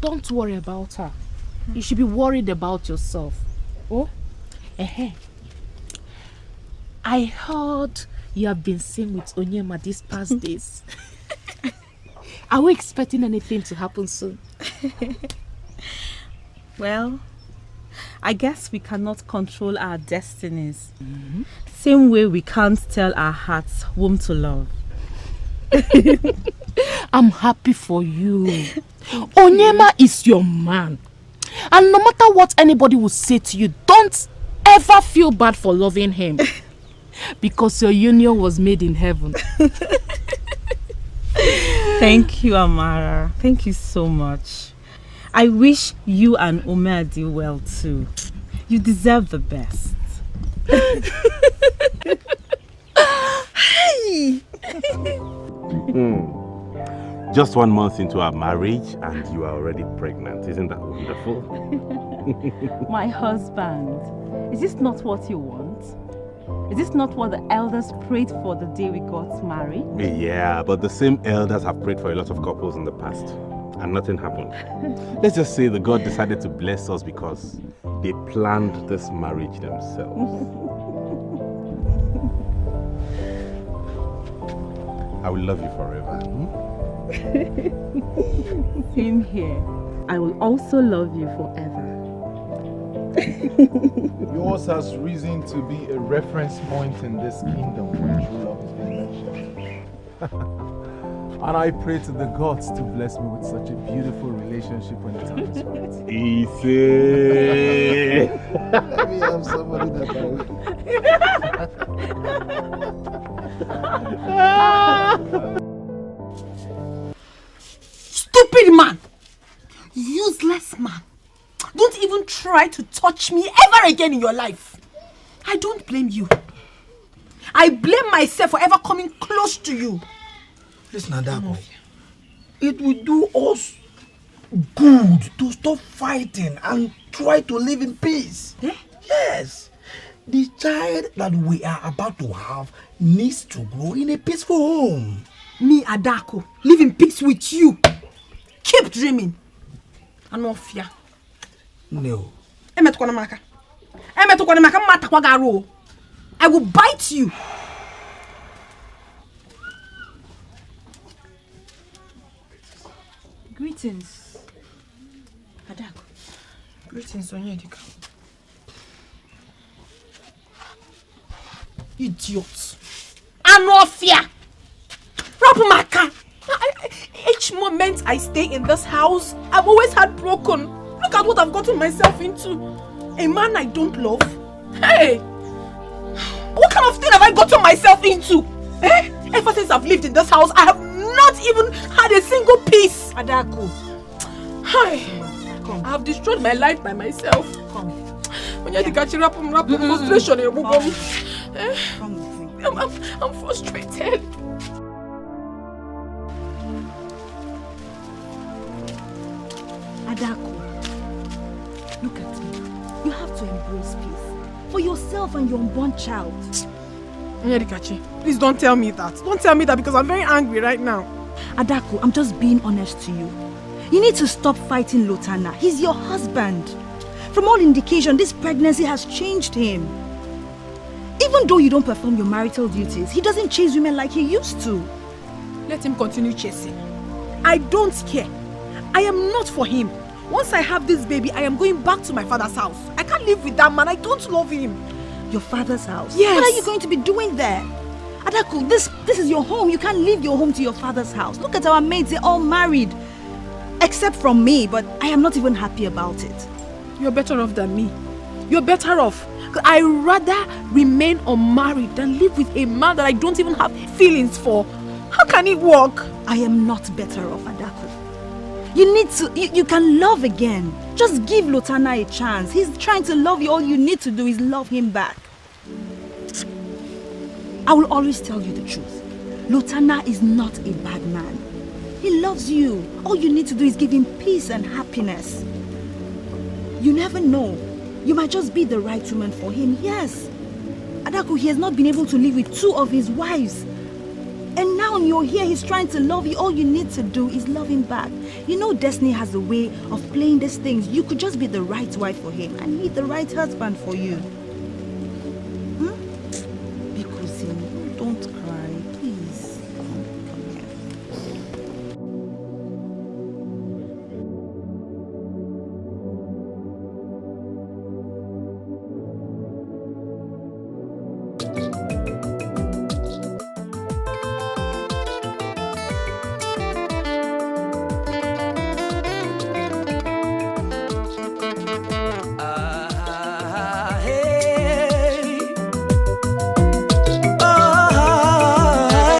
Don't worry about her. You should be worried about yourself. Oh? I heard you have been seen with Onyema these past days. Are we expecting anything to happen soon? Well, I guess we cannot control our destinies. Same way we can't tell our hearts whom to love. I'm happy for you. Onyema is your man. And no matter what anybody will say to you, don't ever feel bad for loving him. Because your union was made in heaven. Thank you, Amara. Thank you so much. I wish you and Omer do well too. You deserve the best. Hey! Just 1 month into our marriage and you are already pregnant. Isn't that wonderful? My husband, is this not what you want? Is this not what the elders prayed for the day we got married? Yeah, but the same elders have prayed for a lot of couples in the past and nothing happened. Let's just say the God decided to bless us because they planned this marriage themselves. I will love you forever. Same here. I will also love you forever. Yours has reason to be a reference point in this kingdom when true love is being mentioned. And I pray to the gods to bless me with such a beautiful relationship when the time is right. Easy. Let me have somebody that Stupid man! Useless man! Don't even try to touch me ever again in your life. I don't blame you. I blame myself for ever coming close to you. Listen, Adako. It will do us good to stop fighting and try to live in peace. Yes. The child that we are about to have needs to grow in a peaceful home. Me, Adako, live in peace with you. Keep dreaming. And no fear. No. I will bite you. Greetings, Adako. Greetings, Onyedika. Idiot. Anofia. Rapumaka. Each moment I stay in this house, I'm always heartbroken. Look at what I've gotten myself into. A man I don't love. Hey! What kind of thing have I gotten myself into? Ever since I've lived in this house, I have not even had a single peace. Adako. Hi. I have destroyed my life by myself. Come. When you're the frustration, I'm frustrated. Adako, look at me. You have to embrace peace for yourself and your unborn child. Onyedikachi, please don't tell me that. Don't tell me that because I'm very angry right now. Adako, I'm just being honest to you. You need to stop fighting Lotana. He's your husband. From all indication, this pregnancy has changed him. Even though you don't perform your marital duties, he doesn't chase women like he used to. Let him continue chasing. I don't care. I am not for him. Once I have this baby, I am going back to my father's house. I can't live with that man. I don't love him. Your father's house? Yes. What are you going to be doing there? Adako, this is your home. You can't leave your home to your father's house. Look at our mates. They're all married. Except from me, but I am not even happy about it. You're better off than me. You're better off. I'd rather remain unmarried than live with a man that I don't even have feelings for. How can it work? I am not better off, Adako. You need to, you can love again. Just give Lotana a chance. He's trying to love you. All you need to do is love him back. I will always tell you the truth. Lotana is not a bad man. He loves you. All you need to do is give him peace and happiness. You never know. You might just be the right woman for him, yes. Adako, he has not been able to live with 2 of his wives. And now you're here, he's trying to love you. All you need to do is love him back. You know destiny has a way of playing these things. You could just be the right wife for him and he the right husband for you. Hmm?